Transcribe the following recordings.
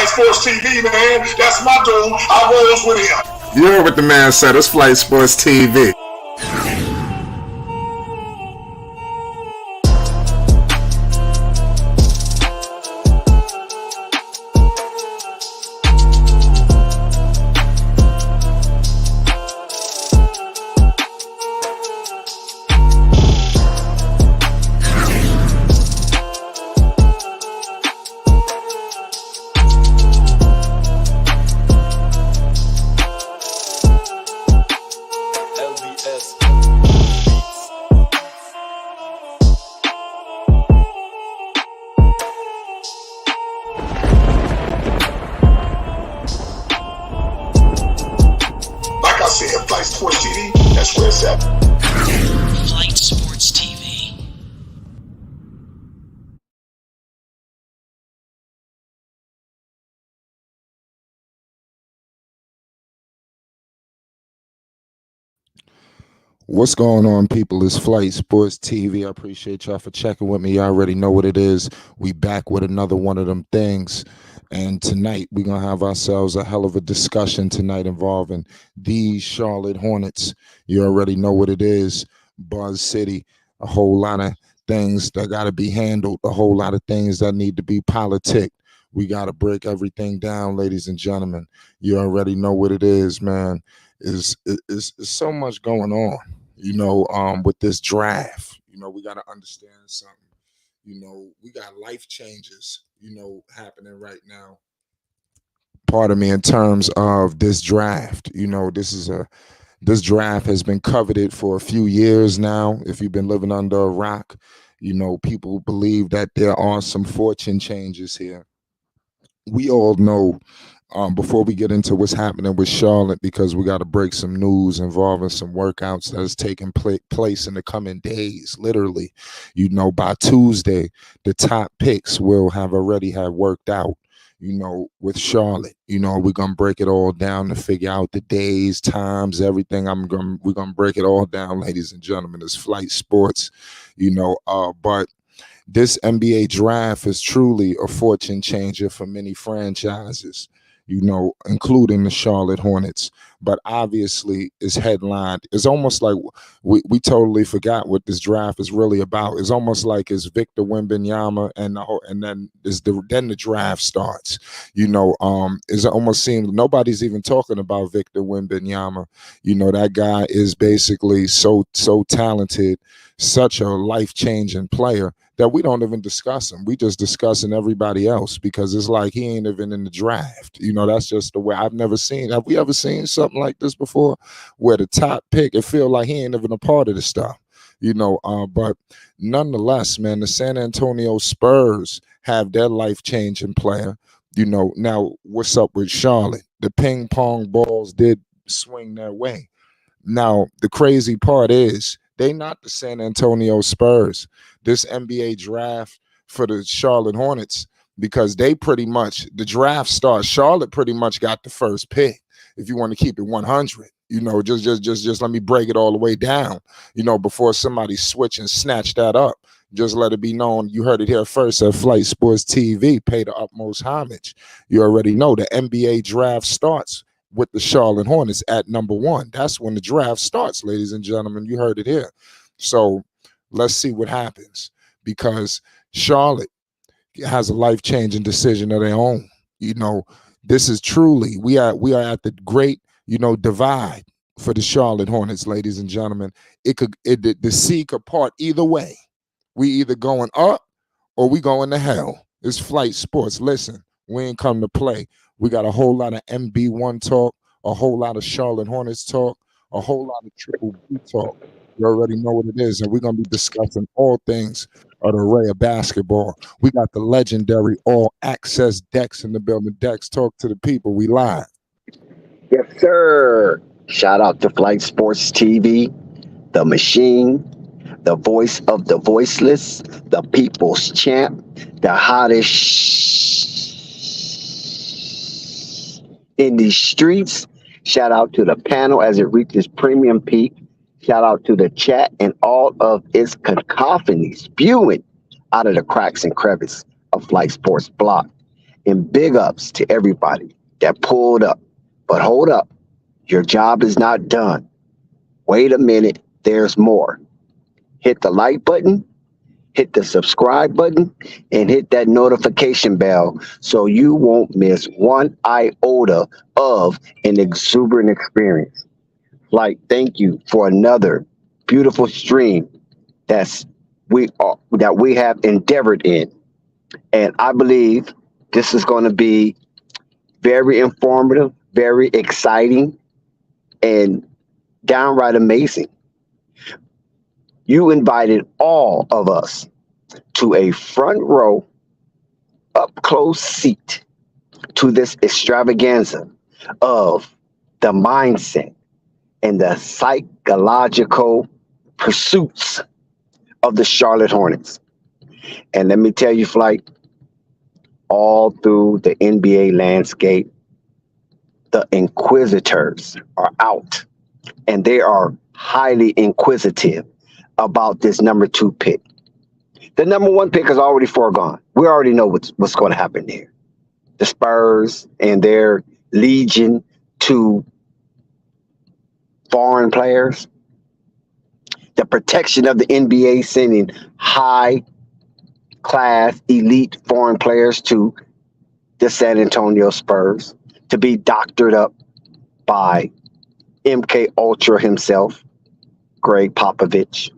Flight Sports TV, man. That's my dude. I rolls with him. You heard what the man said. It's Flight Sports TV. Flight Sports TV, that's where it's at. Flight Sports TV. What's going on, people? It's Flight Sports TV. I appreciate y'all for checking with me. Y'all already know what it is. We back with another one of them things. And tonight, we're going to have ourselves a hell of a discussion tonight involving these Charlotte Hornets. You already know what it is. Buzz City, a whole lot of things that got to be handled, a whole lot of things that need to be politicked. We got to break everything down, ladies and gentlemen. You already know what it is, man. It's so much going on, with this draft. We got to understand something. We got life changes, happening right now. Pardon me, in terms of this draft. This draft has been coveted for a few years now. If you've been living under a rock, people believe that there are some fortune changes here. We all know, before we get into what's happening with Charlotte, because we got to break some news involving some workouts that is taking place in the coming days. Literally, by Tuesday, the top picks will have already worked out, with Charlotte. We're going to break it all down to figure out the days, times, everything. We're going to break it all down, ladies and gentlemen. It's Flight Sports, but this NBA draft is truly a fortune changer for many franchises, including the Charlotte Hornets. But obviously, it's headlined. It's almost like we totally forgot what this draft is really about. It's almost like it's Victor Wembanyama, and then the draft starts. It almost seems nobody's even talking about Victor Wembanyama. That guy is basically so talented, such a life-changing player that we don't even discuss him. We just discussing everybody else because it's like he ain't even in the draft. That's just the way. Have we ever seen something like this before, where the top pick, it feel like he ain't even a part of the stuff, but nonetheless, man, the San Antonio Spurs have their life-changing player. Now what's up with Charlotte? The ping pong balls did swing their way. Now, the crazy part is they not the San Antonio Spurs. This NBA draft for the Charlotte Hornets, because they pretty much, the draft starts, Charlotte pretty much got the first pick. If you want to keep it 100, just let me break it all the way down, before somebody switch and snatch that up. Just let it be known. You heard it here first at Flight Sports TV. Pay the utmost homage. You already know the NBA draft starts with the Charlotte Hornets at number 1. That's when the draft starts, ladies and gentlemen. You heard it here. So let's see what happens, because Charlotte has a life-changing decision of their own. This is truly, we are at the great, divide for the Charlotte Hornets, ladies and gentlemen. The sea could part either way. We either going up or we going to hell. It's Flight Sports. Listen, we ain't come to play. We got a whole lot of MB1 talk, a whole lot of Charlotte Hornets talk, a whole lot of Triple B talk. You already know what it is, and we're going to be discussing all things of the array of basketball. We got the legendary All Access Dex in the building. Dex, talk to the people. We live. Yes, sir. Shout out to Flight Sports TV, the machine, the voice of the voiceless, the people's champ, the hottest in these streets. Shout out to the panel as it reaches premium peak. Shout out to the chat and all of its cacophony spewing out of the cracks and crevices of Flight Sports Block. And big ups to everybody that pulled up. But hold up, your job is not done. Wait a minute, there's more. Hit the like button, hit the subscribe button, and hit that notification bell so you won't miss one iota of an exuberant experience. Like, thank you for another beautiful stream that we have endeavored in. And I believe this is going to be very informative, very exciting, and downright amazing. You invited all of us to a front row, up close seat to this extravaganza of the mindset and the psychological pursuits of the Charlotte Hornets. And let me tell you, Flight, all through the NBA landscape, the inquisitors are out, and they are highly inquisitive about this number 2 pick. The number 1 pick is already foregone. We already know what's going to happen there. The Spurs and their legion to foreign players, the protection of the NBA sending high class elite foreign players to the San Antonio Spurs to be doctored up by MK Ultra himself, Greg Popovich.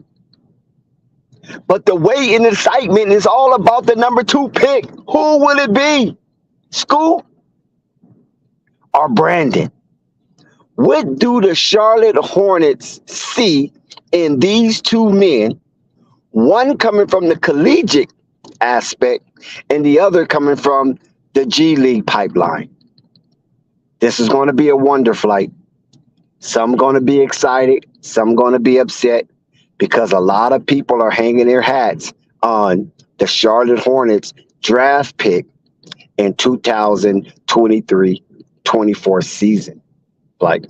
But the weight and excitement is all about the number 2 pick. Who will it be? Scoop or Brandon? What do the Charlotte Hornets see in these 2 men? One coming from the collegiate aspect and the other coming from the G League pipeline. This is going to be a wonder flight. Some going to be excited, some going to be upset, because a lot of people are hanging their hats on the Charlotte Hornets draft pick in 2023-24 season. Like,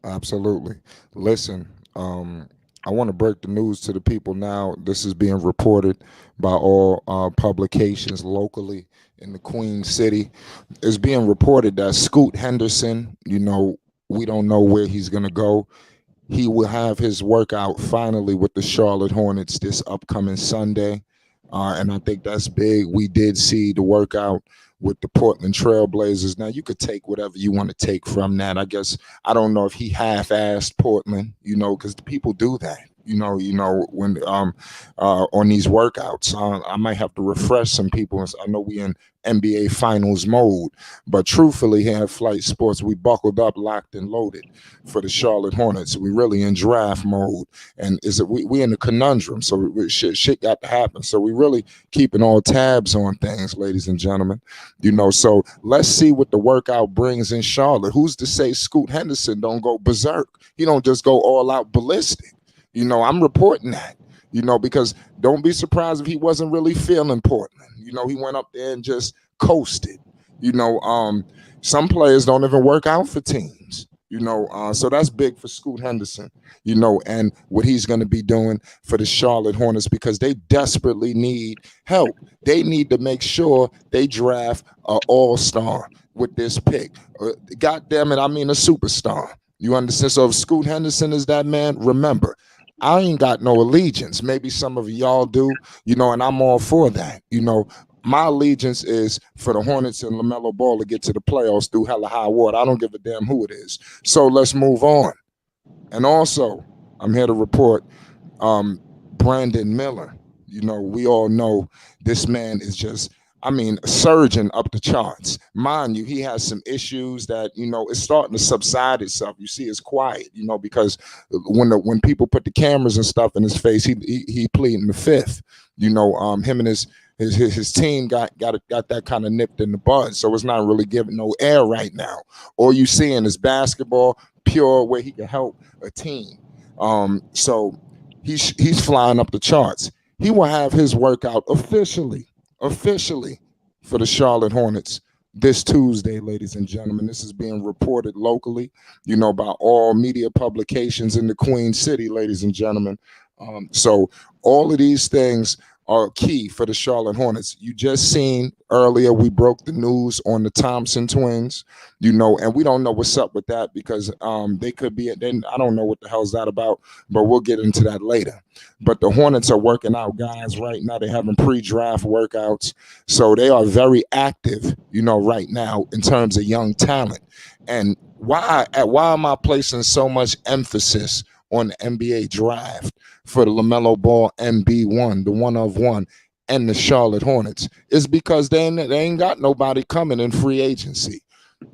Absolutely. Listen, I want to break the news to the people now. This is being reported by all publications locally in the Queen City. It's being reported that Scoot Henderson, we don't know where he's going to go. He will have his workout finally with the Charlotte Hornets this upcoming Sunday. And I think that's big. We did see the workout with the Portland Trailblazers. Now, you could take whatever you want to take from that. I guess I don't know if he half-assed Portland, because the people do that. When on these workouts, I might have to refresh some people. I know we in NBA Finals mode, but truthfully, here at Flight Sports, we buckled up, locked and loaded for the Charlotte Hornets. We really in draft mode, and we in a conundrum. So shit got to happen. So we really keeping all tabs on things, ladies and gentlemen. So let's see what the workout brings in Charlotte. Who's to say Scoot Henderson don't go berserk? He don't just go all out ballistic. I'm reporting that, because don't be surprised if he wasn't really feeling Portland. He went up there and just coasted. Some players don't even work out for teams, so that's big for Scoot Henderson, and what he's going to be doing for the Charlotte Hornets, because they desperately need help. They need to make sure they draft an all-star with this pick. God damn it, I mean a superstar. You understand? So if Scoot Henderson is that man, remember, I ain't got no allegiance. Maybe some of y'all do, and I'm all for that. My allegiance is for the Hornets and Lamelo Ball to get to the playoffs through hella high water. I don't give a damn who it is. So let's move on. And also, I'm here to report Brandon Miller. We all know this man is just, surging up the charts. Mind you, he has some issues that, it's starting to subside itself. You see, it's quiet, because when people put the cameras and stuff in his face, he pleading the fifth. Him and his team got that kind of nipped in the bud, so it's not really giving no air right now. All you seeing is basketball, pure, where he can help a team. So he's flying up the charts. He will have his workout officially for the Charlotte Hornets this Tuesday, ladies and gentlemen. This is being reported locally, by all media publications in the Queen City, ladies and gentlemen. So all of these things are key for the Charlotte Hornets. You just seen earlier, we broke the news on the Thompson twins, and we don't know what's up with that because they could be, then I don't know what the hell's that about, but we'll get into that later. But the Hornets are working out guys right now. They're having pre-draft workouts. So they are very active, right now in terms of young talent. And why am I placing so much emphasis on the NBA draft for the Lamelo Ball MB1, the one of one, and the Charlotte Hornets? Is because they ain't got nobody coming in free agency.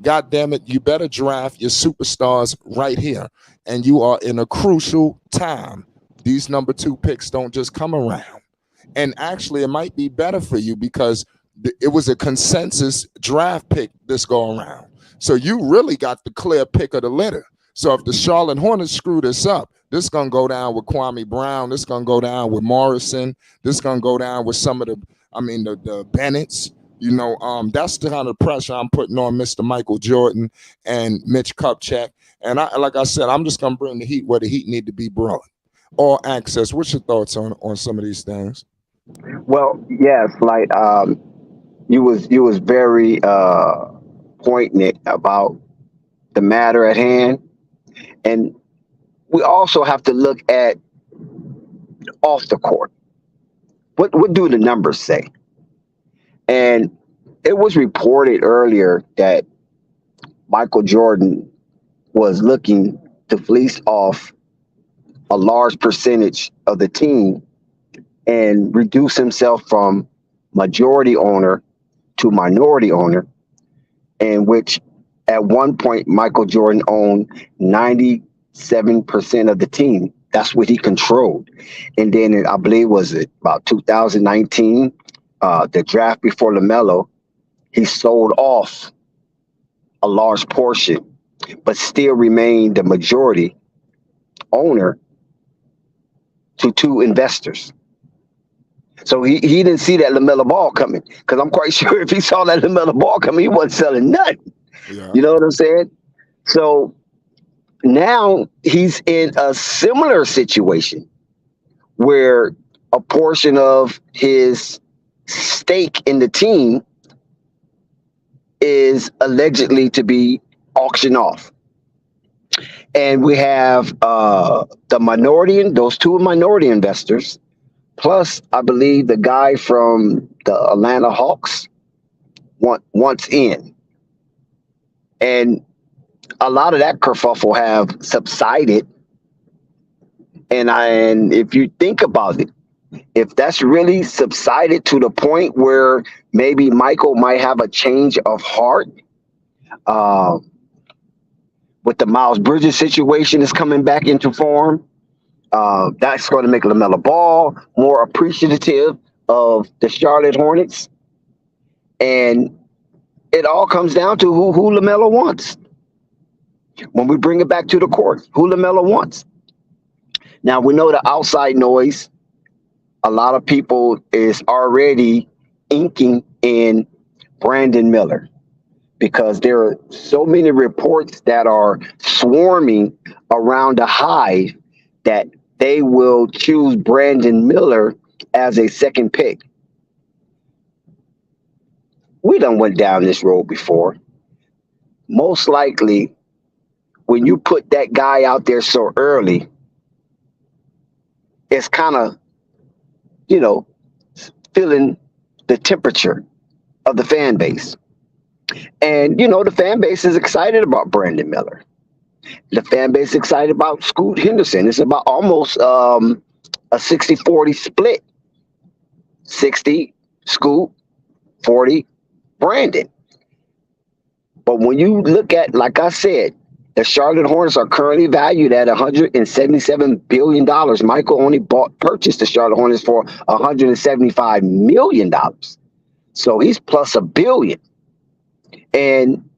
God damn it, you better draft your superstars right here. And you are in a crucial time. These number 2 picks don't just come around. And actually, it might be better for you because it was a consensus draft pick this go around. So you really got the clear pick of the litter. So if the Charlotte Hornets screw this up, this is going to go down with Kwame Brown. This is going to go down with Morrison. This is going to go down with some of the Bennetts. That's the kind of pressure I'm putting on Mr. Michael Jordan and Mitch Kupchak. And like I said, I'm just going to bring the heat where the heat need to be brought. All access. What's your thoughts on some of these things? Well, yes, like you was very poignant about the matter at hand, and we also have to look at off the court. What do the numbers say? And it was reported earlier that Michael Jordan was looking to fleece off a large percentage of the team and reduce himself from majority owner to minority owner, in which at one point Michael Jordan owned 97% of the team. That's what he controlled. And then I believe was it about 2019, the draft before LaMelo, he sold off a large portion, but still remained the majority owner to 2 investors. So he didn't see that LaMelo Ball coming, because I'm quite sure if he saw that LaMelo Ball coming, he wasn't selling nothing. Yeah. You know what I'm saying? So now he's in a similar situation where a portion of his stake in the team is allegedly to be auctioned off. And we have those 2 minority investors, plus I believe the guy from the Atlanta Hawks wants in. And a lot of that kerfuffle have subsided. And if you think about it, if that's really subsided to the point where maybe Michael might have a change of heart, with the Miles Bridges situation is coming back into form, that's going to make LaMelo Ball more appreciative of the Charlotte Hornets. And it all comes down to who LaMelo wants. When we bring it back to the court, who LaMelo wants. Now, we know the outside noise. A lot of people is already inking in Brandon Miller, because there are so many reports that are swarming around the hive that they will choose Brandon Miller as a second pick. We done went down this road before. Most likely, when you put that guy out there so early, it's kind of, feeling the temperature of the fan base. And, the fan base is excited about Brandon Miller. The fan base is excited about Scoot Henderson. It's about almost a 60-40 split. 60 Scoot, 40 Brandon. But when you look at, like I said, the Charlotte Hornets are currently valued at $177 billion. Michael only purchased the Charlotte Hornets for $175 million. So he's plus $1 billion. And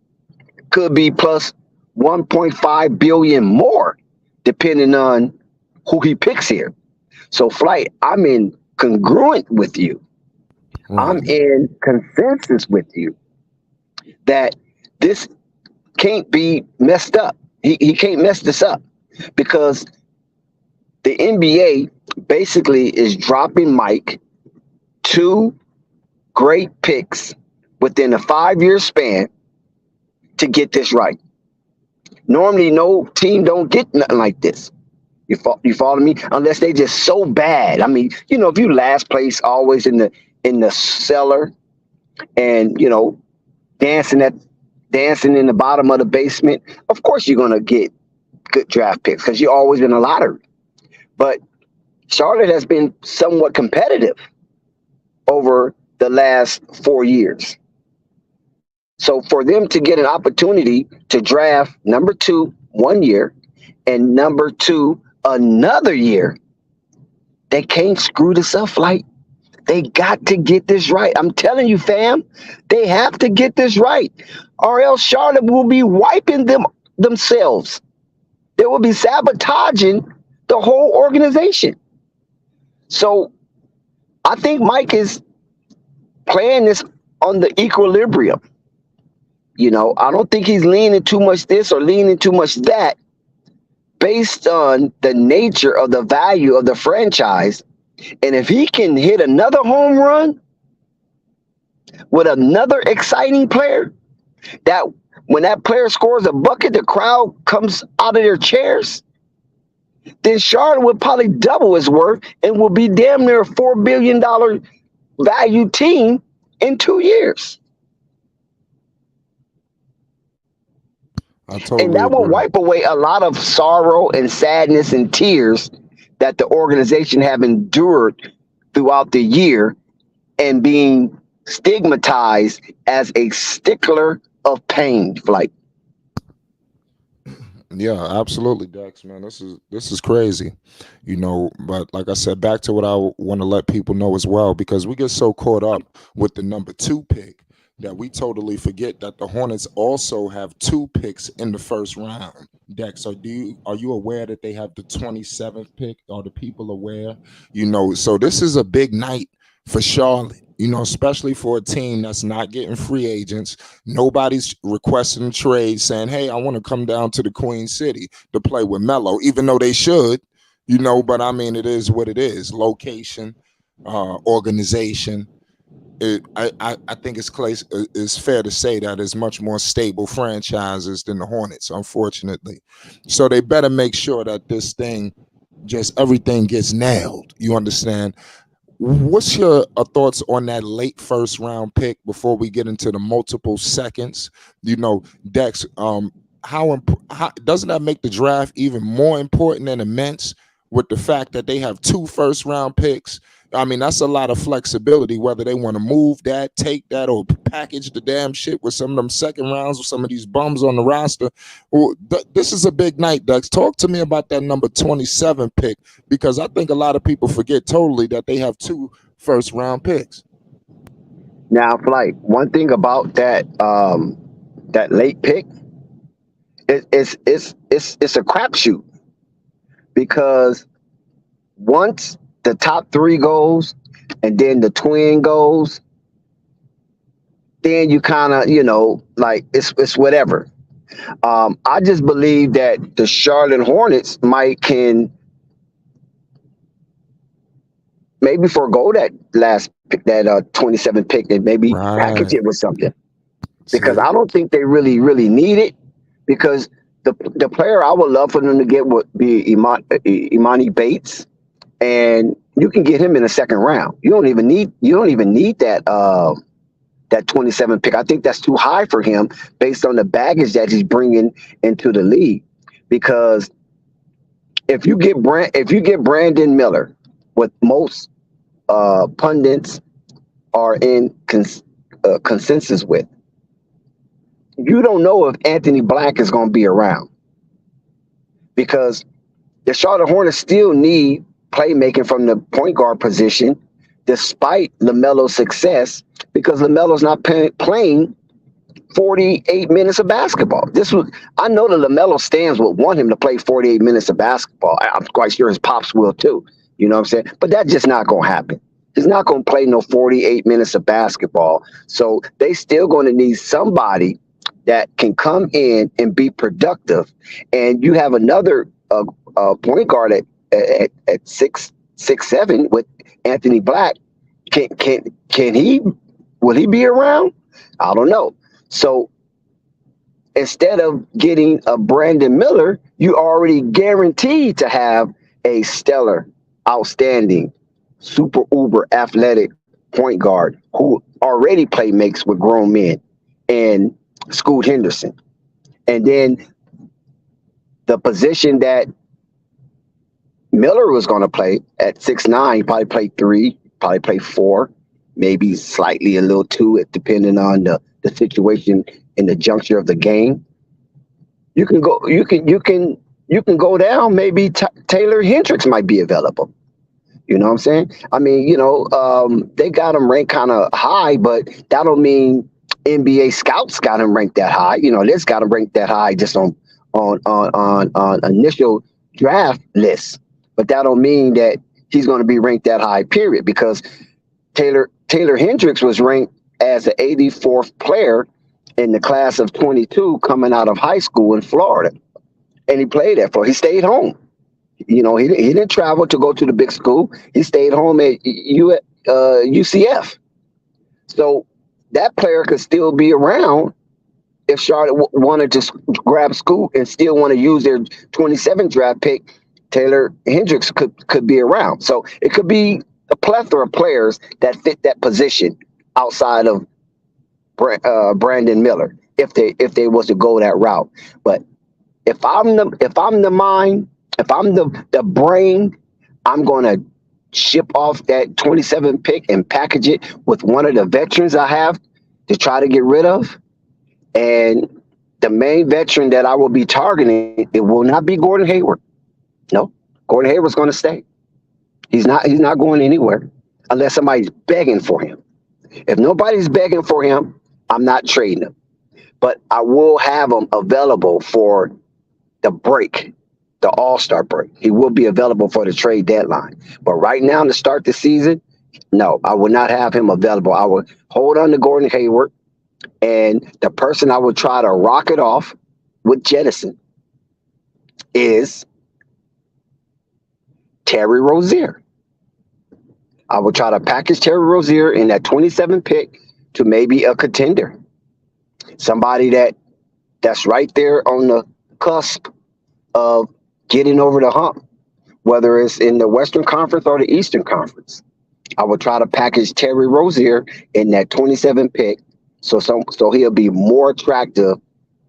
could be plus 1.5 billion more, depending on who he picks here. So, Flight, I'm in congruent with you. I'm in consensus with you that this can't be messed up. He can't mess this up, because the NBA basically is dropping Mike 2 great picks within a 5-year span to get this right. Normally, no team don't get nothing like this. You follow me? Unless they just so bad. I mean, if you last place always in the cellar and dancing in the bottom of the basement, of course you're gonna get good draft picks because you're always in a lottery. But Charlotte has been somewhat competitive over the last 4 years. So for them to get an opportunity to draft number 2 1 year and number 2 another year, they can't screw this up. Like, they got to get this right. I'm telling you, fam, they have to get this right, or else Charlotte will be wiping themselves. They will be sabotaging the whole organization. So I think Mike is playing this on the equilibrium. I don't think he's leaning too much this or leaning too much that based on the nature of the value of the franchise. And if he can hit another home run with another exciting player, that when that player scores a bucket, the crowd comes out of their chairs, then Charlotte would probably double his worth and will be damn near a $4 billion value team in 2 years. I totally And that will agree. wipe away a lot of sorrow and sadness and tears that the organization have endured throughout the year and being stigmatized as a stickler of pain. Like, Yeah, absolutely, Dex, man. This is crazy, But like I said, back to what I want to let people know as well, because we get so caught up with the number 2 pick that we totally forget that the Hornets also have 2 picks in the first round. Dex, so are you aware that they have the 27th pick? Are the people aware? So this is a big night for Charlotte. Especially for a team that's not getting free agents. Nobody's requesting a trade saying, hey, I want to come down to the Queen City to play with Melo, even though they should, but I mean, it is what it is. Location, organization. I think it's fair to say that it's much more stable franchises than the Hornets, unfortunately. So they better make sure that this thing, just everything gets nailed. You understand? What's your thoughts on that late first round pick before we get into the multiple seconds? Dex, how doesn't that make the draft even more important and immense with the fact that they have 2 first round picks? I mean, that's a lot of flexibility, whether they want to move that, take that, or package the damn shit with some of them second rounds with some of these bums on the roster. Well, this is a big night, Dex. Talk to me about that number 27 pick, because I think a lot of people forget totally that they have 2 first round picks. now, like, one thing about that late pick, it's a crapshoot because once the top 3 goes and then the twin goes, then you kind of, like, it's whatever. I just believe that the Charlotte Hornets can maybe forego that last pick, that 27th pick, and maybe package Right. it with something, because See? I don't think they really, really need it, because the player I would love for them to get would be Imani Bates, and you can get him in the second round. You don't even need that 27 pick. I think that's too high for him based on the baggage that he's bringing into the league. Because if you get Brandon Miller, what most pundits are in consensus with, you don't know if Anthony Black is going to be around, because the Charlotte Hornets still need playmaking from the point guard position, despite LaMelo's success, because LaMelo's not playing 48 minutes of basketball. I know the LaMelo stands would want him to play 48 minutes of basketball. I'm quite sure his pops will too. You know what I'm saying? But that's just not going to happen. He's not going to play no 48 minutes of basketball. So they still going to need somebody that can come in and be productive. And you have another point guard at 6'7" with Anthony Black. Can he? Will he be around? I don't know. So instead of getting a Brandon Miller, you already guaranteed to have a stellar, outstanding, super uber athletic point guard who already play makes with grown men and Scoot Henderson. And then the position that Miller was going to play at 6'9", he probably played 3, probably played 4, maybe slightly a little 2, depending on the situation in the juncture of the game. You can go down. Maybe Taylor Hendricks might be available. You know what I'm saying? I mean, they got him ranked kind of high, but that don't mean NBA scouts got him ranked that high. This got him ranked that high just on initial draft lists. But that don't mean that he's going to be ranked that high, period, because Taylor Hendricks was ranked as the 84th player in the class of 22 coming out of high school in Florida. And he played there he stayed home. He didn't travel to go to the big school. He stayed home at UCF. So that player could still be around if Charlotte wanted to grab Scoot and still want to use their 27 draft pick. Taylor Hendricks could be around. So it could be a plethora of players that fit that position outside of Brandon Miller if they was to go that route. But if I'm the mind, if I'm the brain, I'm going to ship off that 27 pick and package it with one of the veterans I have to try to get rid of. And the main veteran that I will be targeting, it will not be Gordon Hayward. No, Gordon Hayward's going to stay. He's not going anywhere unless somebody's begging for him. If nobody's begging for him, I'm not trading him. But I will have him available for the break, the All-Star break. He will be available for the trade deadline. But right now, to start the season, no, I will not have him available. I will hold on to Gordon Hayward, and the person I would try to rock it off with jettison is Terry Rozier. I will try to package Terry Rozier in that 27 pick to maybe a contender. Somebody that's right there on the cusp of getting over the hump, whether it's in the Western Conference or the Eastern Conference. I will try to package Terry Rozier in that 27 pick so he'll be more attractive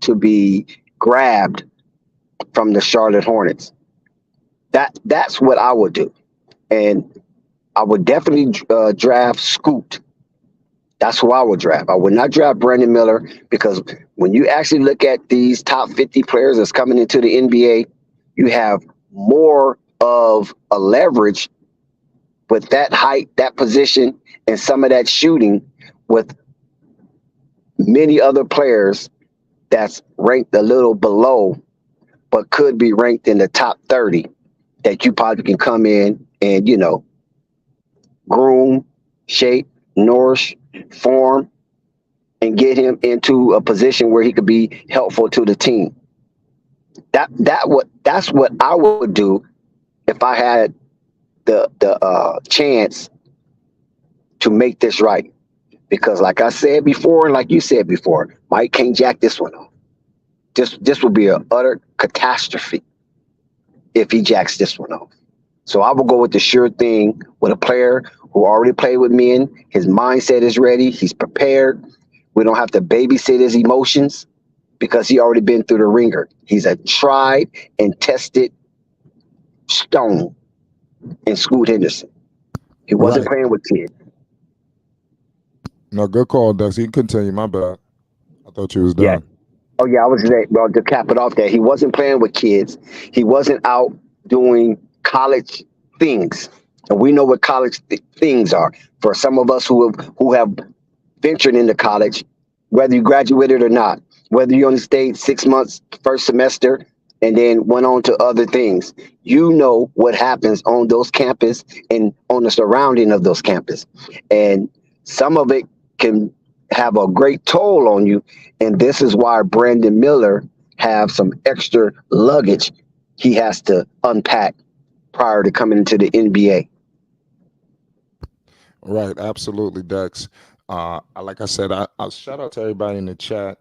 to be grabbed from the Charlotte Hornets. That's what I would do. And I would definitely draft Scoot. That's who I would draft. I would not draft Brandon Miller, because when you actually look at these top 50 players that's coming into the NBA, you have more of a leverage with that height, that position, and some of that shooting with many other players that's ranked a little below, but could be ranked in the top 30 that you probably can come in and, groom, shape, nourish, form, and get him into a position where he could be helpful to the team. That's what I would do if I had the chance to make this right. Because like I said before, and like you said before, Mike can't jack this one off. This would be an utter catastrophe if he jacks this one off. So I will go with the sure thing, with a player who already played with men. His mindset is ready. He's prepared. We don't have to babysit his emotions because he already been through the ringer. He's a tried and tested stone in Scoot Henderson. He wasn't playing with kids. No, good call, Dex. You can continue. My bad. I thought you was done. Yeah. Oh, yeah, I was saying, well, to cap it off, that he wasn't playing with kids. He wasn't out doing college things. And we know what college things are. For some of us who have ventured into college, whether you graduated or not, whether you only stayed 6 months first semester and then went on to other things, you know what happens on those campuses and on the surrounding of those campuses. And some of it can have a great toll on you. And this is why Brandon Miller have some extra luggage he has to unpack prior to coming into the NBA. Right, absolutely, Dex. Like I said, I shout out to everybody in the chat.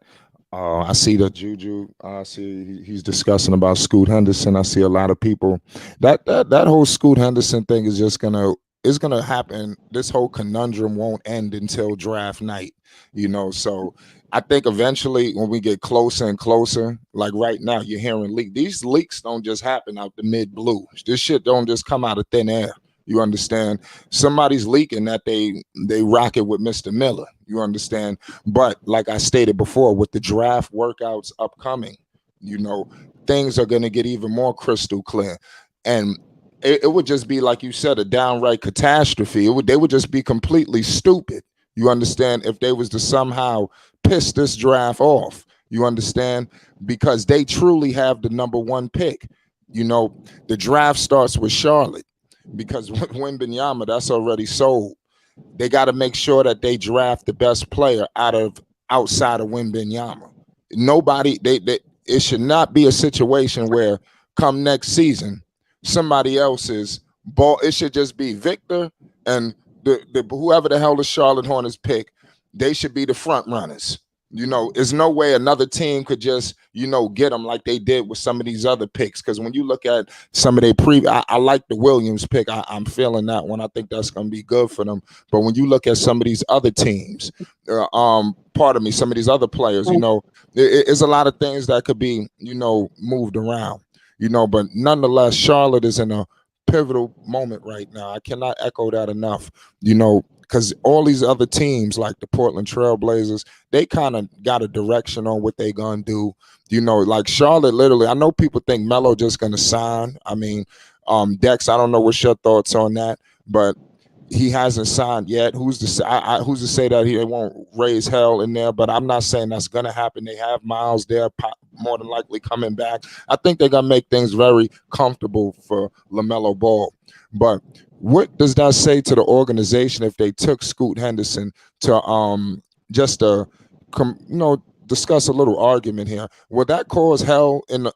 I see that Juju. I see he's discussing about Scoot Henderson. I see a lot of people. That whole Scoot Henderson thing is gonna happen. This whole conundrum won't end until draft night. So I think eventually when we get closer and closer, like right now, you're hearing leak. These leaks don't just happen out the mid blue. This shit don't just come out of thin air. You understand? Somebody's leaking that they rock it with Mr. Miller. You understand? But like I stated before, with the draft workouts upcoming, you know, things are going to get even more crystal clear. And it would just be like you said, a downright catastrophe. They would just be completely stupid. You understand? If they was to somehow piss this draft off, you understand? Because they truly have the number one pick. The draft starts with Charlotte because Wembanyama, that's already sold. They got to make sure that they draft the best player outside of Wembanyama. Nobody, it should not be a situation where come next season, somebody else's ball. It should just be Victor and the whoever the hell the Charlotte Hornets pick. They should be the front runners. There's no way another team could just, get them like they did with some of these other picks. Because when you look at some of their I like the Williams pick. I'm feeling that one. I think that's going to be good for them. But when you look at some of these other teams, some of these other players, it's a lot of things that could be, moved around, but nonetheless, Charlotte is in a pivotal moment right now. I cannot echo that enough, because all these other teams like the Portland Trailblazers, they kind of got a direction on what they gonna do. Like Charlotte, literally, I know people think Melo just gonna sign. I mean, Dex, I don't know what's your thoughts on that, but he hasn't signed yet. Who's to say that he won't raise hell in there? But I'm not saying that's gonna happen. They have Miles there, more than likely coming back. I think they're gonna make things very comfortable for Lamelo Ball. But what does that say to the organization if they took Scoot Henderson to discuss a little argument here? Would that cause hell in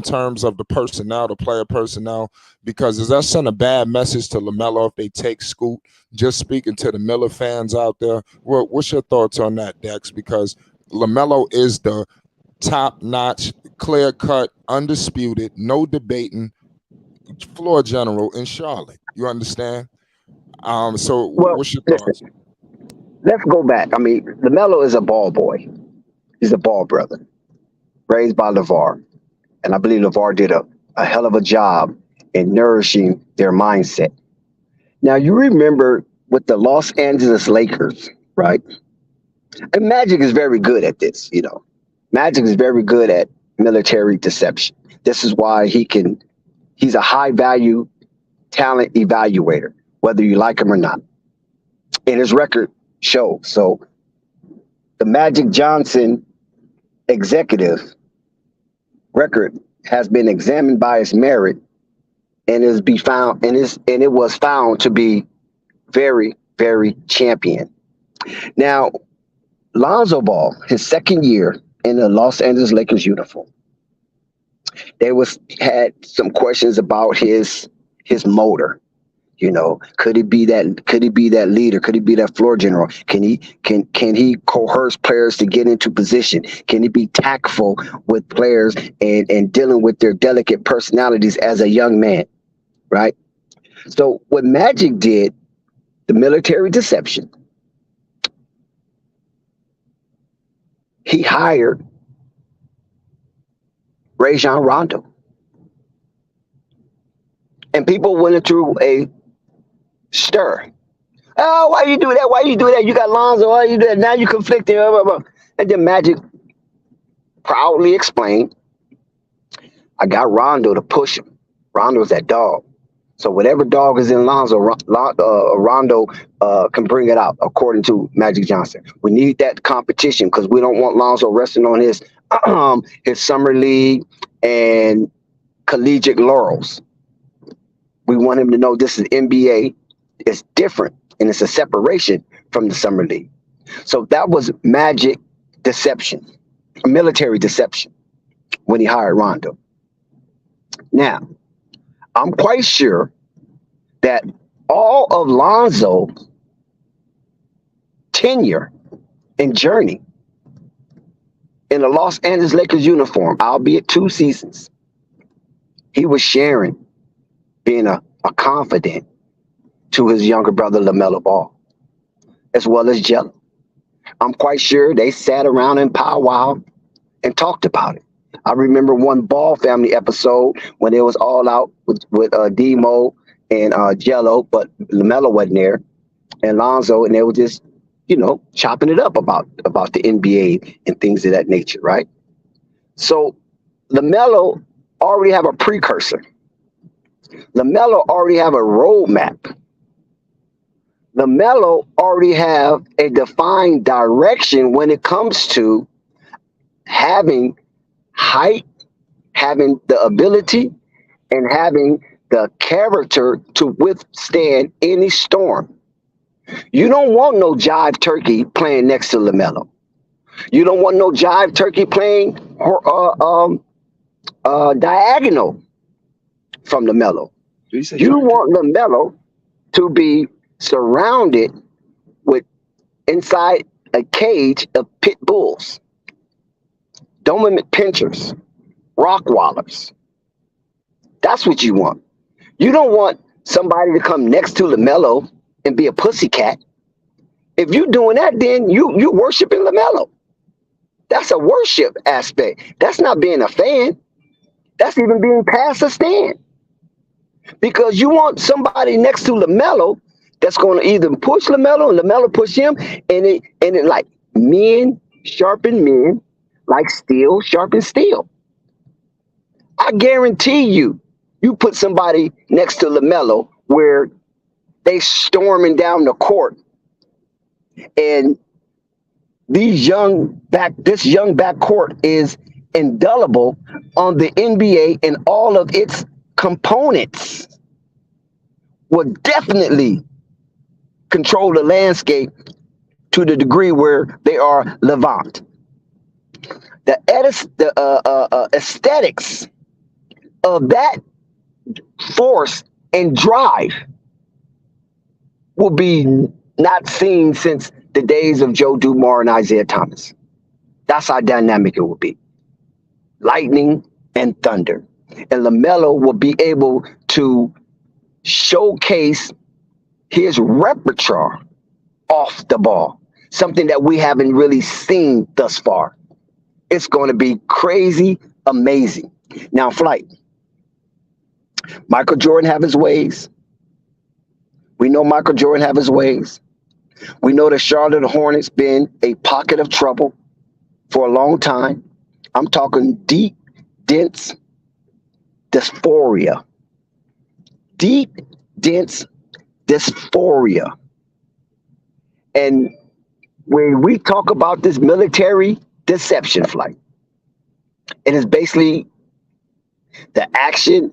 terms of the personnel, the player personnel? Because does that send a bad message to LaMelo if they take Scoot? Just speaking to the Miller fans out there, what's your thoughts on that, Dex? Because LaMelo is the top-notch, clear-cut, undisputed, no debating floor general in Charlotte. You understand? So Well, what's your thoughts? let's go back. I mean, LaMelo is a ball boy. He's a ball brother, raised by LeVar. And I believe LeVar did a hell of a job in nourishing their mindset. Now, you remember with the Los Angeles Lakers, right? And Magic is very good at this, Magic is very good at military deception. This is why he's a high value talent evaluator, whether you like him or not. And his record shows. So the Magic Johnson executive record has been examined by its merit and it was found to be very, very champion. Now, Lonzo Ball, his second year in the Los Angeles Lakers uniform, had some questions about his motor. Could he be that leader? Could he be that floor general? Can he coerce players to get into position? Can he be tactful with players and dealing with their delicate personalities as a young man? Right? So what Magic did, the military deception, he hired Rajon Rondo. And people went through a stir. Oh, why you do that? Why you do that? You got Lonzo. Why you do that? Now you conflicting. Blah, blah, blah. And then Magic proudly explained, I got Rondo to push him. Rondo's that dog. So whatever dog is in Lonzo, Rondo can bring it out, according to Magic Johnson. We need that competition because we don't want Lonzo resting on his summer league and collegiate laurels. We want him to know this is NBA. It's different, and it's a separation from the summer league. So that was Magic deception, military deception, when he hired Rondo. Now, I'm quite sure that all of Lonzo's tenure and journey in the Los Angeles Lakers uniform, albeit 2 seasons, he was sharing being a confidant to his younger brother, Lamelo Ball, as well as Jello. I'm quite sure they sat around and powwow and talked about it. I remember one Ball family episode when it was all out with Demo and Jello, but Lamelo wasn't there, and Lonzo, and they were just, chopping it up about the NBA and things of that nature, right? So LaMelo already have a precursor. LaMelo already have a roadmap. LaMelo already have a defined direction when it comes to having height, having the ability, and having the character to withstand any storm. You don't want no jive turkey playing next to LaMelo. You don't want no jive turkey playing diagonal from LaMelo. You want LaMelo to be surrounded with inside a cage of pit bulls, Doberman pinchers, Rockwallers. That's what you want. You don't want somebody to come next to LaMelo and be a pussycat. If you're doing that, then you worshiping LaMelo. That's a worship aspect. That's not being a fan. That's even being past a stand. Because you want somebody next to LaMelo that's going to either push LaMelo and LaMelo push him, and it like men sharpen men, like steel sharpen steel. I guarantee you put somebody next to LaMelo where they storming down the court, and this young backcourt is indelible on the NBA and all of its components, will definitely control the landscape to the degree where they are Levant. The aesthetics of that force and drive will be not seen since the days of Joe Dumars and Isaiah Thomas. That's how dynamic it will be. Lightning and thunder. And LaMelo will be able to showcase his repertoire off the ball, something that we haven't really seen thus far. It's going to be crazy, amazing. Now, Flight, Michael Jordan have his ways. We know Michael Jordan have his ways. We know the Charlotte Hornets been a pocket of trouble for a long time. I'm talking deep, dense dysphoria. Deep, dense dysphoria. And when we talk about this military deception, Flight, it is basically the action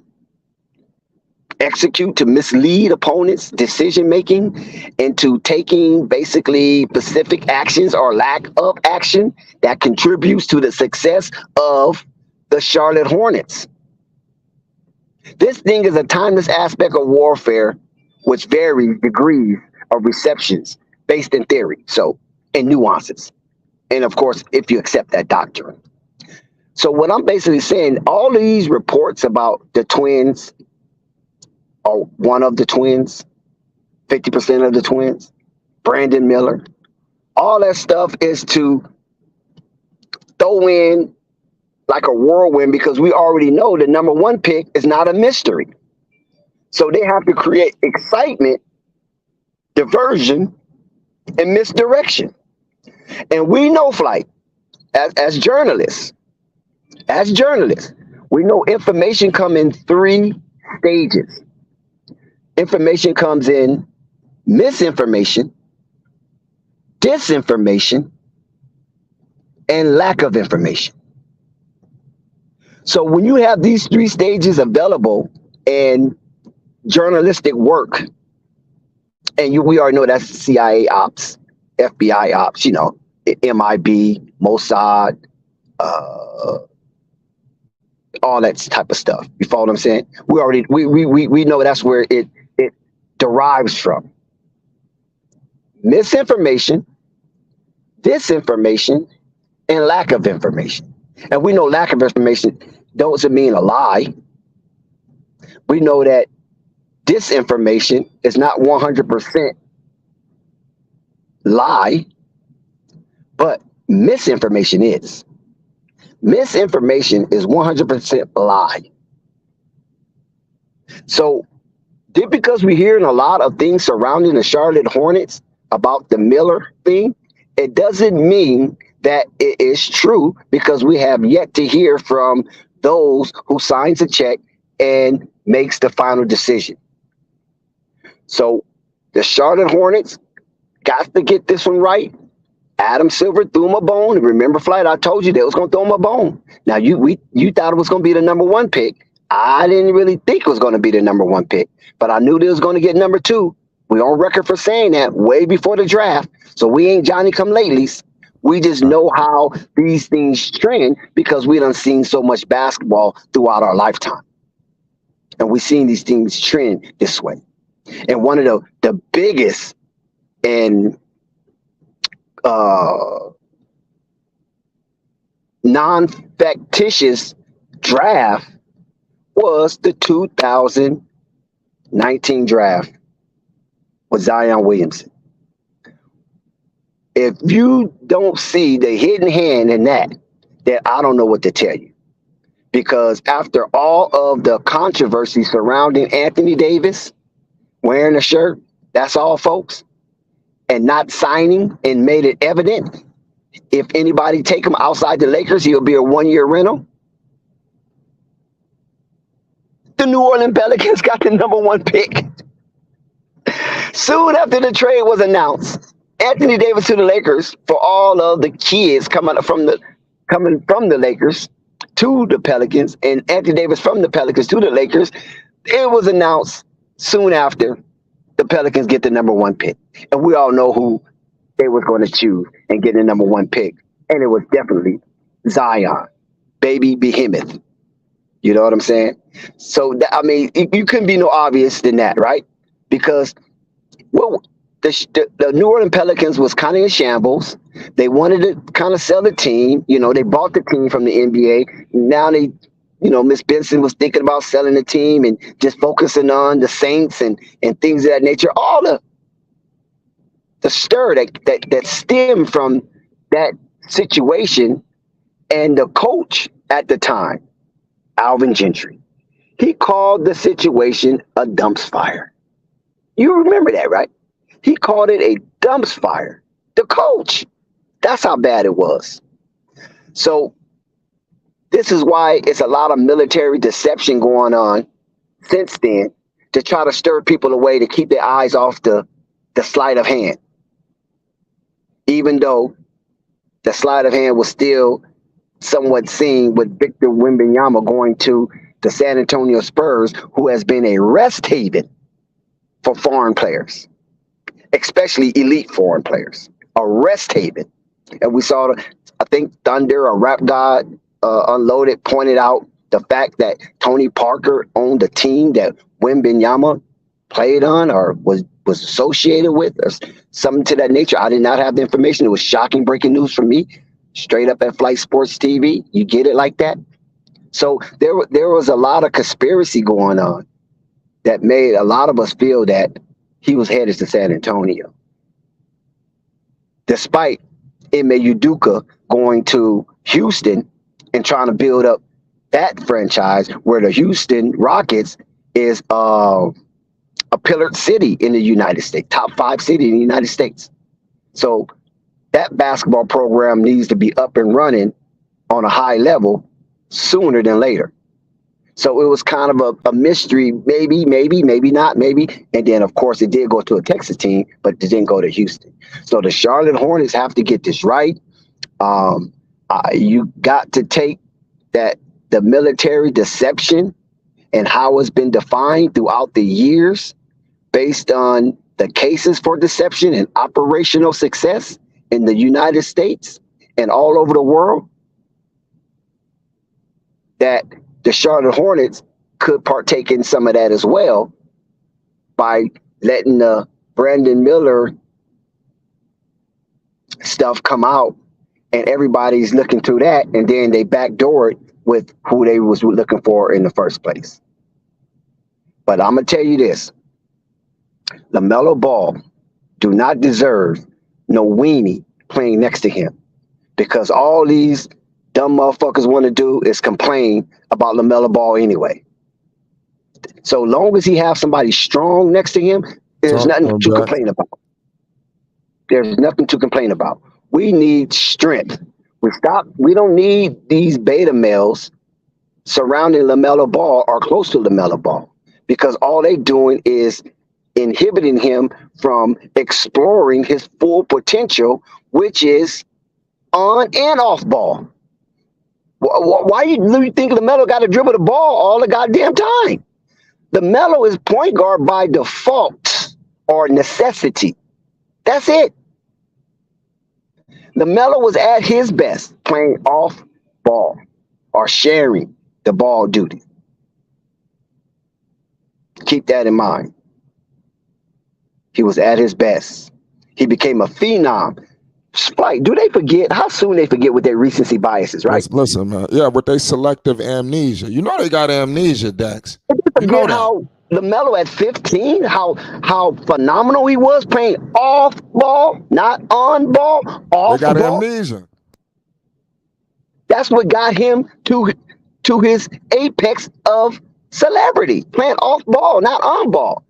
execute to mislead opponents' decision-making into taking basically specific actions or lack of action that contributes to the success of the Charlotte Hornets. This thing is a timeless aspect of warfare, which varies degrees of receptions based in theory, and nuances. And of course, if you accept that doctrine. So what I'm basically saying, all of these reports about the twins, or one of the twins, 50% of the twins, Brandon Miller, all that stuff is to throw in like a whirlwind, because we already know the number 1 pick is not a mystery. So they have to create excitement, diversion, and misdirection. And we know, Flight, as journalists, we know information comes in 3 stages. Information comes in misinformation, disinformation, and lack of information. So when you have these 3 stages available in journalistic work, and we already know that's CIA ops, FBI ops, MIB, Mossad, all that type of stuff. You follow what I'm saying? We know that's where it derives from misinformation, disinformation, and lack of information. And we know lack of information doesn't mean a lie. We know that disinformation is not 100% lie, but misinformation is. Misinformation is 100% lie. So just because we're hearing a lot of things surrounding the Charlotte Hornets about the Miller thing, it doesn't mean that it is true, because we have yet to hear from those who signs a check and makes the final decision. So the Charlotte Hornets got to get this one right. Adam Silver threw him a bone. Remember, Flight, I told you they was going to throw him a bone. Now, you thought it was going to be the number one pick. I didn't really think it was going to be the number one pick, but I knew they was going to get number two. We're on record for saying that way before the draft. So we ain't Johnny-come-latelys. We just know how these things trend because we done seen so much basketball throughout our lifetime. And we've seen these things trend this way. And one of the biggest and non-factitious draft was the 2019 draft with Zion Williamson. If you don't see the hidden hand in that, then I don't know what to tell you. Because after all of the controversy surrounding Anthony Davis wearing a shirt, that's all, folks, and not signing and made it evident, if anybody take him outside the Lakers, he'll be a one-year rental. The New Orleans Pelicans got the number one pick. Soon after the trade was announced, Anthony Davis to the Lakers for all of the kids coming from the Lakers to the Pelicans, and Anthony Davis from the Pelicans to the Lakers. It was announced soon after the Pelicans get the number one pick. And we all know who they were going to choose and get the number one pick. And it was definitely Zion, baby behemoth. You know what I'm saying? So, I mean, you couldn't be no obvious than that, right? Because, well, the New Orleans Pelicans was kind of in shambles. They wanted to kind of sell the team. You know, they bought the team from the NBA. Now they, you know, Miss Benson was thinking about selling the team and just focusing on the Saints and things of that nature. All the stir that stemmed from that situation, and the coach at the time, Alvin Gentry, he called the situation a dumpster fire. You remember that, right? He called it a dumpster fire. The coach. That's how bad it was. So this is why it's a lot of military deception going on since then to try to stir people away to keep their eyes off the sleight of hand. Even though the sleight of hand was still somewhat seen with Victor Wembanyama going to the San Antonio Spurs, who has been a rest haven for foreign players, especially elite foreign players, a rest haven. And we saw, I think Thunder or Rap God Unloaded pointed out the fact that Tony Parker owned a team that Wembanyama played on or was associated with or something to that nature. I did not have the information. It was shocking breaking news for me, straight up at Flight Sports TV. You get it like that? So there was a lot of conspiracy going on that made a lot of us feel that he was headed to San Antonio. Despite Ime Udoka going to Houston and trying to build up that franchise, where the Houston Rockets is a pillared city in the United States, top 5 city in the United States. So that basketball program needs to be up and running on a high level sooner than later. So it was kind of a mystery, maybe not, maybe. And then, of course, it did go to a Texas team, but it didn't go to Houston. So the Charlotte Hornets have to get this right. You got to take that the military deception and how it's been defined throughout the years based on the cases for deception and operational success in the United States and all over the world, that the Charlotte Hornets could partake in some of that as well by letting the Brandon Miller stuff come out, and everybody's looking through that, and then they backdoor it with who they was looking for in the first place. But I'm gonna tell you this: Lamelo Ball do not deserve no weenie playing next to him, because all these dumb motherfuckers want to do is complain about Lamelo Ball anyway. So long as he have somebody strong next to him, there's nothing to complain about. There's nothing to complain about. We need strength. We don't need these beta males surrounding Lamelo Ball or close to Lamelo Ball, because all they doing is inhibiting him from exploring his full potential, which is on and off ball. Why you think LaMelo got to dribble the ball all the goddamn time? LaMelo is point guard by default or necessity. That's it. LaMelo was at his best playing off ball or sharing the ball duty. Keep that in mind. He was at his best. He became a phenom. Like, do they forget how soon they forget with their recency biases, right? Listen, man. Yeah, with their selective amnesia. You know they got amnesia, Dex. You know how LaMelo at 15, how phenomenal he was playing off ball, not on ball, off they got ball. Amnesia. That's what got him to his apex of celebrity, playing off ball, not on ball.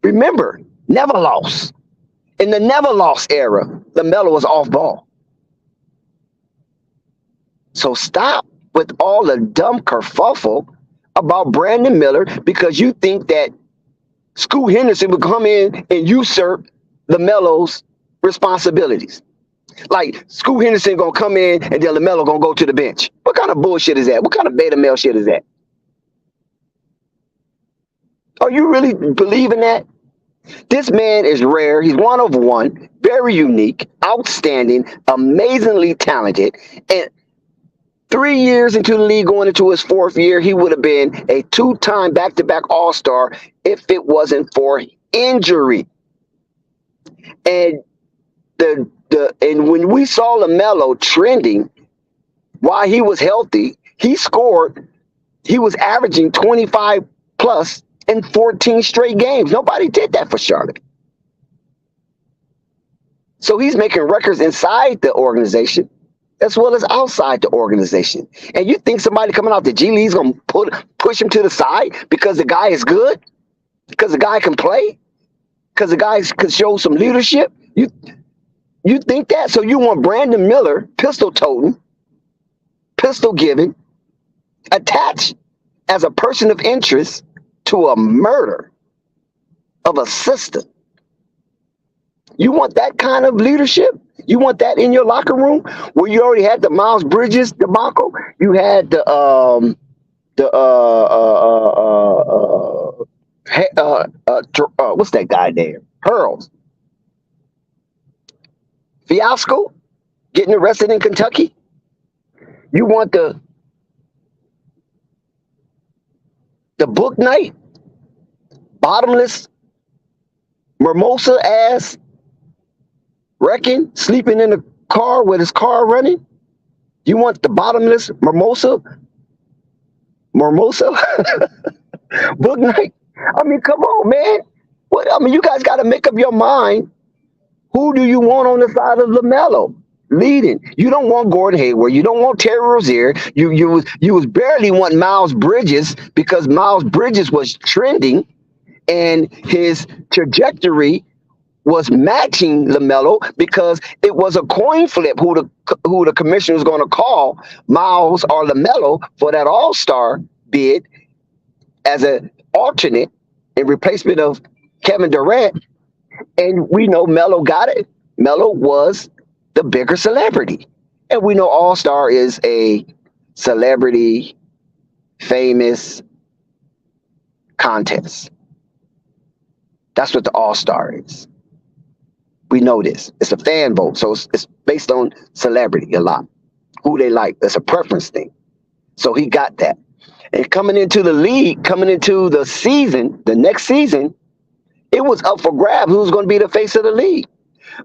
Remember, never lost. In the never lost era, LaMelo was off ball. So stop with all the dumb kerfuffle about Brandon Miller, because you think that Scoot Henderson would come in and usurp LaMelo's responsibilities. Like, Scoot Henderson gonna come in and then LaMelo gonna go to the bench. What kind of bullshit is that? What kind of beta male shit is that? Are you really believing that? This man is rare. He's one of one, very unique, outstanding, amazingly talented. And 3 years into the league, going into his fourth year, he would have been a two-time back-to-back All-Star if it wasn't for injury. And and when we saw LaMelo trending while he was healthy, he was averaging 25 plus in 14 straight games. Nobody did that for Charlotte. So he's making records inside the organization as well as outside the organization. And you think somebody coming out the G League is going to push him to the side because the guy is good? Because the guy can play? Because the guy can show some leadership? You think that? So you want Brandon Miller, pistol toting, pistol giving, attached as a person of interest to a murder of a sister. You want that kind of leadership? You want that in your locker room where you already had the Miles Bridges debacle? You had what's that guy name? Hurls. Fiasco getting arrested in Kentucky. You want the book night, bottomless, mimosa ass wrecking, sleeping in a car with his car running. You want the bottomless mimosa book night. I mean, come on, man. You guys got to make up your mind. Who do you want on the side of LaMelo leading? You don't want Gordon Hayward. You don't want Terry Rozier. You was barely want Miles Bridges, because Miles Bridges was trending and his trajectory was matching LaMelo, because it was a coin flip who the commissioner was going to call, Miles or LaMelo, for that All-Star bid as an alternate in replacement of Kevin Durant. And we know Melo got it. Melo was the bigger celebrity. And we know All-Star is a celebrity, famous contest. That's what the All-Star is. We know this. It's a fan vote. So it's based on celebrity a lot. Who they like. It's a preference thing. So he got that. And coming into the league, coming into the season, the next season, It was up for grabs who was going to be the face of the league.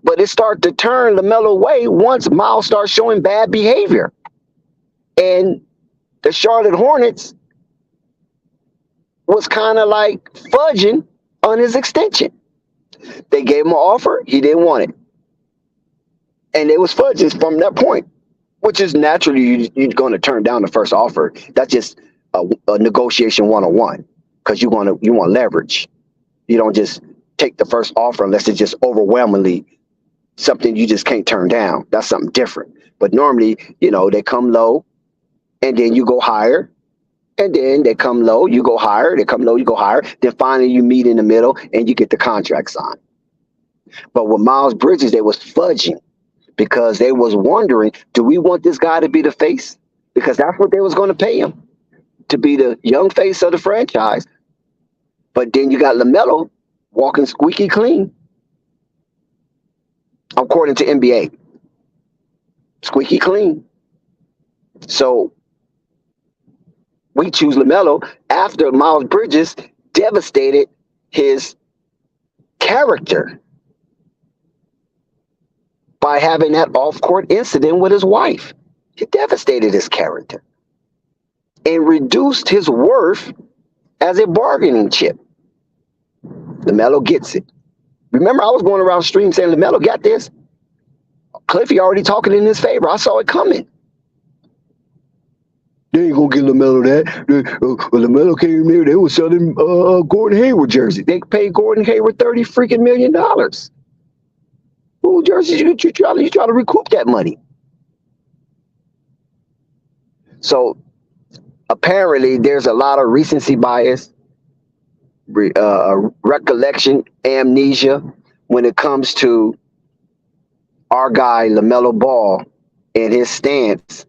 But it started to turn LaMelo way once Miles started showing bad behavior. And the Charlotte Hornets was kind of like fudging on his extension. They gave him an offer. He didn't want it. And it was fudging from that point, which is naturally you're going to turn down the first offer. That's just a negotiation 101 because you want leverage. You don't just take the first offer unless it's just overwhelmingly something you just can't turn down. That's something different. But normally, they come low and then you go higher. And then they come low, you go higher. They come low, you go higher. Then finally you meet in the middle and you get the contract signed. But with Miles Bridges, they was fudging because they was wondering, do we want this guy to be the face? Because that's what they was going to pay him, to be the young face of the franchise. But then you got LaMelo walking squeaky clean, according to NBA. Squeaky clean. So we choose LaMelo after Miles Bridges devastated his character by having that off-court incident with his wife. He devastated his character and reduced his worth as a bargaining chip. LaMelo gets it. Remember, I was going around the stream saying LaMelo got this. Cliffy already talking in his favor. I saw it coming. They ain't gonna get LaMelo that. LaMelo came here. They were selling Gordon Hayward jersey. They paid Gordon Hayward $30 million. Who jerseys you try to recoup that money? So apparently, there's a lot of recency bias, recollection, amnesia when it comes to our guy LaMelo Ball and his stance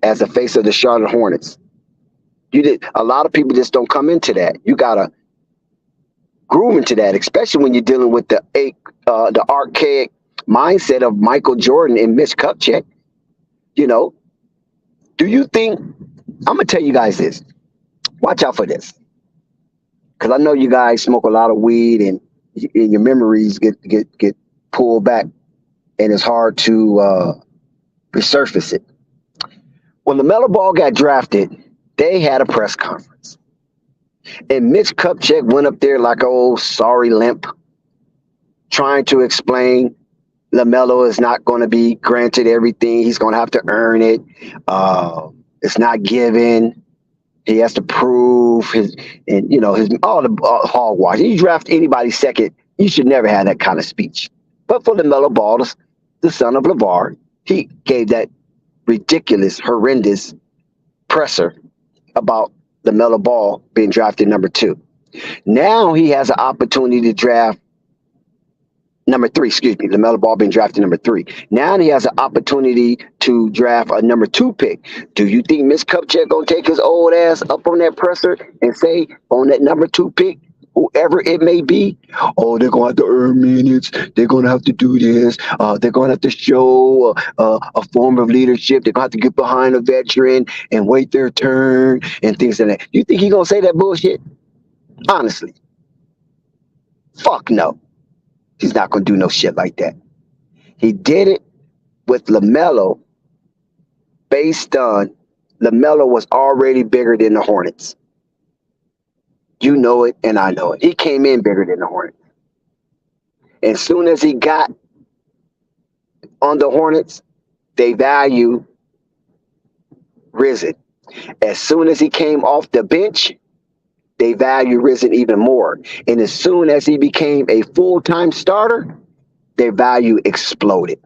as the face of the Charlotte Hornets. A lot of people just don't come into that. You gotta groove into that, especially when you're dealing with the archaic mindset of Michael Jordan and Mitch Kupchak. Do you think? I'm gonna tell you guys this. Watch out for this, because I know you guys smoke a lot of weed and your memories get pulled back, and it's hard to resurface it. When LaMelo Ball got drafted, they had a press conference. And Mitch Kupchak went up there like an old sorry limp, trying to explain LaMelo is not going to be granted everything. He's going to have to earn it. It's not given. He has to prove his all the hogwash. You draft anybody second, you should never have that kind of speech. But for LaMelo Ball, the son of LeVar, he gave that ridiculous, horrendous presser about LaMelo Ball being drafted number 2. Now he has an opportunity to draft number 3, LaMelo Ball being drafted number 3. Now he has an opportunity to draft a number 2 pick. Do you think Mitch Kupchak gonna take his old ass up on that presser and say on that number 2 pick, whoever it may be, oh, they're gonna have to earn minutes, they're gonna have to do this, they're gonna have to show a form of leadership, they're gonna have to get behind a veteran and wait their turn and things like that? You think he's gonna say that bullshit? Honestly, fuck no. He's not going to do no shit like that. He did it with LaMelo based on LaMelo was already bigger than the Hornets. You know it, and I know it. He came in bigger than the Hornets. And as soon as he got on the Hornets, they value Risen. As soon as he came off the bench, they value Risen even more. And as soon as he became a full-time starter, their value exploded.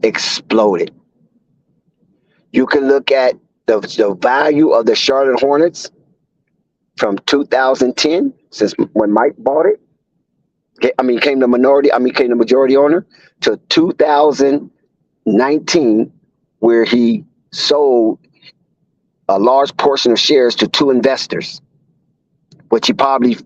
Exploded. You can look at the value of the Charlotte Hornets from 2010, since when Mike bought it. Came the majority owner, to 2019, where he sold a large portion of shares to 2 investors, which he probably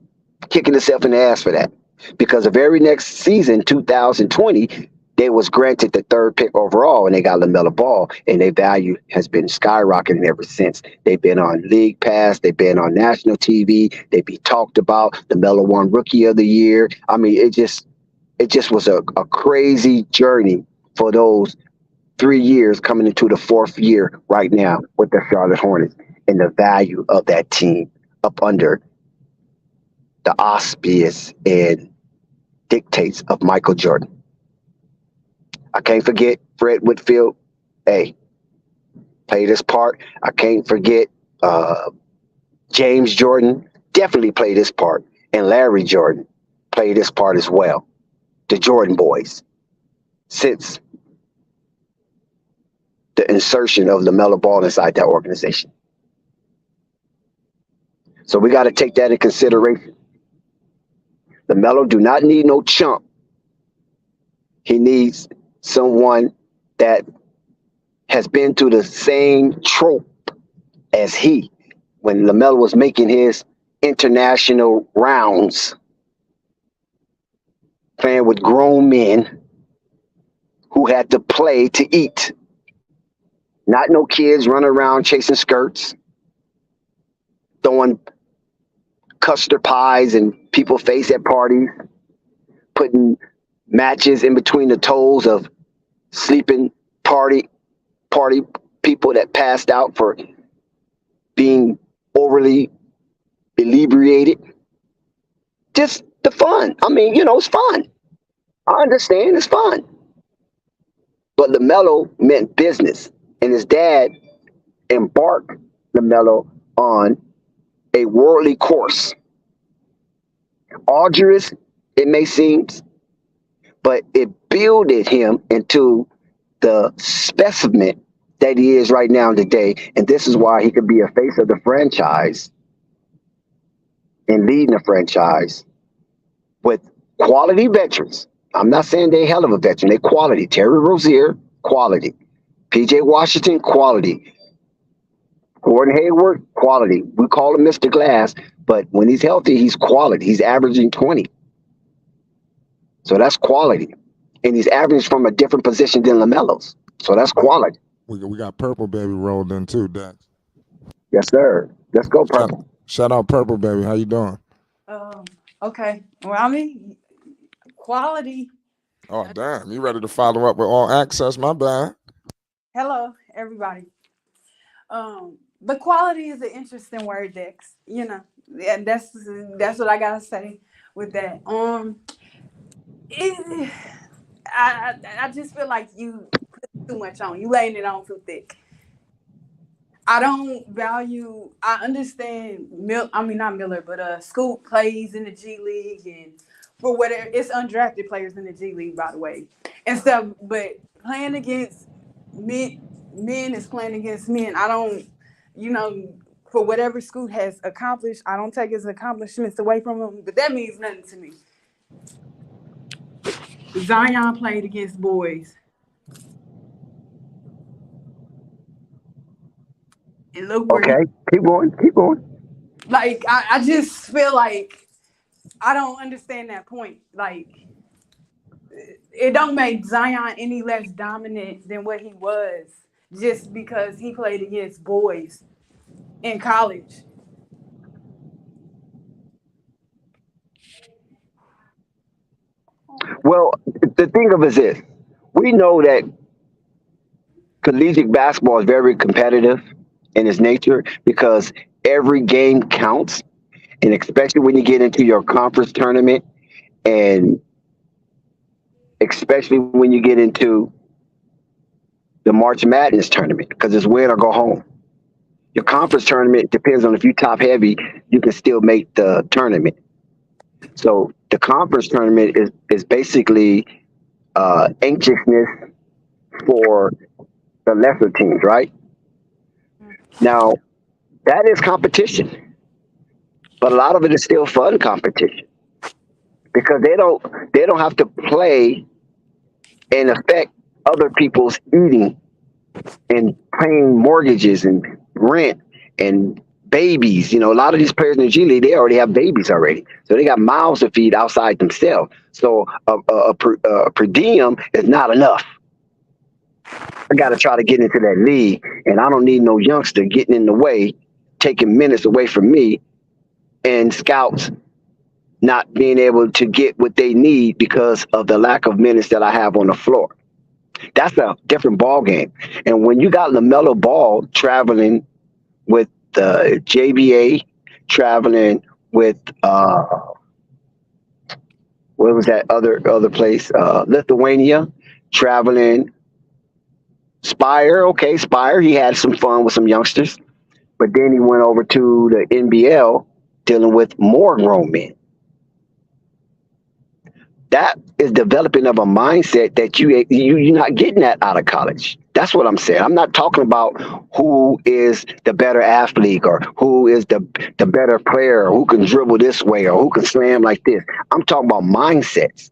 kicking himself in the ass for that, because the very next season, 2020, they was granted the third pick overall, and they got Lamelo Ball, and their value has been skyrocketing ever since. They've been on League Pass, they've been on national TV, they be talked about. Lamelo won Rookie of the Year. I mean, it just was a crazy journey for those 3 years coming into the fourth year right now with the Charlotte Hornets, and the value of that team up under the auspice and dictates of Michael Jordan. I can't forget Fred Whitfield. Hey, played his part. I can't forget James Jordan. Definitely played his part. And Larry Jordan played his part as well. The Jordan boys. Since the insertion of LaMelo Ball inside that organization. So we got to take that in consideration. LaMelo do not need no chump. He needs someone that has been through the same trope as he. When LaMelo was making his international rounds, playing with grown men who had to play to eat. Not no kids running around chasing skirts, throwing custard pies in people's face at parties, putting matches in between the toes of sleeping party people that passed out for being overly inebriated. Just the fun. I mean, it's fun. I understand it's fun. But LaMelo meant business. And his dad embarked LaMelo on a worldly course. Arduous, it may seem, but it builded him into the specimen that he is right now today. And this is why he could be a face of the franchise and leading the franchise with quality veterans. I'm not saying they're hell of a veteran. They're quality. Terry Rozier, quality. P.J. Washington, quality. Gordon Hayward, quality. We call him Mr. Glass, but when he's healthy, he's quality. He's averaging 20. So that's quality. And he's averaging from a different position than LaMelo's. So that's quality. We got Purple Baby rolled in too, Dex. Yes, sir. Let's go, Purple. Shout out Purple Baby. How you doing? Okay. Well, I mean, quality. Oh, damn. You ready to follow up with all access? My bad. Hello, everybody. But quality is an interesting word, Dex. And that's what I gotta say with that. I just feel like you put too much on. You laying it on too thick. I don't value. I understand. Not Miller, but Scoot plays in the G League, and for whatever, it's undrafted players in the G League, by the way, and stuff. But playing against men is playing against men. I don't, for whatever Scoot has accomplished, I don't take his accomplishments away from him. But that means nothing to me. Zion played against boys. And look where Okay, keep going. Like, I just feel like I don't understand that point. Like, it don't make Zion any less dominant than what he was just because he played against boys in college. Well, the thing of it is this. We know that collegiate basketball is very competitive in its nature because every game counts. And especially when you get into your conference tournament, and especially when you get into the March Madness tournament, because it's win or go home. Your conference tournament depends on if you top heavy, you can still make the tournament. So the conference tournament is basically anxiousness for the lesser teams, right? Now, that is competition, but a lot of it is still fun competition because they don't have to play and affect other people's eating and paying mortgages and rent and babies. You know, a lot of these players in the G League, they already have babies already. So they got mouths to feed outside themselves. So a per diem is not enough. I got to try to get into that league, and I don't need no youngster getting in the way, taking minutes away from me, and scouts not being able to get what they need because of the lack of minutes that I have on the floor. That's a different ball game. And when you got Lamelo Ball traveling with the JBA, traveling with what was that other place? Lithuania, traveling Spire. Okay, Spire. He had some fun with some youngsters, but then he went over to the NBL dealing with more grown men. That is developing of a mindset that you're not getting that out of college. That's what I'm saying. I'm not talking about who is the better athlete or who is the better player, or who can dribble this way or who can slam like this. I'm talking about mindsets,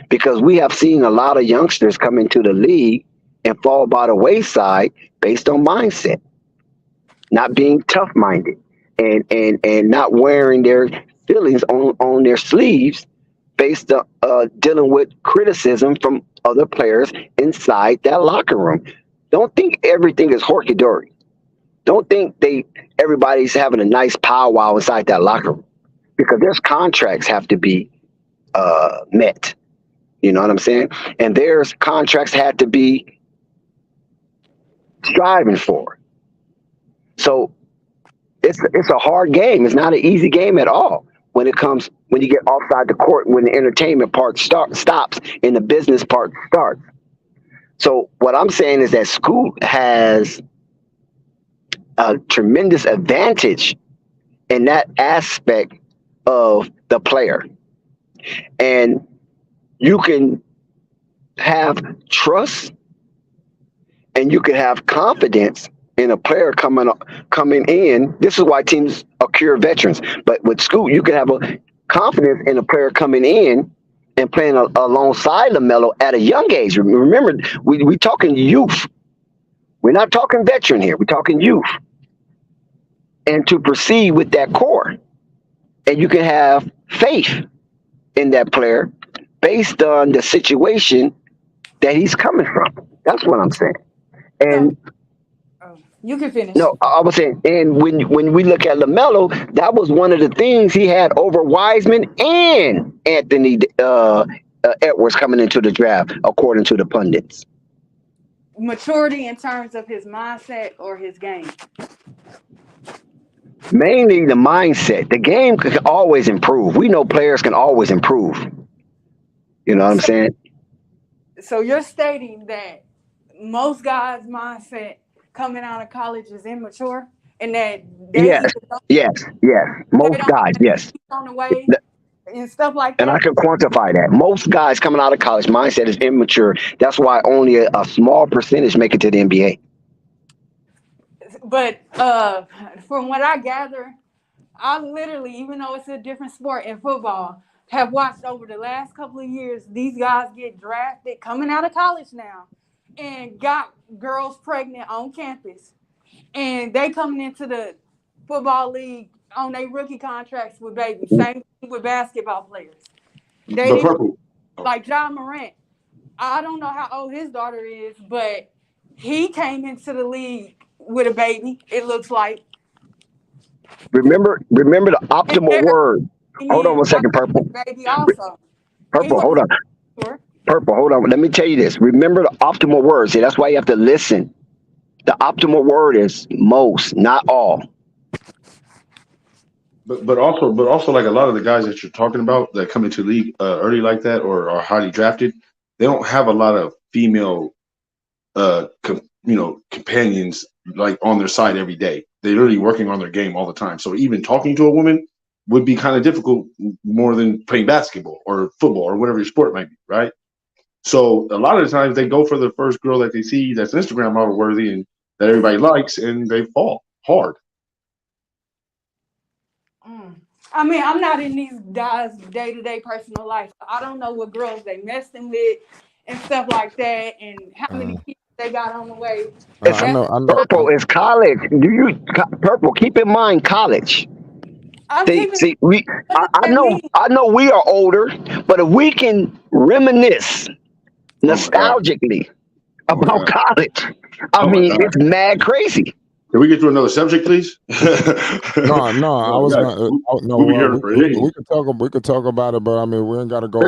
because we have seen a lot of youngsters come into the league and fall by the wayside based on mindset, not being tough-minded and not wearing their feelings on their sleeves, based on dealing with criticism from other players inside that locker room. Don't think everything is horky-dory. Don't think everybody's having a nice powwow inside that locker room, because there's contracts have to be met. You know what I'm saying? And there's contracts had to be striving for. So it's a hard game. It's not an easy game at all. When you get offside the court, when the entertainment part stops and the business part starts. So what I'm saying is that school has a tremendous advantage in that aspect of the player. And you can have trust and you can have confidence in a player coming in. This is why teams accrue veterans. But with school, you can have a confidence in a player coming in and playing alongside LaMelo at a young age. Remember, we talking youth. We're not talking veteran here. We're talking youth. And to proceed with that core. And you can have faith in that player based on the situation that he's coming from. That's what I'm saying. And you can finish. no, I was saying, and when we look at LaMelo, that was one of the things he had over Wiseman and Anthony Edwards coming into the draft, according to the pundits. Maturity in terms of his mindset or his game? Mainly the mindset. The game can always improve. We know players can always improve. You know what I'm saying? So you're stating that most guys' mindset coming out of college is immature, and that yes. Most guys, yes. On the way and stuff like that. And I can quantify that. Most guys coming out of college mindset is immature. That's why only a small percentage make it to the NBA. But from what I gather, I literally, even though it's a different sport in football, have watched over the last couple of years these guys get drafted coming out of college now and got girls pregnant on campus. And they coming into the football league on their rookie contracts with babies. Same thing with basketball players. They didn't, like John Morant. I don't know how old his daughter is, but he came into the league with a baby, it looks like. Remember the optimal word. Hold on one second, Purple. Baby also. Purple, hold on. Purple, hold on. Let me tell you this. Remember the optimal word. See, that's why you have to listen. The optimal word is most, not all. But also like a lot of the guys that you're talking about that come into league early like that or are highly drafted, they don't have a lot of female companions like on their side every day. They're literally working on their game all the time. So even talking to a woman would be kind of difficult more than playing basketball or football or whatever your sport might be, right? So a lot of the times they go for the first girl that they see that's Instagram model worthy and that everybody likes, and they fall hard. I mean, I'm not in these guys' day-to-day personal life. I don't know what girls they messing with and stuff like that, and how many people they got on the way. I know. Purple is college. Purple? Keep in mind college. I'm See, keeping. I, What does I that know, mean? I know we are older, but if we can reminisce Oh my god. nostalgically Oh my about god. college, I Oh my mean, god. it's mad crazy. Can we get to another subject, please? No, I was Yeah, gonna. No, we'll be here for days. we could talk about it, but I mean, we ain't got to go.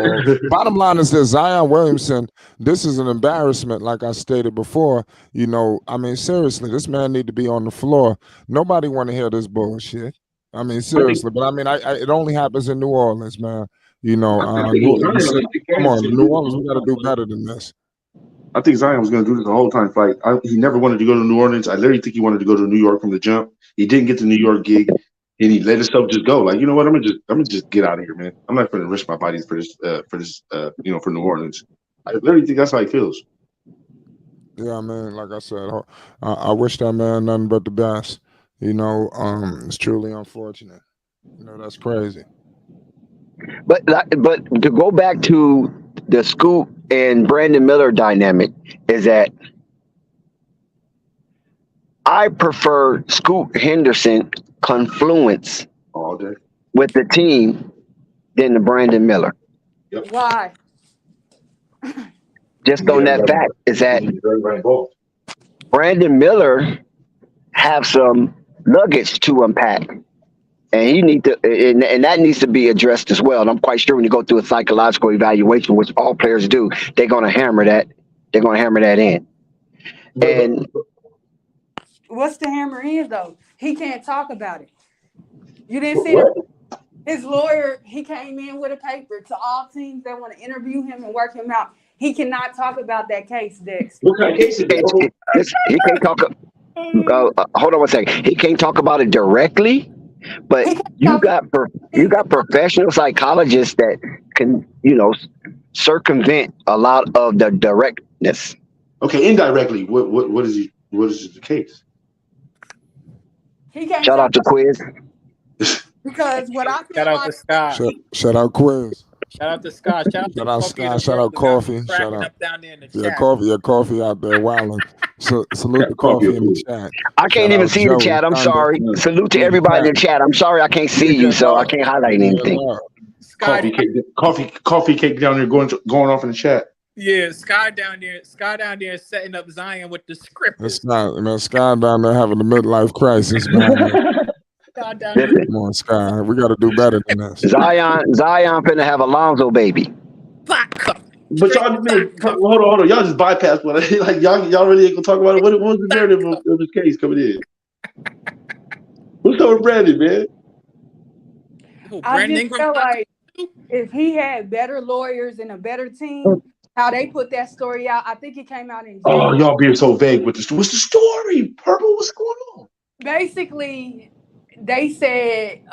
Bottom line is this: Zion Williamson. This is an embarrassment, like I stated before. You know, I mean, seriously, this man need to be on the floor. Nobody want to hear this bullshit. I mean, seriously, but I mean, it only happens in New Orleans, man. You know, come on, New Orleans, we got to do better than this. I think Zion was going to do this the whole time. Like he never wanted to go to New Orleans. I literally think he wanted to go to New York from the jump. He didn't get the New York gig, and he let himself just go. Like, you know what? I'm gonna just get out of here, man. I'm not going to risk my body for this, for New Orleans. I literally think that's how he feels. Yeah, man. Like I said, I wish that man nothing but the best. You know, it's truly unfortunate. You know, that's crazy. But to go back to the Scoop and Brandon Miller dynamic is that I prefer Scoop Henderson confluence All day. with the team than the Brandon Miller. Yep. Why? Just on that fact is that Brandon Miller have some nuggets to unpack. And he need to, and that needs to be addressed as well. And I'm quite sure when you go through a psychological evaluation, which all players do, they're going to hammer that. They're going to hammer that in. And What's the hammer in though? He can't talk about it. You didn't see it. His lawyer. He came in with a paper to all teams that want to interview him and work him out. He cannot talk about that case, Dex. What kind of case is it? he can't talk. Hold on one second. He can't talk about it directly. But you got professional psychologists that can, circumvent a lot of the directness. Okay, indirectly, what is the case? He can't Shout out to Quiz. because what I feel Shout out like, to Scott. Shout out Quiz. Shout out to Scott. Shout out Scott. Shout out Coffee. Shout out. Up down there in the Yeah, chat. Coffee out there wilding. So, salute the Coffee in the chat. I can't even see the chat. I'm sorry. Salute to everybody in the chat. I'm sorry I can't see you, so I can't highlight anything. Scott, Coffee cake down there going off in the chat. yeah, Scott down there setting up Zion with the script. Scott down there having a midlife crisis, man. Scott down there. Come on, Sky. We got to do better than this. Zion finna have a Lonzo baby. But y'all, hold on. Y'all just bypassed what like y'all really ain't gonna talk about it. What was the narrative of this case coming in? What's up with Brandon, man? I just feel like if he had better lawyers and a better team, how they put that story out, I think it came out in January. Oh, y'all being so vague with this. What's the story? Purple, what's going on? Basically, they said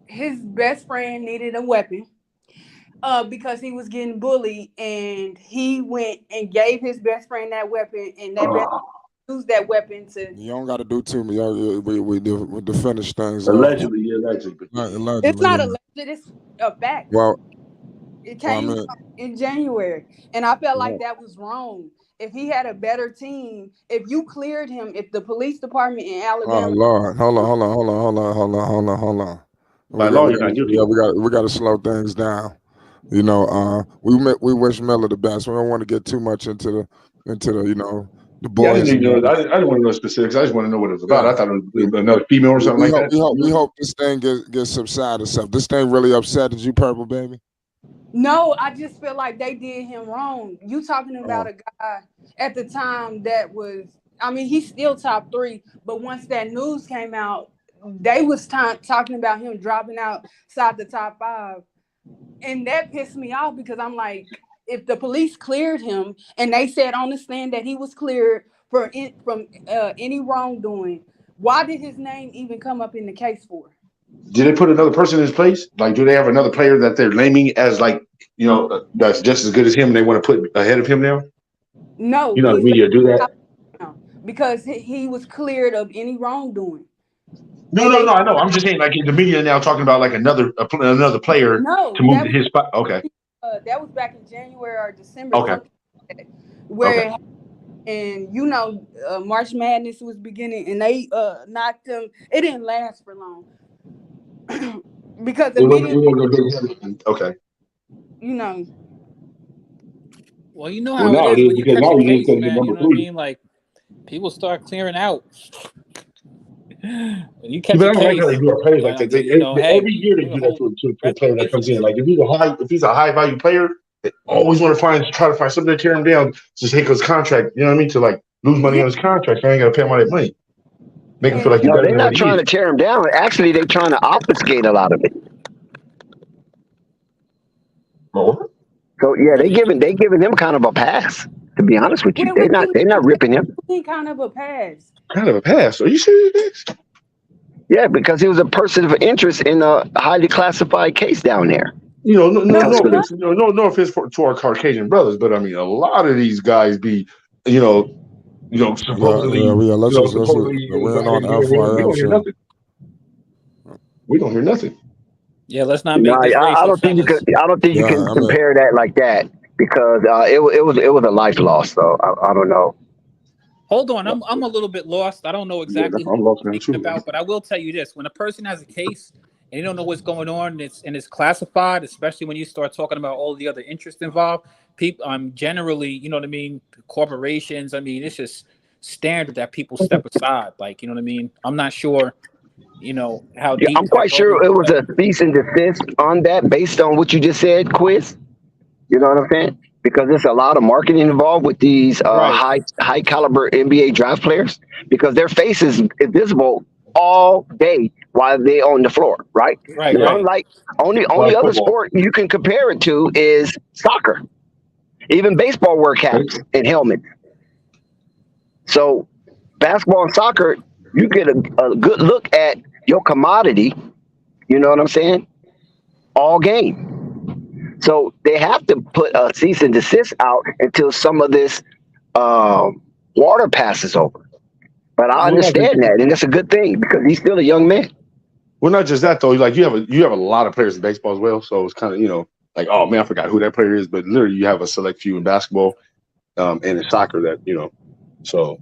his best friend needed a weapon because he was getting bullied, and he went and gave his best friend that weapon, and that best friend used that weapon to. You don't got to do too much. We to finish things. Allegedly. It's not alleged. It's a fact. Well, it came in January, and I felt like that was wrong. If he had a better team, if you cleared him, if the police department in Alabama. Oh Lord, hold on. By law, you're not guilty. Yeah, we got to slow things down. You know, we wish Miller the best. We don't want to get too much into the the boys. Yeah, I didn't want to know specifics. I just want to know what it was about. I thought it was another female or something like that. We hope this thing gets subsided. Stuff. This thing really upsetted you, Purple Baby? No, I just feel like they did him wrong. You talking about a guy at the time that was, I mean, he's still top 3, but once that news came out, they was talking about him dropping outside the top 5. And that pissed me off because I'm like, if the police cleared him and they said on the stand that he was cleared from any wrongdoing, why did his name even come up in the case for? Did they put another person in his place? Like, do they have another player that they're naming as that's just as good as him and they want to put ahead of him now? No. The media do that? Because he was cleared of any wrongdoing. No, I know. I'm just saying, like, the media now talking about like another player to move to his spot. Okay. That was back in January or December. Okay. Where and March Madness was beginning, and they knocked them. It didn't last for long because immediately, Okay. Well, you know Well, how it now it is is when you because catch now a he is case, going to get man. You number know what I 3. mean? Like, people start clearing out. When you Yeah, catch but a I don't like how they case, do our players like like, that. hey, Every year they we're a do that whole to a player that comes in. relationship. Like if he's a high value player, they always want to try to find something to tear him down to take his contract. You know what I mean? To like lose money yeah, on his contract. So I ain't got to pay him all that money. Make him feel like he's No, better they're than what not he trying is. to tear him down. Actually, they're trying to obfuscate a lot of it. Oh, So yeah, they giving him kind of a pass. To be honest with you, what you they're not mean? ripping him. Kind of a pass. kind of a pass. Are you serious? Yeah, because he was a person of interest in a highly classified case down there. You know, No, no he offense, wasn't. no offense to our Caucasian brothers, but I mean, a lot of these guys be, supposedly, Let's just supposedly, we're in out here on doing it. We FYF. don't hear So nothing. We don't hear nothing. Yeah, let's not No, make this I racial, don't think you could. fellas. I don't think you yeah, can I mean, compare that like that because it was a life loss. So I don't know. Hold on, I'm a little bit lost. I don't know Yeah, exactly who I'm lost you're now speaking too. about, but I will tell you this: when a person has a case and you don't know what's going on, and it's classified, especially when you start talking about all the other interests involved. People, generally, you know what I mean. Corporations, I mean, it's just standard that people step aside. Like, you know what I mean. I'm not sure, how Yeah, deep I'm that quite goes, sure it was but a cease and desist on that based on what you just said, Quiz. You know what I'm saying? Because there's a lot of marketing involved with these right, high caliber NBA draft players because their face is visible all day while they on the floor, right? right, Yeah, right. Unlike only like other football. sport you can compare it to is soccer. Even baseball wear caps and helmets. So basketball and soccer, you get a good look at your commodity. You know what I'm saying? All game. So they have to put a cease and desist out until some of this water passes over. But I Well, not just understand that, and it's a good thing because he's still a young man. well, not just that though. Like you have a lot of players in baseball as well. So it's kind of like, oh man, I forgot who that player is. But literally, you have a select few in basketball, and in soccer that. So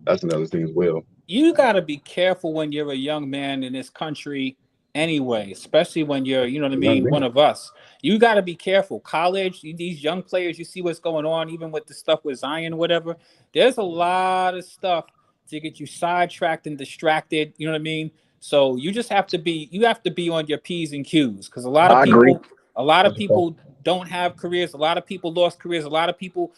that's another thing as well. You got to be careful when you're a young man in this country anyway, especially when you're, you know what I Young mean, man. one of us. You got to be careful. College, these young players, you see what's going on, even with the stuff with Zion, whatever. There's a lot of stuff to get you sidetracked and distracted. You know what I mean? So you have to be on your P's and Q's because I agree. a lot of That's a fact. people don't have careers. A lot of people lost careers. A lot of people,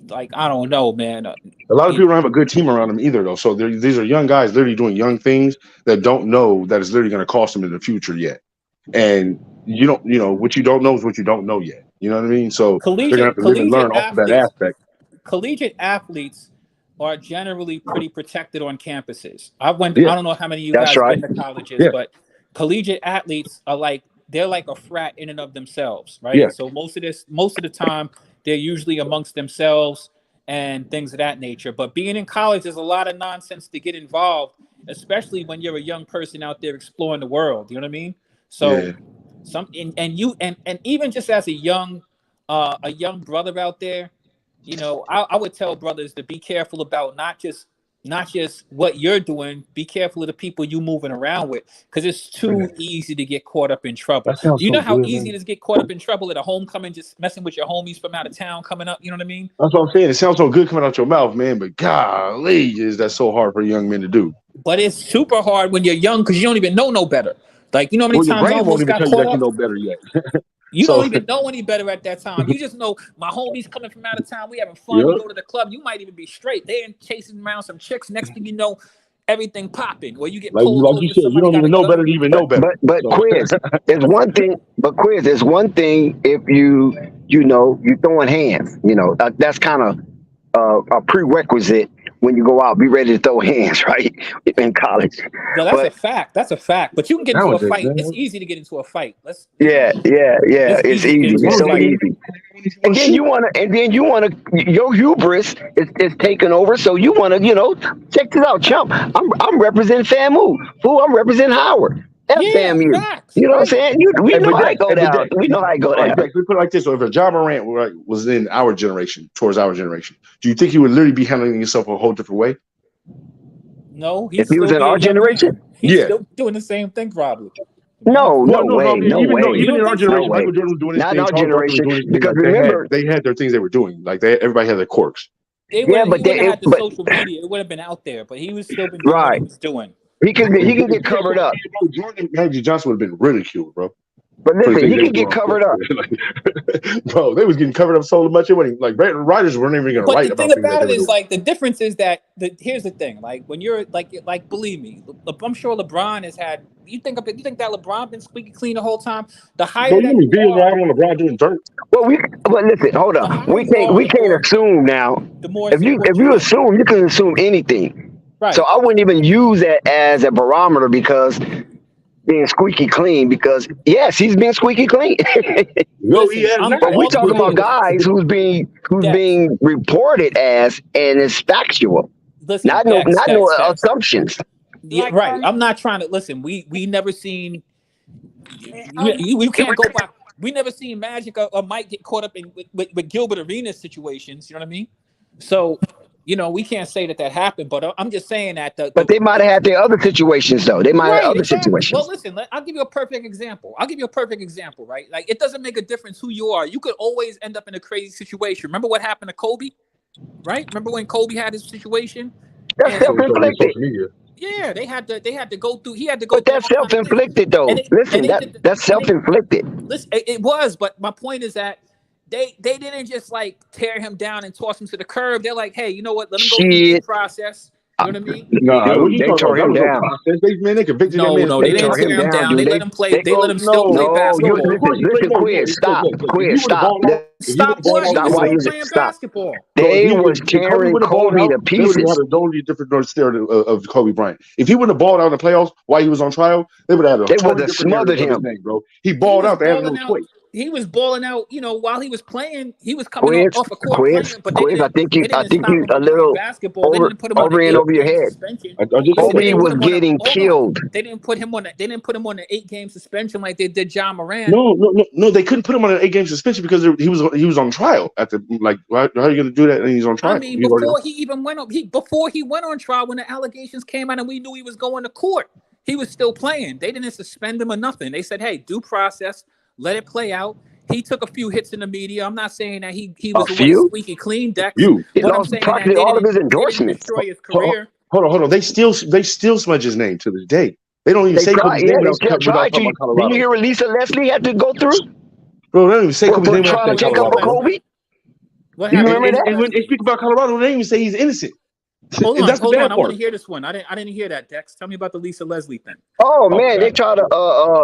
like, I don't know, man. A lot of You people don't have a good team around them either, though. So these are young guys literally doing young things that don't know that is literally going to cost them in the future yet. And what you don't know is what you don't know yet. You know what I mean? So they're going to have collegiate to live and learn collegiate off of that athletes aspect. collegiate athletes are generally pretty protected on campuses. I Yeah, don't know how many of you That's guys right. been to colleges, yeah, but collegiate athletes are like they're like a frat in and of themselves, yeah. right? So most of the time they're usually amongst themselves and things of that nature. But being in college is a lot of nonsense to get involved, especially when you're a young person out there exploring the world. You know what I mean? So Yeah. and even just as a young brother out there, I would tell brothers to be careful about not just what you're doing. Be careful of the people you moving around with, because it's too Man, easy to get caught up in trouble. that sounds Do you so know how good, easy it man. is to get caught up in trouble at a homecoming, just messing with your homies from out of town coming up? You know what I mean? That's what I'm saying. It sounds so good coming out your mouth, man. But golly, is that so hard for young men to do? But it's super hard when you're young because you don't even know no better. Like, you know how many Well, your times I brain won't almost even got tell you caught that you up? know better yet. You don't So, even know any better at that time. You just know my homies coming from out of town. We having fun. We yeah, go to the club. You might even be straight. They ain't chasing around some chicks. Next thing you know, everything popping. Or you get pulled like over you because said, you somebody don't got a even know better gun. to even But know better. but but So, quiz is one thing. But quiz is one thing if you throwing hands. That's kind of a prerequisite when you go out. Be ready to throw hands, right? In college. No, that's a But fact. That's a fact. But you can get into a nowadays, fight. It's man, easy to get into a fight. yeah, yeah, yeah. It's It's easy to get easy. into It's a you so don't fight. even easy. want And to then shoot. your hubris is taking over. So you wanna, check this out, chump. I'm representing FAMU. Fool, I'm representing Howard. Yeah, FAMU. facts. You know what I'm Right. saying? We know how it go down. We know how it go All right, down. Dex, we put it like this: so if a John Morant was in our generation, towards our generation, do you think he would literally be handling himself a whole different way? No, If he's he was still in be a our young man. generation, He's Yeah. still doing the same thing, probably. To be no, honest. no way, no even way. You don't in our think so? generation, No way. Michael Jordan was doing his Not in thing, our Charles Barkley was generation, doing his thing. because Like remember, they had their things they were doing. Like everybody had their quirks. They yeah, wouldn't, but he wouldn't have had the but social media. It would have been out there, but he was still been doing what he right, was doing. he can get covered up. Jordan and Magic Johnson would have been ridiculed, bro. But For the listen, things he they can get were covered up. doing. Bro, they was getting covered up so much. It wasn't like writers weren't even going to But write the about thing things that about they it were is, doing. like, the difference is that here's the thing. Like, when you're like, believe me, I'm sure LeBron has had. You think that LeBron been squeaky clean the whole time? The Bro, higher you that mean you videos are, around on LeBron doing dirt? But listen, hold the up. higher you are, We can't assume now. the more If support you you get. assume, you can assume anything. So Right. I wouldn't even use that as a barometer because being squeaky clean. Because yes, he's been squeaky clean. No, he has not. But we all I'm talking about saying is, guys who's being Dex, reported as and is factual, listen, not Dex, no Dex. assumptions. Yeah, Like right. I'm not trying to listen. We never seen. We can't go back. We never seen Magic or Mike get caught up in with Gilbert Arenas situations. You know what I mean? So, we can't say that happened. But I'm just saying that But they might have had their other situations though. They might have right, other exactly. situations. Well, listen. I'll give you a perfect example. Right? Like, it doesn't make a difference who you are. You could always end up in a crazy situation. Remember what happened to Kobe? Right? Remember when Kobe had his situation? That's And self-inflicted. yeah, they had to go through. He had to go But through that's all kinds of things. self-inflicted though. Listen, that's self-inflicted. Listen, it was, but my point is that they didn't just like tear him down and toss him to the curb. They're like, hey, you know what? Let him go through the Shit. process. You know what I mean? Nah, what Dude, you they talking tore about? him That was down. no process. They convicted that No, man. they didn't tore tear him him down, down. dude. They let him play. They let him still play No, basketball. listen, Quiz, stop. Quiz, stop. Stop what? He Stop was while still you playing stop. basketball. They was tearing Kobe to They would have pieces. had a totally different stereotype of Kobe Bryant. If he wouldn't have balled out in the playoffs while he was on trial, they would have had a They totally would have different smothered narrative of his him. name, bro. He balled out. They had no choice. He was balling out, while he was playing. He was coming off a court playing, but they I think you didn't stop him a from playing little basketball. They didn't put him on over an and over your 8-game head. suspension. I just Listen, Kobe was getting killed. They didn't put him on an 8-game suspension like they did John Morant. No. They couldn't put him on an 8-game suspension because he was on trial at the how are you going to do that? And he's on trial. I mean, before he went on trial, when the allegations came out and we knew he was going to court, he was still playing. They didn't suspend him or nothing. They said, hey, due process, let it play out. He took a few hits in the media. I'm not saying that he was squeaky clean, Dex. He But I'm lost saying practically that all of his they didn't endorsements. destroy his career. Hold on. They still smudge his name to this day. They don't even say Kobe's name without talking about Colorado. Did you hear what Lisa Leslie had to go through? Bro, they don't even say Kobe's name trying to without take up for Kobe? What You happened? remember that? And when they speak about Colorado, they don't even say he's innocent. Hold on. I part. want to hear this one. I didn't hear that, Dex. Tell me about the Lisa Leslie thing. Oh man, they try to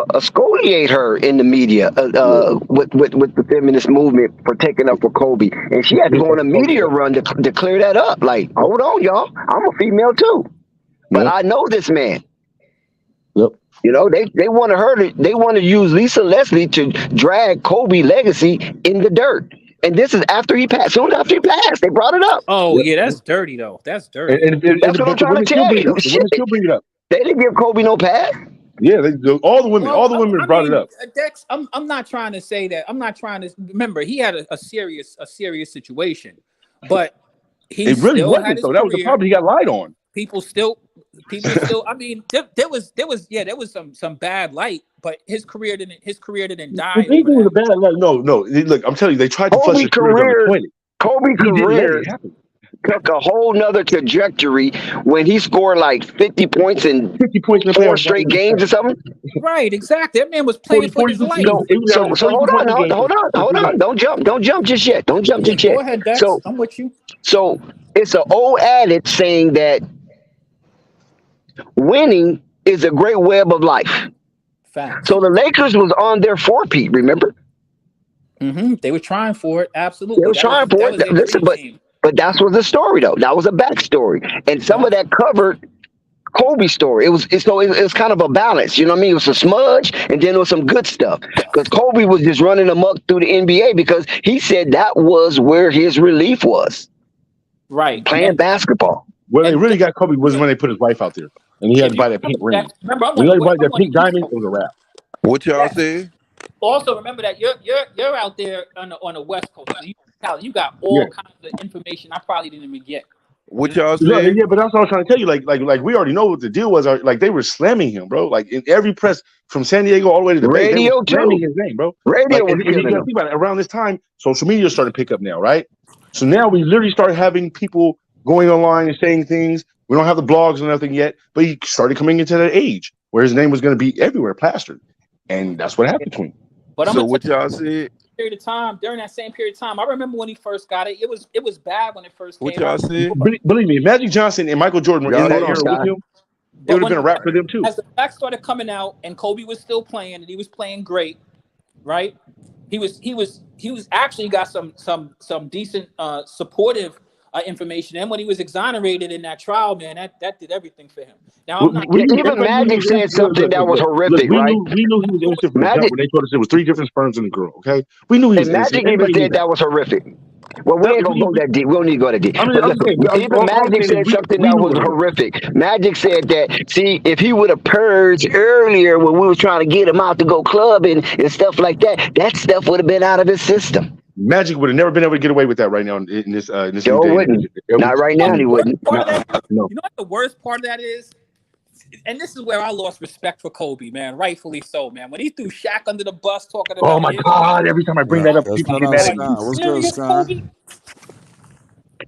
exfoliate her in the media with the feminist movement for taking up for Kobe, and she had to go on a media run to clear that up. Like, hold on, y'all, I'm a female too, but I know this man. Yep. They wanted they want to use Lisa Leslie to drag Kobe legacy in the dirt. And this is after he passed. Soon after he passed, they brought it up. Oh, yeah, that's dirty, though. That's dirty. That's what I'm trying to tell you. The women still bring it up. They didn't give Kobe no pass. Yeah, all the women brought it up. Dex, I'm not trying to say that. I'm not trying to remember. He had a serious situation, but it really wasn't. So that was the problem. He got lied on. People still. I mean, there was some bad light, but his career didn't die. It was a bad light. No. Look, I'm telling you, they tried to flush his career. Kobe's career took a whole nother trajectory when he scored like 50 points in 4 straight games or something. Right, exactly. That man was playing for his life. So hold on. Don't jump just yet. Go ahead, Dex. I'm with you. So it's an old adage saying that winning is a great web of life. Fact. So the Lakers was on their four-peat, remember? Mm-hmm. They were trying for it. Absolutely. They were trying for it. Listen, but that was the story, though. That was a backstory. And some of that covered Kobe's story. It was kind of a balance. You know what I mean? It was some smudge, and then there was some good stuff. Because Kobe was just running amok through the NBA because he said that was where his relief was. Right. Playing basketball. Where they really got Kobe was when they put his wife out there. and he had If to you buy that pink ring. remember, I'm When on he had to buy the that pink East diamond, Coast. it was a wrap. What y'all That- say? Also, remember that you're out there on the West Coast. So you got Yeah. all kinds of information I probably didn't even get. What y'all No, say? yeah, but that's what I was trying to tell you. Like we already know what the deal was. Like they were slamming him, bro. Like in every press from San Diego all the way to the Bay, they Radio were slamming too. his name, bro. Radio Like, was and you killing gotta him. think about it. Around this time, social media started to pick up now, right? So now we literally started having people going online and saying things. We don't have the blogs and nothing yet, but he started coming into that age where his name was going to be everywhere, plastered, and that's what happened to him. But I'm So gonna what tell you, y'all said? period of time during that same period of time, I remember when he first got it. It was bad when it first What came y'all out. said? Believe me, if Magic Johnson and Michael Jordan were Y'all in that Hold on, era with Scott. him, it But would have when been a wrap for them too. as the facts started coming out and Kobe was still playing and he was playing great, right? He was actually got some decent supportive information. And when he was exonerated in that trial, man, that did everything for him. Now I'm not Yeah, even everybody knew he Magic was said innocent. something that was Look, horrific, we right? knew he was innocent from the jump Magic when they told us it was 3 different sperms in the girl. Okay, we knew he was and innocent. Magic even Everybody knew said that. that was horrific. Well, we ain't gonna go that deep. We don't need to go that deep. I mean, But I'm listen, saying, even all I'm Magic saying is said something we that knew was what it was. horrific. Magic said that, see, if he would have purged earlier when we was trying to get him out to go clubbing and stuff like that, that stuff would have been out of his system. Magic would have never been able to get away with that right now in this new Joe day and wouldn't. age. It Not was, right now, he wouldn't. part of that. no. You know what the worst part of that is? And this is where I lost respect for Kobe, man. Rightfully so, man. When he threw Shaq under the bus talking Oh about my his God! Every time I bring that up, That's people not get on mad Are at me. you Sky. What's good, serious, Sky? Kobe?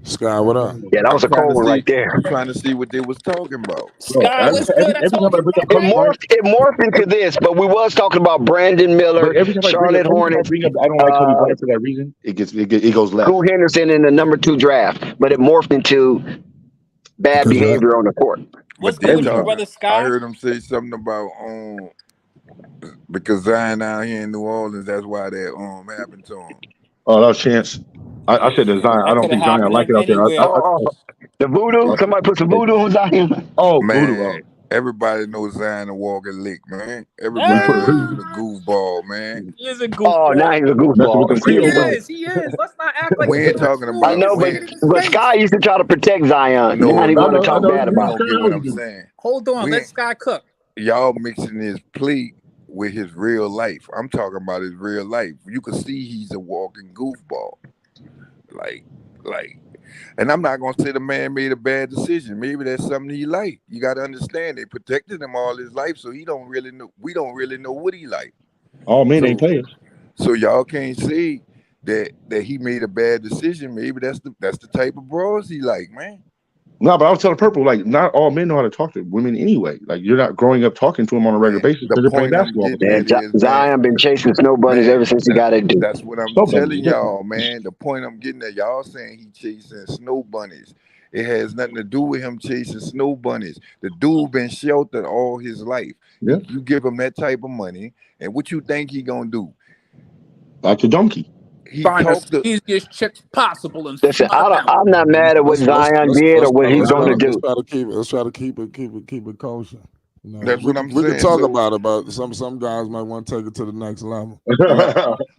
Sky, what up? Yeah, that was I'm a trying cold to one see. right there. I'm trying to see what they was talking about. Bro, Sky, what's good? I every told time I you, bring up It Kobe man. Bryant, morphed into this, but we was talking about Brandon but Miller, Charlotte every time I Hornets, bring up, I don't like Kobe Bryant for that reason. It goes left. Scoot Henderson in the #2 draft, but it morphed into bad Because that behavior on the court. What's But good they with you, Every time. brother I Sky? heard him say something about because Zion out here in New Orleans, that's why that happened to him. Oh, that was Chance. I said to Zion, I That don't could have think Zion happened like it out there. anywhere. The voodoo. Somebody put some voodoo on Zion. Oh, voodoo. Man, everybody knows Zion a walking lick, man. You Everybody put knows voodoo. he's a goofball, man. He is a Oh, now goofball. he's a Messing with goofball. them He Creole brothers. is. He is. Let's not act like We he's ain't not talking true. I about You know, can we see ain't it in his but face. Sky used to try to protect Zion. no Now he no want to I talk know. bad you about don't him. get what I'm saying. Hold on. We Let ain't, Sky cook. y'all mixing his plea with his real life. I'm talking about his real life. You can see he's a walking goofball. Like and I'm not gonna say the man made a bad decision. Maybe that's something he liked. You gotta understand they protected him all his life, so he don't really know we don't really know what he like. All men ain't So players. so y'all can't say that he made a bad decision. Maybe that's the type of bros he like, man. No, but I was telling Purple, like, not all men know how to talk to women anyway. Like, you're not growing up talking to them on a regular Man, basis the because they're playing point I'm basketball with getting them. Yeah, at is, man, Zion been chasing snow bunnies man, ever since he got it. that's what I'm So bunnies telling is different. y'all, man. The point I'm getting at, y'all saying he chasing snow bunnies. It has nothing to do with him chasing snow bunnies. The dude been sheltered all his life. Yeah. You give him that type of money, and what you think he gonna do? Like a donkey. He Find the talked to easiest chicks possible and Listen, smother them. I'm not mad at what Zion did or what he's going to let's do. try to keep it kosher. You know, That's what I'm we can saying. talk So about it, but some guys might want to take it to the next level.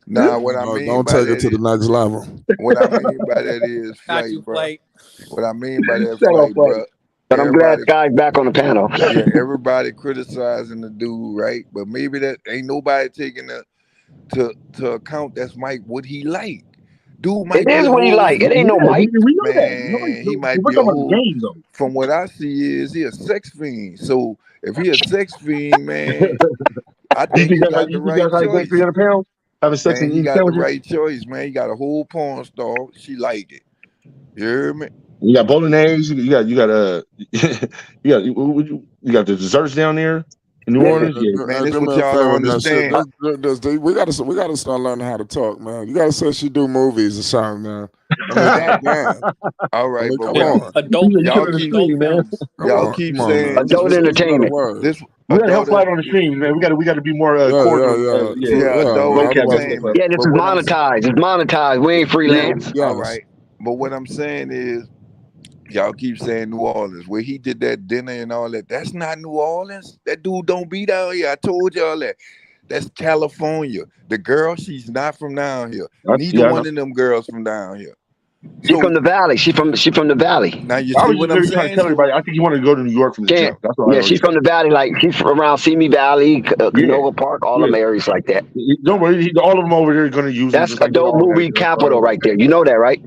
nah, what I No, mean don't by take that it to the is, next level. what I mean by that is Got you, flight, bro. Flight. What I mean by that Shut up, flight, buddy. bro. But I'm glad Everybody, Sky's back on the panel. yeah, everybody criticizing the dude, right? But maybe that ain't nobody taking to account that's Mike what he like. Dude might It be is a what he whole like. It ain't no Yeah, Mike. we know that. man. He might We're be a talking about the whole. game, though. From what I see, is he a sex fiend? So if he a sex fiend, man, I You think think he that's how got the right he gained choice. 300 pounds? Having sex Man, and he eating got the sandwiches? right choice, man. He got a whole porn star. She liked it. You hear me? You got bolognese. You got you got the desserts down there in New Orleans. Yeah. Man, this Do what me a y'all favor, don't man. Shit, understand. we gotta start learning how to talk, man. You gotta say she do movies or something, man. I mean, Man, goddamn. all I right, mean, but come what on. Adult, You y'all put it on the keep stream, man. films. y'all keep Come on, saying man. Adult Just use better entertainment. words. this We gotta help adult. Flight on the streams, man. We gotta be more Yeah, cordial. Yeah, adult man. vocab and Otherwise, stuff entertainment. like Yeah, this But is what I'm monetized. It's monetized. We ain't freelance. yes. all right. But what I'm saying is, y'all keep saying New Orleans, where he did that dinner and all that. That's not New Orleans. That dude don't be down here. I told y'all that. That's California. The girl, she's not from down here. Neither I one know. of them girls from down here. She So from the valley. She from the valley. now you I see was just what I'm literally trying to saying? tell So everybody. I think he wanted to go to New York from the Yeah, jump. That's what I yeah. already She's said. from the valley. Like she's from around Simi Valley, Yeah, Canoga Park, all yeah. them areas like that. Don't worry. All of them over there are going to use him That's just like they adult all had. movie capital right there. You know that, right?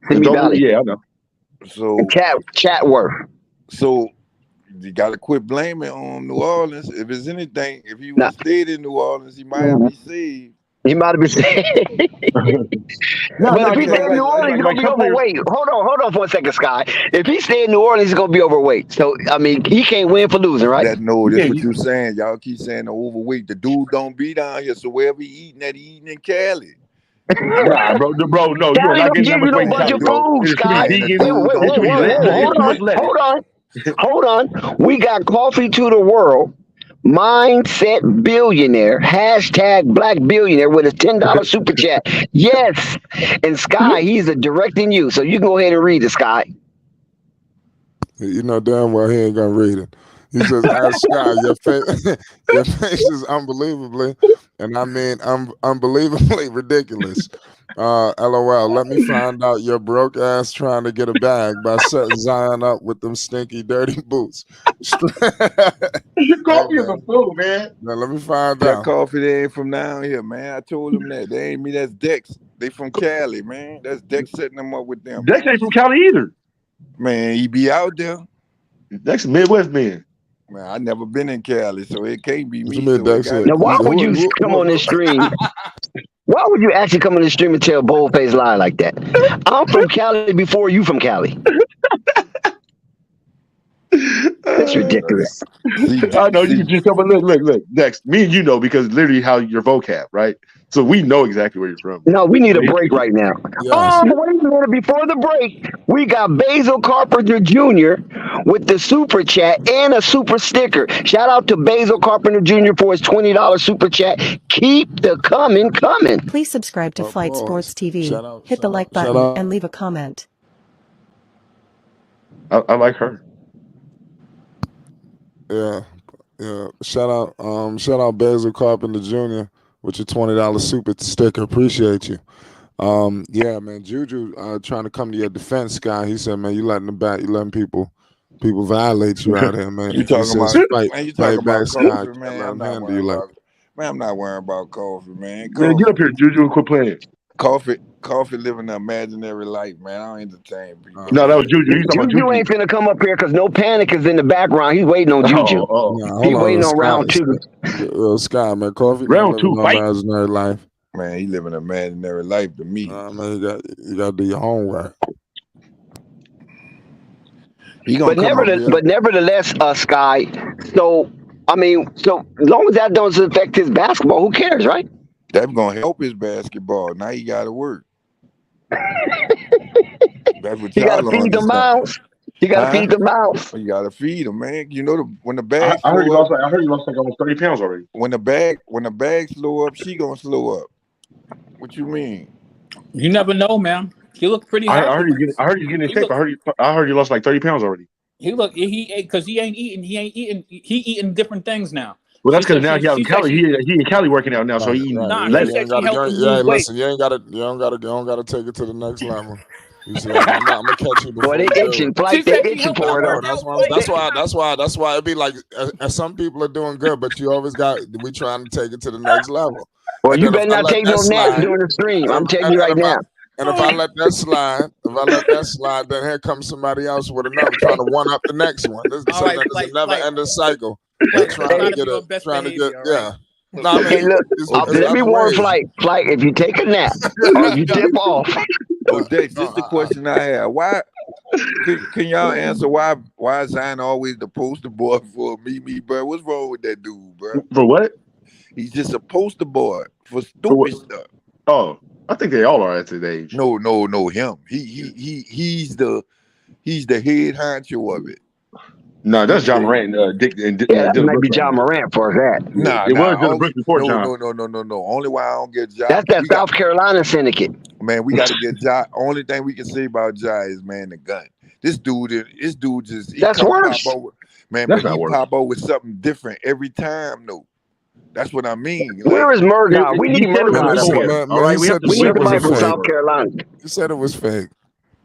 Simi Don't worry. Valley Yeah, I know. and so Chatworth. so you gotta quit blaming on New Orleans. If it's anything, if he would Now, have stayed in New Orleans, he might be saved. he might have been saying. No, But no. if he Like, stay in New Orleans, he's gonna be some players. overweight. Hold on for a second, Sky. If he stay in New Orleans, he's gonna be overweight. So I mean, he can't win for losing, right? That no, that's Yeah, what you saying. Y'all keep saying the overweight. The dude don't be down here, so wherever he eating, that he eating in Cali. nah, bro. No, you are Cali not don't getting that give much you no weight in Man, Cali, budget bro. food, There's too many Sky. man, the vegans. dude There's don't too many be down lettuce. There's here. too much lettuce. Hold on. We got coffee to the world. Mindset billionaire, hashtag black billionaire with a $10 super chat. Yes. And Sky, he's a directing you. So you can go ahead and read it, Sky. You know damn well he ain't gonna read it. He says, "Ask Sky, your face, your face is unbelievably, and I mean unbelievably ridiculous. LOL. Let me find out your broke ass trying to get a bag by setting Zion up with them stinky, dirty boots. Your Hey coffee is a man, fool, man. now let me find That out. coffee they ain't from down here, man. I told them that. They ain't me, that's Dex. They from Cali, man. That's Dex setting them up with them, Dex man. ain't from Cali either. Man, he be out there. Dex is Midwest man. Man, I never been in Cali, so it can't be What you me. mean, So it Dex got said? Now, to why be. would you come on this stream? Why would you actually come on this stream and tell bold-faced lie like that? I'm from Cali before you from Cali. That's ridiculous. I know you See, can just come and look, Dex. Me and you know because literally how your vocab, right? So we know exactly where you're from. No, we need a break right now. Yes. Oh, but wait a minute. Before the break, we got Basil Carpenter Jr. with the super chat and a super sticker. Shout out to Basil Carpenter Jr. for his $20 super chat. Keep the coming. Please subscribe to Flight Pause. Sports TV, Shout out, hit the shout like out, shout button, out. and leave a comment. I like her. Yeah. Shout out Basil Carpenter Jr. with your $20 super sticker. Appreciate you. Yeah, man. Juju trying to come to your defense, Sky. He said, man, you letting people violate you out here, man. you He talking says, about, fight man, you talking back, about Sky. coffee, Can't man. let I'm him not handle worrying you like about, man, I'm not worrying about coffee, man. Man, get up here, Juju, and quit playing. Coffee living an imaginary life, man. I don't entertain people. No, that was Juju. He's talking about Juju Juju. ain't finna come up here because no panic is in the background. He's waiting on Juju. Nah, He's hold waiting on Sky, round two. Sky, man. Coffee not Round living two, no fight. imaginary life. Man, he living an imaginary life to me. Man, you got to do your homework. He gonna come up here. But nevertheless, Sky. So I mean, so as long as that doesn't affect his basketball, who cares, right? That's gonna help his basketball. Now he gotta work. That's what You y'all gotta don't feed the understand. mouths. You gotta Huh? feed the mouths. You gotta feed him, man. You know when the I bag heard you slow up, lost. I heard you lost like almost 30 pounds already. when the bag slow up, she gonna slow up. What you mean? You never know, man. He looked pretty I healthy. heard you getting in He shape. look- I heard you lost like 30 pounds already. He ate because he ain't eating. He eating different things now. Well, that's She because said now she- he out in she said Cali. He in Cali working out now, so he eating Nah, less. she said she helped him lose weight. Listen, you don't gotta take it to the next level. You see, I'm gonna catch you before Boy, they you do itching. it. Flight, She they said she itching helped for him it. work out. That's why it'd be like some people are doing good, but you always we trying to take it to the next level. Well, And you then if better I not let take that no naps slide, during the stream. I'm and telling you right now. if I let that slide, then here comes somebody else with another trying to one up the next one. It's All right, a never ending cycle. Flight, Trying to be on best behavior, all right? No, I Okay, mean, look. Let me other warn ways. Flight. Flight, if you take a nap or if you dip off, Oh, Dex, this is the question I have. Why can y'all answer why is Zion always the poster boy for me, bro? What's wrong with that dude, bro? For what? He's just a poster boy for stupid stuff. Oh, I think they all are at this age. No, him. He's the head honcho of it. No, that's John Morant. Dick and yeah, that Dylan might be Brooks. John Morant for that. Nah, It was Dylan only, Brooks before John. No. Only why I don't get Ja. That's that South Carolina syndicate. Man, we got to get Ja. Only thing we can say about Ja is, man, the gun. This dude just That's worse. pop over, man, That's but not he worse. pop over with something different every time, though. That's what I mean. Where is Murgaon? We need He said it Murgaon was up fake. here. All right, we have to We need accept somebody it from was South fake. Carolina. You said it was fake.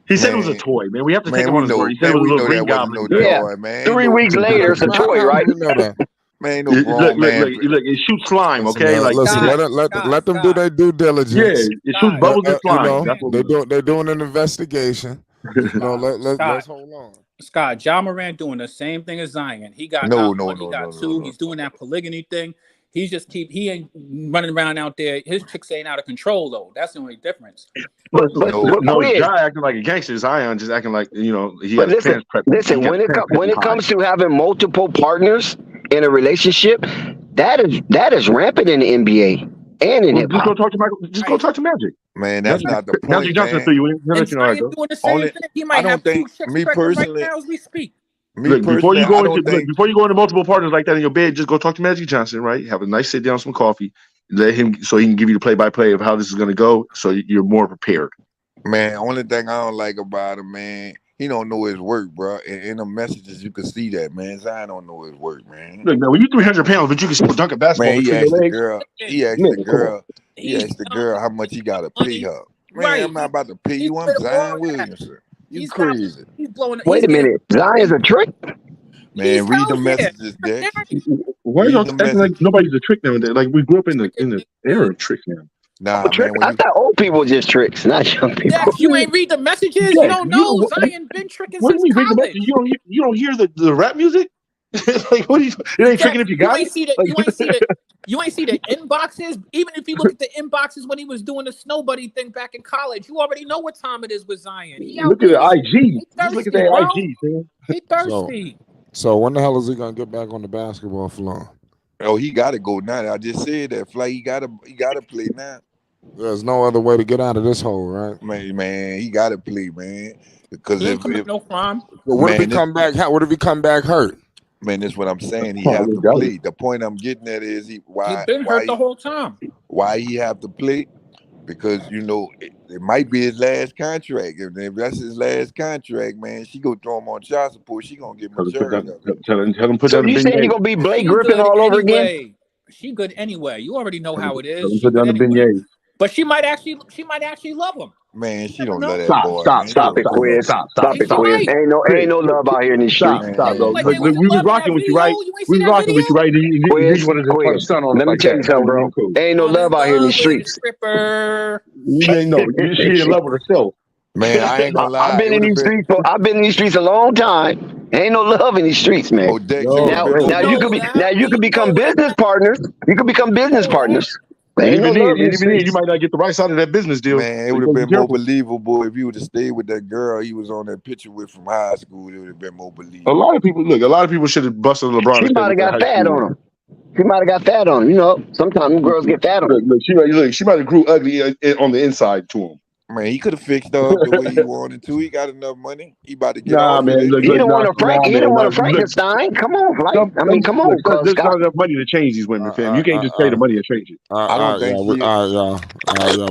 He said it was a Man, toy, man. We have to take man, him we on his word. know, He said it man, was a we little know green that wasn't goblin no thing. Yeah. toy, man. 3 weeks later, it's a How toy, do right? we know that? Man, ain't no grown man. Look, it shoots slime, Listen, okay? Like, listen. Scott, Let them do their due yeah, diligence. it shoots Scott, bubbles and You slime. know, That's what we do. they're doing an investigation. You know, let's Scott, hold on. Scott, John Moran doing the same thing as Zion. He got No, not no, one, he no, got no, no, two. no. He's doing that polygamy thing. He ain't running around out there. His chicks ain't out of control though. That's the only difference. But No. Quiz. Ja acting like a gangster. Zion just acting like, he But has listen, pants prepped. listen. He got When it pants when prepped it high. comes to having multiple partners in a relationship, that is rampant in the NBA and in Well, hip just go hop. talk to Michael. Just go Right. talk to Magic. Man, that's not the Magic point, Johnson for man. you. He'll And let you know how it Zion goes. doing the same Only, thing. He I might don't have two think chicks me pregnant right personally. now as we speak. Me Look, personally, I don't think. before you go into multiple partners like that in your bed, just go talk to Magic Johnson, right? Have a nice sit down, some coffee, let him so he can give you the play by play of how this is going to go, so you're more prepared. Man, only thing I don't like about him, man, he don't know his work, bro. In the messages, you can see that, man. Zion don't know his work, man. Look, man, when you're 300 pounds, but you can still dunk a basketball Man, between your legs. he asked Man, the come on. girl, he He's asked the young, girl how much he got to pay money. her. Man, Right. I'm not about to pay He's you. I'm with all Zion that. Williamson. You He's got. crazy. He's blowing. Wait He's a getting. minute, Zion's a trick. Man, read the Hell yeah. messages, Dex. Why are Read y'all the acting like message. nobody's a trick nowadays? Like we grew up in the era of tricks now. Nah, Trick. man, when I you thought old people were just tricks, not young people. Dex, you ain't read the messages. Yeah, You don't know Zion been tricking what do since you mean read the message? college. You don't hear the rap music? Like what? It ain't tricking Dex, if you got it. Like, you ain't see the inboxes. Even if you look at the inboxes when he was doing the snow buddy thing back in college, you already know what time it is with Zion. He out look at there. the IG. He Just look at thirsty, that bro. IG, man. He thirsty. So when the hell is he gonna get back on the basketball floor? oh, he gotta go now. I just said that. Fly, he gotta play now. There's no other way to get out of this hole, right? Man, he gotta play, man. Because He ain't commit no crime. But what if he Man, come back? What if he come back hurt? man, that's what I'm saying. He Oh, have they to got play. The point I'm getting at is He been hurt the whole time. why he have to play? Because it might be his last contract. If that's his last contract, man, she go throw him on child support. She gonna get majority of it. Tell him put So down the you Ben saying he Yates. gonna be Blake She Griffin good all over again? anyway. She good anyway. You already know how it Tell is. him She put down good the Ben anyway. Yates. But she might actually love him. Man, she Never don't know. love that boy, man. Stop it, Quiz. Stop it, She Quiz. might. Ain't no love out here in these Stop, streets. Man, bro. Like Look, they was in we was love in rocking that with you, video. right? You ain't We see was that rocking video? with you, right? Then you wanted to put a Quiz. stun on us Let me like tell that. you That something, wasn't bro. even cool. Ain't no I'm in love out here in love these with a streets. stripper. You ain't know. She in love with herself. man, I ain't gonna I've lie. It been in would have these been. streets. I've been in these streets a long time. Ain't no love in these streets, man. Oh, Dex, it would have No, been We more Now you know could be. believable. that. Now you We could become know that. business partners. You could become business Know that. partners. But And ain't no love in even these then, you streets. might not get the right side of that business deal. Man, it So would you have gotta be been more careful. believable if he would have stayed with that girl he was on that picture with from high school. It would have been more A believable. lot of people should have busted LeBron She and stayed might with have that got high fat school. on him. She might have got fat on him. You know, sometimes them girls get fat on them. Look, she might have grew ugly on the inside to him. Man, he could have fixed her up the way he wanted to. He got enough money. He about to get Nah, off of man. that Look, He bitch. didn't want a Frank. He didn't want a Look, Frankenstein. Come on, like I mean, come on, cuz there's Scott. not enough money to change these women, fam. You can't just pay the money to change it. I don't think she. y'all.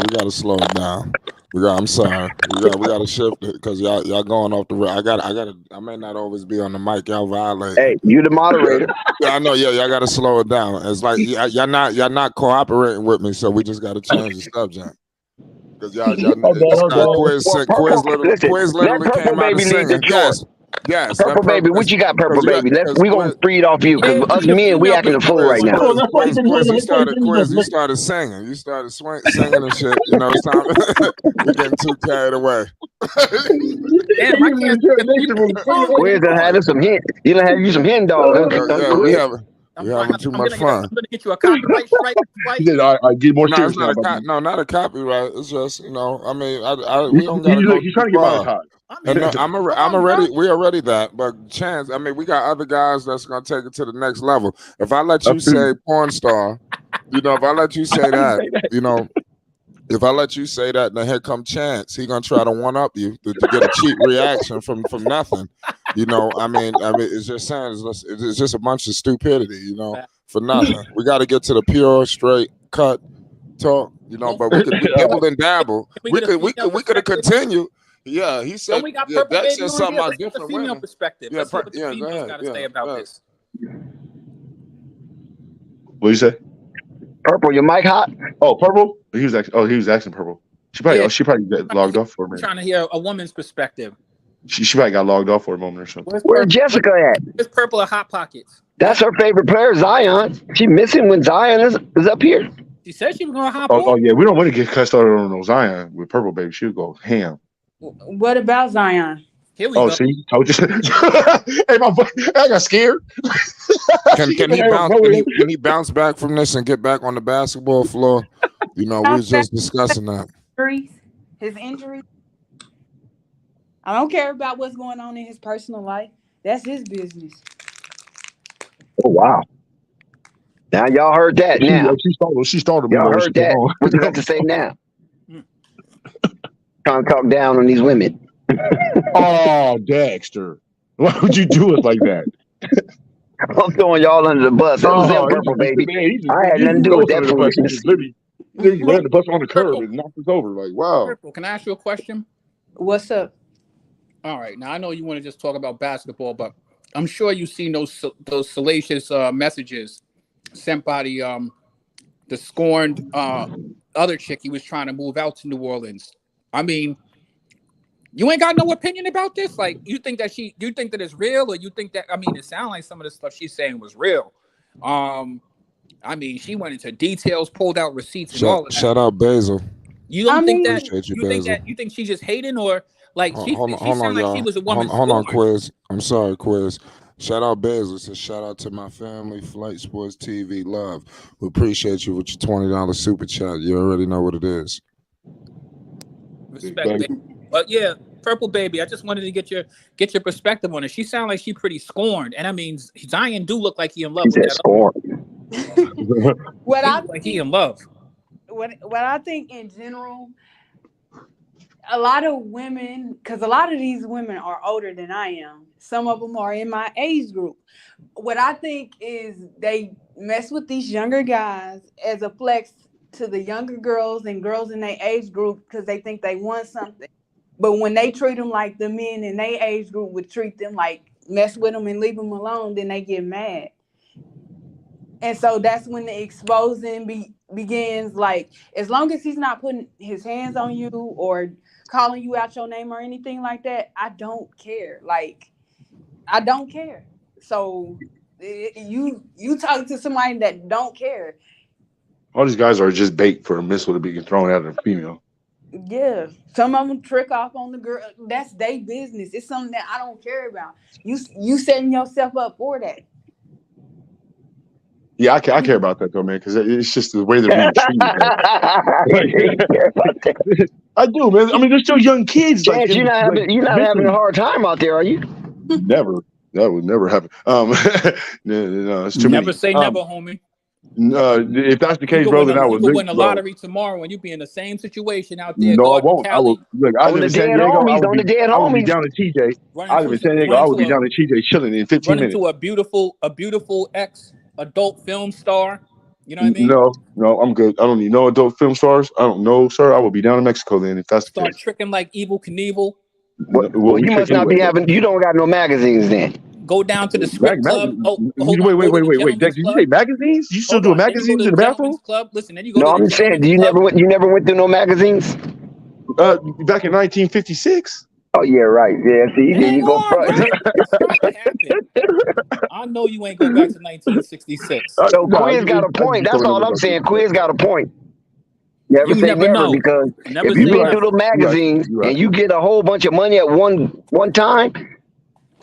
We gotta slow it down. I'm sorry. We gotta shift it because y'all going off the road. I may not always be on the mic. Y'all violate. Hey, you the moderator. Yeah, I know. Yeah, y'all gotta slow it down. It's like y'all not cooperating with me, so we just gotta change the subject. Because Quiz literally Purple came out of Baby lead the singing. chore. Yes. Purple Baby, what you got, Purple Baby? We gonna feed off you because Yeah, us the men, we female acting a people. fool right now. You started singing. You started singing and shit. You know, it's time. We're getting too carried away. Damn, I can't. Quiz done had us some hen. You done had you some hen dogs. We having too much fun. I'm gonna get you a copyright strike. I get more No, serious it's now. not not a copyright. It's just I mean, we don't gotta go He's too trying to get far. monetized. And we're already that, but Chance, I mean, we got other guys that's gonna take it to the next level. If I let you say porn star, if I let you say that, if I let you say that, then here come Chance. He gonna try to one up you to get a cheap reaction from nothing. I mean, it's just saying it's just a bunch of stupidity, for nothing. We got to get to the pure, straight cut talk, but we dibble and dabble. We could have continued. Yeah, he said. We got Purple Dex Baby said on something here. about Let's get the different female women. perspective. Yeah, Let's see what the go females ahead. got to say about this. What you say? Purple, your mic hot? Oh, purple. He was asking purple. She probably got logged off for a I'm minute. trying to hear a woman's perspective. She probably got logged off for a moment or something. Where's Jessica at? Where's Purple at Hot Pockets? That's her favorite player, Zion. She missing when Zion is up here. She said she was going to hop Oh on. yeah, we don't want to get cussed out on no Zion with Purple Baby. She'll go ham. What about Zion? Here we go. See, told you. Hey, my boy, I got scared. Can he bounce back from this and get back on the basketball floor? You know, we was just discussing that. His injury. I don't care about what's going on in his personal life. That's his business. Oh wow! Now y'all heard that. Now She started. y'all heard that. What you got to say now? Trying to talk down on these women. Oh, Dexter, why would you do it like that? I'm throwing y'all under the bus. That was them, Purple Baby. I had nothing to do with that foolishness. He ran the bus on the curb and knocked us over. Like, wow. Purple, can I ask you a question? What's up? All right. Now I know you want to just talk about basketball, but I'm sure you've seen those salacious messages sent by the scorned other chick he was trying to move out to New Orleans. I mean, you ain't got no opinion about this? Like, you think that it's real, or you think that, I mean, it sounds like some of the stuff she's saying was real. I mean, she went into details, pulled out receipts and all of that. Shout out Basil. You don't think that Basil. you think she's just hating, or like she sounded like she was a woman. Hold on, Quiz. I'm sorry, Quiz. Shout out Basil. Says shout out to my family, Flight Sports TV, love. We appreciate you with your $20 super chat. You already know what it is. Respect, baby. But yeah, Purple Baby, I just wanted to get your perspective on it. She sounded like she pretty scorned, and I mean, Zion do look like he in love with that. Scorned. What I like he in love. What I think in general, a lot of women, because a lot of these women are older than I am. Some of them are in my age group. What I think is they mess with these younger guys as a flex to the younger girls and girls in their age group because they think they want something. But when they treat them like the men in their age group would treat them, like mess with them and leave them alone, then they get mad. And so that's when the exposing begins. Like, as long as he's not putting his hands on you or calling you out your name or anything like that, I don't care. Like, I don't care. So you talk to somebody that don't care. All these guys are just bait for a missile to be thrown at a female. Yeah, some of them trick off on the girl. That's their business. It's something that I don't care about. You setting yourself up for that. Yeah, I care about that though, man, because it's just the way they're being treated. I do, man. I mean, they're still young kids. Chance, you're not having a hard time out there, are you? Never. That would never happen. No, it's too never many. say never, homie. If that's the case, bro, then I would win the lottery tomorrow and you be in the same situation out there. No, I won't. I will. Look, I live in San Diego. I will be down in TJ. I live in San Diego. I will be down in TJ chilling in 15 minutes. Running to a beautiful ex-adult film star. You know what I mean? No, I'm good. I don't need no adult film stars. I don't know, sir. I will be down in Mexico then if that's the case. Start tricking like Evel Knievel. Well, you must not be having. You don't got no magazines then. Go down to the script club. Wait. Dex, did you say magazines? You still doing magazines in the bathroom? Club. Listen, then you go. No, I'm saying, you never went through no magazines? Back in 1956. Oh yeah, right. Yeah, see, there you go. I know you ain't go back to 1966. So Quiz got a point. That's all I'm saying. Quiz got a point. Never say never know. Because if you been through the magazines and you get a whole bunch of money at one time.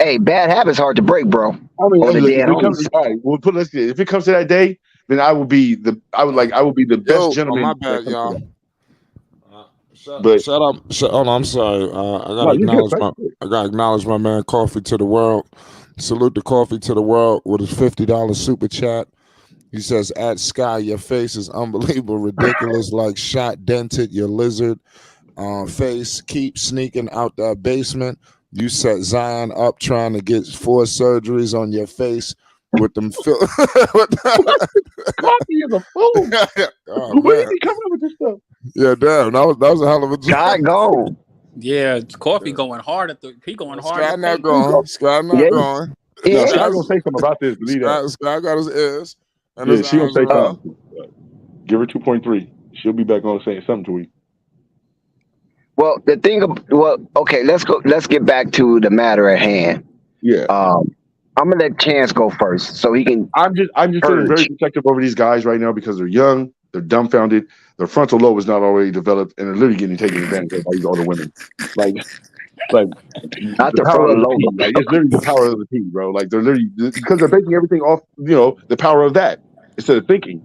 Hey, bad habits hard to break, bro. I mean, if it comes to that day, then I will be the best gentleman. My bad, y'all. I'm sorry. I gotta acknowledge my man Coffee to the World. Salute to Coffee to the World with his $50 super chat. He says, "At Sky, your face is unbelievable, ridiculous, like shot dented. Your lizard face keep sneaking out that basement. You set Zion up trying to get 4 surgeries on your face with them." Coffee is a fool. Where is he coming up with this stuff? Yeah, damn. That was a hell of a job. Sky go. Yeah, Coffee going hard at the. He going hard. Sky not going. Sky not going. No, Sky gonna say something about this. Believe that. Sky got his ears. And yeah, she gonna say something. Give her 2.3. She'll be back on saying something to you. Well, the thing. Okay. Let's get back to the matter at hand. Yeah. I'm gonna let Chance go first, so he can. I'm just feeling very protective over these guys right now because they're young, they're dumbfounded, their frontal lobe is not already developed, and they're literally getting taken advantage of by these older women. Like Not the the power front of the lobe. P. Like it's literally the power of the P, bro. Like they're literally because they're basing everything off, the power of that instead of thinking.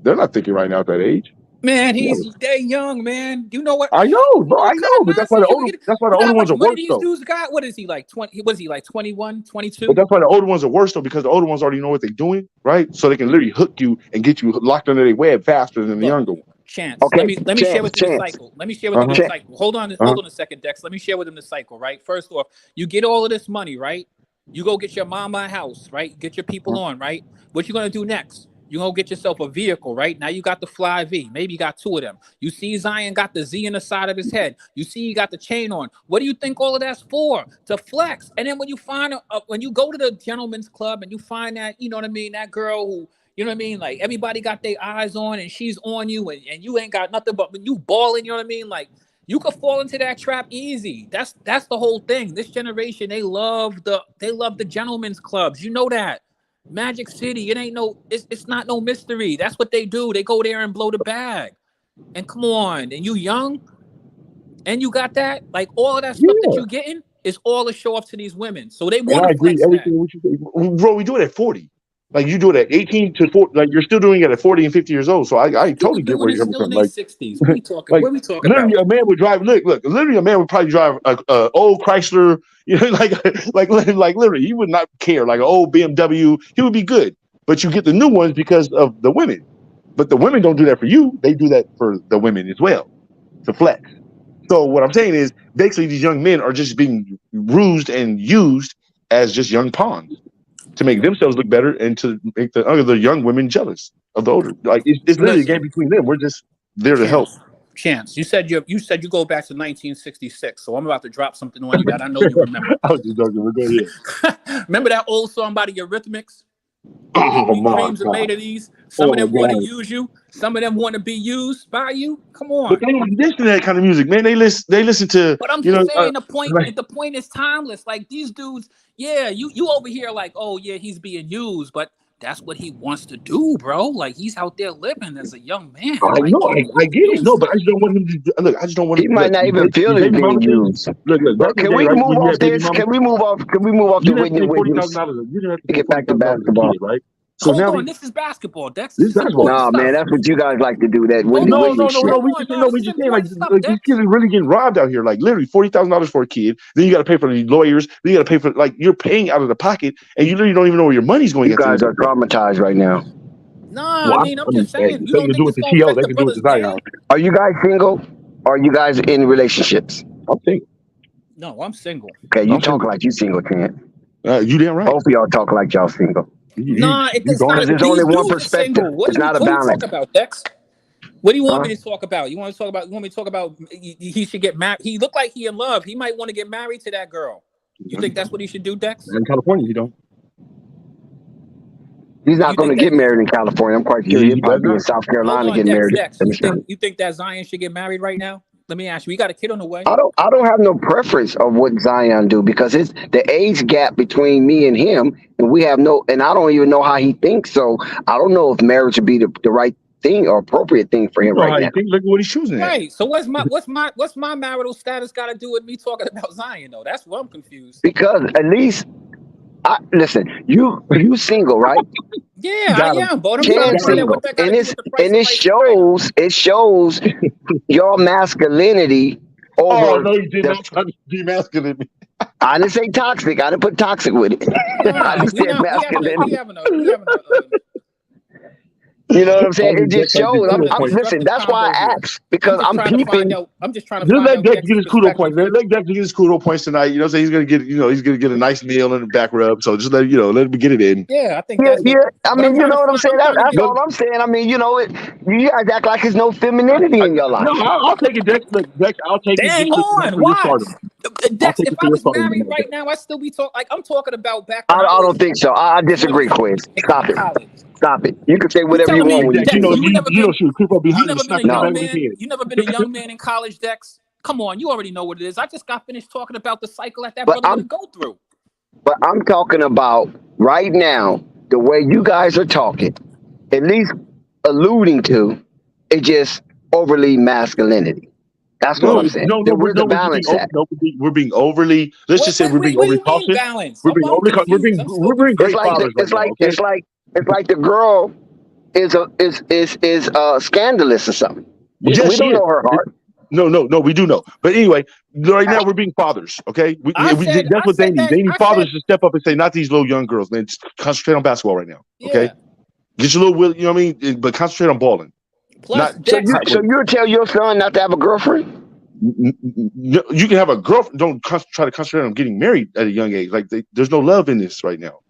They're not thinking right now at that age. Man, they're young, man. You know what? I know, bro. I know, but that's why the older ones are One of worse these though. dudes got, what is he like 20? Was he like 21, 22? But that's why the older ones are worse though, because the older ones already know what they're doing, right? So they can literally hook you and get you locked under their web faster than the younger ones. Chance. Okay, Let me share with you the cycle. Let me share with them the cycle. Hold on a second, Dex. Let me share with them the cycle, right? First off, you get all of this money, right? You go get your mama a house, right? Get your people on, right? What you gonna do next? You're going to get yourself a vehicle, right? Now you got the Fly V. Maybe you got two of them. You see Zion got the Z in the side of his head. You see he got the chain on. What do you think all of that's for? To flex. And then when you find, when you go to the gentleman's club and you find that, you know what I mean, that girl who, you know what I mean? Like everybody got their eyes on and she's on you and you ain't got nothing but when you balling, you know what I mean? Like you could fall into that trap easy. That's the whole thing. This generation, they love the gentlemen's clubs. You know that. Magic City, it's not no mystery. That's what they do. They go there and blow the bag. And come on, and you young, and you got that, like all of that stuff that you getting is all to show off to these women. So they want to flex everything. What you say. Bro, we do it at 40. Like you do it at 18 to 40. Like you're still doing it at 40 and 50 years old. So I totally get where you're coming from. Like 60s. What are we talking? Like, what are we talking literally, about? a man would drive. Look. Literally, a man would probably drive a old Chrysler. Like literally, he would not care. Like an old BMW, he would be good. But you get the new ones because of the women. But the women don't do that for you. They do that for the women as well to flex. So what I'm saying is, basically, these young men are just being rused and used as just young pawns to make themselves look better and to make the other young women jealous of the older. Like it's literally a game between them. We're just there to help. Chance, you said you go back to 1966, so I'm about to drop something on you that I know you remember. I was just joking. We're good here. Remember that old song by the Eurythmics? Dreams are made of these. Some of them want to use you. Some of them want to be used by you. Come on. But they don't listen to that kind of music, man. They listen to. But I'm just saying the point is timeless. Like these dudes, you over here like, oh yeah, he's being used, but that's what he wants to do, bro. Like he's out there living as a young man. I know, I get it. No, but I just don't want him to look. I just don't want him. He might not even feel it being used. Look. Can we move off this? Can we move off to Whitney Williams? Get back to basketball, right? So hold on, this is basketball, Dex. Nah, man, that's what you guys like to do. That Whitney Williams shit. We just saying like these kids are really getting robbed out here. Like literally $40,000 for a kid. Then you got to pay for the lawyers. Then you got to pay for you're paying out of the pocket, and you literally don't even know where your money's going. You guys are traumatized right now. No, I mean I'm just saying. You don't think it's going to affect the brothers, man? Are you guys single? Or are you guys in relationships? I'm single. No, I'm single. Okay, you talk like you single, Trent. You damn right. Both of y'all talk like y'all single. Nah, it's not. There's only one perspective. It's not a balance. Talk about, Dex? What do you want me to talk about? You want me to talk about he should get married? He looked like he in love. He might want to get married to that girl. You think that's what he should do, Dex? In California, you don't. He's not going to get married in California. I'm quite sure he'll probably be in South Carolina getting married. Dex, you think that Zion should get married right now? Let me ask you. You got a kid on the way? I don't have no preference of what Zion do because it's the age gap between me and him, and I don't even know how he thinks. So I don't know if marriage would be the right thing or appropriate thing for him right now. Look at what he's choosing. Right. So what's my marital status got to do with me talking about Zion though? That's what I'm confused. Because at least, listen, you single, right? Yeah, I am. But it shows your masculinity over. Oh no, you did not try to demasculate me. I didn't say toxic. I didn't put toxic with it. I just said masculinity. You know what I'm saying? It just shows. Listen, that's why I asked because I'm peeping. I'm just trying to find out. Let Dex get his kudo points, man. Let Dex get his kudo points tonight. You know, what I'm saying he's gonna get a nice meal and a back rub. So just let him get it in. Yeah, I think. That's I mean, you know what I'm saying? That's all I'm saying. I mean, you guys act like there's no femininity in your life. No, I'll take it, Dex. Look, Dex, I'll take it. Dang on, why? Dex, if I was married right now, I'd still be talking. Like I'm talking about back. I don't think so. I disagree, Quiz. Stop it. Stop it. You can say whatever you want. You never been a young man in college, Dex? Come on, you already know what it is. I just got finished talking about the cycle that But brother would go through. I'm talking about right now, the way you guys are talking, at least alluding to, it's just overly masculinity. That's what No, I'm saying. no, no, Then where's the balance at? we're being overly. Let's just say we're being What do overly you mean cautious. balance? We're being I'm overly. confused. I'm still We're being confused. It's great like fathers right now. Okay. it's like the girl is scandalous or something. We Yes, she don't is. know her heart. No, we do know. But anyway, right now we're being fathers. Okay, that's what they need. They need fathers to step up and say, not these little young girls, man. Just concentrate on basketball right now. Okay, Yeah. get your little will. You know what I mean? But concentrate on balling. Plus, Not Dex, So you'll tell your son not to have a girlfriend? you can have a girlfriend. Don't try to concentrate on getting married at a young age. Like there's no love in this right now.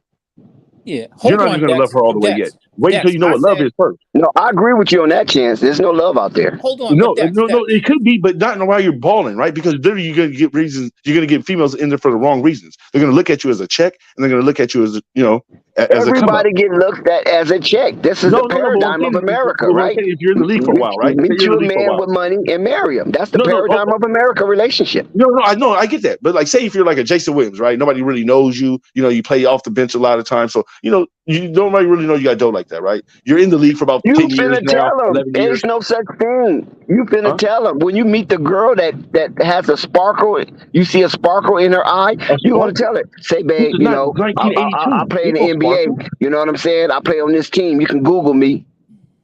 yeah. You're Hold not on, even gonna love Dex. her all the way yet. Dex, Wait until you know what love is first. No, I agree with you on that chance. There's no love out there. Hold on, No, but Dex, no, Dex. it could be, but not while you're balling, right? Because literally you're gonna get reasons. You're gonna get females in there for the wrong reasons. They're gonna look at you as a check, and they're gonna look at you as as a come up. Everybody get looked at as a check. This is the paradigm of America, right? If you're in the league for a while, right? Meet you a man with money and marry him. That's the paradigm of America relationship. No, I get that. But like, say if you're like a Jason Williams, right? Nobody really knows you. You play off the bench a lot of times, so nobody really know you got dough like that, right? You're in the league for about 10 years now, 11 years. There's no such thing. You finna tell him when you meet the girl that has a sparkle. You see a sparkle in her eye. You gonna tell her, say, babe, I play in the NBA. You know what I'm saying? I play on this team. You can Google me.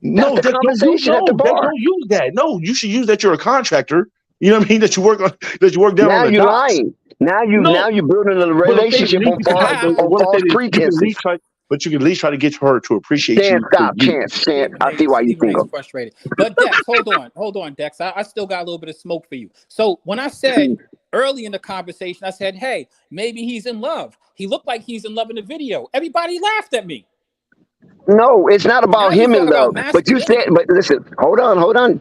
That's the conversation at the bar. Don't use that. No, you should use that you're a contractor. You know what I mean? That you work down now on the you're docks. lying. Now you're building a relationship on false pretenses. But you can at least try to get her to appreciate you. Chance. I see why you single. Frustrated. But Dex, hold on, Dex. I still got a little bit of smoke for you. So when I said early in the conversation, I said, hey, maybe he's in love. He looked like he's in love in the video. Everybody laughed at me. No, it's not about him in love. But you said, but listen, hold on,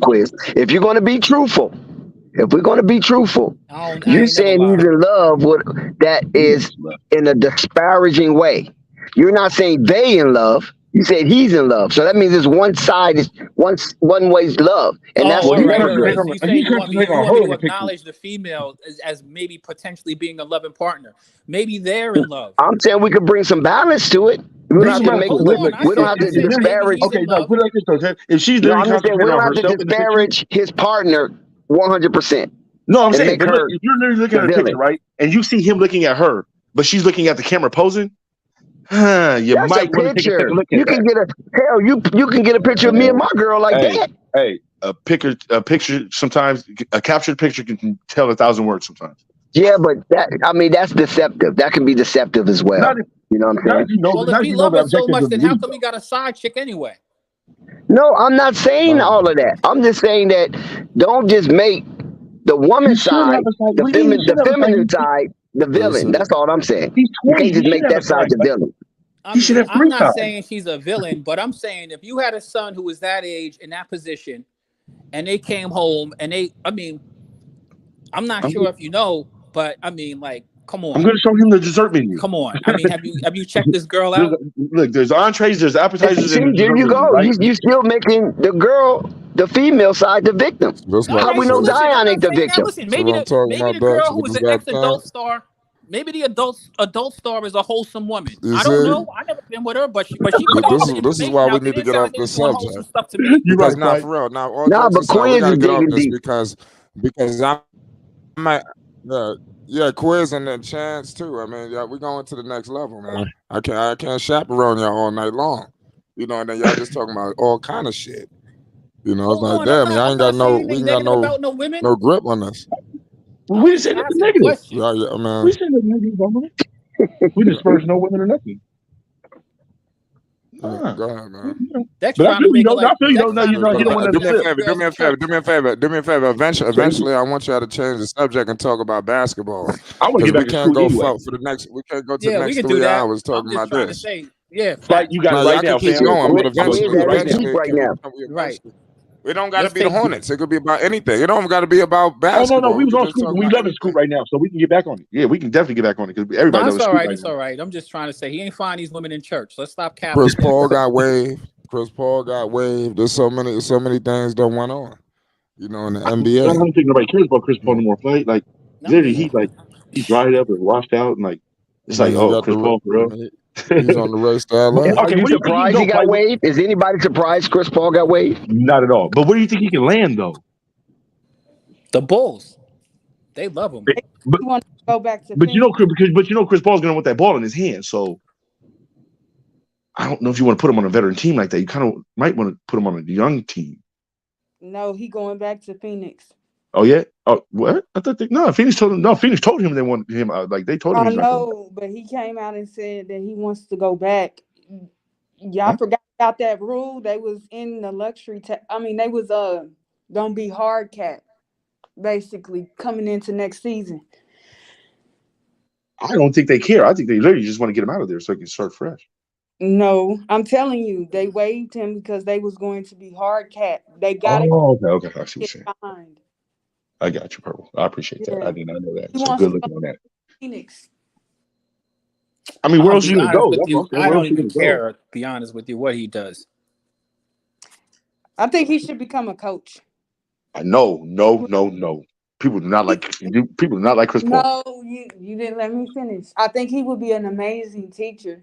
Quiz. If you're going to be truthful, you saying he's in love with that is in a disparaging way. You're not saying they in love. You said he's in love. So that means it's one side is one way's love. And that's never good. You say you want me to acknowledge the female as maybe potentially being a loving partner. Maybe they're in love. I'm saying we could bring some balance to it. We don't have to disparage. Okay, no, put it like this, okay? If she's literally we don't have to disparage his partner 100%. No, I'm saying, but look, if you're literally looking at a picture, right, and you see him looking at her, but she's looking at the camera posing, you might want to take a look at you can get a picture of me and my girl like that. Hey, a picture sometimes, a captured picture can tell 1,000 words sometimes. Yeah, but that's deceptive. That can be deceptive as well. You know what I'm saying? Well, if he loves her so much, then how come he got a side chick anyway? No, I'm not saying all of that. I'm just saying that don't just make the woman side, the feminine side, the villain. That's all I'm saying. You can't just make that side the villain. I'm not saying she's a villain, but I'm saying if you had a son who was that age in that position and they came home and I'm not sure if you know, but come on. I'm going to show him the dessert menu. Come on. Have you checked this girl out? Look, there's entrees, there's appetizers. See, there you go. Right? You still making the female side, the victim. How we know Zion ain't the victim? Listen, maybe the girl who was an ex-adult star, maybe the adult star is a wholesome woman. I don't know. I never been with her, but she put out this is why we need to get off this subject. Stuff to me. Because not for real. Now, but Quiz is digging deep because I might. Yeah, Quiz and then Chance too. I mean, we're going to the next level, man. I can't chaperone y'all all night long. And then y'all just talking about all kind of shit. It's like, damn, we ain't got no grip on this. We didn't say nothing negative. Yeah, man. We said nothing negative on it. We just first no women or nothing. Go ahead, man. But I feel you don't want to do me a favor. Eventually, I want y'all to change the subject and talk about basketball. I want to get back to school anyway. We can't go to the next 3 hours talking about this. Fight you got right now, keep going, but eventually, right. It don't got to be the Hornets. It could be about anything. It don't got to be about basketball. No. We was on Scoop. We loving Scoop right now, so we can get back on it. Yeah, we can definitely get back on it because everybody knows Scoop. It's all right. I'm just trying to say he ain't find these women in church. Let's stop capping. Chris Paul got waived. There's so many things that went on. You know, in the I NBA. don't think nobody cares about Chris Paul no more. Right? Like No, literally, he dried up and washed out, and like it's like, He oh, got Chris Paul for real. he's on the race to LA. Are Okay, you where do you think he can surprised he go? got waived? Is anybody surprised Chris Paul got waived? Not at all. But where do you think he can land though? the Bulls, they love him. But He wants to go back to but you know Phoenix. Chris Paul's gonna want that ball in his hand. So I don't know if you want to put him on a veteran team like that. You kind of might want to put him on a young team. No, he going back to Phoenix. Oh yeah. Oh what? I thought Phoenix told him. No, Phoenix told him they wanted him. Like they told him I he's not going. know, but he came out and said that he wants to go back. Y'all Huh? forgot about that rule. They was in the luxury. They was gonna be hard cap basically coming into next season. I don't think they care. I think they literally just want to get him out of there so he can start fresh. No, I'm telling you, they waived him because they was going to be hard cap. They got to Oh, okay. I see what you're get saying. behind. I got you, Purple. I appreciate that. Yeah, I did not know that. he So wants good to go looking on that. to Phoenix. I mean, where I'll else are be you gonna honest go? with That's what I'm you. saying. I Where don't else are you even gonna go? care, to be honest with you, what he does. I think he should become a coach. No. People do not like Chris Paul. No, you didn't let me finish. I think he would be an amazing teacher.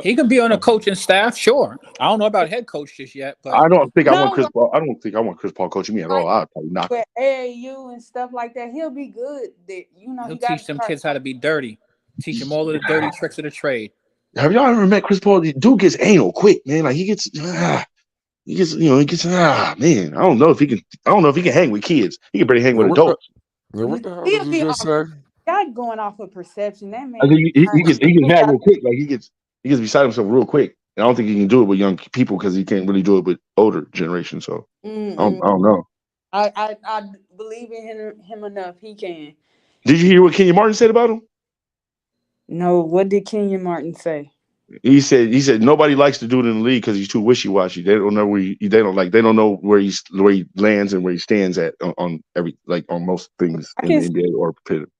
He could be on a coaching staff, sure. I don't know about head coach just yet, but I don't think I want No, Chris Paul. I don't think I want Chris Paul coaching me at all. like I'd probably knock him. with AAU and stuff like that, he'll be good. That he'll he got teach them kids how to be dirty. Teach them all of the dirty tricks of the trade. Have y'all ever met Chris Paul? The dude gets anal quick, man. Like he gets man. I don't know if he can. I don't know if he can hang with kids. He can barely hang with adults. What the hell He'll did you be just all say? God going off of perception. That I man, think he gets mad real quick. Like he gets beside himself real quick. And I don't think he can do it with young people because he can't really do it with older generation. So I don't know. I believe in him enough. He can. Did you hear what Kenyon Martin said about him? No, what did Kenyon Martin say? He said nobody likes to do it in the league because he's too wishy washy. They don't know they don't know where he lands and where he stands at on most things in the NBA or competitive.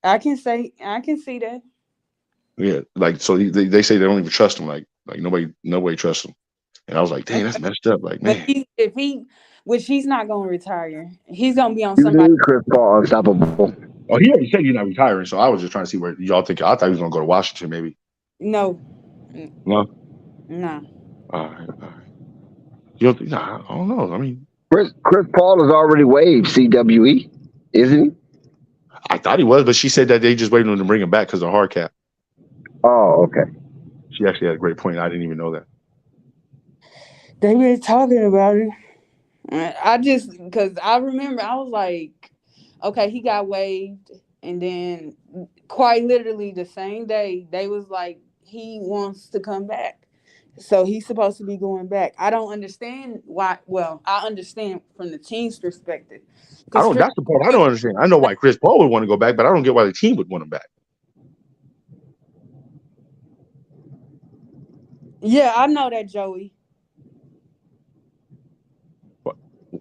I can see that. Yeah, like so they say they don't even trust him. Like nobody trusts him. And I was like, dang, that's messed up. Like, man. Which he's not gonna retire. He's gonna be on You somebody. need Chris Paul unstoppable. Oh, he already said he's not retiring. So I was just trying to see where y'all think. I thought he was gonna go to Washington, maybe. No. No. All right. You don't think? Nah, I don't know. I mean, Chris Paul is already waived CWE, isn't he? I thought he was, but she said that they just waited on him to bring him back because of hard cap. Oh, okay. She actually had a great point. I didn't even know that. They been talking about it. I just because I remember I was like, okay, he got waived, and then quite literally the same day they was like he wants to come back, so he's supposed to be going back. I don't understand why. Well, I understand from the team's perspective. That's the part I don't understand. I know why Chris Paul would want to go back, but I don't get why the team would want him back. Yeah, I know that, Joey.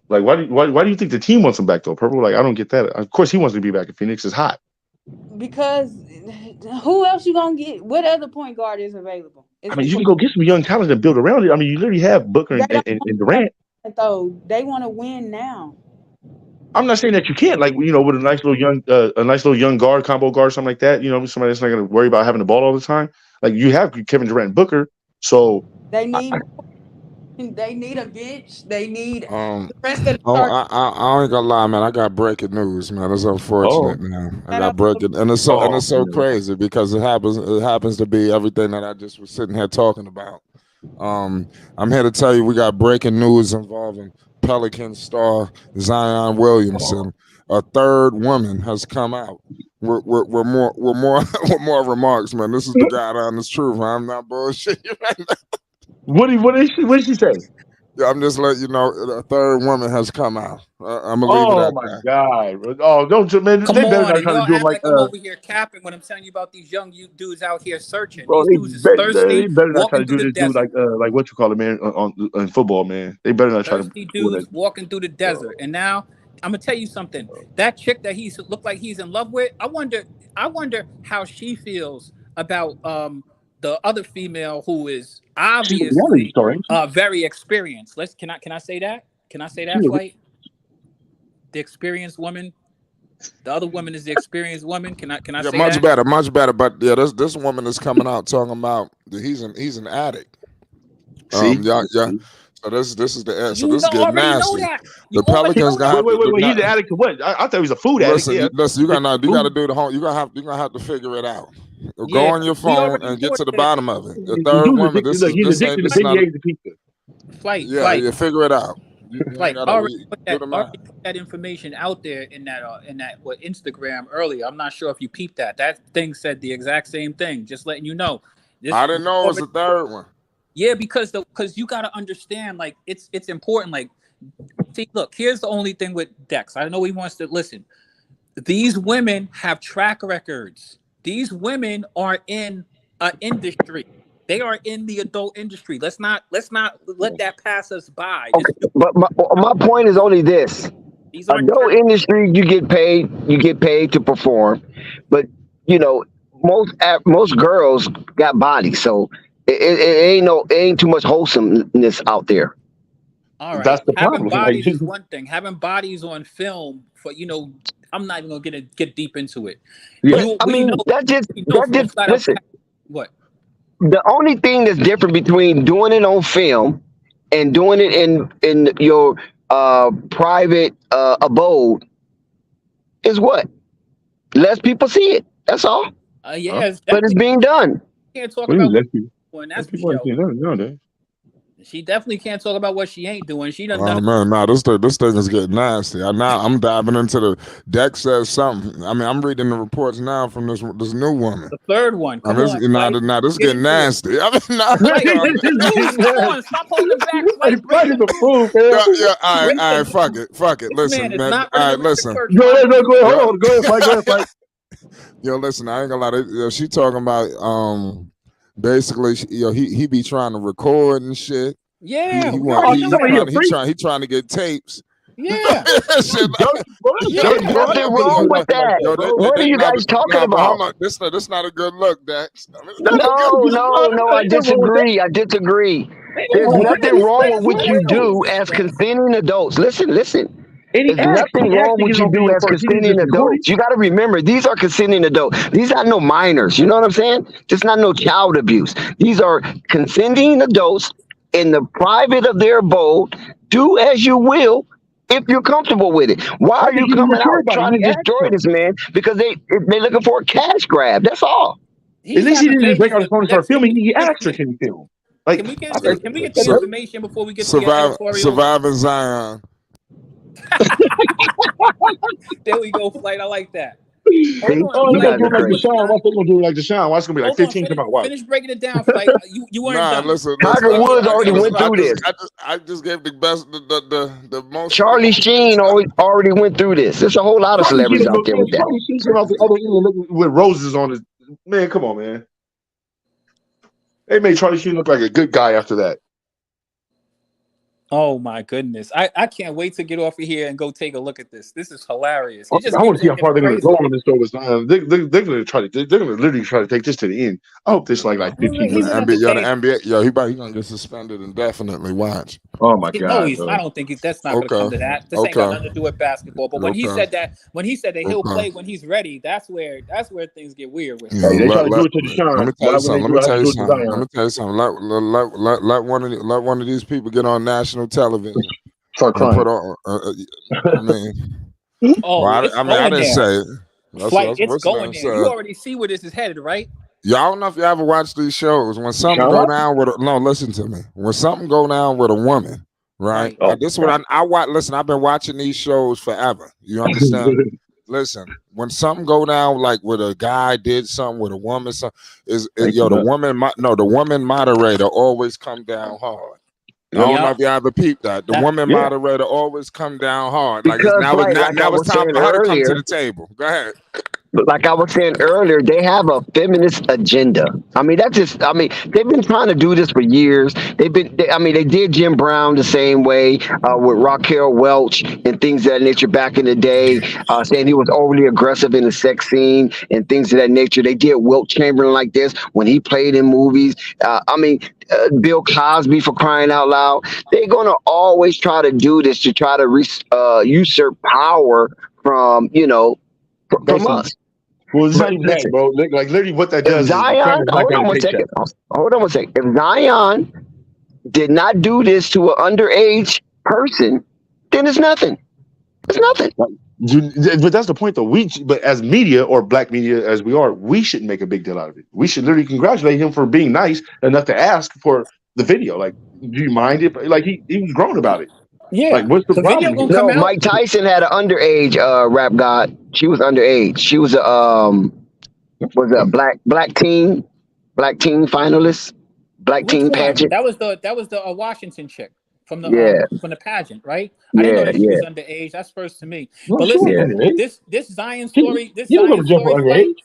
Like, why do you think the team wants him back though, Purple? Like, I don't get that. Of course, he wants to be back in Phoenix. It's hot. Because who else you gonna get? What other point guard is available? You can go get some young talent and build around it. I mean, you literally have Booker and Durant. Though they want to win now. I'm not saying that you can't, with a nice little young guard, combo guard, something like that. Somebody that's not going to worry about having the ball all the time. Like you have Kevin Durant and Booker, so they need a bench. They need the rest of the I ain't gonna lie, man. I got breaking news, man. It's unfortunate, man. I got breaking, and it's so crazy because it happens to be everything that I just was sitting here talking about. I'm here to tell you we got breaking news involving Pelican star Zion Williamson. A third woman has come out. We're more more remarks, man. This is the God honest truth. I'm not bullshitting right now. What did she say? Yeah, I'm just letting you know a third woman has come out. I'm gonna leave it at that. Oh my God! Oh, don't man! Come they better on, not try to do I'm over here capping when I'm telling you about these young dudes out here searching. Bro, these dudes is thirsty. They better not try to walking do through the this, desert. like what you call it, man, on football, man. They better not try to. Thirsty dudes walking through the desert, and now I'm gonna tell you something. That chick that he looked like he's in love with, I wonder how she feels about the other female who is obviously very experienced. Can I say that? Can I say that, Flight? The experienced woman. The other woman is the experienced woman. Can I Yeah, say much that? better, much better. But yeah, this woman is coming out talking about that he's an addict. See? Yeah. So this is the so You this is getting already know nasty. that. You The already Pelicans know gonna that. have Wait. He's an to. addict to what? I thought he was a food addict. Listen, Yeah. you gotta do the whole. You're gonna have to figure it out. Go Yeah, on your we phone already and know get to the that. bottom of it. The The third dude's woman. addicted. Look, he's addicted to This not. 58 to pizza. Flight. Yeah, figure it out. You Like gotta already do put the math. that information out there in that Instagram earlier. I'm not sure if you peeped that. That thing said the exact same thing. Just letting you know. I didn't know it was the third one. Yeah, because you got to understand, like it's important. Like, see, look, here's the only thing with Dex. I know he wants to listen. These women have track records. These women are in an industry. They are in the adult industry. Let's not let that pass us by. Okay, but my point is only this: These aren't adult industry, you get paid to perform, but you know most girls got bodies, so it ain't too much wholesomeness out there. all right. That's the Having problem. bodies is one thing. Having bodies on film for I'm not even gonna get deep into it. Yeah. That just listen. What? The only thing that's different between doing it on film and doing it in your private abode is what? Less people see it. That's all. Yeah, but it's being done. Can't talk about Let's what that's for sure. No. She definitely can't talk about what she ain't doing. She done Oh done. man, no, this thing is getting nasty. I'm diving into the Dex says something. I mean, I'm reading the reports now from this new woman. The third one. Come on, now this is getting nasty. I mean, come on, stop holding back. Fighting the food, man. Yeah, all right, fuck it. Listen, man. All right, listen. Go ahead, Mike. Yo, listen, I ain't gonna lie. She talking about basically, he be trying to record and shit. Yeah, he trying to get tapes. Yeah, there's nothing wrong with that. What are you guys talking about? Hold on. This not a good look, Dex. No, I disagree. There's nothing wrong with what you do as consenting adults. Listen. There's nothing wrong with you do as consenting adults. You got to remember, these are consenting adults. These are no minors. You know what I'm saying? This is not no child abuse. These are consenting adults in the private of their abode. Do as you will if you're comfortable with it. Why are you coming out trying to destroy this man? Because they're looking for a cash grab. That's all. At least he didn't just break out his phone and start filming. He asked her, can you film? Like, can we get the information before we get to your editorial? Surviving Zion. There we go, Flight. I like that. Hold on. They're gonna do like Deshaun. What's gonna do like Deshaun? Why it's gonna be like 15 come out? Watch. Finish breaking it down, Flight. You weren't done. Listen, Tiger Woods already went through this. I just gave the best, the most. Charlie Sheen already went through this. There's a whole lot of celebrities out there with that. Charlie Sheen came out the other end with roses on his. Man, come on, man. They made Charlie Sheen look like a good guy after that. Oh my goodness! I can't wait to get off of here and go take a look at this. This is hilarious. I want to see how far they're going to go on this show. They're going to literally try to take this to the end. I hope this like 15 minutes. The NBA, he gonna get suspended indefinitely. Watch. Oh my god! No, I don't think that's not going to come to that. This ain't got nothing to do with basketball. But when he said that he'll play when he's ready, that's where things get weird with him. They try to do it to Deshaun. Let me tell you something. Let one of these people get on national television. Start crying. Put on, I mean, I didn't say it. It's going there. You already see where this is headed, right? Y'all don't know if you ever watch these shows. When something go down with listen to me. When something go down with a woman, right? This is what I watch. Listen, I've been watching these shows forever. You understand? Listen, when something go down like with a guy did something with a woman, the woman moderator always come down hard. I don't know if you ever peeped that. The woman moderator always come down hard. Like now it's time for her to come to the table. Go ahead. But like I was saying earlier, they have a feminist agenda. I mean, that's just. I mean, they've been trying to do this for years. I mean, they did Jim Brown the same way with Raquel Welch and things of that nature back in the day, saying he was overly aggressive in the sex scene and things of that nature. They did Wilt Chamberlain like this when he played in movies. I mean, Bill Cosby, for crying out loud. They're gonna always try to do this to try to usurp power from from us. Well, it's But not even listen, that, bro. Like literally, what that if does is Zion, become a black hold on man one paycheck. second. Hold on one second. If Zion did not do this to an underage person, then it's nothing. It's nothing. But that's the point, though. But as media or black media as we are, we shouldn't make a big deal out of it. We should literally congratulate him for being nice enough to ask for the video. Like, do you mind if like he was grown about it? Yeah. Like, what's the video problem? gonna come No, out. Mike Tyson had an underage rap god. She was underage. She was a black teen finalist, black Which teen one? pageant. That was the Washington chick from Yeah, the pageant, right? I didn't know yeah, that she yeah, was underage. That's first to me. No, But she listen, wasn't underage. this Zion He, story, he was over jump for underage.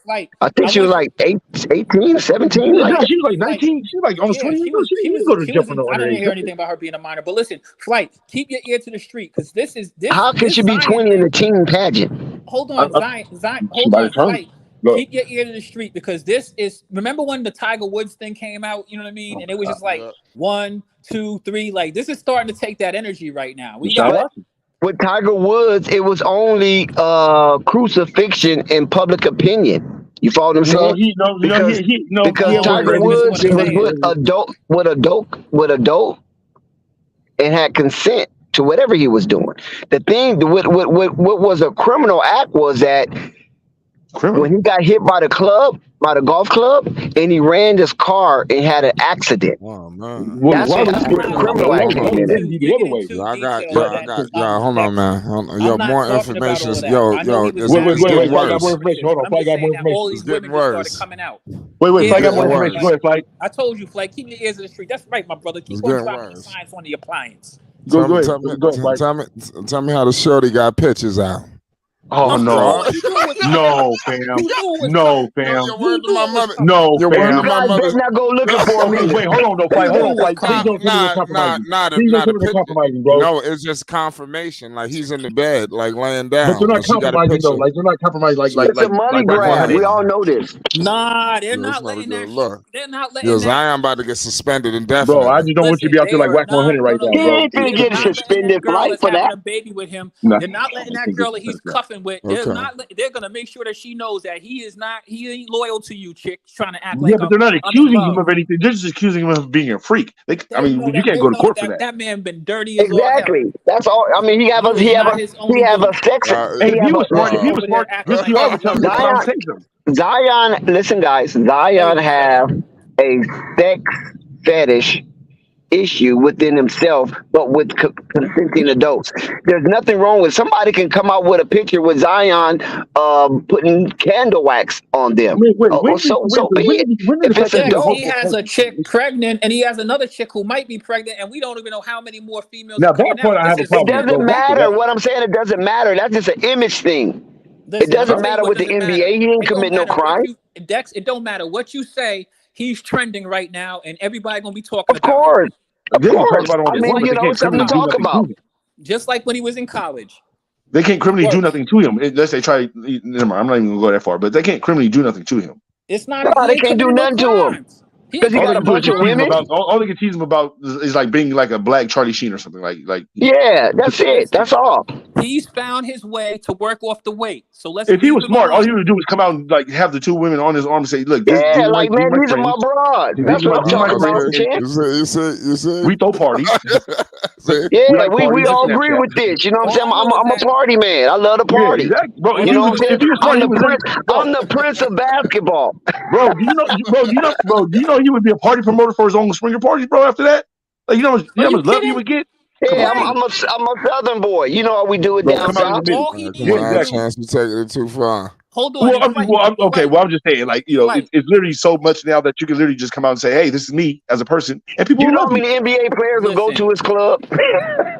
I think I she was want like 18, 17, Yeah, like no, that. she was like Flight. 19. She was like almost Yeah, 20 years she old. was She she didn't was go to she jump was for in, no I didn't underage. hear anything about her being a minor. But listen, Flight, keep your ear to the street because this How can she be Zion 20 in thing. a teen pageant? Hold I, on, I, Zion, she hold might have on, turned. Flight. Go. Keep your ear to the street because this is. Remember when the Tiger Woods thing came out? You know what I mean? And it was just like Yeah. 1, 2, 3. Like this is starting to take that energy right now. We Deshaun got Watson. With Tiger Woods, it was only crucifixion in public opinion. You follow what I'm saying? Because Hold on, Tiger listen to what Woods I'm was saying. with adult and had consent to whatever he was doing. The thing, what was a criminal act was that when he got hit by the golf club, and he ran his car and had an accident. Oh man. That's Why where would the criminal act came in. it be the other way? Yo, I got, hold on, man. Yo, I'm not more talking about information. all that. Yo, I know he was it's Wait, getting Flight got more worse. information. Hold on, I'm Flight just got more saying that all information. these It's women getting just started worse. coming out. Wait, Flight got more getting information. worse. Go ahead, Flight. I told you, Flight, keep your ears to the street. That's right, my brother. It's Keep on getting dropping the worse. signs on the appliance. Go ahead, Flight. Tell me how the shorty got pictures out. Oh no, You knew it was coming no, out. fam, You knew it was no, coming. fam, Your word to my mother. no, Your word to You fam. my guys mother. better not go looking for me. Okay, wait, hold on, no, Flight, hold on, Flight. Please don't tell me they're compromising. Please don't tell me they're compromising, bro. No, it's just confirmation. Like he's in the bed, like laying down. But they're not She got a compromising though. picture. Like they're not compromising. It's a money grab. We all know this. Nah, they're Yeah, it's not not a letting good that look. shit. They're not letting Yo, that. Zion about to get suspended bro, indefinitely. I just don't want you to be out there like Listen, whack 100 right no, now, He bro. ain't finna they're get not letting suspended that for girl life that's for having that. a baby with him. Nah, They're not letting that girl that he's cuffing with. Okay. They're gonna make sure that she knows that he ain't loyal to you, chick. Trying to act Yeah, like but they're not I'm in accusing him love. of anything. They're just accusing him of being a freak. I They mean, know you that. can't They go to know court for that. that man been dirty as all hell. Exactly. That's all. I mean, he have You is not a his only boo. sex. And if he was smart, over there acting his like PR he would tell him loves to you. come say something. Zion. Listen, guys. Zion Hold on a have second. a sex fetish issue within himself, but with consenting adults. There's nothing wrong with somebody can come out with a picture with Zion putting candle wax on them. Wait, So be it. when did If the it's fact that he's a adult, He has a chick pregnant, and he has another chick who might be pregnant, and we don't even know how many more females Now are that coming part out. I have a it problem with, doesn't bro. matter. What I'm saying, it doesn't matter. That's just an image thing. Listen, It doesn't I'm telling you matter what with the doesn't NBA. matter. He didn't It don't commit no matter what crime. Dex. It don't matter what you say. He's trending right now, and everybody gonna be talking Of about him. course. Of They can talk course. about it on I the mean, court, but they can't something to criminally do talk nothing to about. him. Just like when he was in college. They can't criminally do nothing to him unless they try. Never mind. I'm not even gonna go that far, but they can't criminally do nothing to him. It's not. No, He they ain't can't do committed no nothing to him. crimes. He Because ain't he All they got a can do is bunch of just tease him women. about. All they can tease him about is like being like a black Charlie Sheen or something. Like Yeah, that's it. Listen, That's all. he's found his way to work off the weight. So let's if he leave was him smart, all alone. he would do is come out and like have the two women on his arm and say, "Look, Yeah, these like, are man, my these are my friends. broads. These That's are what I'm talking my about, friends. champ. You see? We throw parties. See? Yeah, We like we parties all and agree Snapchat. with this. You know what I'm All I saying? know is I'm a that party man. I love the Yeah, party. exactly, bro. all If I he know was is if that he was smart, I'm he the would prince. literally, bro. I'm the prince of basketball. Bro, do you know he would be a party promoter for his own swinger parties, bro? After that, like you know how much love he would get. Come Yeah, on, Right. I'm a southern boy. You know how we do it bro. down Come out in the south. middle. All he Come needs Yeah, to on, exactly. do. chance to take it too far. Hold on. And Well, I'm just saying, like Flight. it's literally so much now that you can literally just come out and say, "Hey, this is me as a person," and people You will know how love you. many NBA players will go Listen. to his club?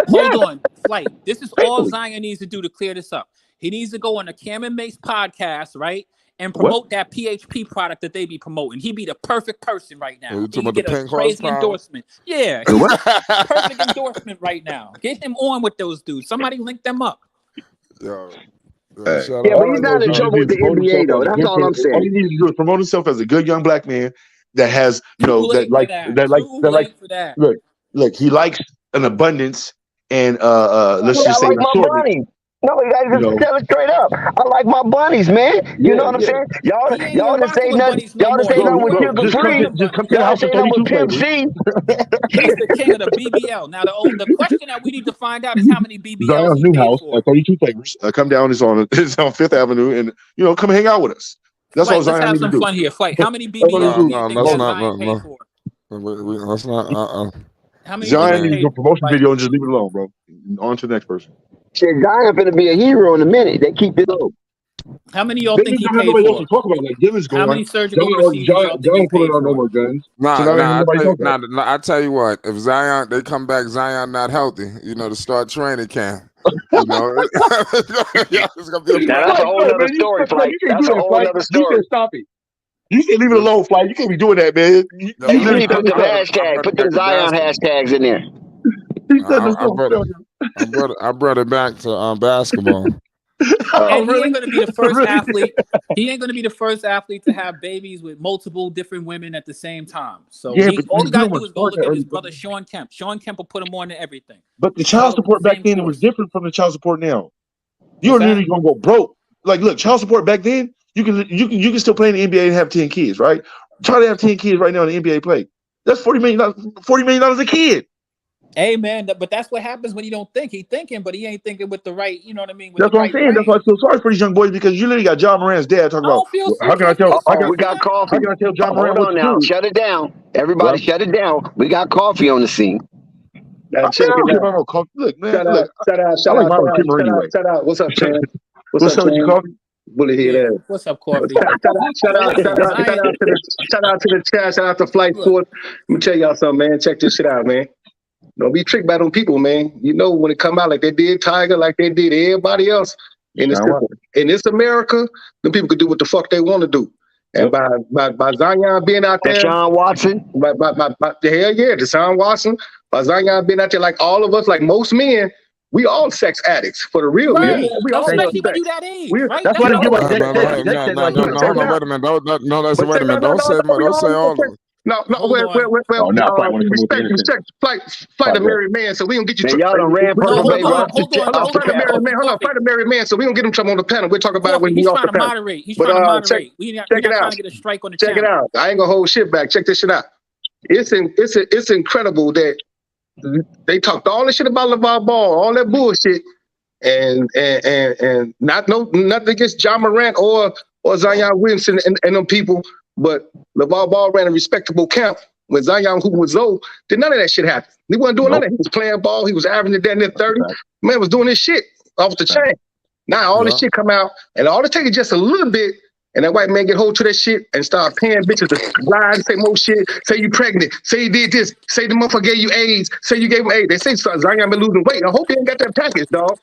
Hold on, Flight. This is all Really? Zion needs to do to clear this up. He needs to go on the Cam and Mace podcast, right? and promote that PHP product that they be promoting. He'd be the perfect person right now. You talking He about the get a pink crazy horsepower? endorsement. Yeah, he's a perfect endorsement right now. Get him on with those dudes. Somebody link them up. Yo, Hey, shout Yeah, out. but all I he's know not is in he trouble with needs the to promote NBA himself though. as a That's good. all I'm All saying. he needs to do is promote himself as a good young black man that has, Too late for that. Too like. late for that. Look, he likes an abundance and let's Yeah, I just say like an my assortment. bunnies. No, you You gotta just know, tell it straight up. I like my bunnies, man. You know what I'm saying? Y'all, He ain't y'all even didn't say rocking with nothing. bunnies no Y'all didn't more. say He nothing with grew bro, up. Sugar He just come Free. to grew up on the Y'all house didn't with say nothing with 32 Pimp flavors. C. He's the king of the BBL. Now the question that we need to find out is how many BBLs Zion's he new paid house for. at 32 flavors. Come down. It's on Fifth Avenue, and come hang out with us. That's all Flight, let's Zion have needs to some do. fun here. Flight, how many That's what he BBLs do you No, think let's that not. Zion paid for? Let's not. How many do you Zion think needs to do paid a for? promotion Like, video and just leave it alone, bro. On to the next person. Shit, Zion finna be a hero in a minute. They keep it up. how many y'all They think just he don't have paid nobody else to for? talk about. Like Dylan's How going. many surgical procedures y'all think he Zion pulling paid out no for? more guns. So Nah, now ain't nobody talking about. I tell you what. If Zion, they come back, Zion not healthy. To start training camp. It's gonna be a Now problem. that's a whole No, nother man, story, you Flight. can't do That's a that, whole Flight. nother You said story. stop it. You said leave it alone, Flight. You can't be doing that, man. You Yo, Hey, literally Lee, said put them the failure. hashtags. Put them back to Zion basketball. hashtags in there. He said this I whole brought failure. I brought it back to basketball. And he Really? ain't going to be the first Really? athlete. He ain't going to be the first athlete to have babies with multiple different women at the same time. So Yeah, but all he you got don't to do want to is go start look that at his early. brother Sean Kemp. Sean Kemp will put him on to everything. But the He child follows the support back same then it was course. different from the child support now. What's You're that? literally gonna go broke. Like, look, child support back then, you can still play in the NBA and have 10 kids, right? Try to have 10 kids right now in the NBA play. That's $40 million a kid. Hey man, but that's what happens when you don't think. He thinking, but he ain't thinking with the right. You know what I mean? With That's the what I'm right saying. That's brain. why I feel sorry for these young boys because you literally got John Moran's dad talking I about don't feel. how can I tell feel sorry We for got that. coffee. how can I tell John Moran Hold what on to now. do? Shut it down. Everybody Well, shut it down. We got coffee on the scene. I Check don't it care out. about no coffee. Look, man, Shout look, out, shout out, I shout like out, mine shout with out, creamer shout out, anyway. shout out. What's up, Chan? What's What's up, up with your Chan? coffee? Bully head Yeah. ass. What's up, Coffee? Shout Yo, out listen, Zion. to the chat. Shout out to Flight Look, Force. Let me tell y'all something, man. Check this shit out, man. Don't be tricked by them people, man. You know when it come out like they did Tiger, like they did everybody else in this Sean Watson. in this America, them people could do what the fuck they want to do. And by Zion being out there, Deshaun Watson. by the hell yeah, Deshaun Watson, by Zion being out there, like all of us, like most men, we all sex addicts for the real men. right. We all love Especially when sex. you that age, We right? that's Let's why they be give us honest. that No, like hold check it on, out. wait a minute. No, But wait a minute. Don't say all of it. No, Hold on. Oh, now Flight want to come with the innocent. respect, flight a married man, so we don't get you. Man, y'all done ran No, Purple hold Baby on. off the Hold on. off Hold the on, Hold fight a on. panel. married Coffee. man. Hold on, Coffee. fight a married man, so we don't get him trouble on the panel. We'll talk about it Coffee. when we He's off trying the to panel. moderate. He's But trying to check moderate. We're it not out. trying to get a strike on the Check it channel. out. I ain't gonna hold shit back. Check this shit out. It's incredible that they talked all this shit about LeVar Ball, all that bullshit, and nothing against John Morant or Zion Williamson and them people, but LeVar Ball ran a respectable camp when Zion, who was low, did none of that shit happen. He wasn't doing none of that. He was playing ball. He was averaging down there 30. Man was doing this shit off the chain. Now all this shit come out, and all it takes is just a little bit, and that white man get hold to that shit and start paying bitches to lie and say more shit, say you pregnant, say you did this, say the motherfucker gave you AIDS, say you gave him AIDS. They say Zion been losing weight. I hope he ain't got that package, dog.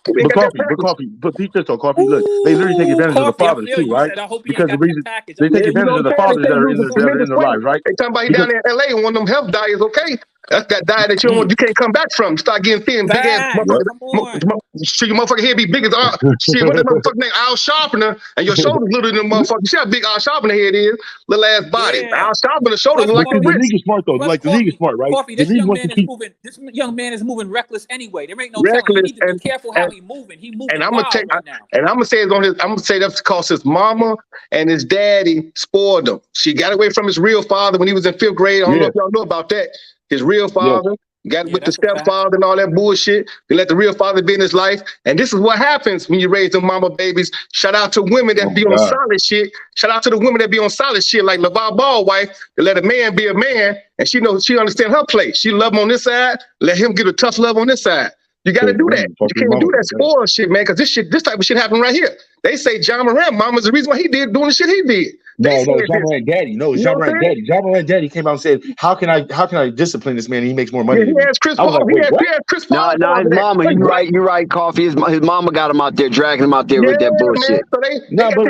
Hope he ain't got that package. But teach this though, coffee. Look, they literally take advantage of the Coffee. I fathers feel too, you right? said. I hope he ain't Because the got that reason package. they take Yeah, you know advantage of what the I'm saying? fathers They that are losing in tremendous their weight. lives, right? They talking about he Because down there in LA and one of them health diets, okay? That's that diet that you can't come back from. Start getting thin, big ass Facts. motherfucker. Come on. Shit, your motherfucker head be big as shit. What that motherfucker name? Al Sharpener, and your shoulders little than the motherfucker. See how big Al Sharpener head is? Little ass body. Yeah. Al Sharpener shoulders Plus, look like the a Coffee. wrist. league is smart though. Plus, Like the league is smart, right? Coffee. The This league young wants to man is keep. moving. This young man is moving reckless anyway. There ain't no telling. You Reckless need to be careful how he moving. He moving and I'm gonna wild right now. and I'm gonna say it's on his. I'm gonna say that's because his mama and his daddy spoiled him. She got away from his real father when he was in 5th grade. I don't know if y'all know about that. His real father got with the that's a fact. stepfather and all that bullshit. They let the real father be in his life, and this is what happens when you raise them mama babies. Shout out to women that be on solid shit. Shout out to the women that be on solid shit, like LeVar Ball wife. To let a man be a man, and she understand her place. She love him on this side. Let him get a tough love on this side. You got to do that. You can't do that spoil shit, man, because this type of shit happened right here. They say John Moran mama's the reason why he did doing the shit he did. No, John Moran daddy. No, it's John Moran daddy. John Moran daddy came out and said, how can I discipline this man and he makes more money than me? He has Chris Paul. Like, he had Chris Paul. No, his mama. You're right, Coffee. His mama got him out there, dragging him out there with that bullshit. Man, so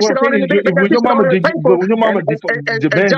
when your mama demands your daddy.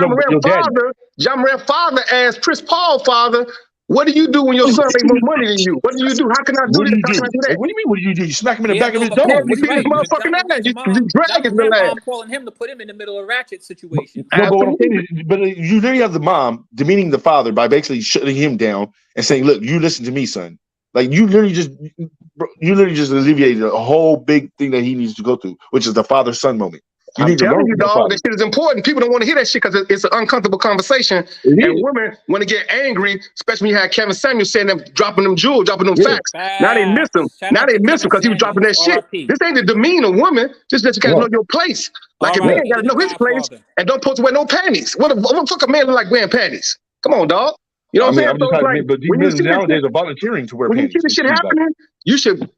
John Moran's father asked Chris Paul, father, what do you do when your son makes more money than you? What do you do? How can I do this? How can I do that? What do you mean? What do you do? You smack him in the back of his dome. You beat his motherfucking ass. You drag his little ass. Calling him to put him in the middle of a ratchet situation. No, but what I'm saying is, but you literally have the mom demeaning the father by basically shutting him down and saying, "Look, you listen to me, son." Like you literally just alleviated a whole big thing that he needs to go through, which is the father-son moment. I'm telling you, dog, that shit is important. People don't want to hear that shit because it's an uncomfortable conversation. And women want to get angry, especially when you had Kevin Samuels saying them, dropping them jewels, dropping them facts. Now they miss him. Now they miss him because he was dropping that shit. This ain't to demean a woman. Just that you gotta know your place. Like a man gotta know his place and don't supposed to wear no panties. What the fuck a man look like wearing panties? Come on, dog. You know what I'm saying? But these men nowadays are volunteering to wear panties. When you see this shit happening, you should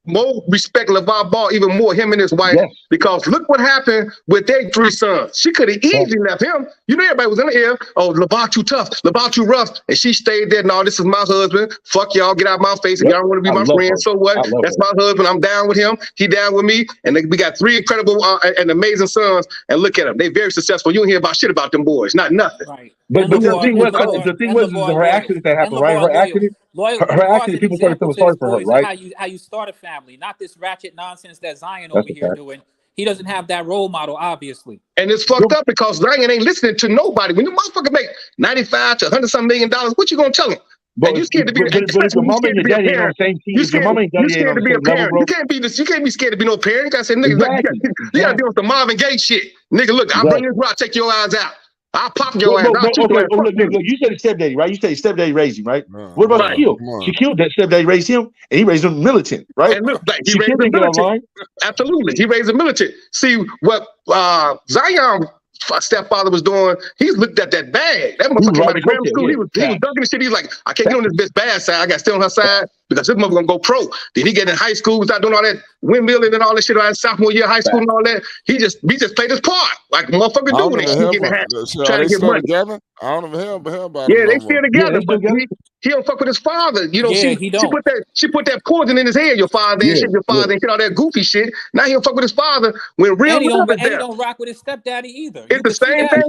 more respect LeVar Ball even more, him and his wife, because look what happened with their 3 sons. She could have easily left him. You know, everybody was in the air. Oh, LeVar too tough, LeVar too rough, and she stayed there. No, this is my husband. Fuck y'all, get out of my face. If y'all don't want to be my friend, so what? That's my husband. I'm down with him. He down with me. And we got 3 incredible and amazing sons. And look at them. They very successful. You don't hear about shit about them boys. Not nothing. Right. But the thing was her accident that happened, right? Her accident, people started feeling sorry for her, right? How you start a family, not this ratchet nonsense that Zion over here doing. He doesn't have that role model, obviously. And it's fucked up because Zion ain't listening to nobody. When you motherfucker make $95 to $100-some million, what you gonna tell him? But you scared to be a parent. You scared to be a parent. You can't be scared to be no parent. You gotta say, nigga, you gotta deal with the Marvin Gaye shit. Nigga, look, I'll bring this rock, take your eyes out. I'll pop your ass. Look, you said stepdaddy, right? You said stepdaddy raised him, right? What about Shaquille? Shaquille, that stepdaddy raised him, and he raised him militant, right? And look, like, he raised him militant. Absolutely, he raised him militant. See what Zion stepfather was doing? He looked at that bag. That motherfucker came out of grammar school. He was dunking the shit. He's like, I can't get on this bitch bad side. I got to stay on her side because this motherfucker gonna go pro. Then he get in high school without doing all that windmilling and all that shit. All that sophomore year high school and all that. He just played his part like motherfucker do when they get in the hat trying to get money. Together? I don't even hear about it. Yeah, they still together, but he don't fuck with his father. You know, she put that poison in his head. Your father and shit. Your father and shit, all that goofy shit. Now he don't fuck with his father when real love is there. He don't rock with his stepdaddy either. It's the same thing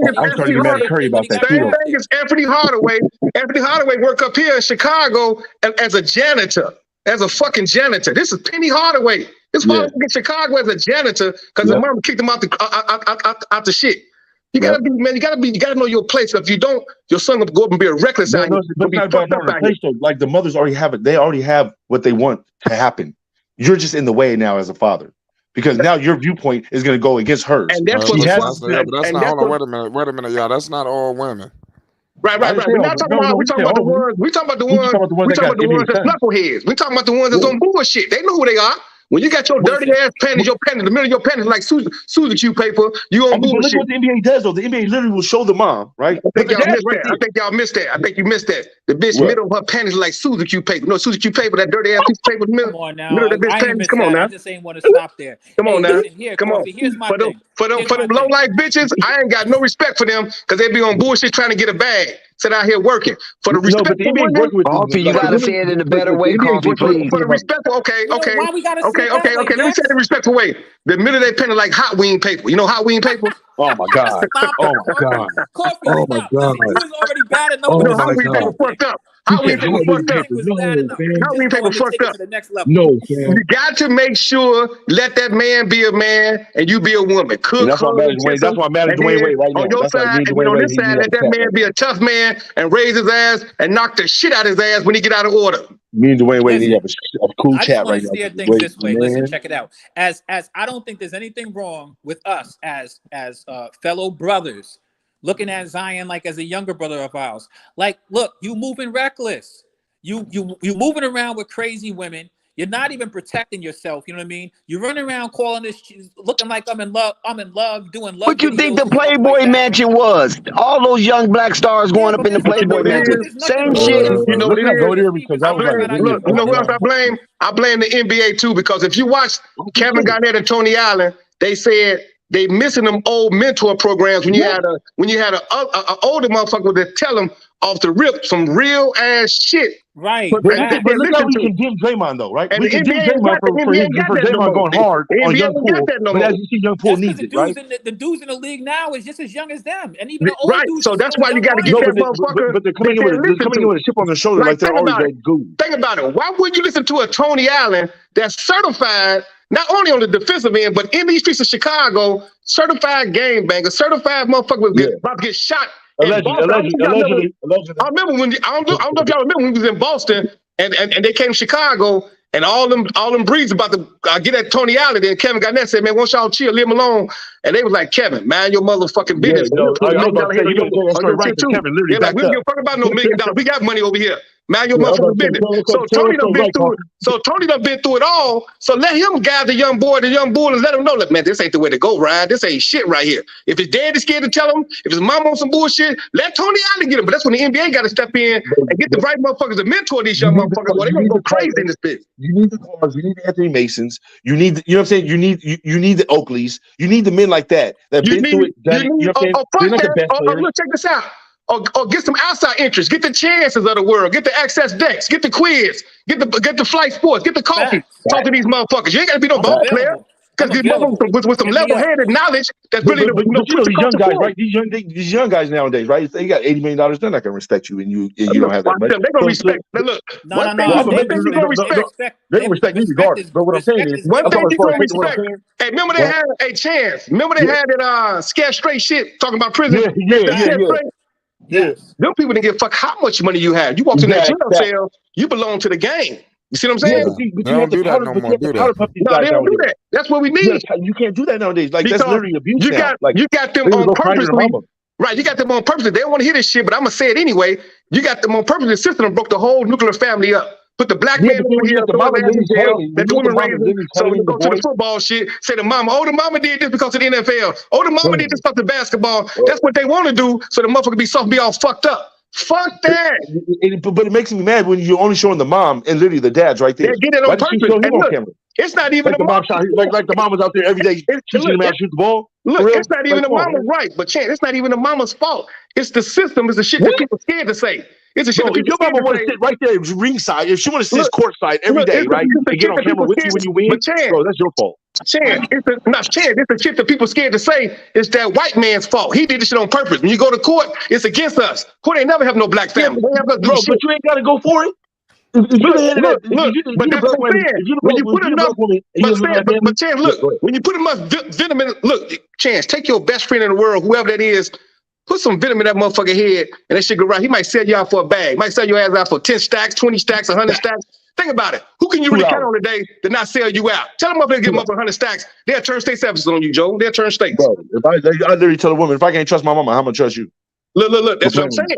as Anthony Hardaway. Anthony Hardaway work up here in Chicago as a janitor, as a fucking janitor. This is Penny Hardaway. His father in Chicago as a janitor because his mom kicked him out the shit. You gotta be, man. You gotta know your place. If you don't, your son will go up and be a reckless. Like the mothers already have it. They already have what they want to happen. You're just in the way now as a father. Because now your viewpoint is going to go against hers. And that's Wait a minute, y'all. That's not all women. Right. We're not talking about. We talking about the ones. We talking about the ones that's knuckleheads. We talking about the ones that's on bullshit. They know who they are. When you got your dirty ass panties, the middle of your panties like Suzy Q paper, you on bullshit. Look what the NBA does though. The NBA literally will show the mom, right? I think y'all missed that. I think you missed that. The bitch middle of her panties like Suzy Q paper. No, Suzy Q paper, that dirty ass piece of paper in the middle. Come on now. Middle of that bitch panties. Come on now. I just ain't want to stop there. Come on now. Come on. Here's my thing. For them low life bitches, I ain't got no respect for them because they be on bullshit trying to get a bag. Sit out here working. For the respectful women, you gotta say it in a better way, Coffee, please. For the respectful, okay. Let me say it in a respectful way. The middle they penny like hot wing paper. You know hot wing paper? Oh my God. Oh my God. Oh my God. He was already bad enough. Hot wing paper fucked up. Hot wing paper fucked up. Hot wing paper fucked up. No, you got to make sure, let that man be a man and you be a woman. That's why I'm mad at Dwayne Wade right now. On your side and on this side, let that man be a tough man and raise his ass and knock the shit out of his ass when he get out of order. Me and Dwayne Wade need to have a cool chat right now. I just want to steer things this way. Listen, check it out. As I don't think there's anything wrong with us as fellow brothers looking at Zion like as a younger brother of ours. Like, look, you moving reckless. You moving around with crazy women. You're not even protecting yourself. You know what I mean? You're running around calling this, looking like I'm in love, doing love. What you think the videos and stuff Playboy like that. Mansion was? All those young black stars going up in the You know Playboy what it Mansion. is? Same shit. You know what it Let's not go is? there because I that was like blame, weird. look, you know who else I blame? I blame the NBA too, because if you watch Kevin Garnett and Tony Allen, they said they missing them old mentor programs when you had a older motherfucker that tell them off the rip some real ass shit. Right. But look how we condemn Draymond though, right? And we the condemn NBA Draymond for Draymond going hard on young Poole, but as you see, young Poole needs it, right? The dudes in the league now is just as young as them, and even the old Right, dudes. so that's why you got to get that motherfucker. But they're coming in with a chip on their shoulder, like they're already good. Think about it. Why would you listen to a Tony Allen that's certified not only on the defensive end, but in these streets of Chicago, certified game banger, certified motherfucker about to get shot. Allegedly. I remember when I don't know if y'all remember when we was in Boston and they came to Chicago and all them breeds about to get at Tony Allen. And Kevin Garnett said, "Man, once y'all chill, leave him alone." And they was like, "Kevin, mind your motherfucking business." You're right. Kevin literally like, we don't give a fuck about no $1 million. We got money over here. Mind your motherfucking business. So Tony done been through it. So Tony done been through it all. So let him guide the young boy, the young bull, and let him know, look, man, this ain't the way to go, Ryan. This ain't shit right here. If his dad is scared to tell him, if his mom on some bullshit, let Tony Allen get him. But that's when the NBA got to step in and get the right motherfuckers to mentor these young motherfuckers. Well, they gonna go crazy in this bitch. You need the Cars, you need the Anthony Masons, you know what I'm saying? You need the Oakleys, you need the men like that been through it. Look, check this out. Or get some outside interest. Get the chances of the world. Get the access decks. Get the quiz. Get the flight sports. Get the coffee. Talk to these motherfuckers. You ain't got to be no ball player. Because these motherfuckers with some level-headed knowledge, that's really but you know these young guys, right? These young guys nowadays, right? They got $80 million. They're not gonna respect you, and you don't have that much. They're gonna respect. Look, one thing you gonna respect. They're gonna respect me regardless. But what I'm saying is, one thing you gonna respect. Hey, remember they had a chance. Remember they had that scared straight shit talking about prison. Yeah. Them people didn't give a fuck how much money you had. You walked in that jail cell, you belong to the game. You see what I'm saying? They don't do that no more, do they? No, they don't do that. That's what we need. You can't do that nowadays. Like, that's literally abuse. You got them on purpose. Right, you got them on purpose. They don't want to hear this shit, but I'm gonna say it anyway. You got them on purpose. The system broke the whole nuclear family up. Put the black man over here, the mama in jail, let the women raise them. So when you go to the football shit, say the mama did this because of the NFL. Oh, the mama did this because of basketball. That's what they want to do, so the motherfucker be soft, be all fucked up. Fuck that. But it makes me mad when you're only showing the mom and literally the dad's right there. They get it on purpose. Look, it's not even the mom. Like the mom was out there every day teaching him how to shoot the ball. Look, it's not even the mama's right, but Chance, it's not even the mama's fault. It's the system. It's the shit that people scared to say. It's a shit that people your mama want to sit right there ringside, if she want to sit courtside every day, right, and get on camera with you when you win, bro, that's your fault. Chance, it's the shit that people scared to say. It's that white man's fault. He did this shit on purpose. When you go to court, it's against us. Court ain't never have no black family. They have us do shit. But you ain't got to go for it. But that's what I'm saying. When you put enough, but Chance, look, when you put enough venom in, look, Chance, take your best friend in the world, whoever that is, put some venom in that motherfucker head, and that shit go right. He might sell you out for a bag. Might sell your ass out for 10 stacks, 20 stacks, 100 stacks. Think about it. Who can you really count on today to not sell you out? Tell them up there, give them up for 100 stacks. They'll turn state services on you, Joe. They'll turn states. Bro, I literally tell a woman, if I can't trust my mama, how am I trust you? Look. That's what I'm saying.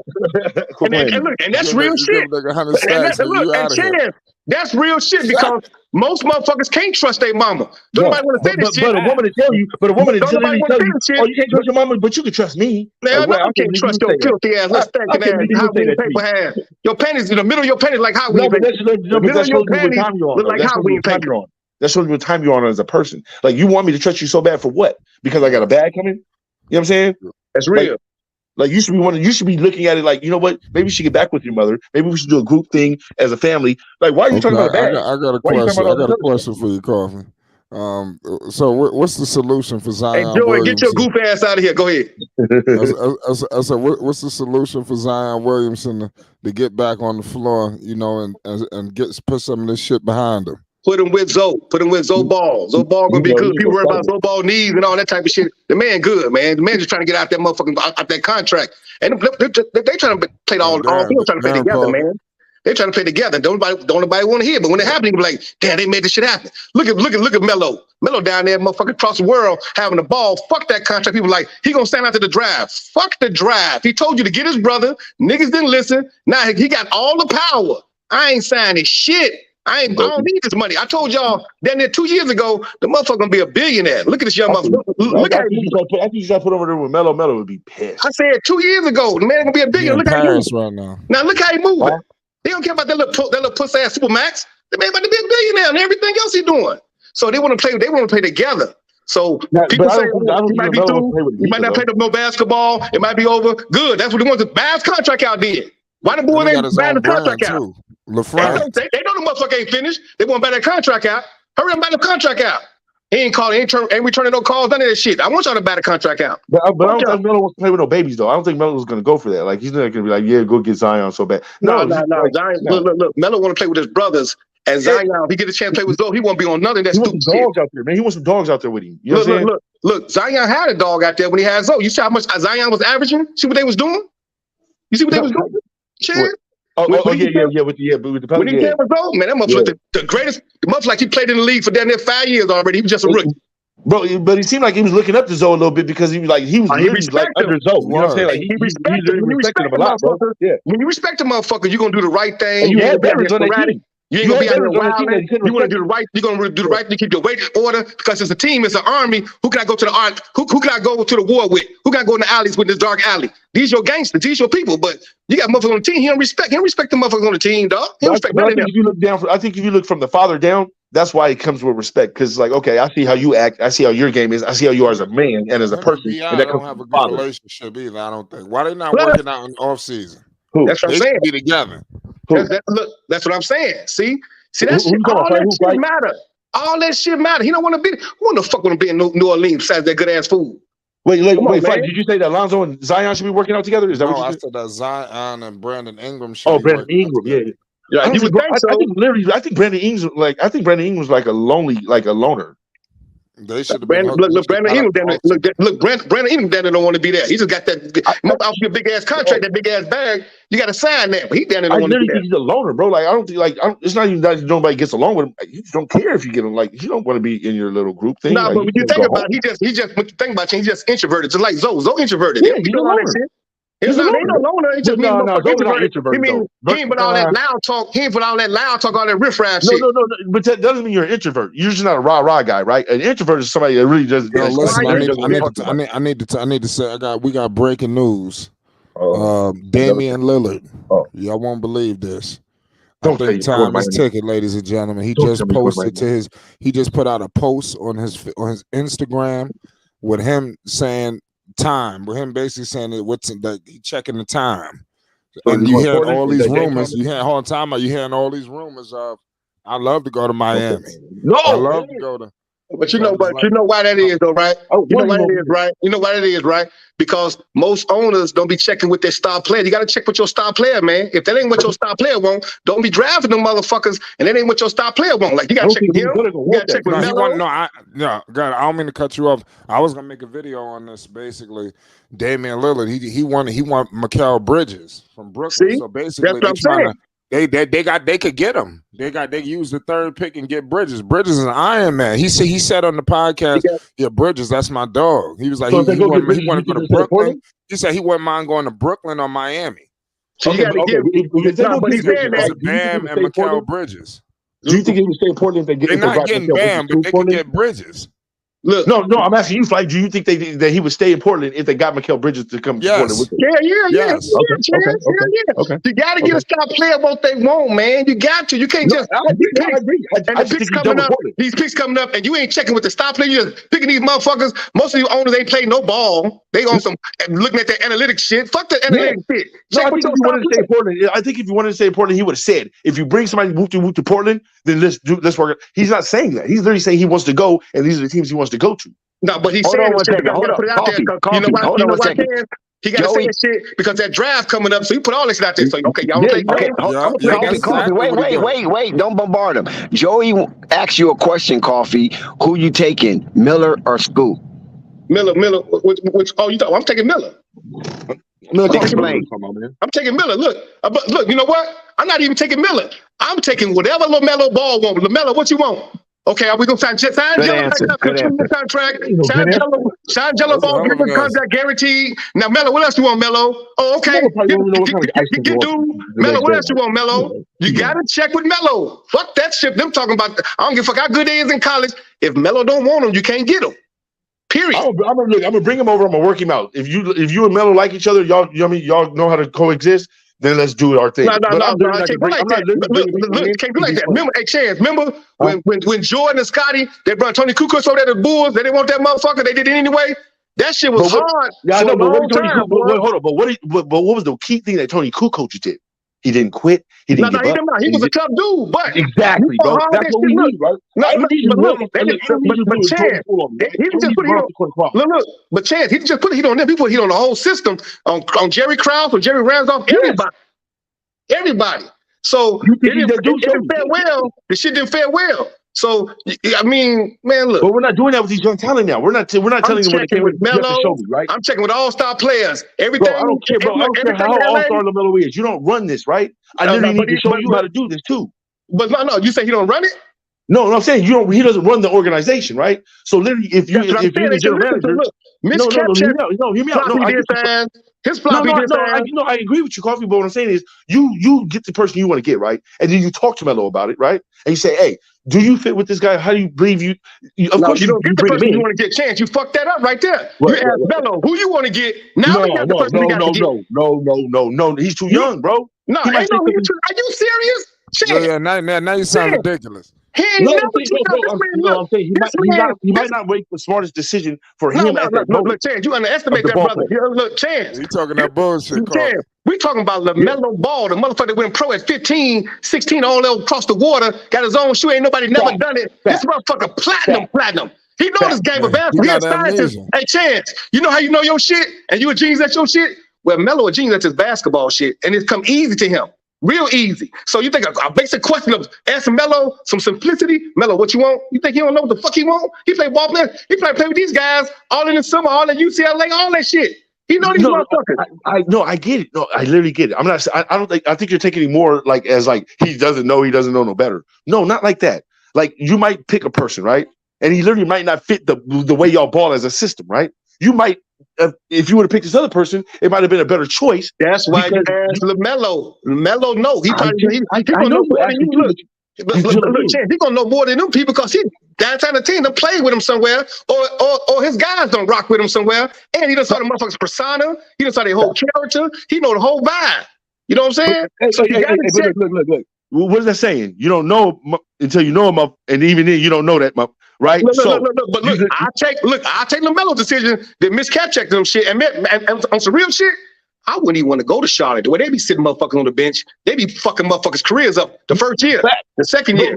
And that's real shit. That's real shit because most motherfuckers can't trust their mama. Don't nobody want to say this shit. But a woman to tell you, oh, you can't trust your mama, but you can trust me. Man, I can't trust your filthy ass, little stinking ass, Halloween paper ass. Your panties, in the middle of your panties like Halloween paper. The middle of your panties look like Halloween paper. That's what time you're on as a person. Like, you want me to trust you so bad for what? Because I got a bag coming? You know what I'm saying? That's real. Like you should be looking at it like, you know what? Maybe you should get back with your mother. Maybe we should do a group thing as a family. Like, why are you talking about that? I got a question. I got a question for you, Coffee. So what's the solution for Zion? Hey, Joey, Williamson? get your goof ass out of here. Go ahead. I said, what's the solution for Zion Williamson to get back on the floor, you know, and put some of this shit behind him? Put him with Zoe. Put him with Zoe Ball. Zoe Ball gonna be good. People worry about Zoe Ball knees and all that type of shit. The man good, man. The man just trying to get out that motherfucking out that contract. And they trying to play all people trying to play together, man. They trying to play together. Don't nobody want to hear. But when it happens, be like, damn, they made this shit happen. Look at Melo. Melo down there, motherfucking across the world having the ball. Fuck that contract. People like, he gonna stand out to the drive. Fuck the drive. He told you to get his brother. Niggas didn't listen. Now he got all the power. I ain't signing shit. I don't need this money. I told y'all down there 2 years ago, the motherfucker gonna be a billionaire. Look at this young motherfucker. Look at him. I think you got to put over there with Melo. Melo would be pissed. I said 2 years ago, the man gonna be a billionaire. Look how he moving right now. Now look how he moving. Huh? They don't care about that little puss ass Supermax. The man about to be a billionaire and everything else he doing. So they want to play. They want to play together. So people say he might be through. He might not play no basketball. It might be over. Good. That's what he wants. To buy his contract out then. Why the boy ain't buying the contract out? They know the motherfucker ain't finished. They want to buy that contract out. Hurry up, buy the contract out. He ain't calling, ain't returning no calls, none of that shit. I want y'all to buy the contract out. But I don't think Melo wants to play with no babies, though. I don't think Melo was going to go for that. Like, he's not going to be like, yeah, go get Zion so bad. No. Zion, look. Melo want to play with his brothers. And Zion, if he get a chance to play with Zoe, he won't be on none of that stupid shit. Dogs out there, man. He wants some dogs out there with him. You know look. Zion had a dog out there when he had Zoe. You see how much Zion was averaging? See what they was doing? You see what they was doing? Shit. With the when he came with Zoe, man, that motherfucker the greatest. The motherfucker like he played in the league for damn near 5 years already. He was just a rookie. Bro, but he seemed like he was looking up to Zoe a little bit because he was like under Zoe. You know what I'm saying? Like he respected him a lot, bro. Yeah. When you respect a motherfucker, you're gonna do the right thing. You ain't gonna be out here wilding. You want to do the right. You're gonna do the right thing. Keep your weight in order because it's a team. It's an army. Who can I go to the art? Who can I go to the war with? Who can I go in the alleys with this dark alley? These your gangsters. These your people. But you got motherfuckers on the team. He don't respect the motherfuckers on the team, dog. He don't respect none of them. I think if you look from the father down, that's why it comes with respect. Because it's like, okay, I see how you act. I see how your game is. I see how you are as a man and as a person. Yeah, and that don't have a good relationship either. I don't think. Why they not working out in the off season? That's what I'm saying. Be together. That's what I'm saying. See that shit. All that shit matter. All that shit matter. He don't want to be. Who the fuck want to be in New Orleans besides that good ass food? Wait, Fight, did you say that Alonzo and Zion should be working out together? Is that what you said? I said that Zion and Brandon Ingram should. Oh, Brandon Ingram, yeah. I think Brandon Ingram was like a loner. They should have Brandon Ingram don't want to be there. He just got that off your big ass contract, that big ass bag. You got to sign that, but he down there don't want to be there. He's a loner, bro. Like I don't think it's not even that nobody gets along with him. You just don't care if you get him. Like you don't want to be in your little group thing. No, but when you think about it, he just when you think about it, he's just introverted, just like Zoe. Zoe introverted. Yeah, he's a loner. He's not a loner. He just means introverted. He mean he ain't put all that loud talk. He ain't put all that loud talk, all that riffraff shit. No. But that doesn't mean you're an introvert. You're just not a rah guy, right? An introvert is somebody that really doesn't. No, listen, I need to say we got breaking news. Damian Lillard. Y'all won't believe this. I think time is ticking, ladies and gentlemen. He just posted he just put out a post on his Instagram with him saying time, with him basically saying that he checking the time. And you hear all these rumors. You hearing all these rumors of I love to go to Miami. I love to go to. But you know why that is though, right? You know why that is, right? Because most owners don't be checking with their star player. You got to check with your star player, man. If that ain't what your star player want, don't be drafting them motherfuckers. And that ain't what your star player want. Like you got to check with him. You got to check with Melo. God, I don't mean to cut you off. I was gonna make a video on this. Basically, Damian Lillard, he want Mikal Bridges from Brooklyn. See? So basically, that's what I'm saying. They could get him. They used the third pick and get Bridges. Bridges is an Iron Man. He said on the podcast, Bridges, that's my dog. He was like, he want to go to Brooklyn. He said he wouldn't mind going to Brooklyn or Miami. So you got to give. But he's saying that Bam and Mikal Bridges. Do you think he would stay in Portland if they get? They're not getting Bam, but they could get Bridges. Look, no, I'm asking you, Flight. Do you think that he would stay in Portland if they got Mikal Bridges to come to Portland with them? Yeah. Okay. You got to get a star player what they want, man. You got to. You can't just. I agree. These picks coming up, and you ain't checking with the star player. You're just picking these motherfuckers. Most of you owners ain't play no ball. They on some looking at their analytics shit. Fuck the analytics shit. I think if you wanted to stay in Portland, he would have said, if you bring somebody to Portland, then let's work. He's not saying that. He's literally saying he wants to go, and these are the teams he wants to go to. No, but he's saying put it out there. You know why? He got to say shit because that draft coming up. So you put all this shit out there. So okay, y'all take Wait. Don't bombard him. Joey asked you a question, Coffee. Who you taking, Miller or Scoop? Miller. I'm taking Miller. Explain. I'm taking Miller. Look. You know what? I'm not even taking Miller. I'm taking whatever Lamelo Ball wants. Lamelo, what you want? Okay, are we gonna sign contract? Sign Jello Ball, give him a contract guaranteed. Now, Melo, what else you want, Melo? Oh, okay. Get dude. Melo, what else you want, Melo? You got to check with Melo. Fuck that shit. Them talking about, I don't give a fuck how good he is in college. If Melo don't want him, you can't get him. Period. I'm gonna bring him over. I'm gonna work him out. If you and Melo like each other, y'all know how to coexist. Then let's do our thing. No, can't do like that. Can't do like that. Remember, hey, Chance, remember when Jordan and Scotty, they brought Tony Kukoc over there to the Bulls, they didn't want that motherfucker, they did it anyway. That shit was hard. Yeah, I know, but hold on. But what was the key thing that Tony Kukoc did? He didn't quit. He didn't give up. He was a tough dude, but exactly, bro. That's what we need, right? But Chance, he just put heat on. But Chance, he just put heat on them. He put heat on the whole system, on Jerry Krause, on Jerry Randolph, everybody. So it didn't fare well. The shit didn't fare well. So I mean, man, look. But we're not doing that with these young talent now. We're not telling them what they with Melo, right? I'm checking with all-star players. Everything. Bro, I don't care, bro. I don't care how all-star Lamelo is. You don't run this, right? I literally need to show you how to do this too. But no, you say he don't run it? No, I'm saying he doesn't run the organization, right? So literally, if you're the general manager, hear me out. His floppy I agree with you, Coffee. But what I'm saying is, you get the person you want to get, right? And then you talk to Melo about it, right? And you say, hey, do you fit with this guy? How do you believe you? Of course, you don't get the person you want to get. Chance, you fucked that up right there. You asked Melo who you want to get. Now we got the person we got to get. No. He's too young, bro. No, are you serious? Chance. Yeah, now you sound ridiculous. He might not make the smartest decision for him. Look, Chance, you underestimate that brother. Look, Chance. You talking that bullshit, Carl. We talking about Lamelo Ball, the motherfucker that went pro at 15, 16, all across the water, got his own shoe, ain't nobody never done it. This motherfucker platinum. He know this game of basketball. He a scientist. Hey, Chance, you know how you know your shit and you a genius at your shit? Well, Melo a genius at his basketball shit, and it's come easy to him. Real easy. So you think a basic question of asking Melo some simplicity? Melo, what you want? You think he don't know what the fuck he want? He play ball player. He play with these guys all in the summer, all in UCLA, all that shit. He know these motherfuckers. I get it. No, I literally get it. I'm not. I think you're taking it more like as like he doesn't know no better. No, not like that. Like you might pick a person, right? And he literally might not fit the way y'all ball as a system, right? You might. If you would have picked this other person, it might have been a better choice. That's why you asked Lamelo. Lamelo, no, he gonna know more than you. Look, Chance, he gonna know more than them people because he downtown the team done played with him somewhere, or his guys don't rock with him somewhere, and he done saw the motherfucker's persona. He done saw their whole character. He know the whole vibe. You know what I'm saying? Look. What is that saying? You don't know until you know him up, and even then you don't know that much. Right. But look, I take Lamelo's decision that Miss Cat checked them shit and on some real shit. I wouldn't even want to go to Charlotte. The way they be sitting motherfuckers on the bench, they be fucking motherfuckers' careers up the first year, the second year.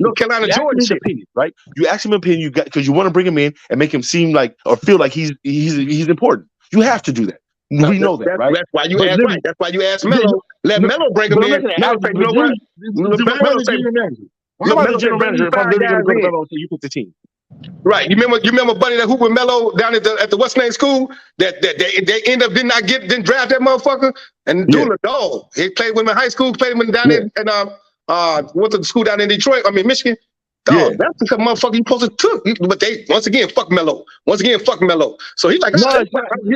North Carolina, Georgia shit, right? You ask him opinion, because you want to bring him in and make him seem like or feel like he's important. You have to do that. We know that, right? That's why you asked. Right. That's why you asked Melo. Let Melo bring him in. Melo say, you know what? I'm not the general manager. If I'm literally going to Melo, so you pick the team. Right. You remember Buddy that hoop with Melo down at the West Lane School that they end up didn't draft that motherfucker and doing the dog. He played with him in high school, played with him down there and went to the school down in Detroit. Michigan. Dog, that's because motherfucker you supposed to took. But they once again fuck Melo. So he's like, what he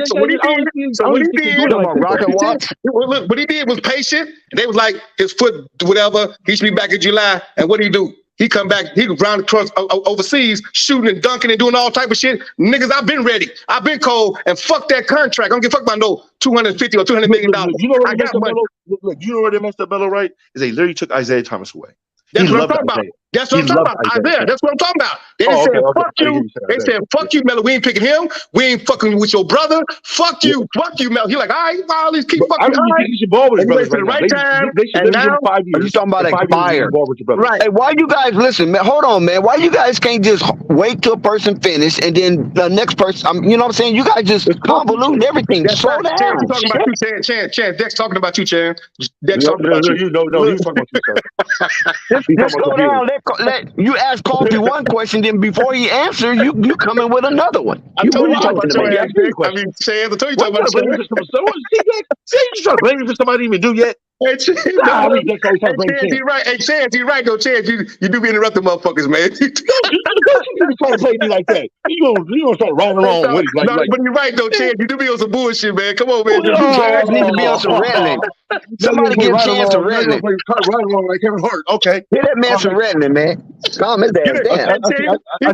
did what he did was patient. And they was like, his foot, whatever, he should be back in July. And what did he do? He come back, he was round across overseas, shooting and dunking and doing all type of shit. Niggas, I've been ready. I've been cold, and fuck that contract. I don't give a fuck about no $250 or $200 million. You know where they messed up Melo, right? Is they literally took Isaiah Thomas away. That's what I'm talking about. That's what I'm talking about. Isaiah. That's what I'm talking about. They said, fuck you. They said, fuck you, Melo. We ain't picking him. We ain't fucking with your brother. Fuck you, Melo. He like, all right, all these keep fucking. He should ball with his brother. The right time. And now, 5 years. You talking about expired? Right. Hey, why you guys listen, man? Hold on, man. Why you guys can't just wait till a person finish and then the next person? You know what I'm saying? You guys just convoluting everything. Slow down. Chance talking about you, Chance. Dex talking about you, Chance. Dex talking about you. No, he was talking about you. Just slow down. Let you ask Coffee one question, then before he answers, you come in with another one. I told you talking about Chance. I mean, Chance, I told you talking about Chance. See, you trying to blame me for somebody didn't even do yet? Hey, Chance, Nah, we just always trying to blame Chance, Chance. you right. Hey, Chance, you right though. Chance, you do be interrupting motherfuckers, man. You trying to play me like that. You gonna start riding along with it. Like, but you're right though, Chance. You do be on some bullshit, man. Come on, man. Chance need to be on some Ritalin. Somebody give Chance some Ritalin. Right along like Kevin Hart. Okay. Get that man some Ritalin, man. Calm his ass down. I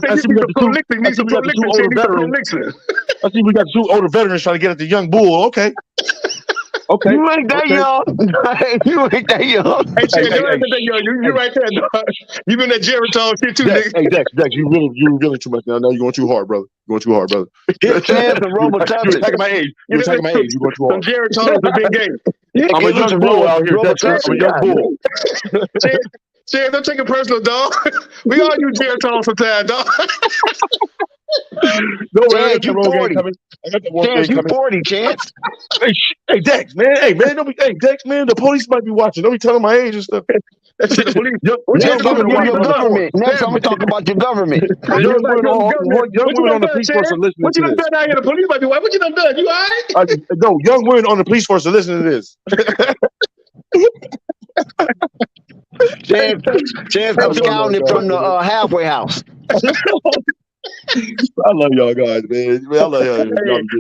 see we got two older veterans trying to get at the young bull. Okay. Okay. You ain't that young. You ain't that young. Hey, Chance, you ain't that young. You right there, dog. You been that Geritol shit too, nigga. Hey, Dex, you really too much now. Now you're going too hard, brother. You're going too hard, brother. Get Chance and Robitussin. You're attacking my age. You're attacking my age. You're going too hard. Some Geritol is a big game. I'm a young bull out here, Dex. I'm a young bull. Chance, don't take it personal, dog. We all use Geritol sometimes, dog. No, Chance, you 40. Chance, you 40, Chance. Hey, Dex, man. Hey, Dex, man. The police might be watching. Don't be telling my age and stuff. Next, I'm going to talk about your government. Next, I'm going to talk about your government. Young women on the police force are listening what you done done out here? The police might be watching. What you done done? You all right? No, young women on the police force are listening to this. Chance, I'm scouting it from the halfway house. I love y'all guys, man. I love y'all.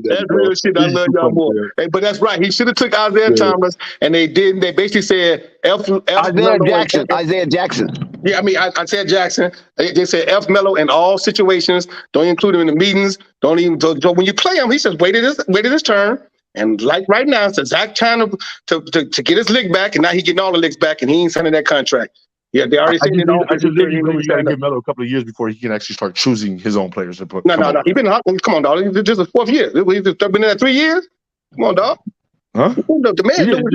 That's real shit. I love y'all more. Hey, but that's right. He should have took Isaiah Thomas, and they didn't. They basically said Isaiah Jackson. Yeah, I mean Isaiah Jackson. They said F Melo in all situations. Don't include him in the meetings. Don't even when you play him. He says waited his turn. And like right now, it's Zach trying to get his lick back, and now he getting all the licks back, and he ain't signing that contract. Yeah, they already said it. I just really got to give Melo a couple of years before he can actually start choosing his own players to put. No. He been come on, dog. This is his fourth year. He's been in there 3 years. Come on, dog. Huh? The man knew what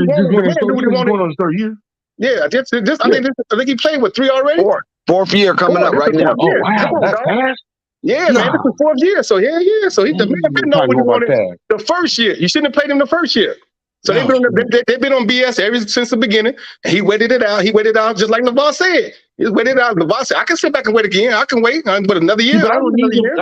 he wanted. On his third year. Yeah, I think he played with 3 already. Fourth year coming up right now. Oh wow, that's fast. Yeah, man, this is 4th year. So yeah. So the man didn't know what he wanted the first year. You shouldn't have played him the first year. So they've been on BS ever since the beginning. And he waited it out. He waited out just like LeVar said. He waited out. LeVar said, I can sit back and wait again. I can wait but another year. But I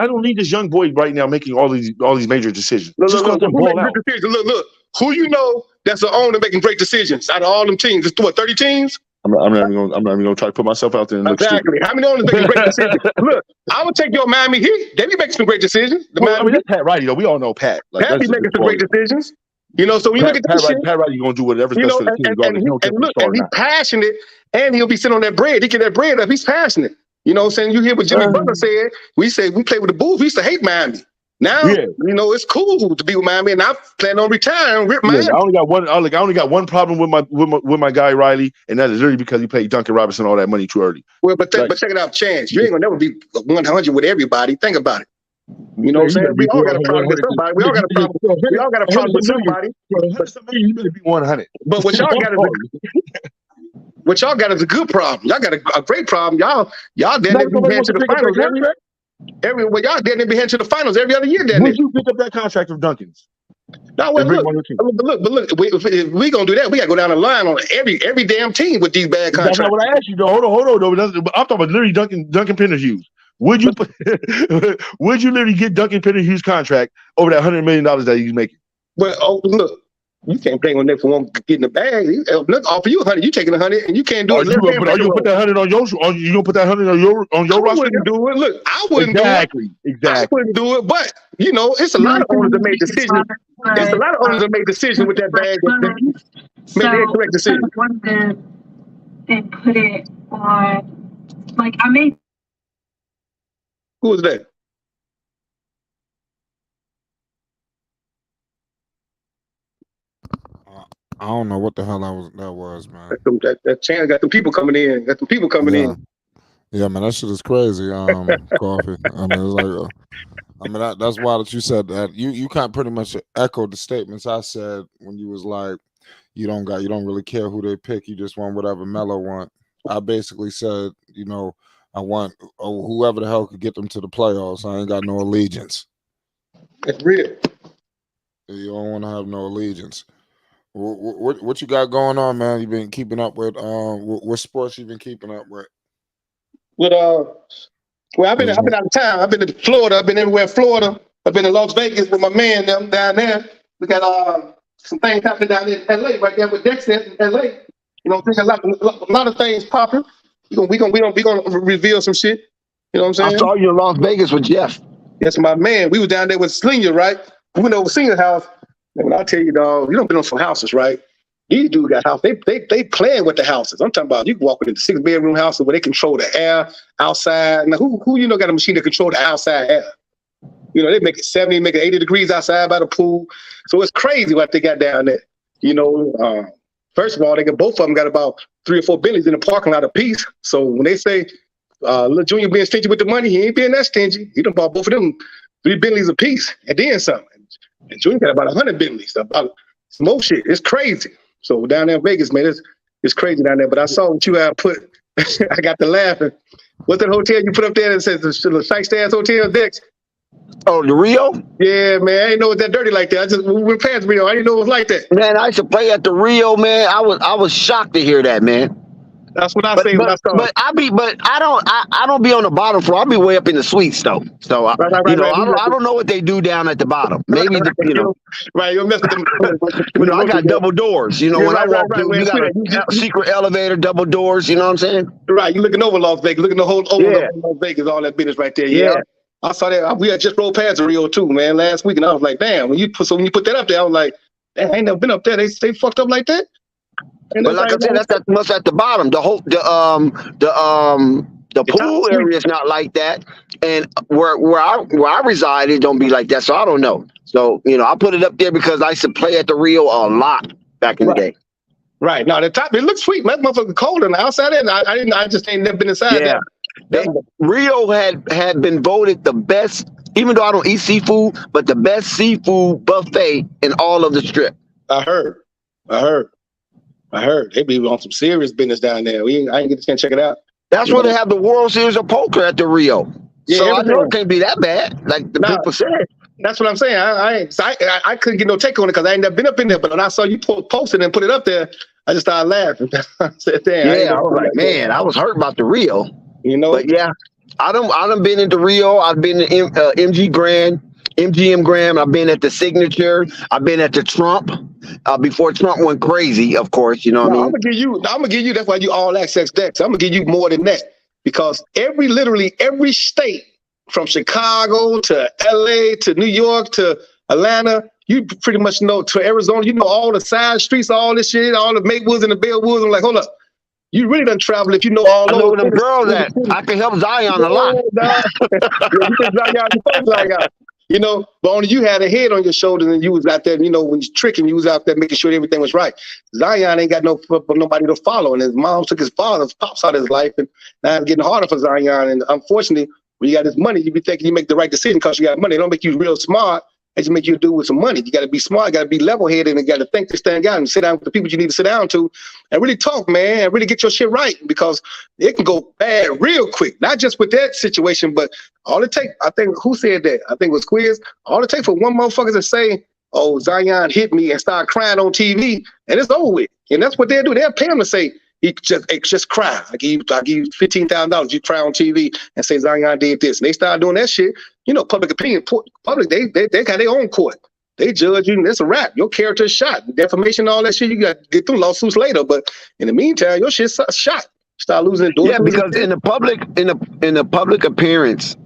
don't need this young boy right now making all these major decisions. Look, who you know that's the owner making great decisions out of all them teams? It's 30 teams? I'm not even gonna try to put myself out there and look exactly. How many owners making great decisions? Look, I would take your Miami Heat. They be making some great decisions. That's Pat Riley, though. We all know Pat. Pat be making some great decisions. You know, so when you look at this shit, Pat Riley gonna do whatever's best for the team. And he's passionate, and he'll be sitting on that bread. He get that bread up. He's passionate. You know what I'm saying? You hear what Jimmy Butler said. We play with the Bulls. We used to hate Miami. Now, you know, it's cool to be with Miami, and I plan on retiring with Miami. I only got one problem with my guy Riley, and that is literally because he paid Duncan Robinson all that money too early. Well, but check it out, Chance. You ain't gonna never be 100 with everybody. Think about it. You know what I'm saying? We all got a problem with somebody. We all got a problem with somebody. You better be 100. But what y'all got is a good problem. Y'all got a great problem. Y'all didn't be heading to the finals y'all didn't be heading to the finals every other year. Would you pick up that contract from Duncan's? No, well, look. If we gonna do that, we gotta go down the line on every damn team with these bad contracts. That's not what I asked you, though. Hold on, though. I'm talking about literally Duncan Penderhughes. Would you literally get Duncan Penderhughes' contract over that $100 million that he's making? Well, look, you can't play on that for one getting the bag. Look, offer you 100, you taking 100, and you can't do it. But are you gonna put that 100 on your? You gonna put that 100 on your roster? I wouldn't do it. Look, I wouldn't do it. Exactly. I wouldn't do it. But you know, it's a lot of owners that make decisions. It's a lot of owners that make decisions with that bag. Make the incorrect decision. And put it on, like I made. Who was that? I don't know what the hell that was, man. That chance got the people coming in. Yeah, man, that shit is crazy. Coffee. I mean, it's like, that's why that you said that. You kind of pretty much echoed the statements I said when you was like, you don't really care who they pick. You just want whatever Melo want. I basically said, you know, I want whoever the hell could get them to the playoffs. I ain't got no allegiance. It's real. You don't want to have no allegiance. What you got going on, man? You been keeping up with what sports you been keeping up with? Well, I've been out of town. I've been to Florida. I've been everywhere in Florida. I've been in Las Vegas with my man down there. We got some things happening down in LA right there with Dexter in LA. You know, there's a lot of things popping. We gonna reveal some shit. You know what I'm saying? I saw you in Las Vegas with Jeff. Yes, my man. We was down there with Senior, right? We went over Senior's house. And when I tell you, dog, you don't been on some houses, right? These dudes got house. They playing with the houses. I'm talking about you can walk into the 6-bedroom houses where they control the air outside. Now, who you know got a machine that control the outside air? You know, they make it 70, make it 80 degrees outside by the pool. So it's crazy what they got down there. You know, first of all, both of them got about 3 or 4 Bentleys in the parking lot apiece. So when they say Lil Junior being stingy with the money, he ain't being that stingy. He done bought both of them 3 Bentleys apiece and then something. And Junior got about 100 Bentleys, about some more shit. It's crazy. So down there in Vegas, man, it's crazy down there. But I saw what you had put. I got to laughing. What's that hotel you put up there that says the Sykes Hotel, Dex? Oh, the Rio? Yeah, man. I didn't know it was that dirty like that. We went past Rio. I didn't know it was like that. Man, I used to play at the Rio, man. I was shocked to hear that, man. That's what I say when I saw it. But I don't be on the bottom floor. I'll be way up in the suites though. So I don't know what they do down at the bottom. Maybe you know. Right, you'll mess with them. You know, I got double doors. You know, when I walk through, you got a secret elevator, double doors. You know what I'm saying? Right, you looking over Las Vegas, looking the whole over Las Vegas, all that business right there. Yeah. I saw that. We had just rolled past the Rio too, man, last week, and I was like, damn. When you put that up there, I was like, damn, I ain't never been up there. They fucked up like that. But like I said, that's much at the bottom. The pool area is not like that, and where I reside, it don't be like that. So I don't know. So you know, I put it up there because I used to play at the Rio a lot back in the day. Right now, the top it looks sweet. Man, that motherfucker cold on the outside. I just ain't never been inside. Yeah, Rio had been voted the best, even though I don't eat seafood, but the best seafood buffet in all of the Strip. I heard. They be on some serious business down there. I didn't get a chance to check it out. That's where they have the World Series of Poker at the Rio. Yeah, so I know it can't be that bad, like the people said. That's what I'm saying. I couldn't get no take on it because I ain't never been up in there. But when I saw you post it and put it up there, I just started laughing. I said, damn. Yeah, I was like, man, I was hurt about the Rio. You know? But yeah, I done been into Rio. I've been to MGM Grand. I've been at the Signature. I've been at the Trump. Before Trump went crazy, of course, you know what I mean? I'm gonna give you, that's why you all access Dex. I'm gonna give you more than that. Because literally every state, from Chicago to LA to New York to Atlanta, you pretty much know, to Arizona, you know all the side streets, all this shit, all the Maplewoods and the Bellwoods. I'm like, hold up. You really done travel if you know all those. I know them girls that I can help Zion a lot. You know, but only you had a head on your shoulders and you was out there, you know, when you tricking, you was out there making sure everything was right. Zion ain't got nobody to follow, and his mom took his father's pops out of his life, and now it's getting harder for Zion. And unfortunately, when you got this money, you be thinking you make the right decision because you got money. It don't make you real smart. It just make you do with some money. You got to be smart, got to be level-headed, and you got to think this thing out and sit down with the people you need to sit down to and really talk, man, and really get your shit right, because it can go bad real quick. Not just with that situation, but all it takes, I think, who said that? I think it was Quiz. All it takes for one motherfucker to say, oh, Zion hit me, and start crying on TV, and it's over with. And that's what they'll do. They'll pay him to say, he just cry. I give you $15,000. You cry on TV and say Zion did this. And they start doing that shit. You know, public opinion, they got their own court. They judge you, and it's a wrap. Your character is shot. Defamation, all that shit, you got to get through lawsuits later. But in the meantime, your shit's shot. Start losing doors. Yeah, because in the public appearance,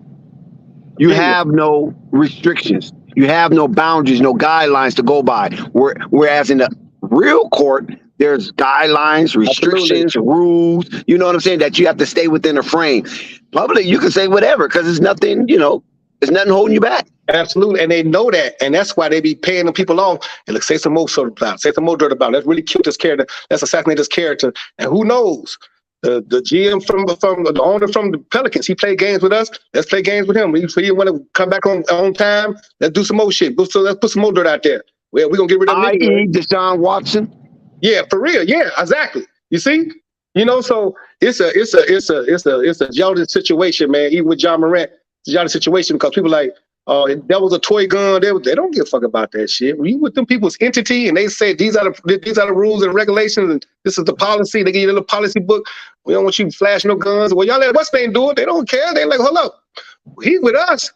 you have no restrictions. You have no boundaries, no guidelines to go by. Whereas in the real court, there's guidelines, restrictions, rules, you know what I'm saying, that you have to stay within a frame. Public, you can say whatever because there's nothing, you know, there's nothing holding you back. Absolutely. And they know that. And that's why they be paying them people off. And look, say some more sort about, say some more dirt about it. Let's really kill this character. Let's assassinate this character. And who knows? The GM from the owner from the Pelicans, he played games with us. Let's play games with him. He want to come back on time. Let's do some more shit. So let's put some more dirt out there. Well, we're gonna get rid of i.e. Deshaun Watson. Yeah, for real. Yeah, exactly. You see, you know, so it's a jolted situation, man. Even with John Morant, it's a jolted situation because people like, that was a toy gun. They don't give a fuck about that shit. When you with them people's entity and they say these are the rules and regulations and this is the policy. They give you a little policy book. We don't want you flashing no guns. Well, y'all let what's name do it. They don't care. They like, hold up, he with us,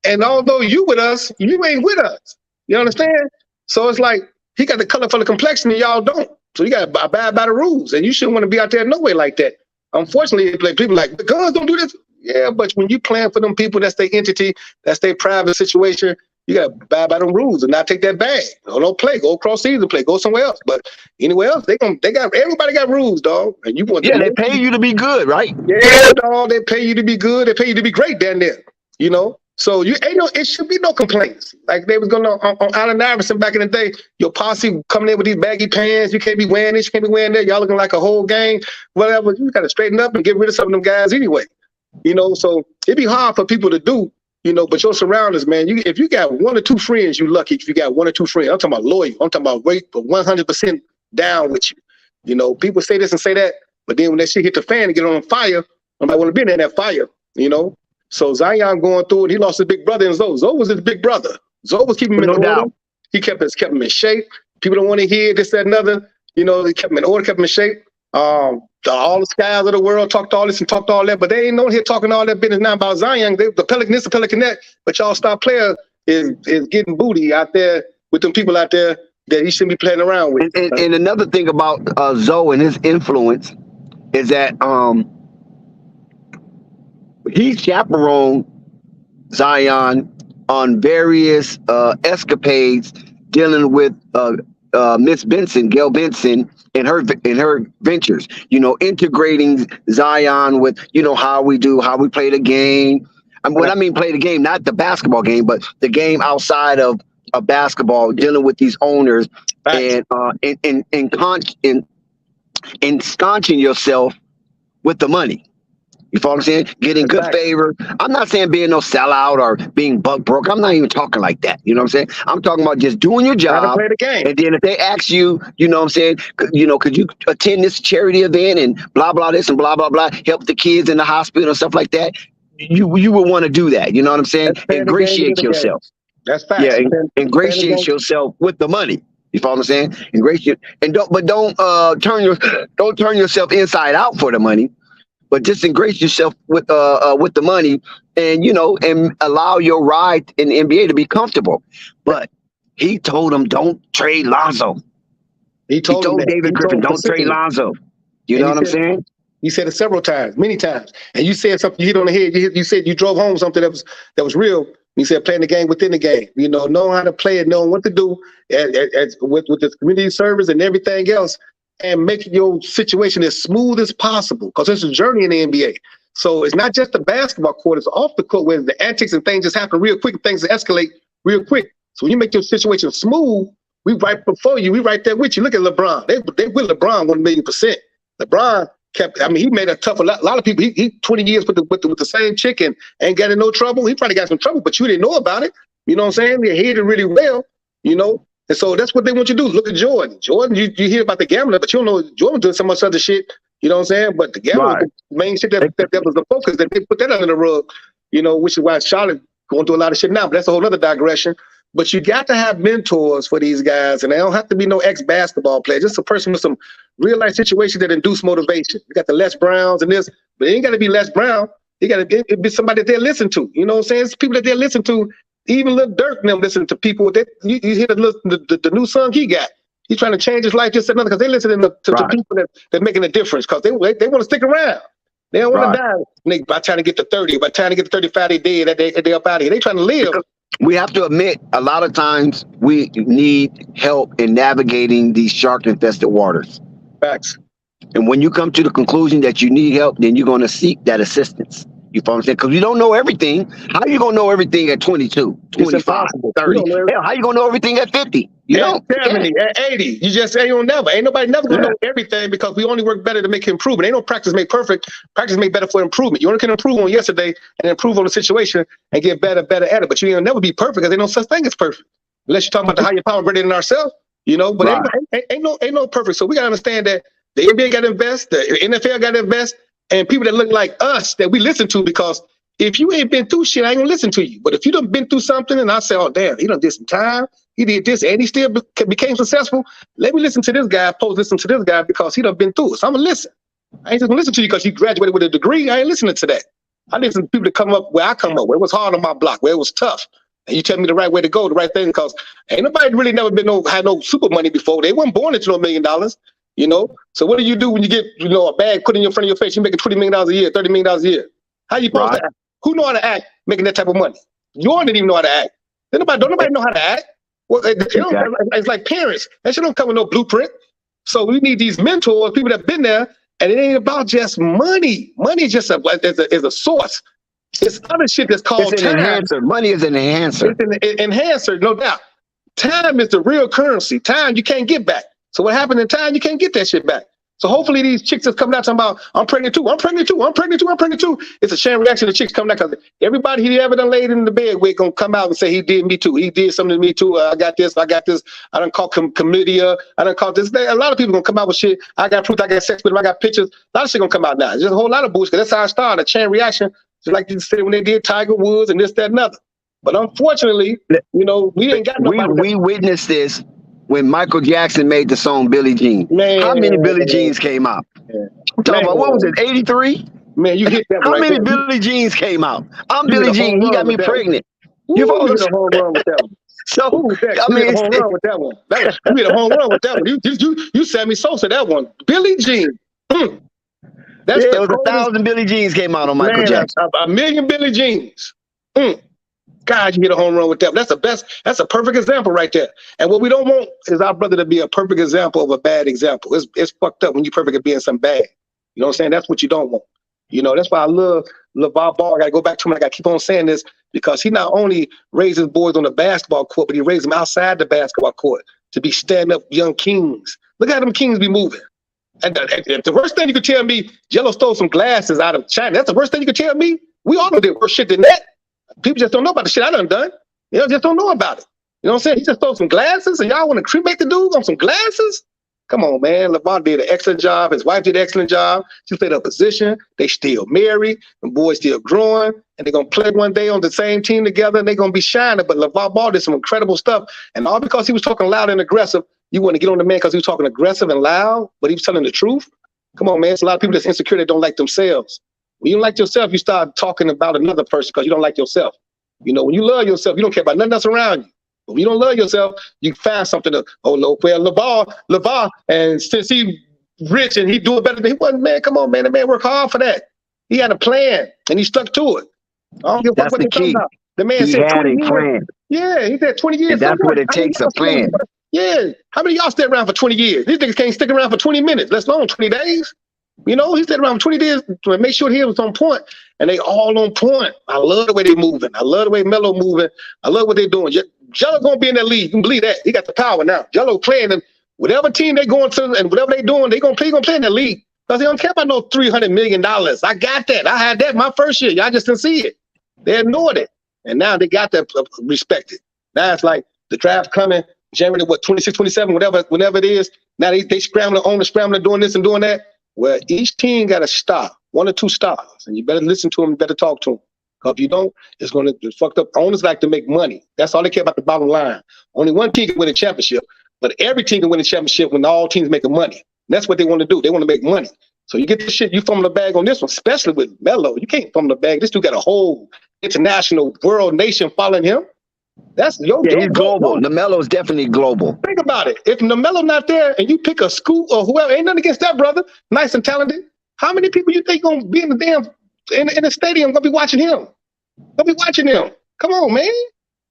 and although you with us, you ain't with us. You understand? So it's like, He got the color for the complexion and y'all don't. So you got to abide by the rules, and you shouldn't want to be out there no way like that. Unfortunately, like, people like, the guns don't do this. Yeah, but when you plan for them people, that's their entity, that's their private situation, you got to abide by them rules and not take that bag. Don't play. Go across season play. Go somewhere else. But anywhere else, everybody got rules, dog. And you want they pay you to be good, right? Yeah, dog. They pay you to be good. They pay you to be great down there. You know. So it should be no complaints. Like they was going on Allen Iverson back in the day. Your posse coming in with these baggy pants. You can't be wearing this. You can't be wearing that. Y'all looking like a whole gang. Whatever. You got to straighten up and get rid of some of them guys anyway. You know. So it'd be hard for people to do. You know, but your surroundings, man. If you got one or two friends, you lucky. If you got one or two friends, I'm talking about loyal. I'm talking about rate, but 100% down with you. You know, people say this and say that, but then when that shit hit the fan and get on fire, nobody want to be in that fire. You know. So Zion going through it, he lost his big brother in Zoe. Zoe was his big brother. Zoe was keeping him in order. He kept him in shape. People don't want to hear this, that, and other. You know, they kept him in order, kept him in shape. All the skies of the world talked all this and talked all that, but they ain't on here talking all that business now about Zion. The Pelicanette, but y'all star player is getting booty out there with them people out there that he shouldn't be playing around with. And another thing about Zoe and his influence is that he chaperoned Zion on various escapades dealing with Miss Benson, Gail Benson, and her ventures. You know, integrating Zion with how we play the game. When I mean play the game, not the basketball game, but the game outside of basketball, dealing with these owners and ensconcing yourself with the money. You follow what I'm saying? Getting good favor. I'm not saying being no sellout or being buck broke. I'm not even talking like that. You know what I'm saying? I'm talking about just doing your job. Play the game. And then if they ask you, you know what I'm saying, could you attend this charity event and blah, blah, this and blah, blah, blah, help the kids in the hospital and stuff like that, you would want to do that. You know what I'm saying? Ingratiate yourself. That's fact. Yeah, ingratiate yourself with the money. You follow what I'm saying? Ingratiate, and don't turn yourself inside out for the money. But just ingratiate yourself with the money, and and allow your ride in the NBA to be comfortable. But he told him, don't trade Lonzo. He told David Griffin, don't trade Lonzo. You know what I'm saying? He said it several times, many times. And you said something, you hit on the head. You said you drove home something that was real. You said playing the game within the game. Knowing how to play it, knowing what to do with the community service and everything else. And making your situation as smooth as possible, because it's a journey in the NBA. So it's not just the basketball court; it's off the court where the antics and things just happen real quick, and things escalate real quick. So when you make your situation smooth, we right before you, we right there with you. Look at LeBron; they with LeBron 1,000,000%. LeBron he made a tough. A lot of people. He 20 years with the same chick and ain't got in no trouble. He probably got some trouble, but you didn't know about it. You know what I'm saying? They hid it really well. And so that's what they want you to do. Look at Jordan. Jordan, you hear about the gambler, but you don't know Jordan doing so much other shit. You know what I'm saying? But the gambler was the main shit that was the focus, that they put that under the rug, which is why Charlotte going through a lot of shit now. But that's a whole other digression. But you got to have mentors for these guys, and they don't have to be no ex-basketball player. Just a person with some real-life situations that induce motivation. You got the Les Browns and this, but it ain't got to be Les Brown. It got to be somebody that they listen to. You know what I'm saying? It's people that they listen to. Even Lil Durk and them listen to people that you hear the new song he got. He's trying to change his life just another, because they listening to people that making a difference, because they want to stick around. They don't want to die. By the time they get to 30, by the time they get to 35, they dead. They up out of here. They trying to live. We have to admit, a lot of times we need help in navigating these shark-infested waters. Facts. And when you come to the conclusion that you need help, then you're going to seek that assistance. You follow what I'm saying? Because you don't know everything. How are you going to know everything at 22, 25, 30? Hell, how you going to know everything at 50? You don't. 70, at 80. You just ain't gonna never. Ain't nobody never gonna know everything, because we only work better to make improvement. Ain't no practice make perfect. Practice make better for improvement. You only can improve on yesterday and improve on the situation and get better at it. But you ain't never be perfect, because ain't no such thing as perfect. Unless you're talking about the higher power greater than ourselves, But ain't no perfect. So we gotta understand that the NBA got to invest, the NFL got to invest, and people that look like us that we listen to, because if you ain't been through shit, I ain't gonna listen to you. But if you done been through something and I say, oh, damn, he done did some time, he did this, and he still became successful, let me listen to this guy, listen to this guy, because he done been through it. So I'm gonna listen. I ain't just gonna listen to you because you graduated with a degree. I ain't listening to that. I listen to people that come up where I come up, where it was hard on my block, where it was tough. and you tell me the right way to go, the right thing, because ain't nobody really never had no super money before. They weren't born into $1 million, you know. So what do you do when you get, you know, a bag put in your front of your face? You're making $20 million a year, $30 million a year. How you supposed to act? Who know how to act making that type of money? You don't even know how to act. Don't nobody know how to act. Well, it's like parents. That shit don't come with no blueprint. So we need these mentors, people that have been there, and it ain't about just money. Money is just is a source. It's other shit that's called it's an time. enhancer. Money is an enhancer. It's an enhancer, no doubt. Time is the real currency. Time you can't get back. So what happened in time, you can't get that shit back. So hopefully these chicks that's coming out talking about, I'm pregnant too, I'm pregnant too, I'm pregnant too, I'm pregnant too. It's a chain reaction to chicks coming out because everybody he ever done laid in the bed with gonna come out and say he did me too. He did something to me too. I got this. I done caught chlamydia. I done caught this. A lot of people gonna come out with shit. I got proof. I got sex with him. I got pictures. A lot of shit gonna come out now. Just a whole lot of bullshit. That's how it started. A chain reaction. Just like you said when they did Tiger Woods and this, that, and other. But unfortunately, you know, we ain't got nobody. We witnessed this when Michael Jackson made the song Billie Jean. Man, how many Billie Jeans came out? I'm talking about, what was it, 83? Man, you hit that. How right many there. Billie Jeans came out? I'm Billie Jean. He got me pregnant. You hit a home run with that one. So you hit a home run with that one. You hit a home run with that one. You Sammy Sosa that one. Billie Jean. That's it was 1,000 Billie Jeans came out on Michael Jackson. A million Billie Jeans. God, you hit a home run with that. That's the best. That's a perfect example right there. And what we don't want is our brother to be a perfect example of a bad example. It's fucked up when you perfect at being something bad. You know what I'm saying? That's what you don't want. You know, that's why I love LeVar Ball. I got to go back to him. I got to keep on saying this because he not only raises boys on the basketball court, but he raises them outside the basketball court to be stand-up young kings. Look how them kings be moving. And the worst thing you could tell me, Jello stole some glasses out of China. That's the worst thing you could tell me. We all know did worse shit than that. People just don't know about the shit I done. You know, just don't know about it. You know what I'm saying? He just stole some glasses and y'all want to cremate the dude on some glasses? Come on, man. LeVar did an excellent job. His wife did an excellent job. She played her position. They still married. The boys still growing. And they're going to play one day on the same team together and they're going to be shining. But LeVar Ball did some incredible stuff. And all because he was talking loud and aggressive, you want to get on the man because he was talking aggressive and loud, but he was telling the truth? Come on, man. It's a lot of people that's insecure that don't like themselves. When you don't like yourself, you start talking about another person because you don't like yourself. You know, when you love yourself, you don't care about nothing else around you. But when you don't love yourself, you find something to, LeVar, and since he rich and he do it better than he wasn't, man, come on, man. The man worked hard for that. He had a plan and he stuck to it. I don't give a fuck what they're talking about. The man said 20 years. Plan. Yeah, he said 20 years. And that's what it takes, a plan. Yeah. How many of y'all stay around for 20 years? These niggas can't stick around for 20 minutes, let alone 20 days. You know, he stayed around for 20 days to make sure he was on point, and they all on point. I love the way they're moving. I love the way Melo moving. I love what they're doing. Jello gonna be in that league. You can believe that. He got the power now. Jello playing, and whatever team they going to and whatever they doing, they gonna play in that league because they don't care about no $300 million. I got that. I had that my first year. Y'all just didn't see it. They ignored it, and now they got that respected. Now it's like the draft coming January 26, 27, whenever it is. Now they scrambling doing this and doing that. Well, each team got a star, 1 or 2 stars, and you better listen to them, you better talk to them. Because if you don't, it's going to be fucked up. Owners like to make money. That's all they care about, the bottom line. Only one team can win a championship, but every team can win a championship when all teams making money. And that's what they want to do. They want to make money. So you get the shit, you fumble the bag on this one, especially with Melo. You can't fumble the bag. This dude got a whole international world nation following him. That's he's global. LaMelo's definitely global. Think about it. If LaMelo not there and you pick a Scoot or whoever, ain't nothing against that brother, nice and talented. How many people you think gonna be in the damn in the stadium gonna be watching him? Gonna be watching him. Come on, man.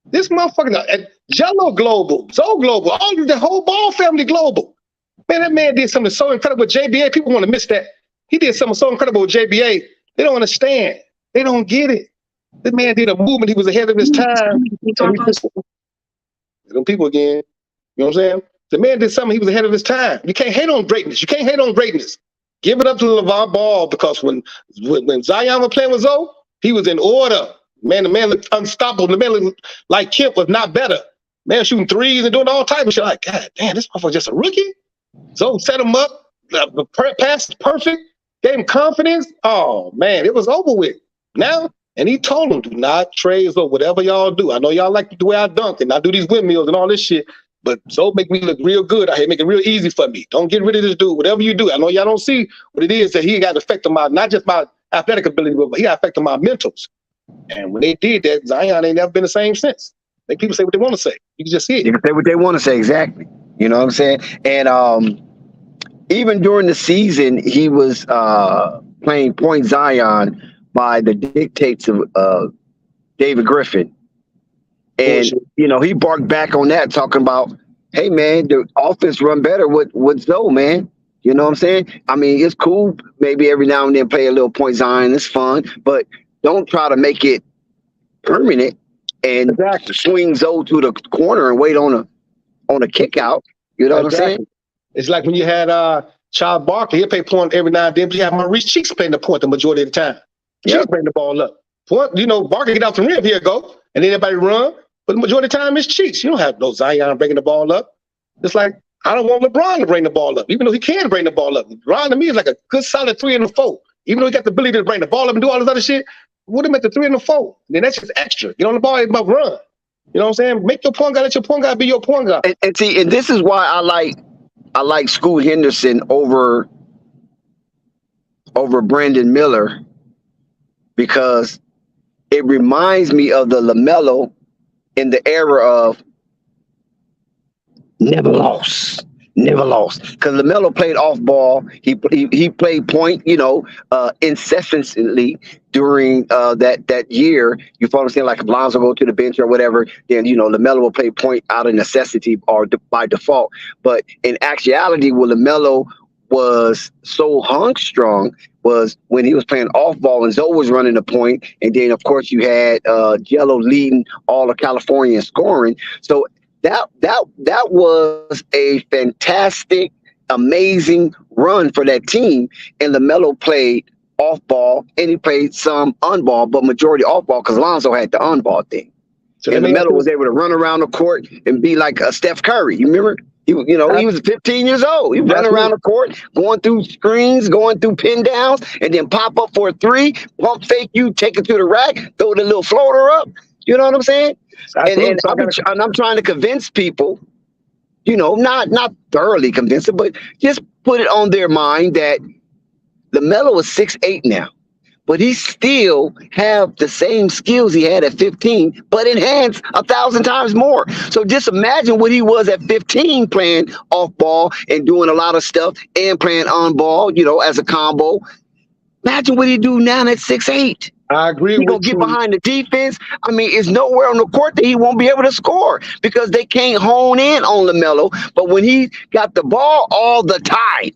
This motherfucker, Jello global, so global, all the whole Ball family global. Man, that man did something so incredible with JBA. People want to miss that. He did something so incredible with JBA. They don't understand. They don't get it. This man did a movement. He was ahead of his time. Them people again. You know what I'm saying? The man did something. He was ahead of his time. You can't hate on greatness. You can't hate on greatness. Give it up to LeVar Ball because when Zion was playing with Zoe, he was in order. Man, the man looked unstoppable. The man looked like Kemp was not better. Man, shooting threes and doing all type of shit. Like, God damn, this motherfucker just a rookie. Zoe set him up. The pass was perfect. Gave him confidence. Oh, man, it was over with. Now, and he told them, do not trade or whatever y'all do. I know y'all like the way I dunk and I do these windmills and all this shit, but Zoe make me look real good out here, make it real easy for me. Don't get rid of this dude. Whatever you do, I know y'all don't see what it is that he got effect on my, not just my athletic ability, but he got effect on my mentals. And when they did that, Zion ain't never been the same since. Like people say what they want to say. You can just see it. You can say what they want to say, exactly. You know what I'm saying? And even during the season, he was playing Point Zion by the dictates of David Griffin. And, he barked back on that, talking about, hey, man, the offense run better with Zoe, man. You know what I'm saying? I mean, it's cool. Maybe every now and then play a little Point Zion. It's fun. But don't try to make it permanent and swing Zoe to the corner and wait on a kick out. You know what I'm saying? It's like when you had Charles Barkley, he'll play point every now and then, but you have Maurice Cheeks playing the point the majority of the time. Cheeks bring the ball up. Point, Barkley get out the rim, here go, and then everybody run. But the majority of the time, it's Cheeks. You don't have no Zion bringing the ball up. It's like, I don't want LeBron to bring the ball up, even though he can bring the ball up. LeBron, to me, is like a good solid 3 and a 4. Even though he got the ability to bring the ball up and do all this other shit, put him at the 3 and the 4. And then that's just extra. Get on the ball, it's about run. You know what I'm saying? Make your point guard, let your point guard be your point guard. And see, and this is why I like Scoot Henderson over Brandon Miller, because it reminds me of the Lamelo in the era of never lost. Because Lamelo played off ball. He played point, incessantly during that year. You follow what I'm saying? Like if Lonzo go to the bench or whatever, then Lamelo will play point out of necessity or by default. But in actuality, what Lamelo was so strong was when he was playing off ball and Zoe was running the point, and then of course you had Jello leading all of California in scoring. So that was a fantastic, amazing run for that team. And LaMelo played off ball and he played some on ball, but majority off ball because Lonzo had the on ball thing. So and LaMelo was able to run around the court and be like a Steph Curry. You remember? He was 15 years old. He ran around the court, going through screens, going through pin downs, and then pop up for a 3, pump fake you, take it to the rack, throw the little floater up. You know what I'm saying? And I'm trying to convince people, not thoroughly convince them, but just put it on their mind that LaMelo is 6'8" now, but he still have the same skills he had at 15, but enhanced 1,000 times more. So just imagine what he was at 15 playing off ball and doing a lot of stuff and playing on ball, as a combo. Imagine what he do now at 6'8". I agree with you. He's going to get behind the defense. I mean, it's nowhere on the court that he won't be able to score because they can't hone in on LaMelo. But when he got the ball all the time,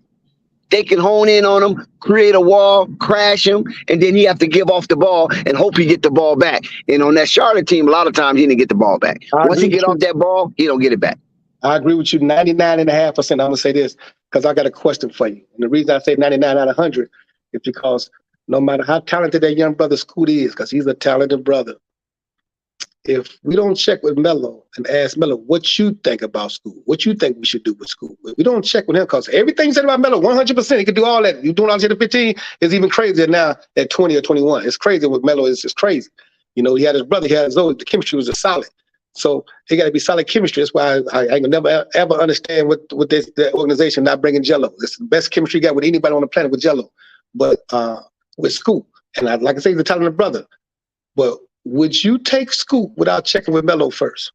they can hone in on him, create a wall, crash him, and then he have to give off the ball and hope he get the ball back. And on that Charlotte team, a lot of times he didn't get the ball back. Once he get off that ball, he don't get it back. I agree with you 99.5%. I'm going to say this because I got a question for you. And the reason I say 99 out of 100 is because no matter how talented that young brother Scoot is, because he's a talented brother, if we don't check with Melo and ask Melo what you think about Scoot, what you think we should do with Scoot, if we don't check with him, because everything you said about Melo, 100%, he could do all that. You doing all that at 15 is even crazier now at 20 or 21. It's crazy what Melo is. It's crazy. He had his brother, he had his own. The chemistry was solid. So it got to be solid chemistry. That's why I can never ever understand what the organization not bringing Jello. It's the best chemistry you got with anybody on the planet with Jello. But with Scoot, and like I say, he's a talented brother. But would you take Scoot without checking with Melo first?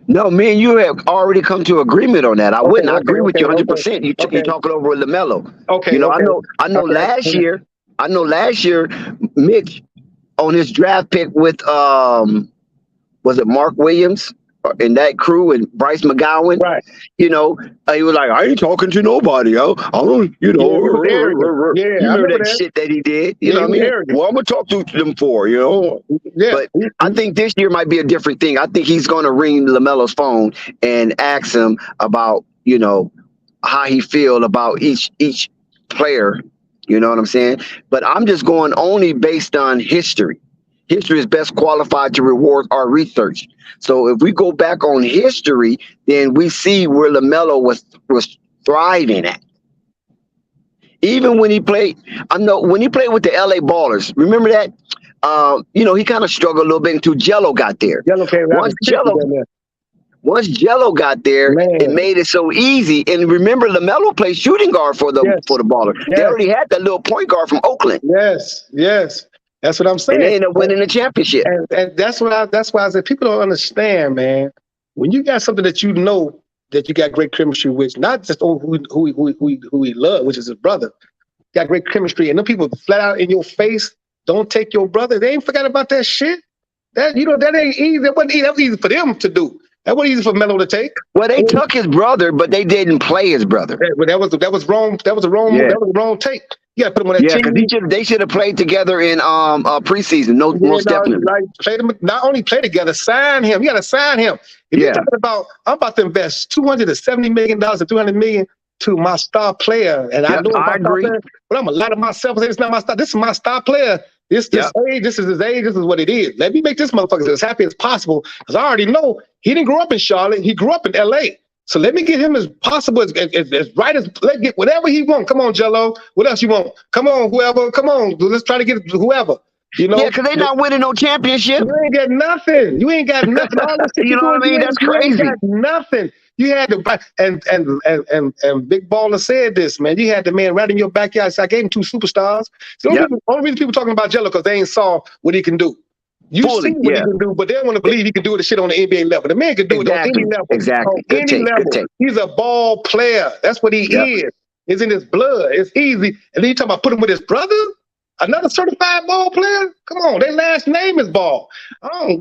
No, me and you have already come to agreement on that. I wouldn't. I agree with you 100%. You talking over with LaMelo. Okay. I know. Last year, Mitch on his draft pick with was it Mark Williams in that crew and Bryce McGowan? Right. He was like, I ain't talking to nobody. I don't. You remember that shit that he did? You know what I mean? Well, I'm gonna talk to them for. Yeah. But I think this year might be a different thing. I think he's gonna ring LaMelo's phone and ask him about how he feel about each player. You know what I'm saying? But I'm just going only based on history. History is best qualified to reward our research. So if we go back on history, then we see where LaMelo was thriving at. Even when he played, when he played with the LA Ballers, remember that? He kind of struggled a little bit until Jello got there. Once Jello got there, it made it so easy. And remember, LaMelo played shooting guard for the Ballers. Yes. They already had that little point guard from Oakland. Yes. That's what I'm saying. And they end up winning the championship. And that's why I said people don't understand, man. When you got something that you know that you got great chemistry with, not just who he love, which is his brother, got great chemistry, and them people flat out in your face don't take your brother. They ain't forgot about that shit. That ain't easy. That wasn't easy. That was easy for them to do. That wasn't easy for Melo to take. Well, they took his brother, but they didn't play his brother. But that was wrong. That was a wrong. Yeah. That was a wrong take. You got to put them on that team. Because they should have played together in preseason. Most definitely. Like, not only play together, sign him. You got to sign him. If you're talking about, I'm about to invest $270 million to $300 million to my star player, and I know I agree. Player, but I'm a lot of myself. It's not my star. This is my star player. This age. This is his age. This is what it is. Let me make this motherfucker as happy as possible, because I already know he didn't grow up in Charlotte. He grew up in L.A. So let me get him as possible, as right as, let's get whatever he wants. Come on, Jello. What else you want? Come on, whoever. Come on. Let's try to get whoever. You know? Yeah, because they're not winning no championship. You ain't got nothing. You ain't got nothing. All this you know what I mean? That's crazy. You ain't got nothing. You had to, and Big Baller said this, man. You had the man right in your backyard. So I gave him 2 superstars. So the only reason people talking about Jello because they ain't saw what he can do. You see what he can do, but they don't want to believe he can do the shit on the NBA level. The man can do it on any level. Exactly. On any level. He's a ball player. That's what he is. It's in his blood. It's easy. And then you talk about put him with his brother? Another certified ball player? Come on, their last name is Ball.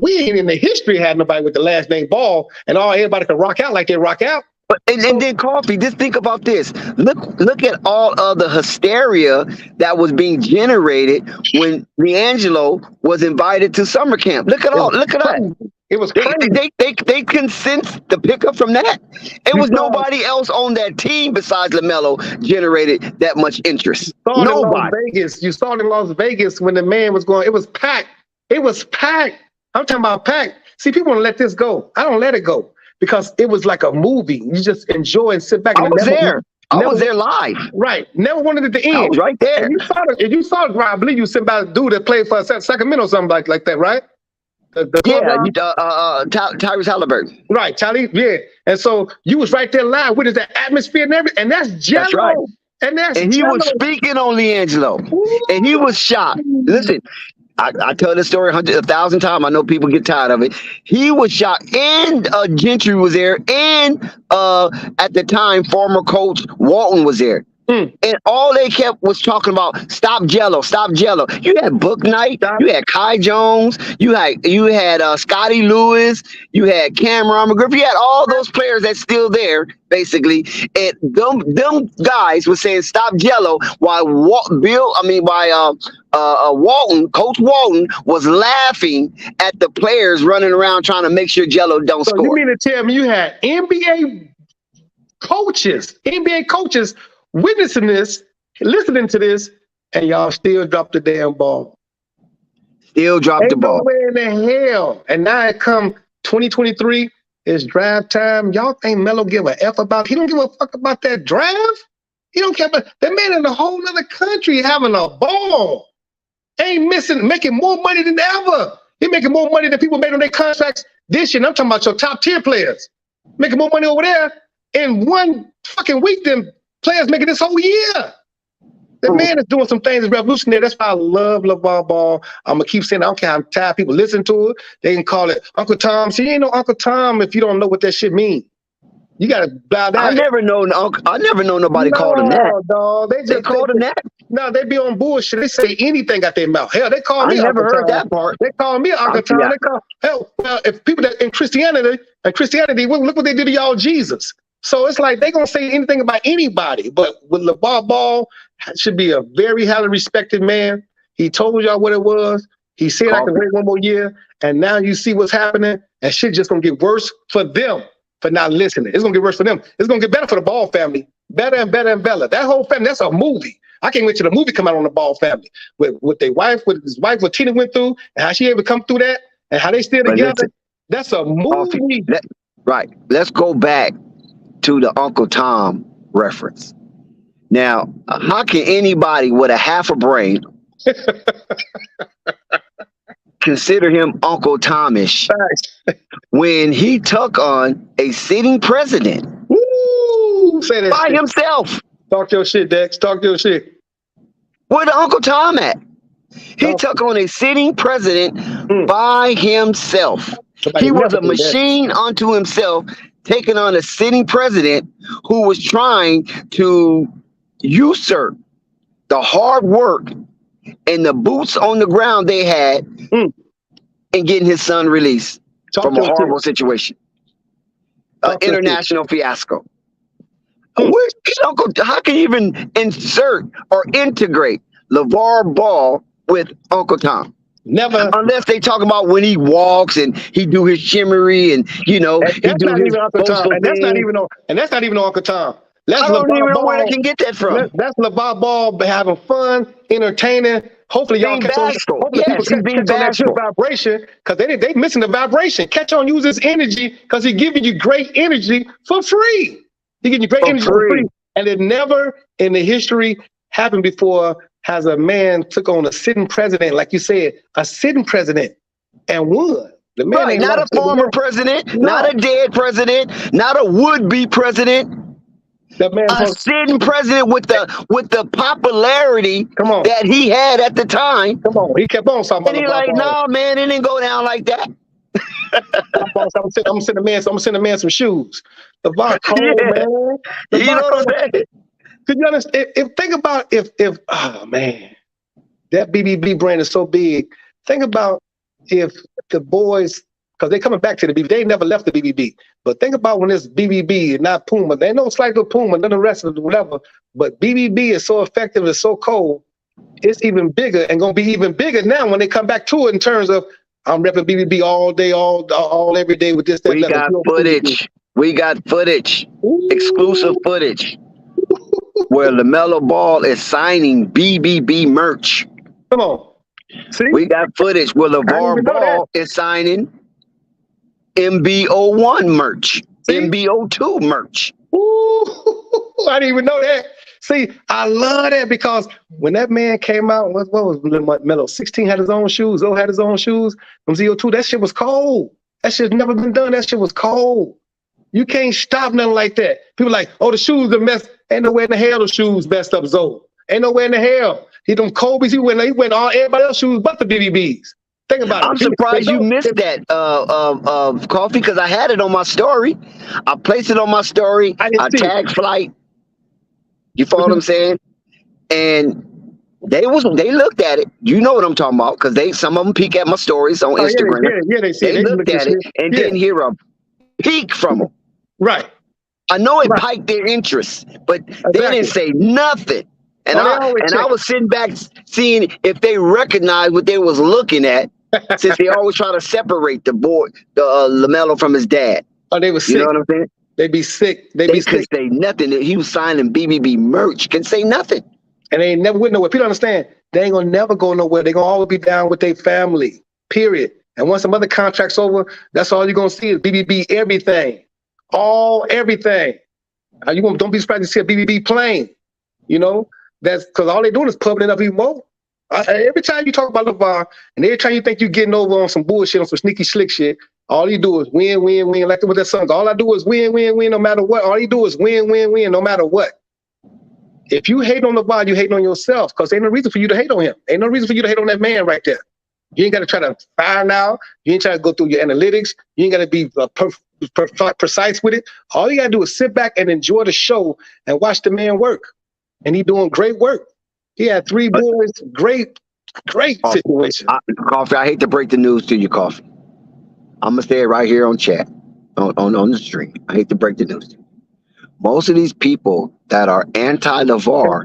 We ain't in the history had nobody with the last name Ball, and everybody can rock out like they rock out. But and then Coffee, just think about this. Look at all of the hysteria that was being generated when D'Angelo was invited to summer camp. Look at that. It was crazy. They can sense the pickup from that. It was nobody else on that team besides LaMelo generated that much interest. You saw it in Las Vegas when the man was going. It was packed. It was packed. I'm talking about packed. See, people want to let this go. I don't let it go because it was like a movie. You just enjoy and sit back. I was there live. Right. Never wanted it to end. I was right there. And you saw it, I believe you sitting by the dude that played for Sacramento or something like that, right? Tyrese Halliburton. Right, Charlie. Yeah, and so you was right there live. What is that atmosphere and everything? And that's Jello. That's right. And he was speaking on D'Angelo, and he was shocked. Listen, I tell this story 1,000 times. I know people get tired of it. He was shocked, and Gentry was there, and at the time, former coach Walton was there. And all they kept was talking about stop Jello. You had Book Knight, you had Kai Jones, you had Scotty Lewis, you had Cameron McGriff, you had all those players that's still there, basically. And them guys were saying stop Jello while Coach Walton was laughing at the players running around trying to make sure Jello don't score. You mean to tell me you had NBA coaches witnessing this, listening to this, and y'all still drop the damn ball. Still drop the ball. Nowhere in the hell. And now it come 2023, it's draft time. Y'all think Melo give a F about? He don't give a fuck about that draft. He don't care about that man in a whole other country having a ball. Making more money than ever. He making more money than people made on their contracts this year. And I'm talking about your top tier players. Making more money over there in one fucking week than players making this whole year. The man is doing some things that's revolutionary. That's why I love LeVar Ball. I'm going to keep saying, I don't care how tired people listen to it. They can call it Uncle Tom. See, you ain't no Uncle Tom if you don't know what that shit means. You got to bow down. I never know nobody called him that. Dog. They called him that? No, they be on bullshit. They say anything out their mouth. Hell, they call me I never Uncle heard Tom. that part. They call me Uncle Tom. Well, if people that in Christianity, look what they did to y'all Jesus. So it's like they gonna say anything about anybody, but with LeVar Ball, should be a very highly respected man. He told y'all what it was. He said I can wait one more year, and now you see what's happening, and shit just gonna get worse for them for not listening. It's gonna get worse for them. It's gonna get better for the Ball family, better and better and better. That whole family, that's a movie. I can't wait till the movie come out on the Ball family with their wife, with his wife, what Tina went through, and how she able to come through that, and how they still together. That's a movie. Right. Let's go back to the Uncle Tom reference. Now, how can anybody with a half a brain consider him Uncle Tomish when he took on a sitting president say that by shit. himself? Talk your shit, Dex. Talk your shit. Where the Uncle Tom at? He took on a sitting president by himself. He was a machine unto himself, taking on a sitting president who was trying to usurp the hard work and the boots on the ground they had in getting his son released from a horrible situation. An international fiasco. How can you even insert or integrate LeVar Ball with Uncle Tom? Never. Unless they talk about when he walks and he do his shimmery and he do his Uncle Tom. And that's not even on Uncle Tom. I don't even know where they can get that from. That's LeVar Ball having fun, entertaining. Hopefully y'all catch on. Hopefully people catch on that good vibration, because they missing the vibration. Catch on, use his energy, because he's giving you great energy for free. He giving you great energy for free. And it never in the history happened before. Has a man took on a sitting president, like you said, a sitting president, and won. The man ain't not a former president, not a dead president, not a would-be president. A sitting president with the popularity that he had at the time. Come on, he kept on talking about. And he's like, "No, man, it didn't go down like that." I'm sending a man some shoes. LeVar Cole, man. You know what I'm saying? Could you understand? Think about if oh man, that BBB brand is so big. Think about if the boys, because they're coming back to the BBB. They never left the BBB. But think about when it's BBB and not Puma. They don't slight with Puma, none of the rest of it, whatever. But BBB is so effective and so cold. It's even bigger and gonna be even bigger now when they come back to it in terms of I'm repping BBB all day, all every day with this. That, we got footage. We got footage. Exclusive footage. Where Lamelo Ball is signing BBB merch. Come on. See? We got footage where LeVar Ball is signing MBO1 merch, MBO2 merch. Ooh, I didn't even know that. See, I love that because when that man came out, what was Melo? 16 had his own shoes, Zo had his own shoes. From ZO2, that shit was cold. That shit's never been done. That shit was cold. You can't stop nothing like that. People like, oh, the shoes are messed. Ain't nowhere in the hell the shoes messed up Zo. Ain't nowhere in the hell. He them Kobe's, he went all everybody else's shoes but the BBBs. Think about it. I'm surprised you missed that Coffee, because I had it on my story. I placed it on my story. I tagged Flight. You follow what I'm saying? And they looked at it. You know what I'm talking about, because some of them peek at my stories on Instagram. They looked at it and didn't hear a peek from them. Right. I know it piqued their interest, but they didn't say nothing. And I was sitting back seeing if they recognized what they was looking at, since they always try to separate the Lamelo from his dad. Oh, they were sick. You know what I'm saying? They be sick. They couldn't say nothing. He was signing BBB merch. Can say nothing. And they ain't never went nowhere. People understand. They ain't gonna never go nowhere. They gonna always be down with their family. Period. And once some other contract's over, that's all you're gonna see is BBB everything. Everything. You don't be surprised to see a BBB plane. You know, that's because all they're doing is pumping it up even more. Every time you talk about LeVar, and every time you think you're getting over on some bullshit, on some sneaky slick shit, all you do is win, win, win. Like with that song, all I do is win, win, win, no matter what. All you do is win, win, win, no matter what. If you hate on LeVar, you hate on yourself, because ain't no reason for you to hate on him. Ain't no reason for you to hate on that man right there. You ain't got to try to find out. You ain't try to go through your analytics. You ain't got to be precise with it. All you got to do is sit back and enjoy the show and watch the man work. And he doing great work. He had 3 boys, great situation. Coffee, I hate to break the news to you, Coffee. I'm going to say it right here on chat, on the stream. I hate to break the news to you. Most of these people that are anti-LeVar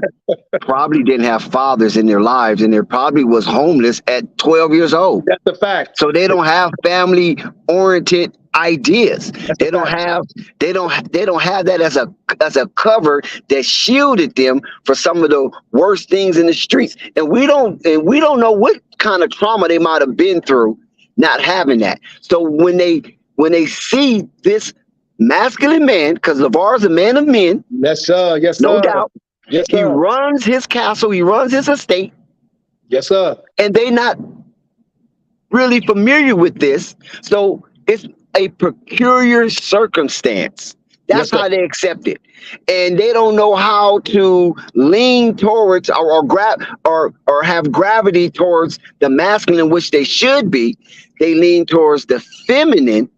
probably didn't have fathers in their lives, and they probably was homeless at 12 years old. That's a fact. So they don't have family-oriented ideas. They don't have that as a cover that shielded them for some of the worst things in the streets. And we don't know what kind of trauma they might have been through not having that. So when they see this masculine man, because LeVar is a man of men. Yes, sir. Yes, sir. No doubt. Yes, sir. He runs his castle. He runs his estate. Yes, sir. And they not really familiar with this. So it's a peculiar circumstance That's how they accept it. And they don't know how to lean towards or grab or have gravity towards the masculine, which they should be. They lean towards the feminine,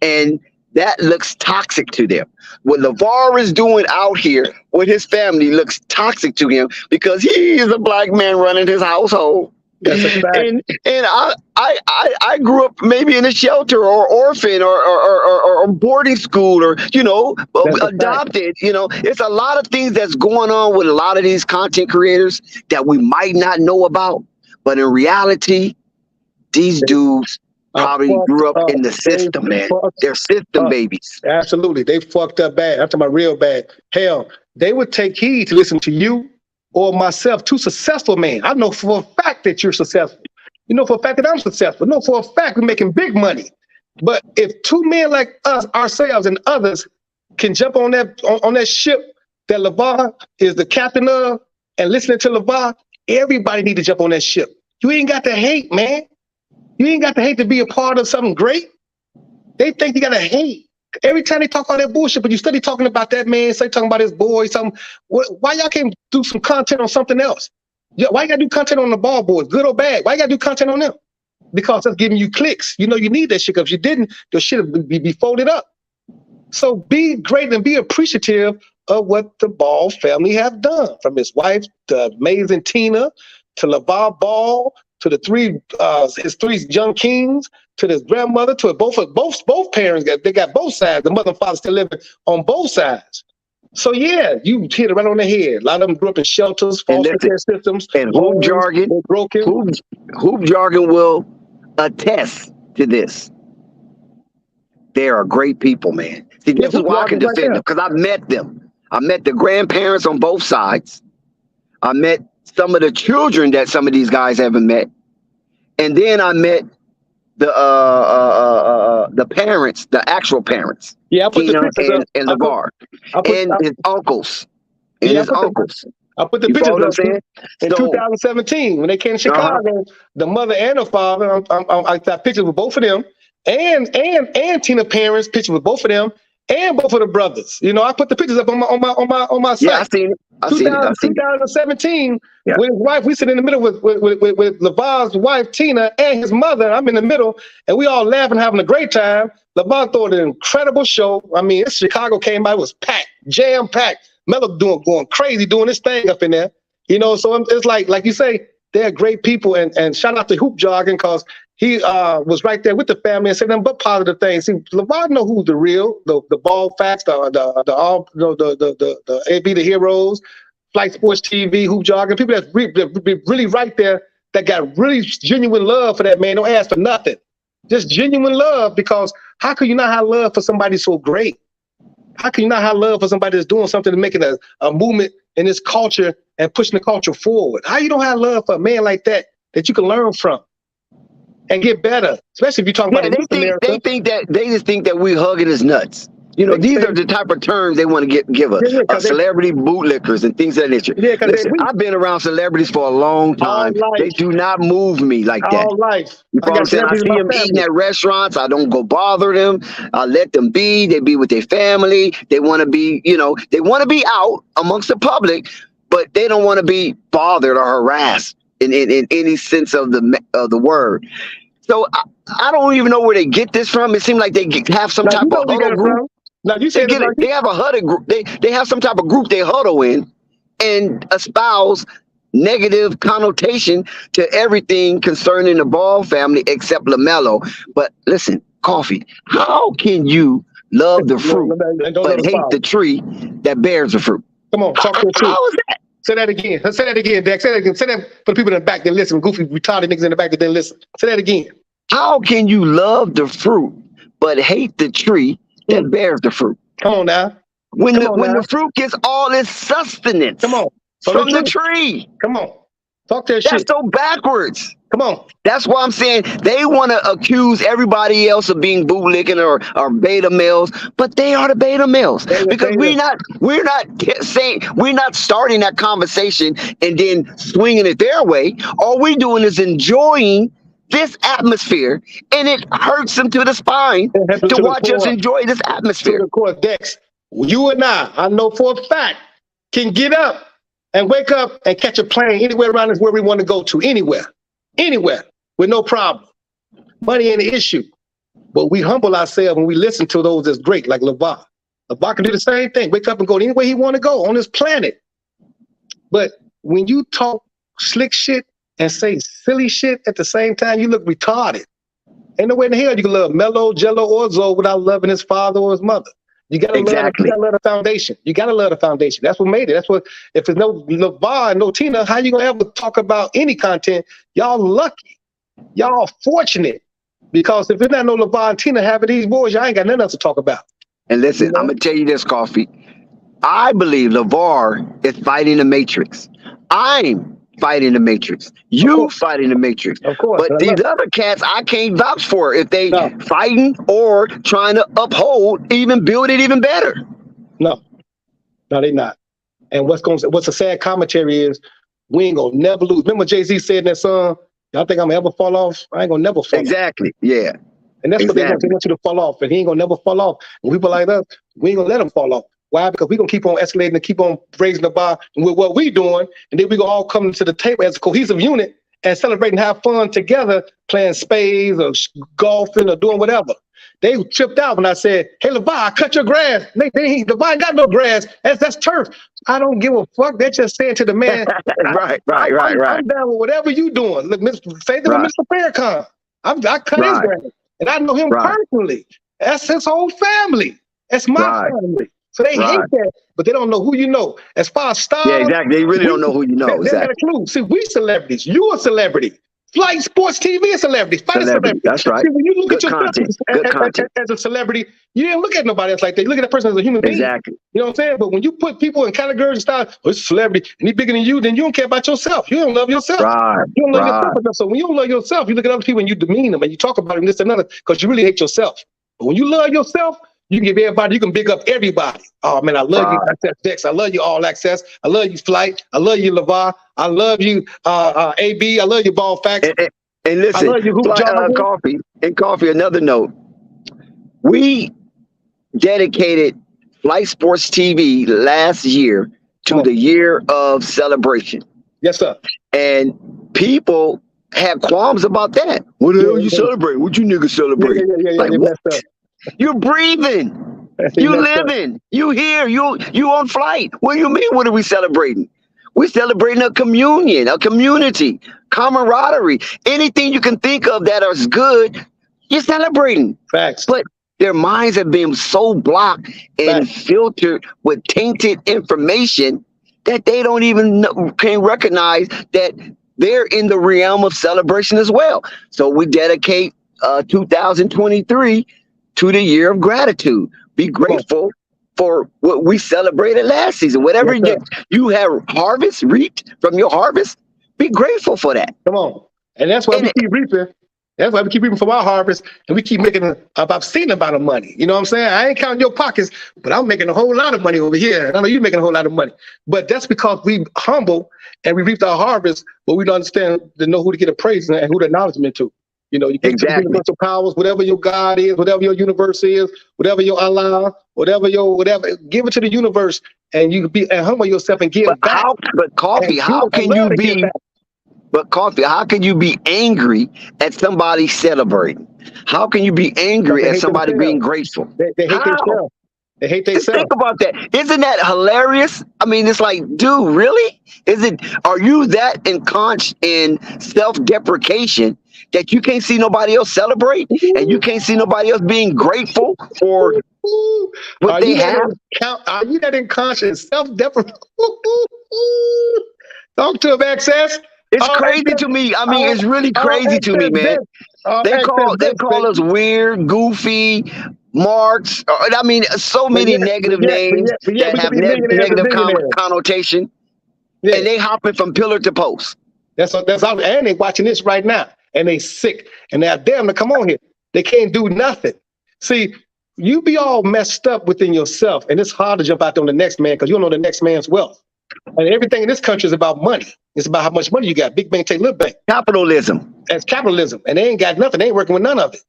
and that looks toxic to them. What LeVar is doing out here with his family looks toxic to him because he is a black man running his household. That's a fact. And I grew up maybe in a shelter or orphan or boarding school or, you know, adopted. You know, it's a lot of things that's going on with a lot of these content creators that we might not know about. But in reality, these dudes probably grew up in the system, man. They're system babies. Absolutely. They fucked up bad. I'm talking about real bad. Hell, they would take heed to listen to you or myself, two successful men. I know for a fact that you're successful. You know for a fact that I'm successful. No, for a fact we're making big money. But if two men like us, ourselves, and others can jump on that ship that LeVar is the captain of and listening to LeVar, everybody need to jump on that ship. You ain't got to hate, man. You ain't got to hate to be a part of something great. They think you got to hate. Every time they talk all that bullshit, but you study talking about that man, say talking about his boy, something. Why y'all can't do some content on something else? Why you gotta do content on the ball boys, good or bad? Why you gotta do content on them? Because that's giving you clicks. You know you need that shit. Because if you didn't, your shit would be folded up. So be great and be appreciative of what the Ball family have done. From his wife, to amazing Tina, to LeVar Ball, to the his three young kings, to his grandmother, to both parents. They got both sides. The mother and father still living on both sides. So yeah, you hit it right on the head. A lot of them grew up in shelters, foster care systems, and hoop jargon. Broken. Hoop jargon will attest to this. They are great people, man. See, this is why I can defend them, because I met them. I met the grandparents on both sides. I met some of the children that some of these guys haven't met, and then I met the parents, the actual parents. Yeah, I put Tina the pictures and LeVar, and his uncles, and his uncles. I put the pictures up in 2017 when they came to Chicago. The mother and the father. I got pictures with both of them, and Tina parents pictures with both of them, and both of the brothers. You know, I put the pictures up on my site. Yeah, I seen it. 2017, with his wife, we sit in the middle with LeVar's wife, Tina, and his mother. I'm in the middle, and we all laughing, having a great time. LeVar threw an incredible show. I mean, Chicago came by, it was packed, jam-packed. Melo going crazy, doing his thing up in there. You know, so it's like you say, they're great people, and shout out to Hoop Jargon, because he was right there with the family and said nothing but positive things. See, LeVar know who's the real, the Ball Facts, the AB the Heroes, Flight Sports TV, Hoop Jargon, people that's really right there, that got really genuine love for that man. Don't ask for nothing, just genuine love. Because how can you not have love for somebody so great? How can you not have love for somebody that's doing something and making a movement in this culture and pushing the culture forward? How you don't have love for a man like that you can learn from and get better? Especially if you're talking about they just think that we hugging his nuts. You know, these are the type of terms they want to give us. Celebrity bootlickers and things of that nature. Listen, I've been around celebrities for a long time. They do not move me like that. All life. You know what I'm saying? I see them eating at restaurants. I don't go bother them. I let them be. They be with their family. They want to be, you know, they want to be out amongst the public, but they don't want to be bothered or harassed in any sense of the word. So I don't even know where they get this from. It seems like they have some type of huddle group. Now you said they have a huddle group. They have some type of group they huddle in and espouse negative connotation to everything concerning the Ball family except LaMelo. But listen, Coffee, how can you love the fruit but hate the tree that bears the fruit? Come on, talk to the truth. How is that? Say that again. Say that again, Dex. Say that again. Say that for the people in the back that listen. Goofy, retarded niggas in the back that didn't listen. Say that again. How can you love the fruit but hate the tree that bears the fruit? Come on now. When the fruit gets all its sustenance from the tree. Come on. Talk that shit. That's so backwards. Come on. That's why I'm saying they want to accuse everybody else of being bootlicking or beta males, but they are the beta males. Because we're not starting that conversation and then swinging it their way. All we're doing is enjoying this atmosphere, and it hurts them to the spine to watch us enjoy this atmosphere. Of course, Dex, You and I know for a fact, can get up and wake up and catch a plane anywhere around us where we want to go to, anywhere, with no problem. Money ain't an issue. But we humble ourselves when we listen to those that's great, like LeVar. LeVar can do the same thing, wake up and go anywhere he want to go on this planet. But when you talk slick shit and say silly shit at the same time, you look retarded. Ain't no way in the hell you can love Melo, Jello, or Zoe without loving his father or his mother. You gotta love the foundation. You gotta love the foundation. That's what made it. That's what, if there's no LeVar and no Tina, how you gonna ever talk about any content? Y'all lucky. Y'all fortunate. Because if there's not no LeVar and Tina having these boys, y'all ain't got nothing else to talk about. And listen, I'm gonna tell you this, Coffee. I believe LeVar is fighting the Matrix. I'm fighting the Matrix. You fighting the Matrix. Of course. But these other cats, I can't vouch for if they fighting or trying to uphold, even build it even better. No, they not. And what's a sad commentary is we ain't gonna never lose. Remember Jay-Z said in that song, y'all think I'm gonna ever fall off? I ain't gonna never fall off. Exactly. Yeah. And that's what they want. They want you to fall off, and he ain't gonna never fall off. And people like us, we ain't gonna let him fall off. Why? Because we're gonna keep on escalating and keep on raising the bar with what we doing, and then we're gonna all come to the table as a cohesive unit and celebrate and have fun together, playing spades or golfing or doing whatever. They tripped out when I said, "Hey, LeVar, cut your grass." LeVar ain't got no grass. That's turf. I don't give a fuck. They're just saying to the man, right. I'm down with whatever you doing. Look, say that with Mr. Farrakhan. I cut his grass, and I know him personally. That's his whole family. That's my family. So they hate that, but they don't know who you know. As far as stars, yeah, exactly. They really don't know who you know. They got a clue. See, we celebrities. You a celebrity. Flight Sports TV is celebrity. Fight a celebrity. That's right. See, when you look at yourself as a celebrity, you didn't look at nobody else like that. You look at that person as a human being. Exactly. You know what I'm saying? But when you put people in categories and style, it's a celebrity, and he's bigger than you, then you don't care about yourself. You don't love yourself. Right. You don't love yourself enough. So when you don't love yourself, you look at other people and you demean them and you talk about them this and another because you really hate yourself. But when you love yourself, you can give everybody, you can big up everybody. Oh man, I love you, Access Dex. I love you, All Access. I love you, Flight. I love you, LeVar. I love you, AB. I love you, Ball Facts. And listen, I love you, Coffee, another note. We dedicated Flight Sports TV last year to the year of celebration. Yes, sir. And people had qualms about that. What the hell you celebrate? What you niggas celebrate? Like, what? You're breathing. You living. You here. You on flight. What do you mean? What are we celebrating? We're celebrating a communion, a community, camaraderie. Anything you can think of that is good, you're celebrating. Facts. But their minds have been so blocked and filtered with tainted information that they don't even can recognize that they're in the realm of celebration as well. So we dedicate 2023 to the year of gratitude. Be grateful for what we celebrated last season. Whatever you have reaped from your harvest, be grateful for that. Come on. And that's why we keep reaping. That's why we keep reaping from our harvest, and we keep making an obscene amount of money. You know what I'm saying? I ain't counting your pockets, but I'm making a whole lot of money over here. And I know you're making a whole lot of money. But that's because we humble and we reaped our harvest, but we don't understand to know who to get a praise and who to acknowledgement to. You know, you give to the universal powers, whatever your God is, whatever your universe is, whatever your Allah, whatever, give it to the universe, and you be and humble yourself and give back. Coffee, how can you be angry at somebody celebrating? How can you be angry at somebody being grateful? They hate themselves. They hate themselves. Think about that. Isn't that hilarious? I mean, it's like, dude, really? Are you that entrenched in self-deprecation that you can't see nobody else celebrate and you can't see nobody else being grateful for what they have? Are you that entrenched in self-deprecation? Talk to him, Access. It's crazy to me. I mean, it's really crazy to me, man. They call us weird, goofy, marks. I mean, so many negative names that have negative connotation. Yeah. And they hopping from pillar to post. That's all. And they watching this right now. And they sick. And they're damn to come on here. They can't do nothing. See, you be all messed up within yourself. And it's hard to jump out there on the next man because you don't know the next man's wealth. And everything in this country is about money. It's about how much money you got. Big bank take little bank. Capitalism. That's capitalism. And they ain't got nothing. They ain't working with none of it.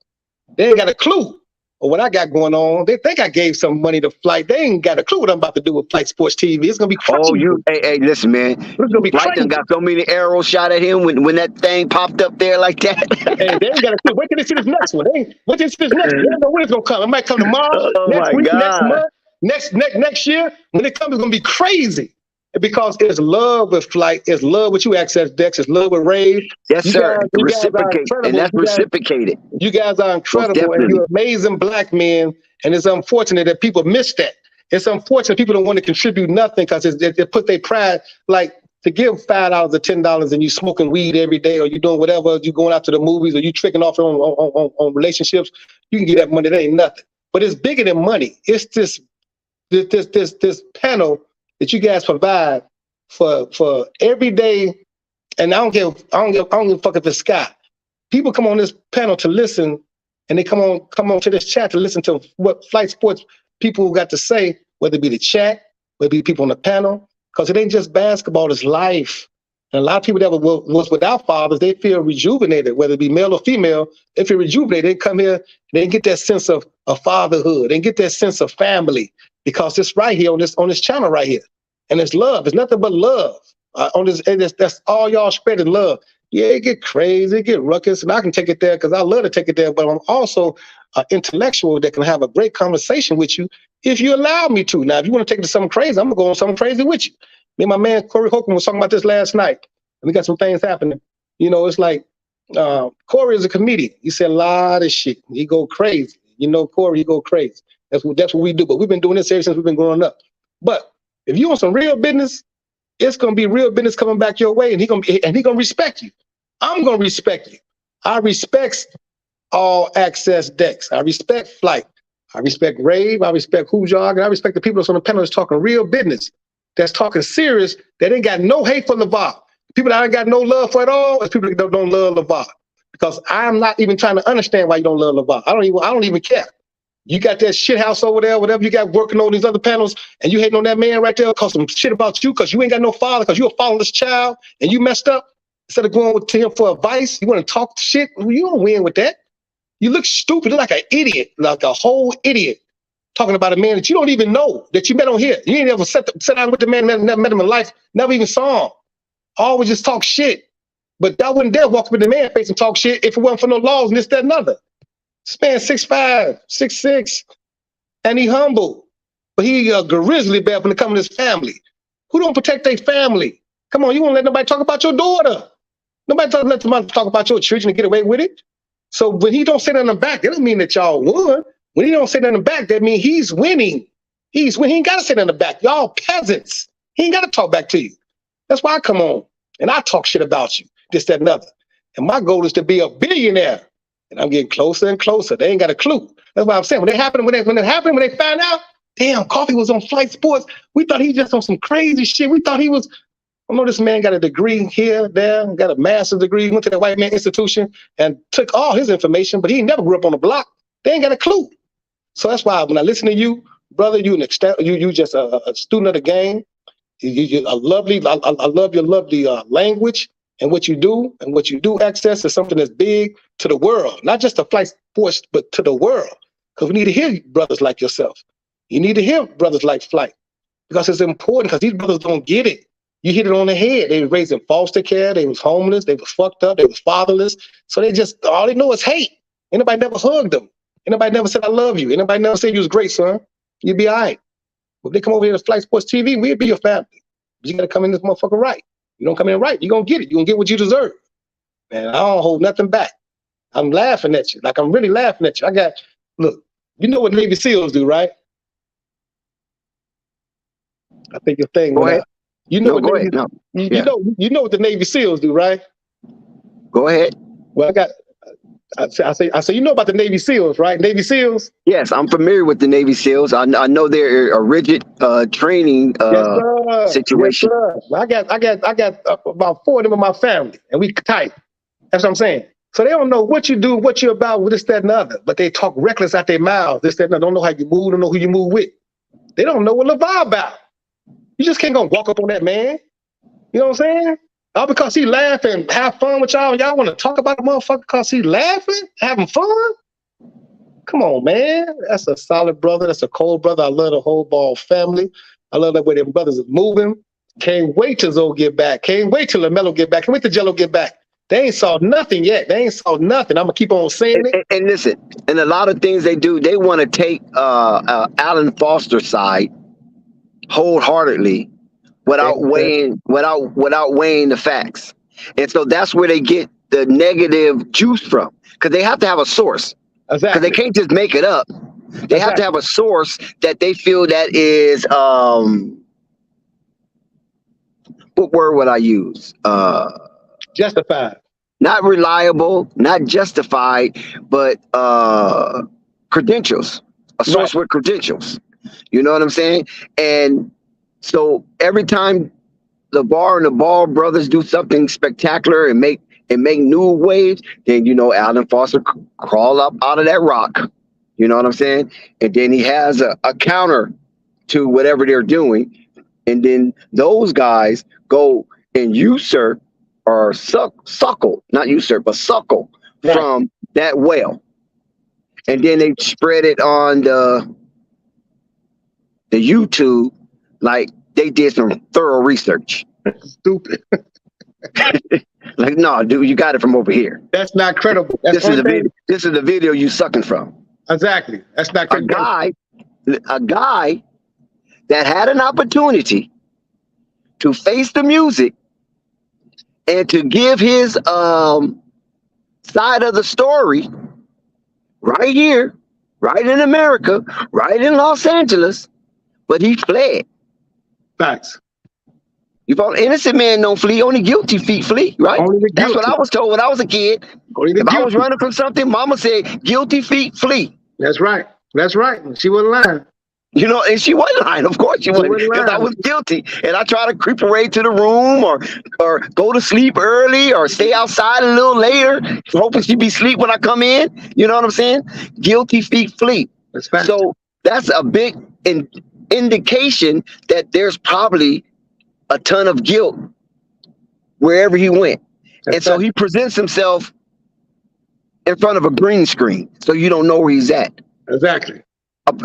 They ain't got a clue or what I got going on. They think I gave some money to Flight. They ain't got a clue what I'm about to do with Flight Sports TV. It's gonna be crazy. Oh, hey, listen, man. It's gonna be Flight crazy. done got so many arrows shot at him when that thing popped up there like that. Hey, they ain't got a clue. Wait till they see this next one. Wait till they see this next one. They don't know when it's gonna come. It might come tomorrow, next week, next month, next year. When it comes, it's gonna be crazy. Because it's love with Flight, it's love with you, Access Dex, it's love with Rave. Yes, sir. Reciprocate, and that's reciprocated. You guys are incredible, and you're amazing black men. And it's unfortunate that people miss that. It's unfortunate people don't want to contribute nothing because they put their pride, like to give $5 or $10 and you smoking weed every day, or you doing whatever, you going out to the movies, or you tricking off on relationships. You can get that money. That ain't nothing. But it's bigger than money. It's this panel that you guys provide for every day, and I don't give a fuck if it's Scott. People come on this panel to listen, and they come on to this chat to listen to what Flight Sports people got to say, whether it be the chat, whether it be people on the panel, because it ain't just basketball, it's life. And a lot of people that was without fathers, they feel rejuvenated, whether it be male or female. They feel rejuvenated. They come here, they get that sense of fatherhood, they get that sense of family, because it's right here on this channel right here. And it's love. It's nothing but love. That's all y'all spreading love. Yeah, it get crazy, it get ruckus, and I can take it there because I love to take it there. But I'm also an intellectual that can have a great conversation with you if you allow me to. Now, if you want to take it to something crazy, I'm gonna go on something crazy with you. Me and my man Corey Holcomb was talking about this last night, and we got some things happening. You know, it's like Corey is a comedian. He said a lot of shit. He go crazy. You know, Corey, he go crazy. That's what we do. But we've been doing this ever since we've been growing up. But if you want some real business, it's gonna be real business coming back your way, and he gonna respect you. I'm gonna respect you. I respect all Access Decks. I respect Flight. I respect Rave. I respect Hoojog, and I respect the people that's on the panel that's talking real business, that's talking serious, that ain't got no hate for LeVar. People that ain't got no love for it all is people that don't love LeVar. Because I'm not even trying to understand why you don't love LeVar. I don't even care. You got that shit house over there, whatever you got working on these other panels, and you hating on that man right there, cause some shit about you, cause you ain't got no father, cause you're a fatherless child, and you messed up. Instead of going to him for advice, you want to talk shit. You don't win with that. You look stupid, you look like an idiot, like a whole idiot, talking about a man that you don't even know, that you met on here. You ain't ever sat down with the man, never met him in life, never even saw him. Always just talk shit. But I wouldn't dare walk up in the man's face and talk shit if it wasn't for no laws and this, that, and other. This man 6'5", 6'6", and he humble. But he a grizzly bear when it comes to his family. Who don't protect their family? Come on, you won't let nobody talk about your daughter. Nobody let somebody talk about your children and get away with it. So when he don't sit in the back, that doesn't mean that y'all won. When he don't sit in the back, that means he's winning. He's winning. He ain't got to sit in the back. Y'all peasants. He ain't got to talk back to you. That's why I come on and I talk shit about you, this, that, and other. And my goal is to be a billionaire. And I'm getting closer and closer. They ain't got a clue. That's why I'm saying when it happened, when they found out, damn, Coffee was on Flight Sports. We thought he was just on some crazy shit. We thought he was. I know this man got a degree here, there, got a master's degree, went to that white man institution and took all his information, but he never grew up on the block. They ain't got a clue. So that's why when I listen to you, brother, you just a student of the game. I love your lovely language and what you do. And what you do, Access, is something that's big to the world, not just the Flight Sports, but to the world. Because we need to hear brothers like yourself. You need to hear brothers like Flight, because it's important, because these brothers don't get it. You hit it on the head. They was raised in foster care. They was homeless. They was fucked up. They was fatherless. So they just, all they know is hate. Anybody never hugged them. Anybody never said, I love you. Anybody never said you was great, son. You'd be all right. But if they come over here to Flight Sports TV, we'd be your family. But you got to come in this motherfucker right. You don't come in right, you're going to get it. You're going to get what you deserve. Man, I don't hold nothing back. I'm laughing at you. Like, I'm really laughing at you. Look, you know what Navy SEALs do, right? I think your thing. Go ahead. You know go ahead. No. You know what the Navy SEALs do, right? Go ahead. Well, I say, you know about the Navy SEALs, right? Navy SEALs? Yes, I'm familiar with the Navy SEALs. I know they're a rigid training situation. Yes, I got about 4 of them in my family, and we tight. That's what I'm saying. So they don't know what you do, what you're about, with this, that, and the other. But they talk reckless out their mouths. This, that, and the other. Don't know how you move. Don't know who you move with. They don't know what LeVar about. You just can't go walk up on that man. You know what I'm saying? All because he laughing and have fun with y'all. Y'all want to talk about the motherfucker because he laughing, having fun? Come on, man. That's a solid brother. That's a cold brother. I love the whole Ball family. I love that way them brothers is moving. Can't wait till Zoe get back. Can't wait till Lamelo get back. Can't wait till Jello get back. They ain't saw nothing yet. They ain't saw nothing. I'm gonna keep on saying it. And listen, and a lot of things they do, they want to take Alan Foster's side wholeheartedly without weighing the facts. And so that's where they get the negative juice from, because they have to have a source. Because Exactly. they can't just make it up. They have to have a source that they feel that is what word would I use? Justified. Not reliable, not justified, but credentials. A source with credentials. You know what I'm saying? And so every time the Ball brothers do something spectacular and make new waves, then Alan Foster crawl up out of that rock. You know what I'm saying? And then he has a counter to whatever they're doing. And then those guys go and usurp or suckle from that well. And then they spread it on the YouTube like they did some thorough research. Stupid. Like, no, dude, you got it from over here. That's not credible. This is the video you sucking from. Exactly. That's not credible. A guy that had an opportunity to face the music and to give his side of the story right here, right in America, right in Los Angeles, but he fled. Facts. You follow? Innocent man don't flee, only guilty feet flee, right? That's what I was told when I was a kid. If I was running from something, mama said, guilty feet flee. That's right. That's right. She wasn't lying. And she wasn't lying. Of course she wasn't. Because I was guilty. And I try to creep away to the room or go to sleep early or stay outside a little later, hoping she'd be asleep when I come in. You know what I'm saying? Guilty feet flee. That's fact. So that's a big indication that there's probably a ton of guilt wherever he went. So he presents himself in front of a green screen. So you don't know where he's at. Exactly.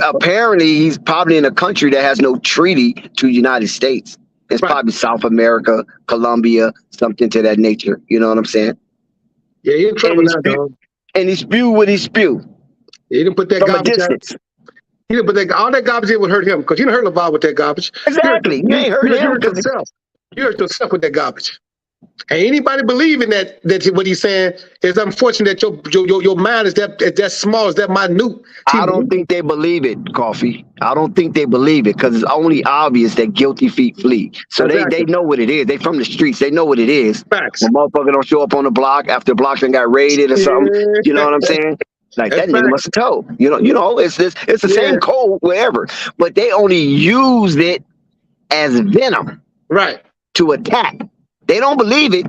Apparently, he's probably in a country that has no treaty to the United States. It's probably South America, Colombia, something to that nature. You know what I'm saying? Yeah, he in trouble now, dog. And he spew what he spew. He didn't put that from garbage a distance. out. He didn't put all that garbage in would hurt him, because you didn't hurt LeVar with that garbage. Exactly. You ain't hurt him. You hurt yourself. You hurt yourself with that garbage. And anybody believing that what he's saying is unfortunate that your mind is that small, is that minute. I don't think they believe it, Coffee. I don't think they believe it, because it's only obvious that guilty feet flee. So they know what it is. They from the streets. They know what it is. Facts. The motherfucker don't show up on the block after the block done got raided or something. You know what I'm saying? Like, that nigga must have told. You know, it's the same code wherever. But they only use it as venom. Right. To attack. They don't believe it.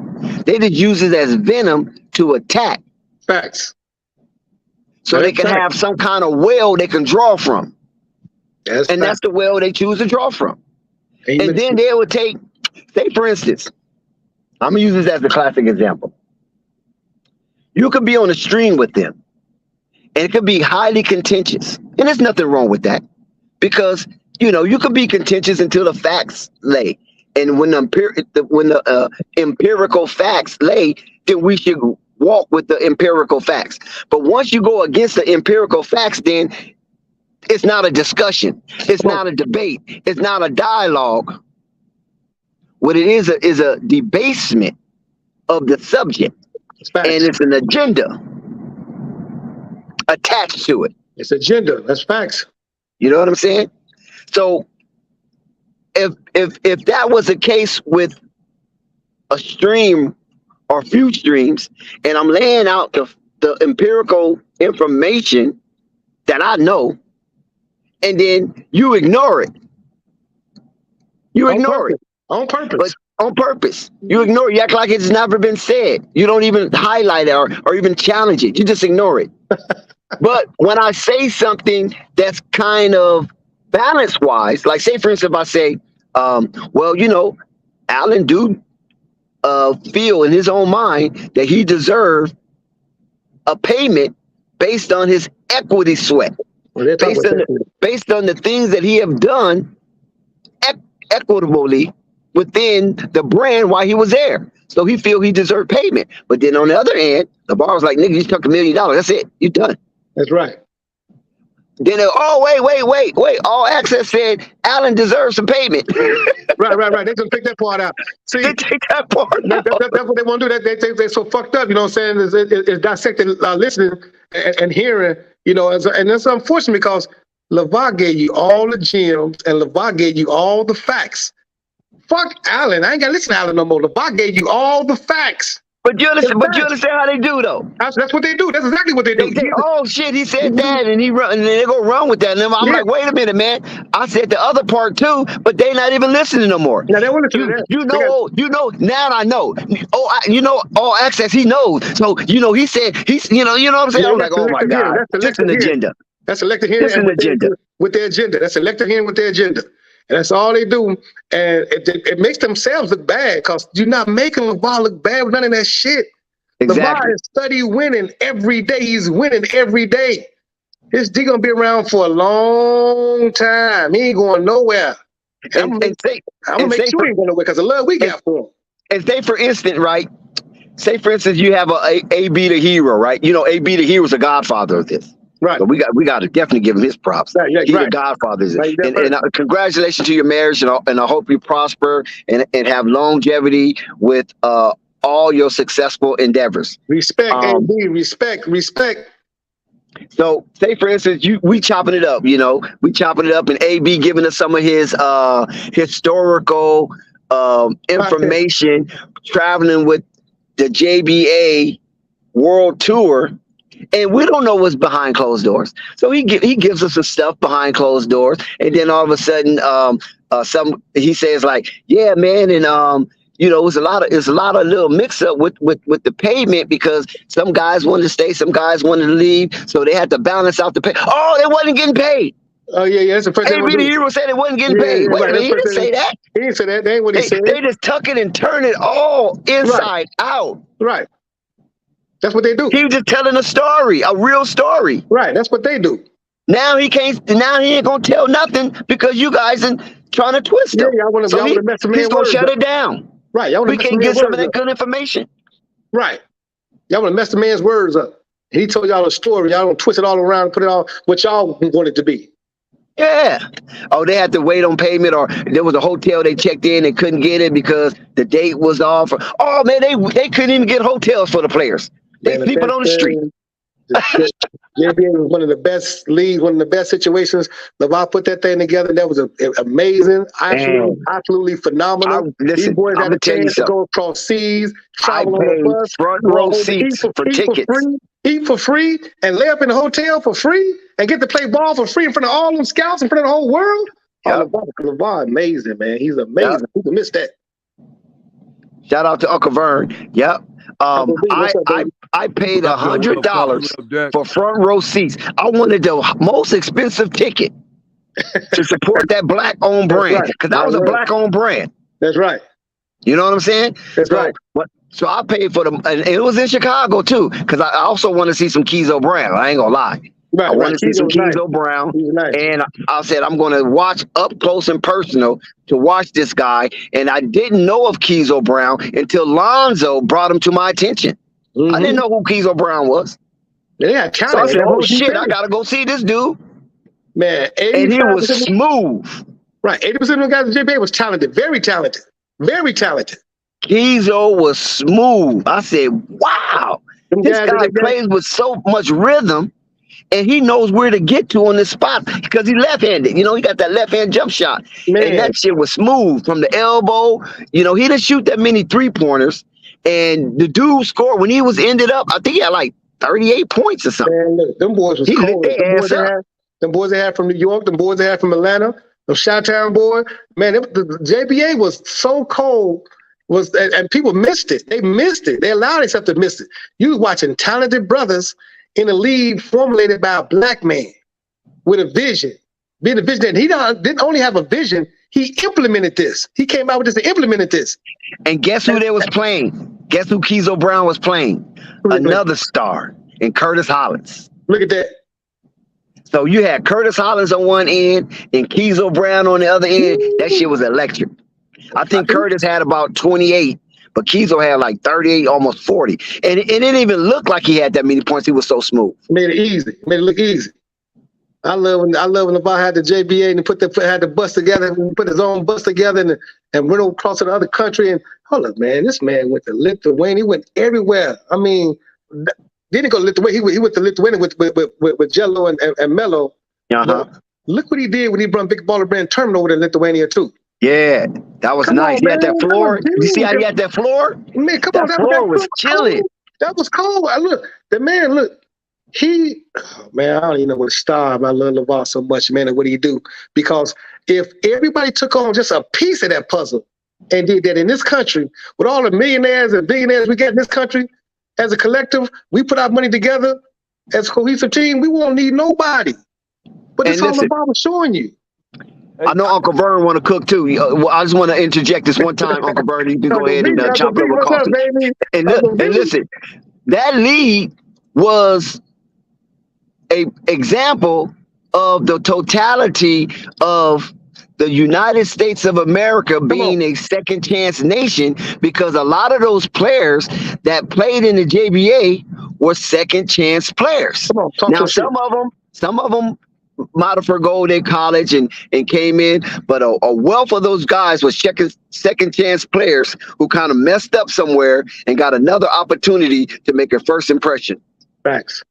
They just use it as venom to attack. Facts. So they can have some kind of well they can draw from. That's the well they choose to draw from. And then they would take, say for instance, I'm going to use this as a classic example. You could be on a stream with them, and it could be highly contentious. And there's nothing wrong with that, because, you could be contentious until the facts lay. And when the empirical facts lay, then we should walk with the empirical facts. But once you go against the empirical facts, then it's not a discussion. It's not a debate. It's not a dialogue. What it is a debasement of the subject. And it's an agenda attached to it. It's agenda. That's facts. You know what I'm saying? So if that was the case with a stream or few streams, and I'm laying out the empirical information that I know, and then you ignore it. You ignore it. On purpose. But on purpose. You ignore it. You act like it's never been said. You don't even highlight it or even challenge it. You just ignore it. But when I say something that's kind of balance-wise, like say, for instance, if I say, Alan do feel in his own mind that he deserved a payment based on his equity sweat, based on the things that he have done equitably within the brand while he was there. So he feel he deserved payment. But then on the other end, the bar was like, nigga, you took $1 million. That's it. You done. That's right. Then wait. All Access said Allen deserves some payment. Right. They gonna take that part out. See, they take that part out. That's what they want to do. They're so fucked up. You know what I'm saying? It's dissecting, listening and hearing. You know, and that's unfortunate because LeVar gave you all the gems and LeVar gave you all the facts. Fuck Allen. I ain't gotta listen to Allen no more. LeVar gave you all the facts. But you understand how they do though. That's what they do. That's exactly what they do. They say, oh shit, he said that, and they go run with that. And I'm like, wait a minute, man. I said the other part too, but they not even listening no more. Yeah, they want to that. You know. Now I know. All Access. He knows. So he said he's. You know what I'm saying. I'm like, oh my god, that's an agenda. That's selective hearing with their agenda. That's selective hearing with their agenda. And that's all they do. And it makes themselves look bad because you're not making LeVar look bad with none of that shit. Exactly. LeVar is steady winning every day. He's winning every day. He's going to be around for a long time. He ain't going nowhere. I'm going to make sure he ain't going nowhere because of the love we got for him. And say, for instance, right? Say, for instance, you have A.B. the hero, right? You know, A.B. the hero is a godfather of this. Right. So we got to definitely give him his props. He's the godfather. And congratulations to your marriage, and I hope you prosper and have longevity with all your successful endeavors. Respect, AB, respect. So, say for instance, we chopping it up. We chopping it up, and AB giving us some of his historical information, traveling with the JBA World Tour. And we don't know what's behind closed doors. So he gives us some stuff behind closed doors. And then all of a sudden, he says like, yeah, man. And, it's a lot of little mix up with the payment because some guys wanted to stay, some guys wanted to leave. So they had to balance out the pay. Oh, they wasn't getting paid. Oh, yeah. That's the first thing. AB the hero said it wasn't getting paid. Wait a minute, he didn't say that. He didn't say that. That ain't what he said. They just tuck it and turn it all inside out. Right. That's what they do. He was just telling a story, a real story. Right. That's what they do. Now he ain't gonna tell nothing because you guys are trying to twist him. Yeah, he's gonna shut it down. Right. We can't get some of that good information. Right. Y'all want to mess the man's words up. He told y'all a story. Y'all don't twist it all around and put it all what y'all want it to be. Yeah. Oh, they had to wait on payment, or there was a hotel they checked in and couldn't get it because the date was off. Oh man, they couldn't even get hotels for the players. They sleeping on the street. The NBA was one of the best leagues, one of the best situations. LeVar put that thing together. That was amazing, absolutely phenomenal. These boys had a chance to go across seas, travel on the bus, front row seats for tickets, eat for free, and lay up in the hotel for free, and get to play ball for free in front of all them scouts, in front of the whole world. Yep. LeVar, amazing, man. He's amazing. Yep. People miss that. Shout out to Uncle Vern. Yep. I paid $100 for front row seats. I wanted the most expensive ticket to support that black-owned brand because that was a black-owned brand. That's right. You know what I'm saying? That's right. So I paid for them, and it was in Chicago too because I also want to see some Keezo Brown. I ain't gonna lie. I want to see some Keezo Brown, and I said I'm going to watch up close and personal to watch this guy. And I didn't know of Keezo Brown until Lonzo brought him to my attention. Mm-hmm. I didn't know who Keezo Brown was. Yeah, so I said, "Oh shit, I gotta go see this dude." Man, and he was smooth. Right, 80% of the guys in JBA was talented, very talented, very talented. Keezo was smooth. I said, "Wow, this guy plays with so much rhythm." And he knows where to get to on this spot because he's left-handed. He got that left-hand jump shot. Man. And that shit was smooth from the elbow. He didn't shoot that many three-pointers. And the dude scored when he was ended up, I think he had like 38 points or something. Man, look, them boys was cold. Them boys they had from New York, them boys they had from Atlanta, them Chi-Town boys. Man, the JBA was so cold. And people missed it. They missed it. They allowed themselves to miss it. You was watching talented brothers in a league formulated by a black man with a vision. Being a vision, he didn't only have a vision, he implemented this. He came out with this and implemented this. And guess who they was playing? Guess who Keezo Brown was playing? Another star in Curtis Hollins. Look at that. So you had Curtis Hollins on one end and Keezel Brown on the other end. That shit was electric. I think Curtis had about 28, but Keezel had like 38, almost 40. And it didn't even look like he had that many points. He was so smooth. Made it easy. Made it look easy. I love when LeVar had the JBA and had the bus together and put his own bus together and went across to the other country. And hold up, man, this man went to Lithuania. He went everywhere. I mean, didn't go to Lithuania. He went to Lithuania with Jello and Melo. Look what he did when he brought Big Baller Brand Terminal over to Lithuania too. Yeah, that was nice. He had that floor. You see how he had that floor? Man, come on, that floor was chilling. That was cool. Look, the man, look. Man, I don't even know what to start. I love LeVar so much, man, and what he do. Because if everybody took on just a piece of that puzzle and did that in this country, with all the millionaires and billionaires we get in this country, as a collective, we put our money together as a cohesive team, we won't need nobody. But it's all LeVar was showing you. I know Uncle Vern want to cook too. I just want to interject this one time, Uncle Vern. You can go ahead and chop it up with coffee. And listen, that league was an example of the totality of the United States of America being a second chance nation, because a lot of those players that played in the JBA were second chance players. Now, some of them might have forgoed in college and came in, but a wealth of those guys was second chance players who kind of messed up somewhere and got another opportunity to make a first impression. Facts.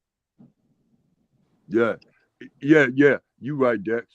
Yeah. You right, Dex.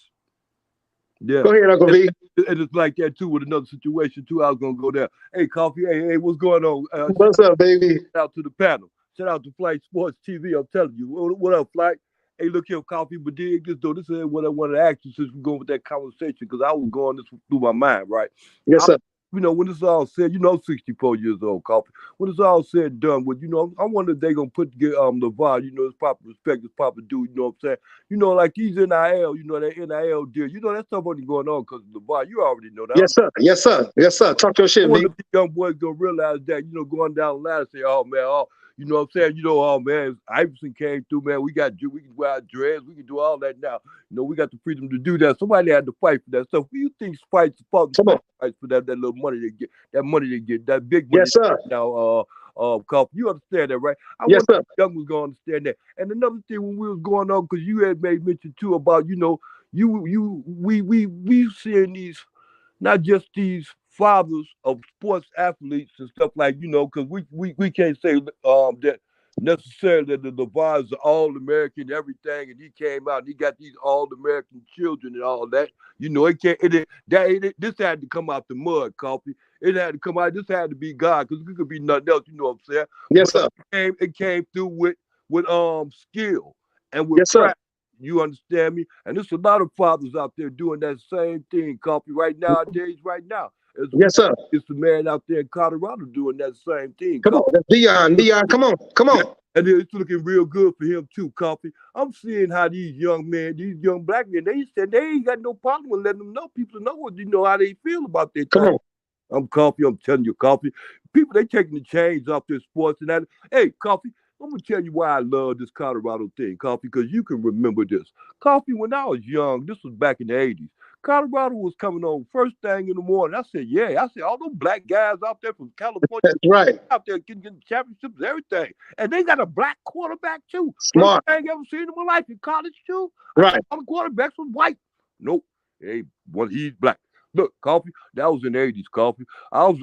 Yeah. Go ahead, Uncle V. And it's like that too with another situation too. I was gonna go there. Hey, Coffee. Hey, what's going on? What's up, baby? Shout out to the panel. Shout out to Flight Sports TV. I'm telling you. What up, Flight? Hey, look here, Coffee. But dig this though. This is what I wanted to ask you since we're going with that conversation, because I was going this through my mind, right? Yes, sir. When it's all said, I'm 64 years old, Coffee. When it's all said and done with, I wonder if they're gonna get LeVar, his proper respect, his proper due, you know what I'm saying? Like he's NIL, that NIL deal. That stuff only going on because of LeVar. You already know that. Yes, sir. Yes, sir. Yes, sir. Talk your shit, man. Young boys gonna realize that, going down the line and say, oh man, you know what I'm saying? Oh man, Iverson came through, man. We can wear our dreads, we can do all that now. We got the freedom to do that. Somebody had to fight for that stuff. Who you think fights for that little money they get, that big money? Yes, sir. Now, you understand that, right? Yes, sir. Young was gonna understand that. And another thing when we was going on, because you had made mention too about, we seeing these, not just these fathers of sports athletes and stuff like, because we can't say that necessarily that the LeVar is all-American everything, and he came out and he got these all-American children and all that. This had to come out the mud, Coffee. It had to come out. This had to be God, because it could be nothing else. You know what I'm saying? Yes, sir. It came through with skill and with practice. You understand me? And there's a lot of fathers out there doing that same thing, Coffee, right now. Yes, sir. It's the man out there in Colorado doing that same thing. Come on, Dion, come on. And it's looking real good for him too, Coffee. I'm seeing how these young men, these young black men, they said they ain't got no problem with letting them know. People know how they feel about their time. Come on. I'm Coffee. I'm telling you, Coffee. People, they taking the chains off their sports and that. Hey, Coffee, I'm going to tell you why I love this Colorado thing, Coffee, because you can remember this. Coffee, when I was young, this was back in the 80s, Colorado was coming on first thing in the morning. I said, all those black guys out there from California. That's right. Out there getting championships and everything. And they got a black quarterback, too. Smart. I ain't ever seen in my life in college, too. Right. All the quarterbacks was white. Nope. Hey, he's black. Look, Coffee, that was in the 80s, Coffee. I was,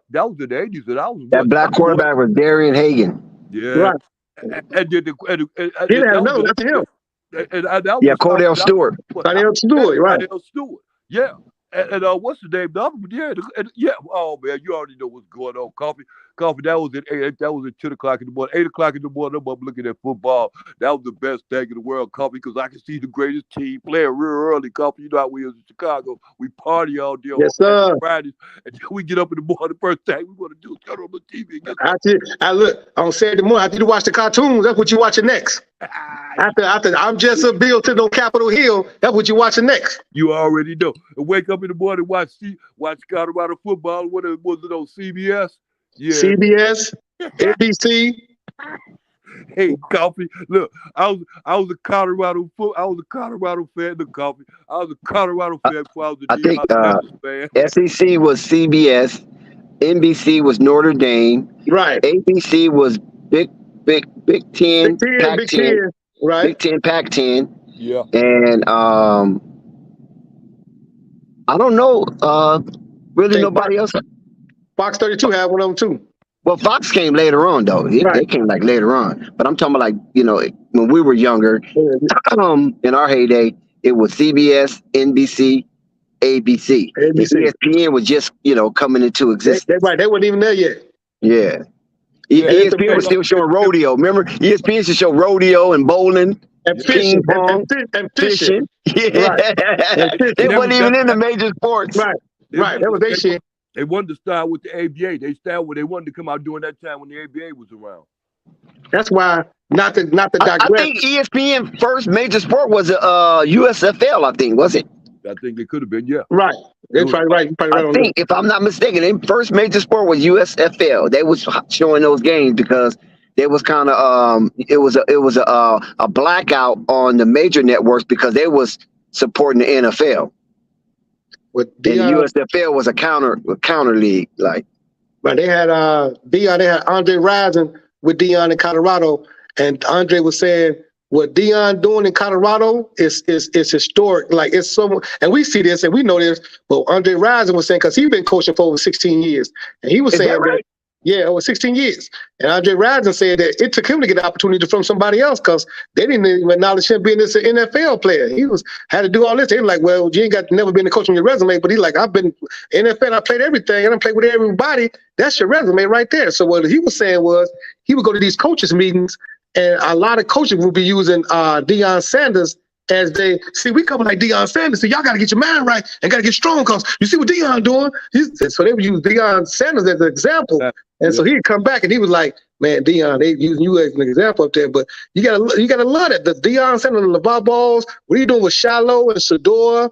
That was in the 80s. And I was. That black quarterback was Darian Hagan. Yeah. Right. And he didn't have no, that's him. Cordell Stewart. Cordell Stewart, right. Cordell Stewart. Yeah. And what's the name? The other one, yeah. Oh man, you already know what's going on. Coffee. That was at 8. That was at 10 o'clock in the morning. 8 o'clock in the morning, I'm up looking at football. That was the best thing in the world, Coffee, because I can see the greatest team playing real early, Coffee. You know how we was in Chicago. We party all day on Fridays, and then we get up in the morning. The first thing we want to do is turn on the TV. I look on Saturday morning. After you watch the cartoons, that's what you watching next. After I'm just a bill to no Capitol Hill, that's what you watching next. You already know. And wake up in the morning, watch Colorado football. What was it on CBS? Yeah. CBS, NBC. Hey, Coffee. Look, I was a Colorado fan. Look, Coffee. I was a Colorado fan before I was a I think Deion Sanders fan. SEC was CBS, NBC was Notre Dame, Right. ABC was Big Ten, Big Ten, Pac-10, Big Ten. Right. Big Ten, Pac-10, Yeah. and I don't know really nobody else. Fox 32 had one of them too. Well, Fox came later on though. They came like later on, but I'm talking about like when we were younger, in our heyday, it was CBS, NBC, ABC. And ESPN was just coming into existence. They weren't even there yet. Yeah. ESPN was still showing rodeo. Remember, ESPN used to show rodeo and bowling and fishing, ping pong, and fishing. Yeah, right. They wasn't even in the major sports. Right. That was their shit. They wanted to start with the ABA. They started where they wanted to come out during that time when the ABA was around. That's why not to digress. I think ESPN first major sport was USFL. I think was it? I think it could have been, yeah. Right. They're probably right. I think, if I'm not mistaken, their first major sport was USFL. They was showing those games because there was kind of it was a blackout on the major networks because they was supporting the NFL. And the USFL was a counter league, like. Right. They had Deion. They had Andre Rison with Deion in Colorado, and Andre was saying what Deion doing in Colorado is historic. Like it's so, and we see this and we know this. But Andre Rison was saying because he's been coaching for over 16 years, and he was saying that. Yeah, over 16 years. And Andre Rison said that it took him to get the opportunity from somebody else because they didn't even acknowledge him being this NFL player. He had to do all this. They were like, well, you ain't never been a coach on your resume. But he's like, I've been NFL, I played everything, and I played with everybody. That's your resume right there. So what he was saying was he would go to these coaches meetings, and a lot of coaches would be using Deion Sanders as they see, we come like Deion Sanders, so y'all got to get your mind right and got to get strong because you see what Deion doing. So they would use Deion Sanders as an example. And so he'd come back and he was like, man, Deion, they using you as an example up there, but you gotta love that. The Deion Sanders and LeVar Balls, what are you doing with Shiloh and Shador,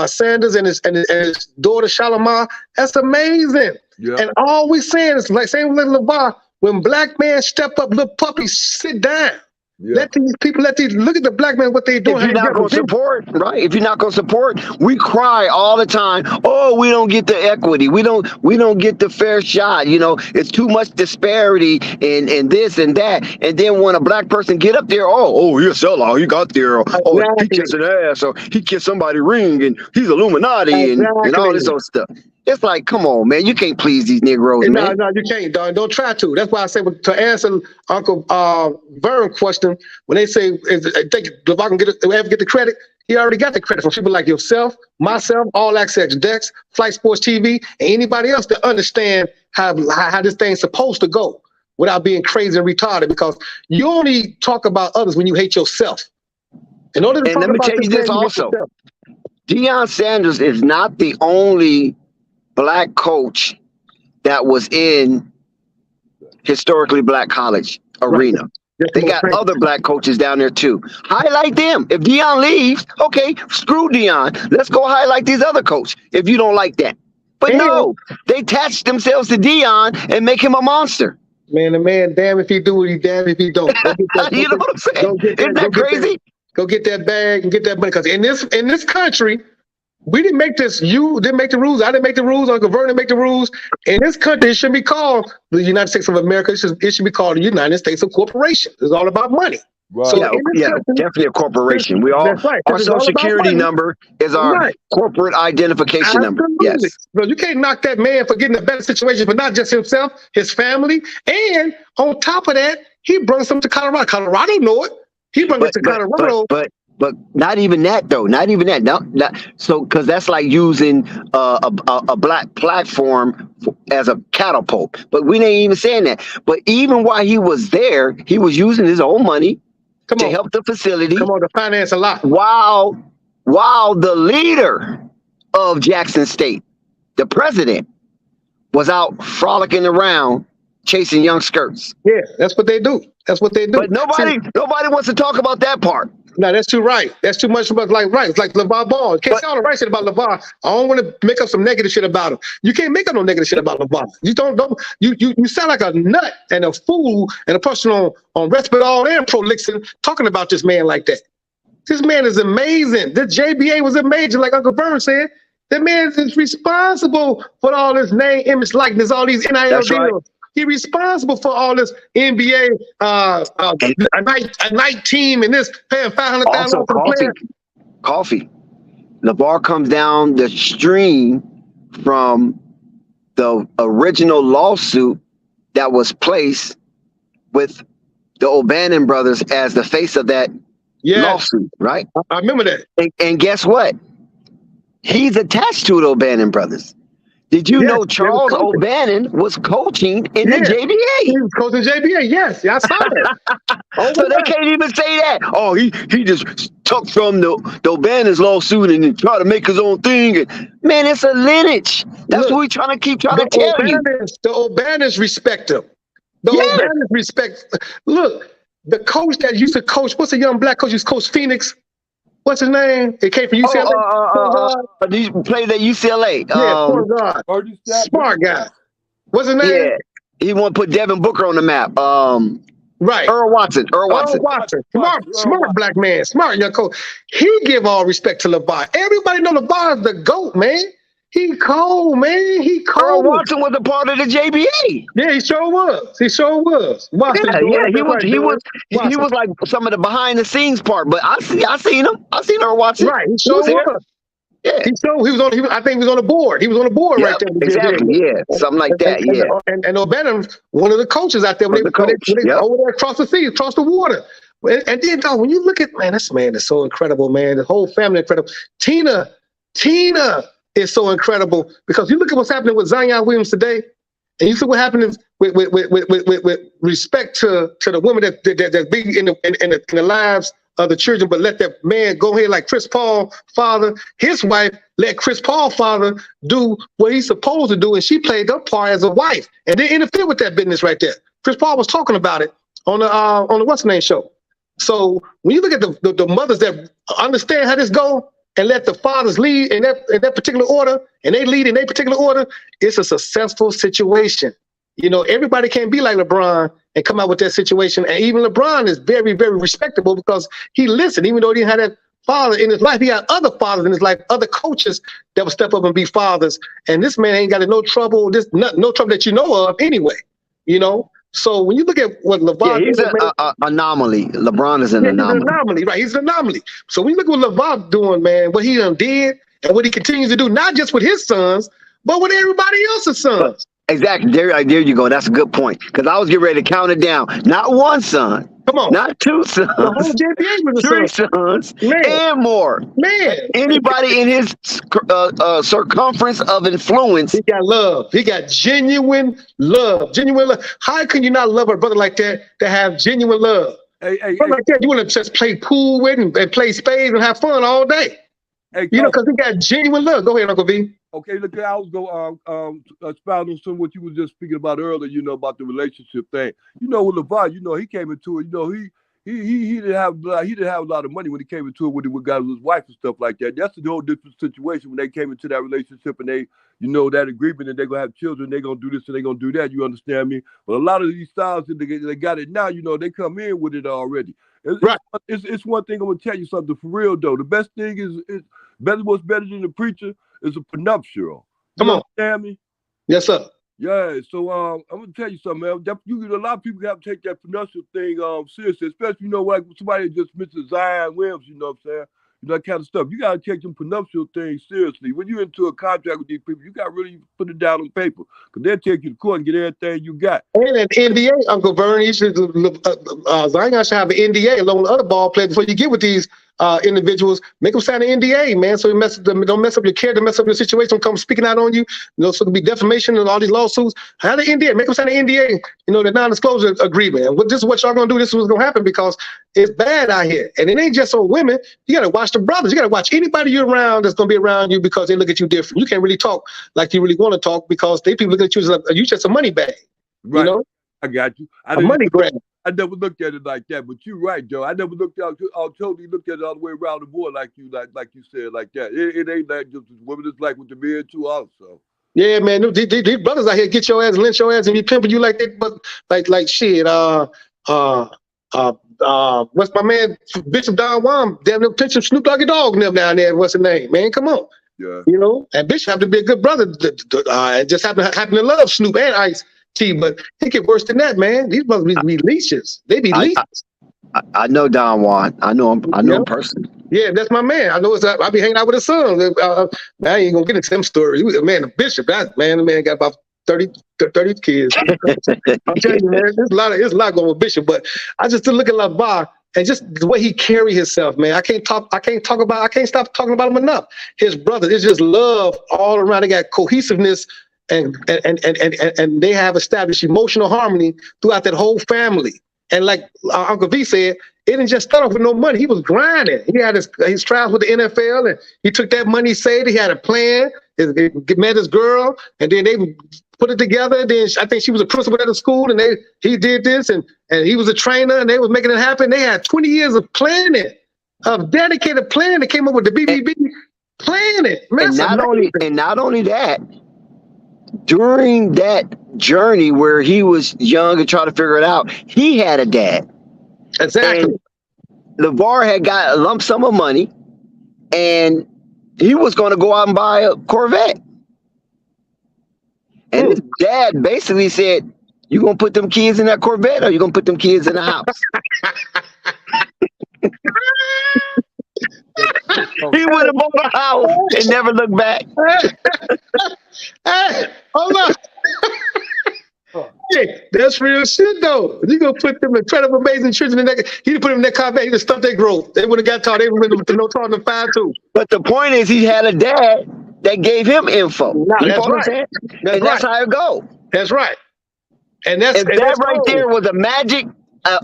Sanders and his daughter Shalimar? That's amazing. Yeah. And all we saying is like same with LeVar, when black men step up, little puppies sit down. Yeah. Let these people, look at the black man, what they doing. If you're not going to support, right? If you're not going to support, we cry all the time. Oh, we don't get the equity. We don't get the fair shot. It's too much disparity in this and that. And then when a black person get up there, oh, you're a sellout. He got there. Oh, he kissed an ass. Or he kissed somebody's ring and he's Illuminati and all this other stuff. It's like, come on, man. You can't please these Negroes, man. No, you can't, dog. Don't try to. That's why I say to answer Uncle Vern's question, when they say, if I can ever get the credit, he already got the credit from people like yourself, myself, All Access Dex, Flight Sports TV, and anybody else to understand how this thing's supposed to go without being crazy and retarded, because you only talk about others when you hate yourself. In order to let me tell you this also. Deion Sanders is not the only black coach that was in historically black college arena. Right. They got other black coaches down there too. Highlight them. If Deion leaves, okay, screw Deion. Let's go highlight these other coaches if you don't like that. But no, they attach themselves to Deion and make him a monster. Man, the man, damn if he do it, he damn if he don't. You know what I'm saying? Isn't that crazy? Go get that bag and get that money. Because in this country, we didn't make this. You didn't make the rules. I didn't make the rules. Uncle Vern didn't make the rules. In this country, it shouldn't be called the United States of America. It should be called the United States of Corporation. It's all about money. Right. So country, definitely a corporation. We all our social security number is our corporate identification number. Yes. So you can't knock that man for getting a better situation, but not just himself, his family, and on top of that, he brings them to Colorado. Colorado know it. He brings it to Colorado. But not even that though. Not even that. No, so because that's like using a black platform as a catapult. But we ain't even saying that. But even while he was there, he was using his own money to help the facility. Come on, to finance a lot. While the leader of Jackson State, the president, was out frolicking around chasing young skirts. Yeah, that's what they do. That's what they do. But nobody wants to talk about that part. No, that's too right. That's too much about like right. It's like LeVar Ball. You can't say all the right shit about LeVar. I don't want to make up some negative shit about him. You can't make up no negative shit about LeVar. You don't you sound like a nut and a fool and a person on Respitol and Prolixin talking about this man like that. This man is amazing. The JBA was amazing, like Uncle Vern said. That man is responsible for all this name, image, likeness, all these NIL deals. Right. He's responsible for all this NBA, a night team, and this paying $500,000 for the player. Coffee. LeVar comes down the stream from the original lawsuit that was placed with the O'Bannon brothers as the face of that lawsuit, right? I remember that. And guess what? He's attached to the O'Bannon brothers. Did you know Charles O'Bannon was coaching in the JBA? He was coaching JBA, yes. I saw that. So they can't even say that. Oh, he just took from the O'Bannon's lawsuit and try to make his own thing. And, man, it's a lineage. That's what we're trying to tell you. The O'Bannons respect him. The O'Bannons respect. Look, the coach that used to coach, what's the young black coach who's coached Phoenix? What's his name? It came from UCLA. He played at UCLA. Yeah, smart guy. What's his name? Yeah, he want to put Devin Booker on the map. Right. Earl Watson. Smart black man. Smart young coach. He give all respect to LeVar. Everybody know LeVar is the GOAT, man. He cold, man. He cold. Earl Watson was a part of the JBA. Yeah, he sure was. He was like some of the behind the scenes part. But I seen him. I seen Earl Watson. Right, he sure was. Yeah, I think he was on the board. He was on the board right there. Exactly. Yeah, something like that. And O'Bannon, one of the coaches out there, when they over there across the sea, across the water. And then when you look at this man is so incredible, man. The whole family incredible. Tina is so incredible because you look at what's happening with Zion Williams today, and you see what happened with respect to the women that be in the lives of the children, but let that man go ahead like Chris Paul father, his wife let Chris Paul father do what he's supposed to do, and she played her part as a wife and then interfere with that business right there. Chris Paul was talking about it on the What's Name show. So when you look at the mothers that understand how this go, and let the fathers lead in that particular order, and they lead in their particular order, it's a successful situation. You know, everybody can't be like LeBron and come out with that situation. And even LeBron is very, very respectable because he listened, even though he didn't have that father in his life. He had other fathers in his life, other coaches that would step up and be fathers. And this man ain't got no trouble, no trouble that you know of anyway, you know? So when you look at what LeVar he's an anomaly. LeBron is an anomaly. He's an anomaly, right? He's an anomaly. So when you look at what LeVar doing, man, what he done did and what he continues to do, not just with his sons, but with everybody else's sons. Exactly. There you go. That's a good point. Because I was getting ready to count it down. Not one son. Come on. Not two sons. The whole JPA was three sons. Man. And more. Man. Anybody in his circumference of influence. He got love. He got genuine love. Genuine love. How can you not love a brother like that to have genuine love? Like that, you want to just play pool with and play spades and have fun all day. You know, because he got genuine love. Go ahead, Uncle V. Okay, look, I was going to expound on some of what you were just speaking about earlier, you know, about the relationship thing. You know, with LeVar, you know, he came into it, you know, he didn't have a lot of money when he came into it with his wife and stuff like that. That's a whole different situation when they came into that relationship and they, you know, that agreement and they're going to have children, they're going to do this and they're going to do that, you understand me? But a lot of these styles, they got it now, you know, they come in with it already. It's one thing, I'm going to tell you something for real, though. The best thing is what's better than the preacher is a prenuptial. Come on. Understand me? Yes, sir. Yeah, so I'm gonna tell you something, man. A lot of people have to take that prenuptial thing seriously, especially, you know, like somebody just mentioned Zion Williams, you know what I'm saying? You know, that kind of stuff. You gotta take them prenuptial things seriously. When you're into a contract with these people, you gotta really put it down on paper. Because they'll take you to court and get everything you got. And an NDA, Uncle Vern, Zion should have an NDA along with other ball players before you get with these individuals. Make them sign an NDA, man, so don't mess up your character, mess up your situation, don't come speaking out on you. You know, so it could be defamation and all these lawsuits. Have an NDA, make them sign an NDA, you know, the non-disclosure agreement. And this is what y'all gonna do, this is what's gonna happen because it's bad out here. And it ain't just on women. You gotta watch the brothers. You gotta watch anybody you're around that's gonna be around you because they look at you different. You can't really talk like you really want to talk because they people look at you as you just a money bag. Right. You know? I got you. A money grab. I never looked at it like that, but you're right, Joe. I never looked out. I totally looked at it all the way around the board, like you said, like that. It ain't like just women. It's like with the men too, also. Yeah, man. These brothers out here get your ass, lynch your ass, and be pimping you like that. But like shit. What's my man Bishop Don Juan? Damn, them pitching Snoop Doggy Dogg and them down there. What's his name, man? Come on. Yeah. You know, and Bishop have to be a good brother. Just happen to love Snoop and Ice T, but it get worse than that, man. These brothers be leeches. They be leeches. I know Don Juan. I know him personally. Yeah, that's my man. I know I be hanging out with his son. I ain't gonna get into them stories. The Bishop. The man got about 30 kids. I'm telling you, man, there's a lot going with Bishop. But I just look at LeVar and just the way he carry himself, man. I can't stop talking about him enough. His brother, it's just love all around. They got cohesiveness and they have established emotional harmony throughout that whole family. And like Uncle V said, it didn't just start off with no money. He was grinding. He had his trials with the NFL, and he took that money, saved it. He had a plan. He met his girl, and then they put it together. Then I think she was a principal at the school, and he did this, and he was a trainer, and they was making it happen. They had 20 years of planning, of dedicated plan. They came up with the BBB planning. Man, and not only that, during that journey where he was young and trying to figure it out, he had a dad. Exactly. And LeVar had got a lump sum of money, and he was going to go out and buy a Corvette. And his dad basically said, "You gonna put them kids in that Corvette, or you gonna put them kids in the house?" He would have bought a house and never looked back. Hey, hold on. Hey, that's real shit though. You gonna put them incredible, amazing children in that? He'd put them in that Corvette. He'd have stuffed their growth. They would have got taught. They would have been no taller than 5'2". But the point is, he had a dad that gave him info. That's right. That's how it go. That's right. And that right there was a magic.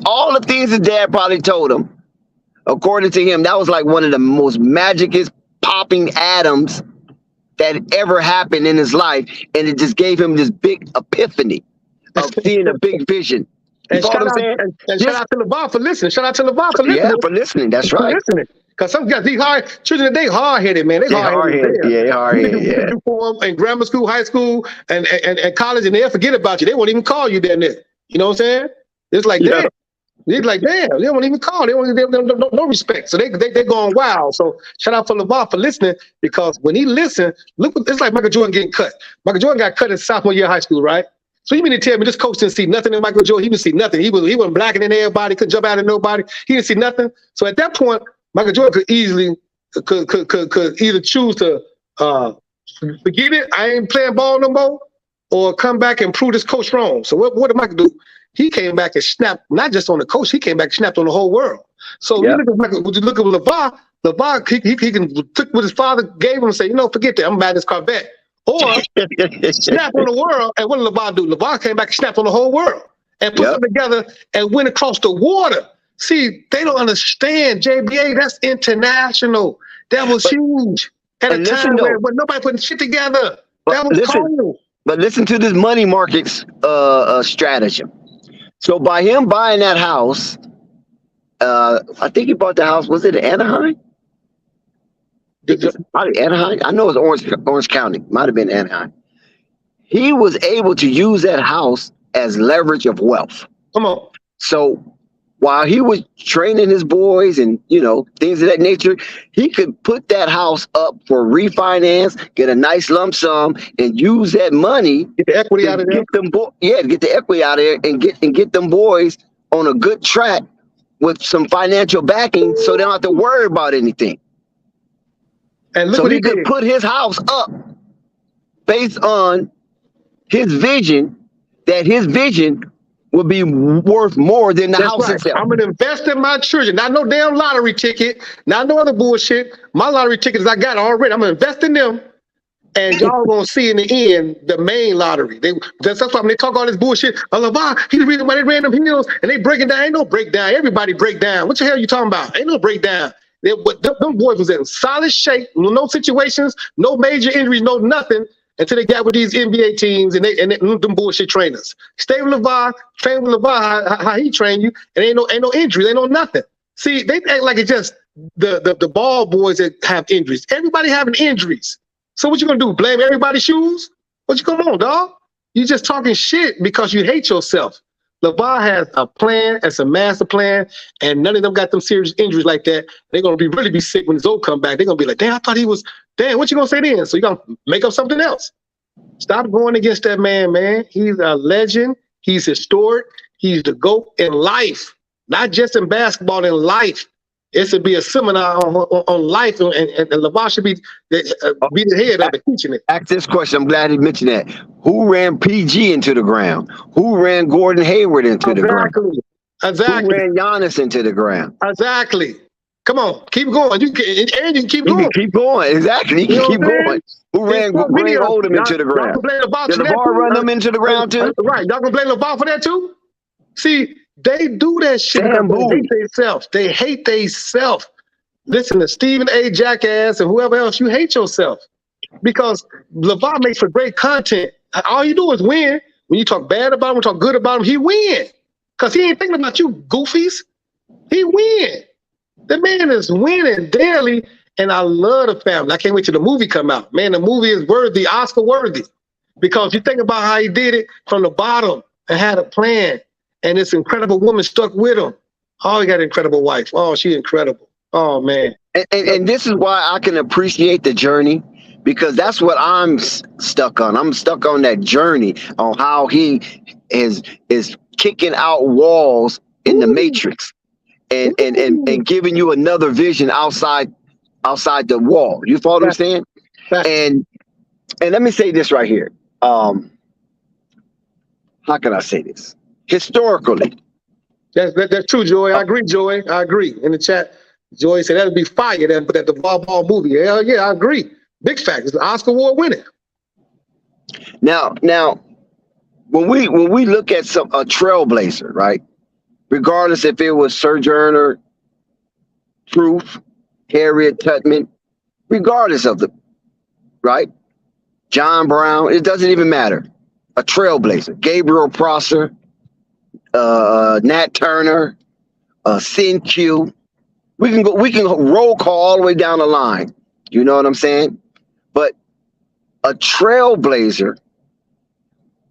All the things his dad probably told him, according to him, that was like one of the most magicest popping atoms that ever happened in his life, and it just gave him this big epiphany of seeing a big vision. And shout out to LeVar for listening. Shout out to LeVar for listening. Yeah, for listening. That's right. Because some guys, these children today hard-headed, man. They hard-headed. Yeah, hard-headed. Yeah. In grammar school, high school, and college, and they'll forget about you. They won't even call you down there. You know what I'm saying? It's like, damn. It's like, damn. They won't even call. They no respect. So they're going wild. So shout out for LeVar for listening, because when he listened, it's like Michael Jordan getting cut. Michael Jordan got cut in sophomore year of high school, right? So you mean to tell me this coach didn't see nothing in Michael Jordan? He didn't see nothing. He wasn't blacking in everybody, couldn't jump out at nobody. He didn't see nothing. So at that point, Michael Jordan could easily could either choose to forget it, I ain't playing ball no more, or come back and prove this coach wrong. So what did Michael do? He came back and snapped not just on the coach, he came back and snapped on the whole world. So you look at LeVar, he can took what his father gave him and say, forget that, I'm buying this Corvette. Or snap on the world, and what did LeVar do? LeVar came back and snapped on the whole world and put them together and went across the water. See, they don't understand, JBA, that's international. That was huge at a time where nobody putting shit together. That was cold. But listen to this money markets strategy. So by him buying that house, I think he bought the house, was it in Anaheim? Probably Anaheim. I know it was Orange County. Might have been Anaheim. He was able to use that house as leverage of wealth. Come on. So while he was training his boys and, things of that nature, he could put that house up for refinance, get a nice lump sum, and use that money. Get the equity out of there. Get the equity out of there and get them boys on a good track with some financial backing, so they don't have to worry about anything. And look so what he could put his house up based on his vision, that his vision would be worth more than the house itself. I'm gonna invest in my children. Not no damn lottery ticket, not no other bullshit. My lottery tickets I got already. I'm gonna invest in them, and y'all gonna see in the end the main lottery. That's why when they talk all this bullshit. LeVar, he's the reason why they ran them heels, and they breaking down. Ain't no breakdown. Everybody break down. What the hell you talking about? Ain't no breakdown. Them boys was in solid shape, no situations, no major injuries, no nothing. until they got with these NBA teams and them bullshit trainers. Stay with LeVar, train with LeVar how he train you, and ain't no injuries, ain't no nothing. See, they act like it's just the ball boys that have injuries. Everybody having injuries. So what you gonna do? Blame everybody's shoes? What you come on, dog? You just talking shit because you hate yourself. LeVar has a plan, it's a master plan, and none of them got them serious injuries like that. They're gonna really be sick when Zoe come back. They're gonna be like, damn, I thought he was, damn, what you gonna say then? So you gotta make up something else. Stop going against that man. He's a legend, he's historic, he's the GOAT in life, not just in basketball, in life. It should be a seminar on life, and LeVar should be the head of it, teaching it. Ask this question. I'm glad he mentioned that. Who ran PG into the ground? Who ran Gordon Hayward into the ground? Exactly. Who ran Giannis into the ground? Exactly. Come on, keep going. You can keep going. You can keep going. Exactly. You can keep going. Who ran Greg Oldham into the ground? Did LeVar run them into the ground too? Right. Y'all gonna blame LeVar for that too? See, they do that shit. They hate themselves. Listen to Stephen A. Jackass and whoever else. You hate yourself because LeVar makes for great content. All you do is win. When you talk bad about him, talk good about him, he win. Because he ain't thinking about you goofies. He win. The man is winning daily, and I love the family. I can't wait till the movie come out. Man, the movie is worthy, Oscar worthy. Because you think about how he did it from the bottom and had a plan. And this incredible woman stuck with him. Oh, he got an incredible wife. Oh, she's incredible. Oh, man. And this is why I can appreciate the journey, because that's what I'm stuck on. I'm stuck on that journey on how he is kicking out walls in the matrix and giving you another vision outside the wall. You follow what I'm saying? And let me say this right here. How can I say this? Historically. That's true, Joey. I agree, Joey. I agree. In the chat, Joey said that'd be fire. That the Ball movie. Hell yeah, I agree. Big fact. It's an Oscar award winner. Now, when we look at a trailblazer, right? Regardless if it was Sojourner Truth, Harriet Tubman, regardless of right? John Brown, it doesn't even matter. A trailblazer. Gabriel Prosser, Nat Turner, Sin Q. We can roll call all the way down the line. You know what I'm saying? But a trailblazer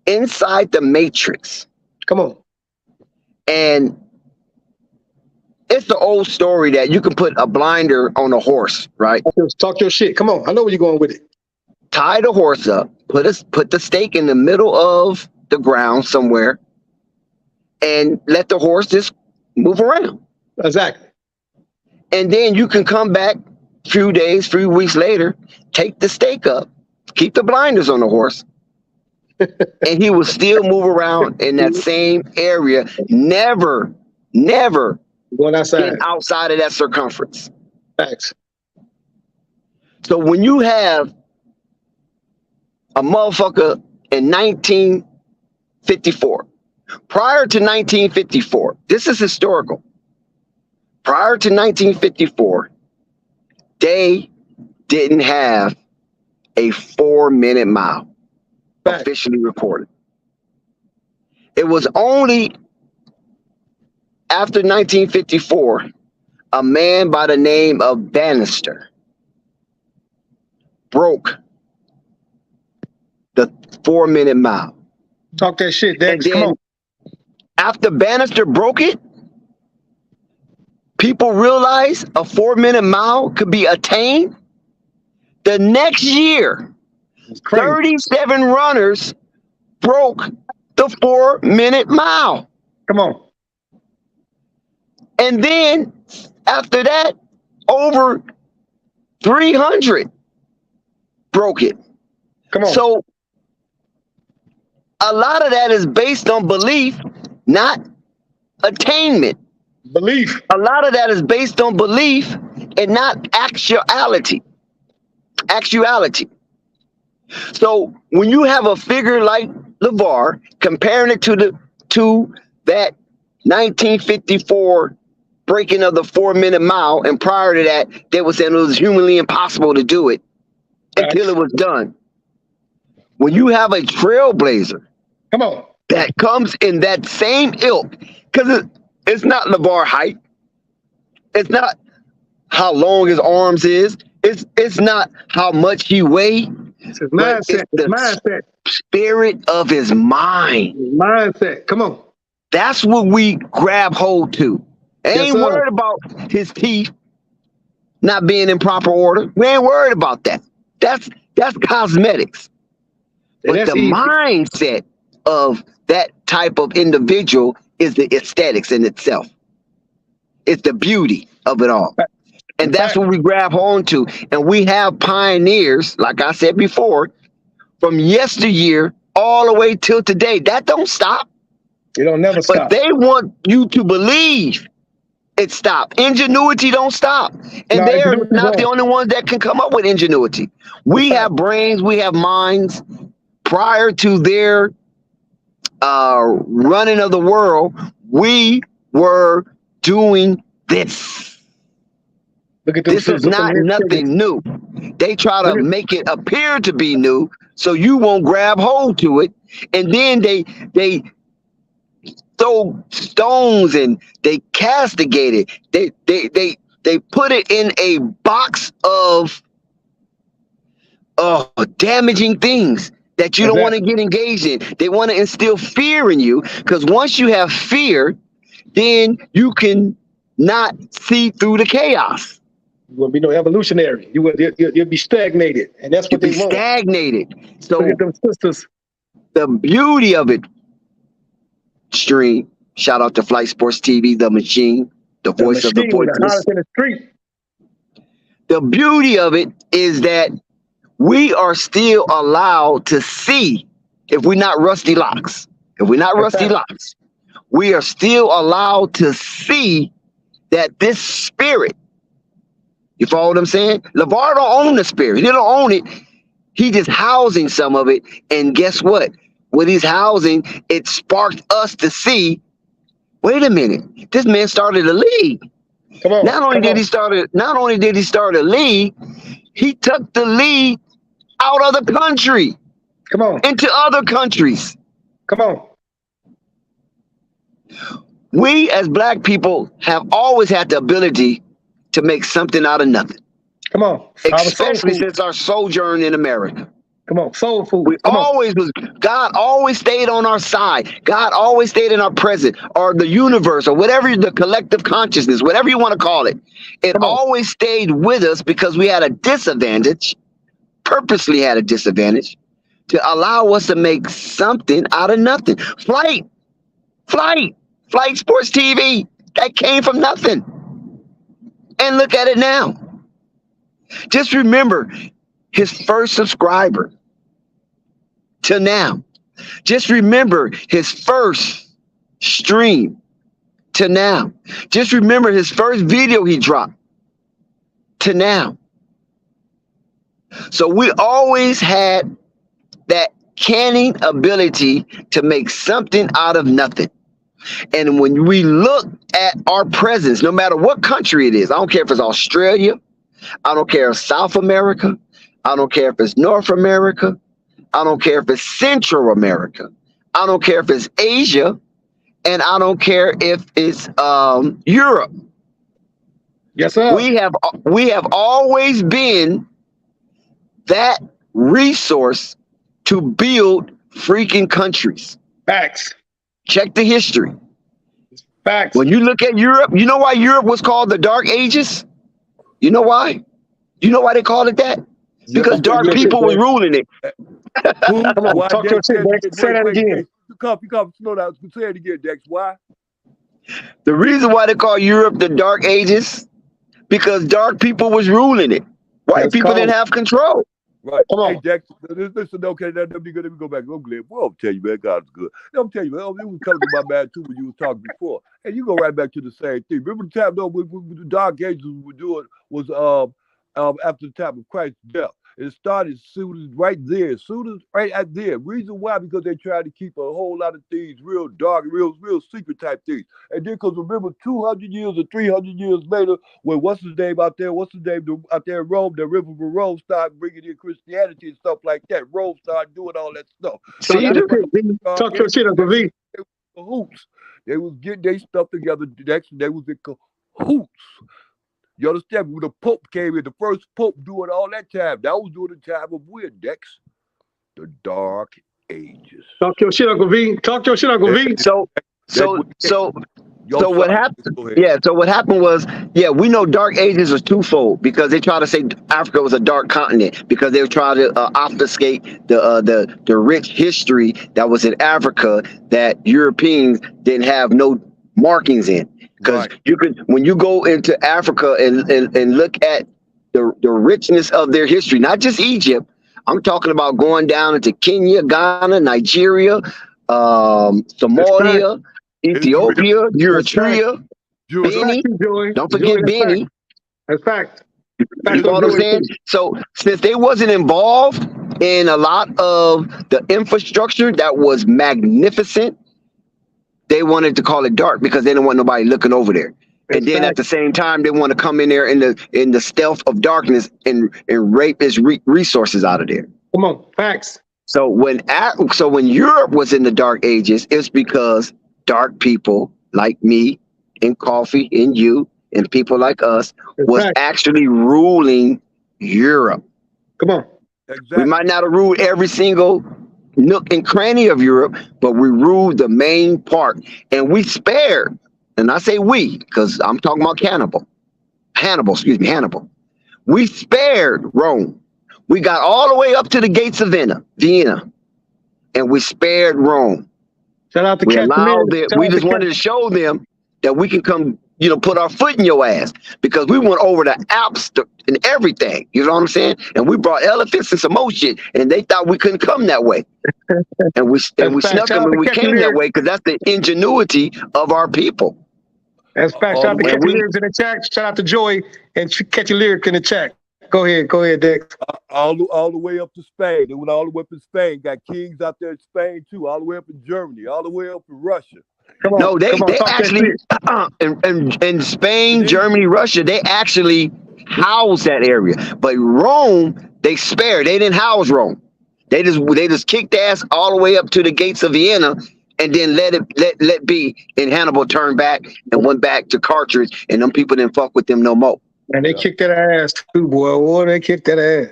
inside the matrix. Come on. And it's the old story that you can put a blinder on a horse, right? Talk your shit. Come on. I know where you're going with it. Tie the horse up, put the stake in the middle of the ground somewhere, and let the horse just move around. Exactly. And then you can come back few weeks later, take the stake up, keep the blinders on the horse, and he will still move around in that same area, never going outside of that circumference. Facts. So when you have a motherfucker in 1954, prior to 1954, this is historical. Prior to 1954, they didn't have a 4-minute mile officially recorded. It was only after 1954, a man by the name of Bannister broke the 4-minute mile. Talk that shit, Dex. Come on. After Bannister broke it, people realized a 4-minute mile could be attained. The next year, 37 runners broke the 4-minute mile. Come on. And then after that, over 300 broke it. Come on. So a lot of that is based on belief, not attainment. Belief. A lot of that is based on belief and not actuality. So when you have a figure like LeVar, comparing it to that 1954 breaking of the 4-minute mile, and prior to that, they were saying it was humanly impossible to do it until it was done. when you have a trailblazer, come on, that comes in that same ilk, because it's not LeVar height, it's not how long his arms is, it's not how much he weighs, it's his but mindset. it's the spirit of his mind. Mindset. Come on. That's what we grab hold to. Ain't worried about his teeth not being in proper order. We ain't worried about that. That's cosmetics. But the mindset of that type of individual is the aesthetics in itself. It's the beauty of it all. And that's what we grab on to. And we have pioneers, like I said before, from yesteryear all the way till today. That don't stop. It don't never stop. But they want you to believe it stopped. Ingenuity don't stop. And they are not the only ones that can come up with ingenuity. We have brains, we have minds. Prior to their running of the world, we were doing this. Look at this is not nothing new. They try to make it appear to be new so you won't grab hold to it. And then they throw stones and they castigate it. They put it in a box of damaging things that you don't want to get engaged in. They want to instill fear in you, because once you have fear, then you can not see through the chaos. You won't be no evolutionary. You'll be stagnated, and that's what they want. Stagnated. So look at them sisters. The beauty of it, stream. Shout out to Flight Sports TV, the machine, the voice of the voiceless. In the street. The beauty of it is that we are still allowed to see, if we're not rusty locks. If we're not rusty locks, we are still allowed to see that this spirit, you follow what I'm saying? LeVar don't own the spirit. He don't own it. He just housing some of it. And guess what? What he's housing, it sparked us to see, wait a minute, this man started a league. Come on. Not only did he start a league, he took the league out of the country. Come on. Into other countries. Come on. We as black people have always had the ability to make something out of nothing. Come on. Especially since our sojourn in America. Come on, soul food. God always stayed on our side. God always stayed in our present, or the universe, or whatever, the collective consciousness, whatever you want to call it. It always stayed with us because we had a disadvantage, purposely had a disadvantage, to allow us to make something out of nothing. Flight Sports TV, that came from nothing. And look at it now. Just remember his first subscriber to now. Just remember his first stream to now. Just remember his first video he dropped to now. So we always had that canning ability to make something out of nothing. And when we look at our presence, no matter what country it is, I don't care if it's Australia, I don't care if it's South America, I don't care if it's North America, I don't care if it's Central America, I don't care if it's Asia, and I don't care if it's Europe. Yes, sir. We have always been that resource to build freaking countries. Facts. Check the history. Facts. When you look at Europe, you know why Europe was called the Dark Ages? You know why? You know why they called it that? Because dark people were ruling it. Come on, talk your shit, Dex. Say that again. Slow down. Say it again, Dex. Why? The reason why they call Europe the Dark Ages, because dark people was ruling it. White people didn't have control. Right. Come on. Hey, Dex, listen, okay, let me go back. I'm glad. Well, I'll tell you, man, God's good. I'm telling you, it was coming to my mind, too, when you was talking before. And you go right back to the same thing. Remember the time, though, when the Dark Ages were doing was after the time of Christ's death. It started soon as right there, soon as right at there. Reason why? Because they tried to keep a whole lot of things real dark, real secret type things. And then, because remember, 200 years or 300 years later, when what's his name out there out there in Rome, the River of Rome started bringing in Christianity and stuff like that. Rome started doing all that stuff. Talk your shit, Uncle V. Cahoots. They was getting their stuff together. They was in cahoots. You understand? When the Pope came in, the first Pope doing all that time, that was during the time of when, Dex? The Dark Ages. Talk your shit, Uncle V. Talk your shit, Uncle V. So what happened? Yeah. So what happened was, we know Dark Ages was twofold because they try to say Africa was a dark continent because they were trying to obfuscate the rich history that was in Africa that Europeans didn't have no markings in. Because you could, when you go into Africa and look at the richness of their history, not just Egypt. I'm talking about going down into Kenya, Ghana, Nigeria, Somalia, Ethiopia, Eritrea, Benin. Don't forget Benin. That's fact. You know what I'm saying? So since they wasn't involved in a lot of the infrastructure that was magnificent, they wanted to call it dark because they didn't want nobody looking over there. And then at the same time, they want to come in there in the stealth of darkness and rape his resources out of there. Come on, facts. So when Europe was in the Dark Ages, it's because dark people like me and Coffee and you and people like us was actually ruling Europe. Come on. Exactly. We might not have ruled every single nook and cranny of Europe, but we ruled the main part, and we spared. And I say we because I'm talking about Hannibal. We spared Rome. We got all the way up to the gates of Vienna, and we spared Rome. Shout out to we just wanted to show them that we can come, put our foot in your ass because we went over the Alps and everything. You know what I'm saying? And we brought elephants and some more shit, and they thought we couldn't come that way. And we snuck them and we came that way because that's the ingenuity of our people. That's fact. Shout out to Catchy Lyrics in the chat. Shout out to Joy and Catchy Lyric in the chat. Go ahead, Dick. All the way up to Spain. They went all the way up in Spain. Got kings out there in Spain too. All the way up in Germany. All the way up in Russia. They actually in Spain, Germany, Russia, they actually housed that area. But Rome, they spared. They didn't house Rome. They just kicked ass all the way up to the gates of Vienna. And then let be, and Hannibal turned back and went back to Carthage, and them people didn't fuck with them no more. And they kicked that ass too, boy. They kicked that ass.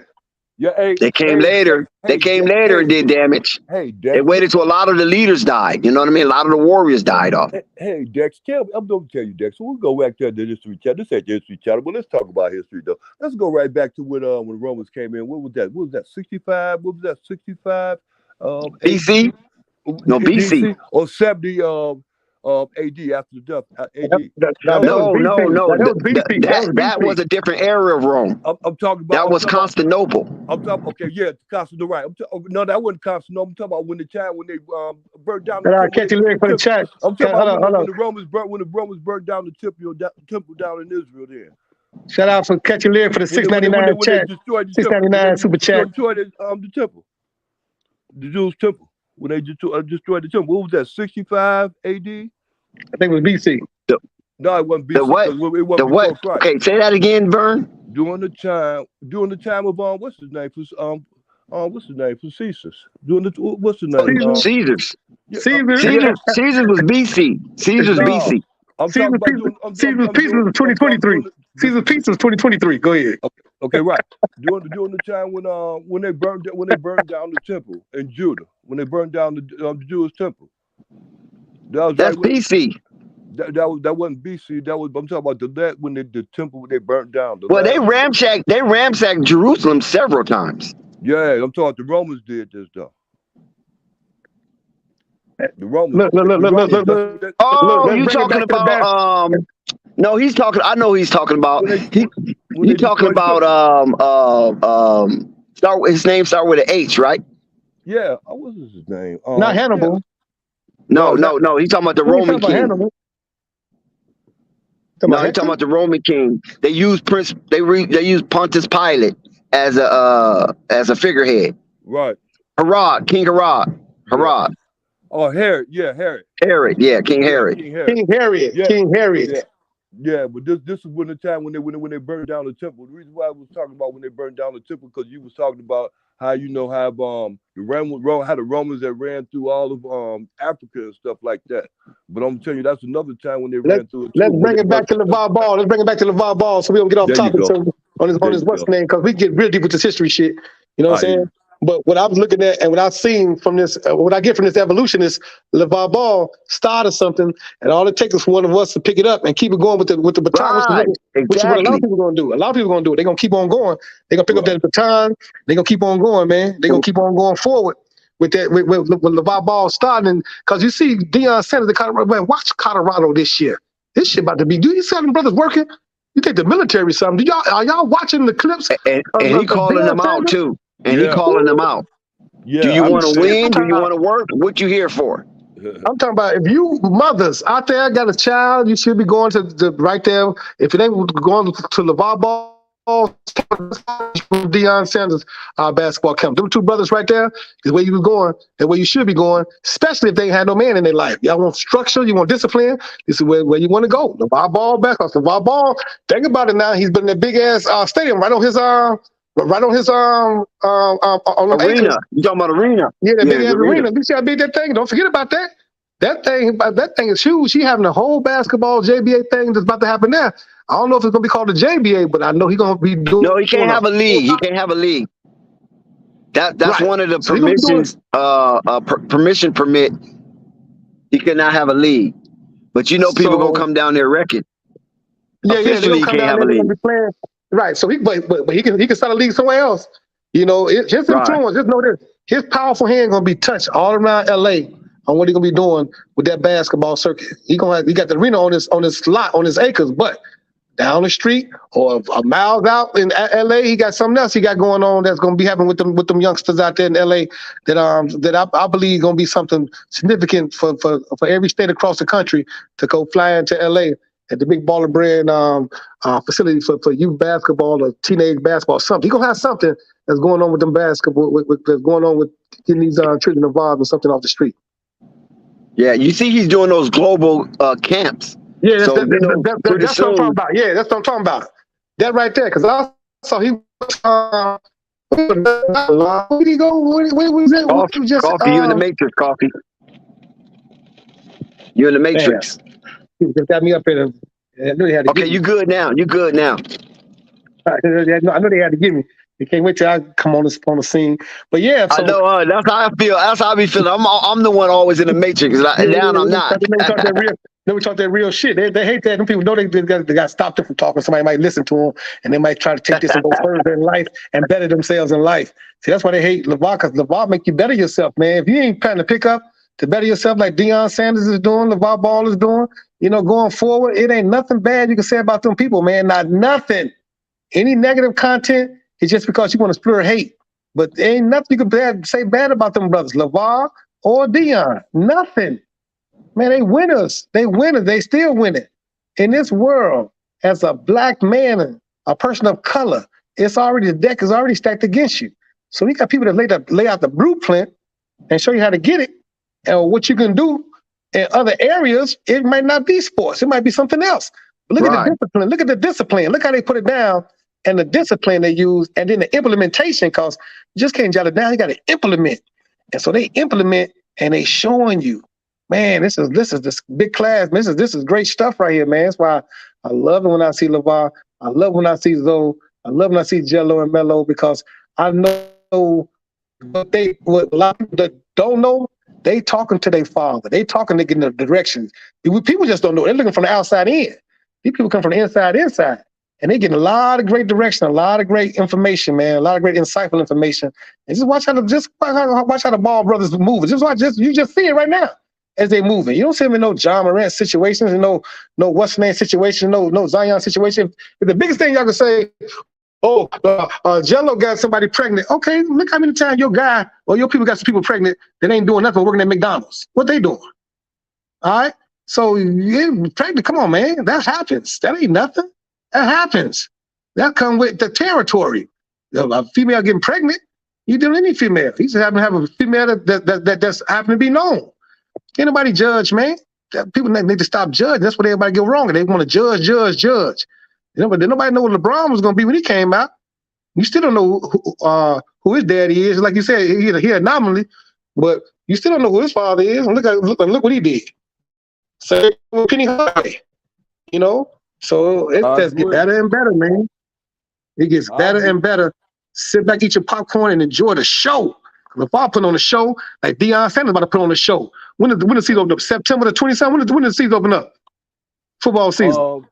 Yeah, they came later. They came later and did damage. Dex, they waited till a lot of the leaders died. You know what I mean? A lot of the warriors died off. Hey, Dex, I'm going to tell you, Dex. So we'll go back to the history channel. This ain't the history channel, but let's talk about history, though. Let's go right back to when the Romans came in. What was that? 65? What was that? 65? BC? No, BC. Or 70 AD after the death. AD. That was a different era of Rome. I'm talking about. That was Constantinople. I'm talking. Okay, yeah, Constantinople. Right. No, that wasn't Constantinople. I'm talking about when they burnt down. Catchy Lyric for the chat. I'm talking about when the Romans burnt down the temple down in Israel. There. Shout out for Catchy Lyric for the 699 chat. 699 super chat. Destroyed the temple. The Jews' temple. When they destroyed the temple. What was that, 65 AD? I think it was BC. No, it wasn't BC. The what? Okay, say that again, Vern. During the time of what's his name? Facetious. What's his name? Caesars. Caesars was BC. Caesar's BC. Caesar's Pizza was 2023. Caesar's Pizza was 2023. Go ahead. Okay, right. During the time when they burned down the temple in Judah, when they burned down the Jewish temple. That's BC. That wasn't BC. I'm talking about that when the temple they burnt down. They ramsacked Jerusalem several times. Yeah, I'm talking. The Romans did this though. The Romans. Look. Oh, you talking about? No, he's talking. I know he's talking about. He's talking about. His name started with an H, right? Yeah. What was his name? Not Hannibal. Yeah. No. He's talking about the Roman king. No, he's talking about the Roman king. They used Pontius Pilate as a figurehead. Right. Herod, King Herod. Herod. Oh, Herod. Yeah, Herod. Herod. Yeah, King Herod. King Herod. King Harriet. Yeah. King Harriet. Yeah. Yeah, but this is when the time when they burned down the temple. The reason why I was talking about when they burned down the temple, because you was talking about how the Romans that ran through all of Africa and stuff like that. But I'm telling you, that's another time when they ran through it. Let's bring it back to LeVar Ball. Let's bring it back to LeVar Ball so we don't get off topic on his what's name, because we get real deep with this history shit. You know what I'm saying? But what I was looking at and what I've seen from this, what I get from this evolution is LeVar Ball started something, and all it takes is for one of us to pick it up and keep it going with the baton. Right. Which is what a lot of people are going to do. A lot of people are going to do it. They're going to keep on going. They're going to pick up that baton. They're going to keep on going, man. They're going to keep on going forward with that. With LeVar Ball starting, because you see Deion Sanders in Colorado. Man, watch Colorado this year. This shit about to be. Do you see them brothers working? You think the military or something? Are y'all watching the clips? And he calling them out too. And he calling them out. Yeah, do you want to win? Do you want to work? What you here for? I'm talking about if you mothers out there got a child, you should be going to the right there. If it ain't going to LeVar Ball, Deion Sanders basketball camp. Them two brothers right there is where you was going and where you should be going, especially if they ain't had no man in their life. Y'all want structure, you want discipline. This is where you want to go. LeVar Ball basketball. LeVar Ball, think about it now. He's been in that big ass stadium right on his arena. You talking about arena? Yeah, that big ass arena. You see how big that thing? Don't forget about that. That thing is huge. He having a whole basketball JBA thing that's about to happen there. I don't know if it's gonna be called the JBA, but I know he's gonna be doing. No, he can't have a league. He can't have a league. That's right. One of the permissions. Permission permit. He cannot have a league, but people gonna come down there wrecking. Yeah, officially, he can't have a league. Right. So but he can start a league somewhere else. His influence. Just know this: his powerful hand gonna be touched all around LA on what he gonna be doing with that basketball circuit. He got the arena on his lot, on his acres, but down the street or miles out in LA, he got something else he got going on that's gonna be happening with them youngsters out there in LA that I believe gonna be something significant for every state across the country to go fly into LA at the Big Baller Brand facility for youth basketball or teenage basketball. Something he gonna have something that's going on with them basketball, that's going on with getting these children involved in something off the street. Yeah, you see, he's doing those global camps. Yeah, that's what I'm talking about. Yeah, that's what I'm talking about. That right there, because I saw he. Where did he go? What was that? Coffee, you in the Matrix, Coffee. You in the Matrix. He got me up in a. I knew they had to okay, you good now. You good now. I know they had to get me. They can't wait till I come on the scene. But yeah, so, I know. That's how I feel. That's how I be feeling. I'm the one always in the Matrix. Now I'm not. Then we talk that real shit. They hate that. Them people know they got to stop them from talking. Somebody might listen to them, and they might try to take this and go further in life and better themselves in life. See, that's why they hate LeVar, because LeVar make you better yourself, man. If you ain't trying to pick up to better yourself like Deion Sanders is doing, LeVar Ball is doing, going forward, it ain't nothing bad you can say about them people, man. Not nothing. Any negative content is just because you want to spread hate. But there ain't nothing you can say bad about them brothers, LeVar or Deion. Nothing. Man, they winners. They winners. They still winning. In this world, as a black man, a person of color, the deck is already stacked against you. So we got people that lay out the blueprint and show you how to get it and what you can do in other areas. It might not be sports. It might be something else. But look at the discipline. Look at the discipline. Look how they put it down and the discipline they use, and then the implementation, because you just can't jot it down. You got to implement. And so they implement and they showing you, man, this is this big class. This is great stuff right here, man. That's why I love it when I see LeVar. I love when I see Zoe. I love when I see Jello and Melo, because I know what a lot of people that don't know, they talking to their father. They talking to getting the directions. People just don't know. They're looking from the outside in. These people come from the inside. And they getting a lot of great direction, a lot of great information, man, a lot of great insightful information. And just watch how the Ball brothers move. You just see it right now as they moving. You don't see them in no John Morant situations and no what's name situation, no Zion situation. But the biggest thing y'all can say, Jello got somebody pregnant. Okay, look how many times your guy or your people got some people pregnant that ain't doing nothing working at McDonald's. What they doing? All right. So pregnant. Come on, man. That happens. That ain't nothing. That happens. That come with the territory. A female getting pregnant, you deal with any female. He's happen to have a female that's happen to be known. Ain't nobody judge, man. People need to stop judging. That's what everybody get wrong. And they want to judge. But nobody know what LeBron was going to be when he came out. You still don't know who his daddy is. Like you said, he an anomaly, but you still don't know who his father is. And look what he did. So Penny Hardaway, you know. So it just get better and better, man. It gets better and better. Sit back, eat your popcorn, and enjoy the show. If I put on a show, like Deion Sanders about to put on a show. When the season open up? September the 27th? When the season open up? Football season.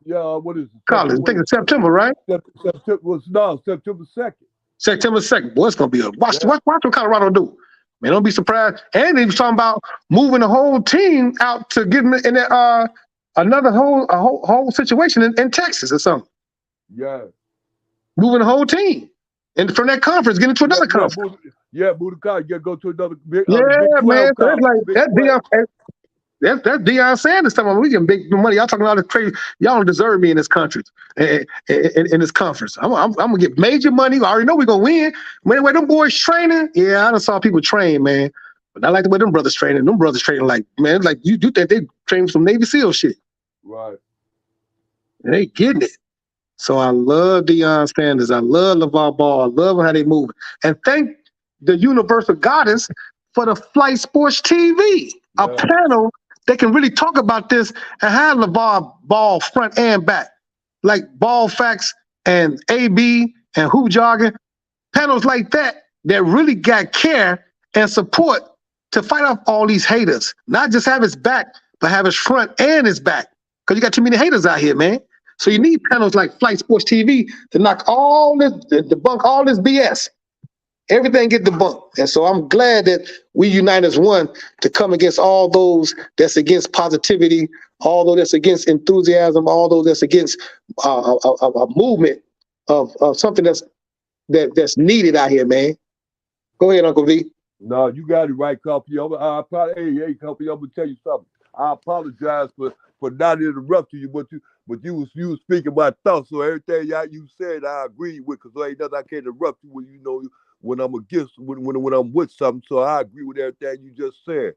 Yeah, what is it? College. I think it's September, right? September 2nd. September 2nd. Boy, it's gonna be a watch what Colorado do. Man, don't be surprised. And he was talking about moving the whole team out to get in another whole situation in Texas or something. Yeah. Moving the whole team. And from that conference, get into another conference. Move the car. You gotta go to another big man. So it's like that's Deion Sanders talking. We can make money. Y'all talking all this crazy. Y'all don't deserve me in this country, in this conference. I'm gonna get major money. I already know we're gonna win. Man, the way them boys training, yeah, I done saw people train, man. But I like the way them brothers training. Them brothers training like, man, like you think they train some Navy SEAL shit. Right. And they getting it. So I love Deion Sanders. I love LeVar Ball. I love how they move. And thank the Universal Goddess for the Flight Sports TV, a panel that can really talk about this and have LeVar Ball front and back, like Ball Facts and AB and Hoop Jargon, panels like that really got care and support to fight off all these haters. Not just have his back, but have his front and his back. Because you got too many haters out here, man. So you need panels like Flight Sports TV to knock all this, debunk all this BS. Everything get debunked. And so I'm glad that we unite as one to come against all those that's against positivity, all those that's against enthusiasm, all those that's against a movement of something that's needed out here, man. Go ahead, Uncle V. No, you got it right, Coffee. Hey, Coffee, I'm gonna tell you something. I apologize for not interrupting you, but you was speaking my thoughts. So everything you said, I agree with, because there ain't nothing I can't interrupt you when you know when I'm against when I'm with something. So I agree with everything you just said.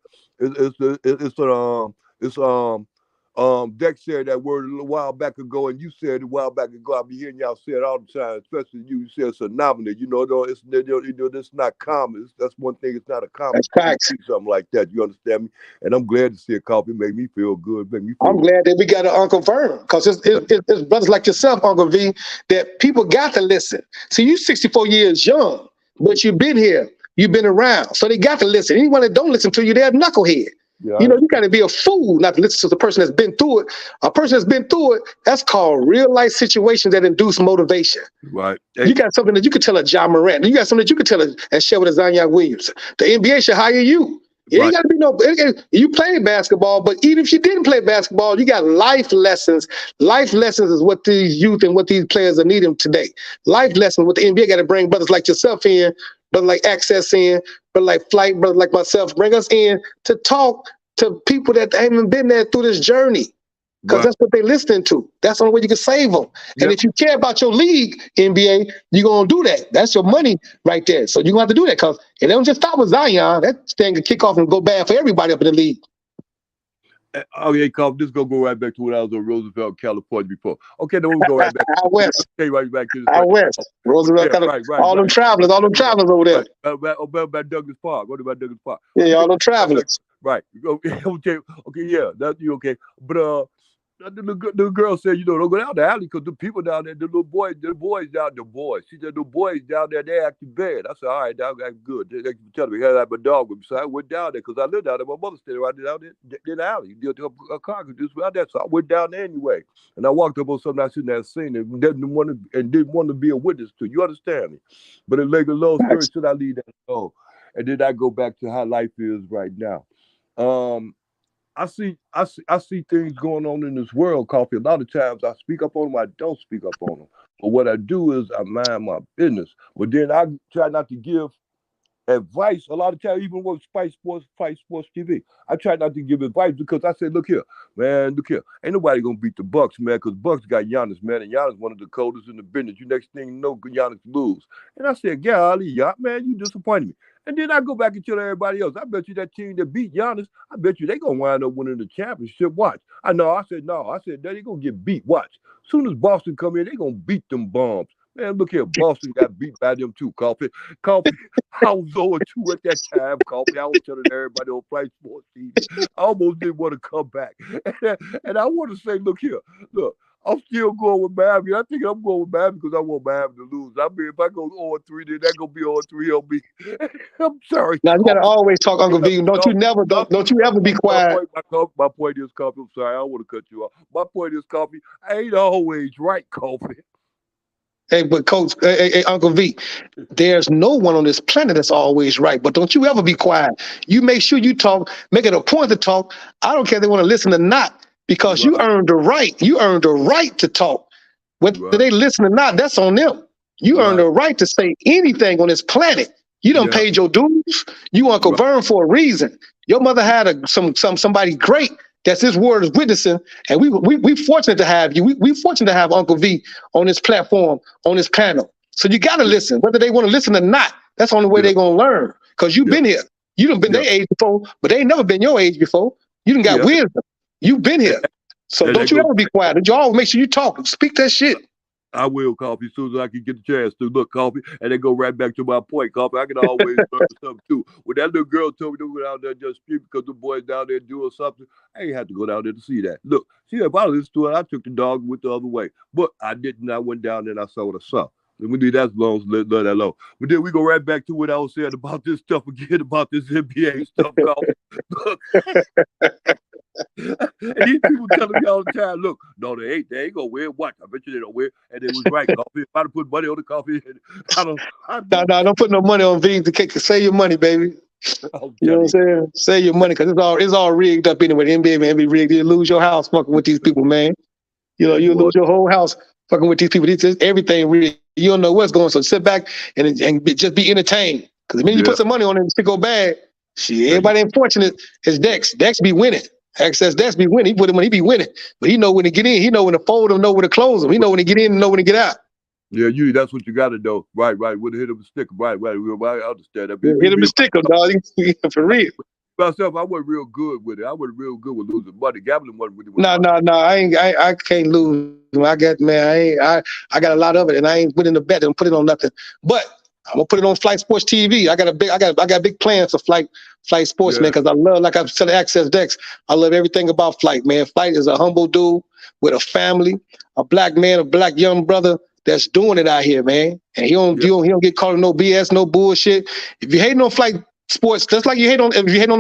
Dex said that word a little while back ago, and you said it a while back ago. I be hearing y'all say it all the time, especially you. You said it's a nominee. It's not common. That's one thing. It's not a common. That's facts. Something like that. You understand me? And I'm glad to see a Coffee make me feel good. I'm glad that we got an Uncle Vern, because it's brothers like yourself, Uncle V, that people got to listen. See, you 64 years young, but you've been here. You've been around. So they got to listen. Anyone that don't listen to you, they're a knucklehead. Yeah, you got to be a fool not to listen to the person that's been through it. A person that's been through it, that's called real life situations that induce motivation. Right. Hey. You got something that you could tell a John Morant. You got something that you could tell and share with a Zion Williamson. The NBA should hire you. It ain't got to be you played basketball, but even if you didn't play basketball, you got life lessons. Life lessons is what these youth and what these players are needing today. Life lessons, what the NBA got to bring brothers like yourself in, brothers like Access in, brothers like Flight, brothers like myself, bring us in to talk to people that haven't been there through this journey. Because that's what they're listening to. That's the only way you can save them. And if you care about your league, NBA, you're going to do that. That's your money right there. So you're going to have to do that, because it don't just stop with Zion. That thing can kick off and go bad for everybody up in the league. Okay, Cobb, this is going to go right back to when I was in Roosevelt, California before. Okay, then we'll go right back. Out west. Okay, right back to this. Out west. Roosevelt, right. All them travelers over there. About Douglas Park. What about Douglas Park? Yeah, all them travelers. Right. Okay, yeah, that's you okay. But the girl said, don't go down the alley, because the people down there, the boys down there, she said, the boys down there, they acting bad. I said, all right, that's good. They tell me, I have a dog with me. So I went down there, because I lived down there. My mother stayed right down there in the alley. A car could just out there. So I went down there anyway. And I walked up on something I shouldn't have seen and didn't want to be a witness to. You understand me? But it like a little story, should I leave that alone? And then I go back to how life is right now. I see things going on in this world, Coffee. A lot of times I speak up on them, I don't speak up on them. But what I do is I mind my business. But then I try not to give advice a lot of times, even with Fight Sports TV. I try not to give advice because I said, look here, man, look here. Ain't nobody gonna beat the Bucks, man, because Bucks got Giannis, man, and Giannis one of the coldest in the business. You next thing you know, Giannis lose. And I said, golly, man, you disappointed me. And then I go back and tell everybody else, I bet you that team that beat Giannis, I bet you they gonna wind up winning the championship. Watch. I said, they gonna get beat. Watch. Soon as Boston come in, they gonna beat them bombs. Man, look here, Boston got beat by them too, Coffee. I was 0-2 at that time, Coffee. I was telling everybody on Flight Sports TV. I almost didn't want to come back. And I want to say, look here, I'm still going with Miami. I think I'm going with Miami because I want Miami to lose. I mean, if I go 0-3, then that gonna be 0-3 on me. I'm sorry. Now you gotta always talk, Uncle V. Don't you ever be quiet. My point is, Coffee. I'm sorry, I don't want to cut you off. My point is, Coffee, I ain't always right, Coffee. Hey, but Coach, hey, Uncle V, there's no one on this planet that's always right. But don't you ever be quiet. You make sure you talk, make it a point to talk. I don't care if they want to listen or not, because you earned the right. You earned the right to talk. Whether they listen or not, that's on them. You earned the right to say anything on this planet. You done paid your dues. You Uncle Vern for a reason. Your mother had somebody great that's his word is witnessing, and we fortunate to have you. We fortunate to have Uncle V on this platform, on this panel. So you got to listen, whether they want to listen or not. That's the only way they're gonna learn. Because you've been here. You done been their age before, but they ain't never been your age before. You done got wisdom. You've been here. So don't you ever be quiet. You always make sure you talk. Speak that shit. I will, Coffee, as soon as I can get the chance to. Look, Coffee, and then go right back to my point, Coffee. I can always learn something, too. When that little girl told me to go down there just street because the boys down there doing something, I ain't had to go down there to see that. Look, see, if I listened to it, I took the dog and went the other way. But I didn't. I went down there and I saw what I saw. Let me leave that alone, let that alone. But then we go right back to what I was saying about this stuff again, about this NBA stuff, Coffee. Look. And these people telling me all the time, look, no, they ain't gonna win. Watch, I bet you they don't win. And it was right, Coffee. If I'd have put money on the Coffee, don't put no money on V to save your money, baby. You know what I'm saying? Save your money, because it's all rigged up anyway. The NBA, man, be rigged. You lose your house fucking with these people, man. You know, you lose your whole house fucking with these people. Everything rigged. You don't know what's going on. So sit back and just be entertained. Because the minute you put some money on it and it go bad, shit, everybody ain't fortunate. It's Dex. Dex be winning. Access Dex be winning. He put him when he be winning. But he know when to get in. He know when to fold him, know when to close him. He know when to get in and know when to get out. Yeah, that's what you got to know. Right. Would hit him a stick. Right. I understand that. Hit him a stick, dog. For real. Myself, I wasn't real good with it. I wasn't real good with losing money. Gambling wasn't really. No. I can't lose. I got a lot of it, and I ain't putting the bet and put it on nothing. But I'm gonna put it on Flight Sports TV. I got big plans for Flight Sports, man, because I love, like I'm telling Access Dex, I love everything about Flight, man. Flight is a humble dude with a family, a black man, a black young brother that's doing it out here, man. And he don't get caught in no BS, no bullshit. If you hating on Flight Sports, just like if you hate on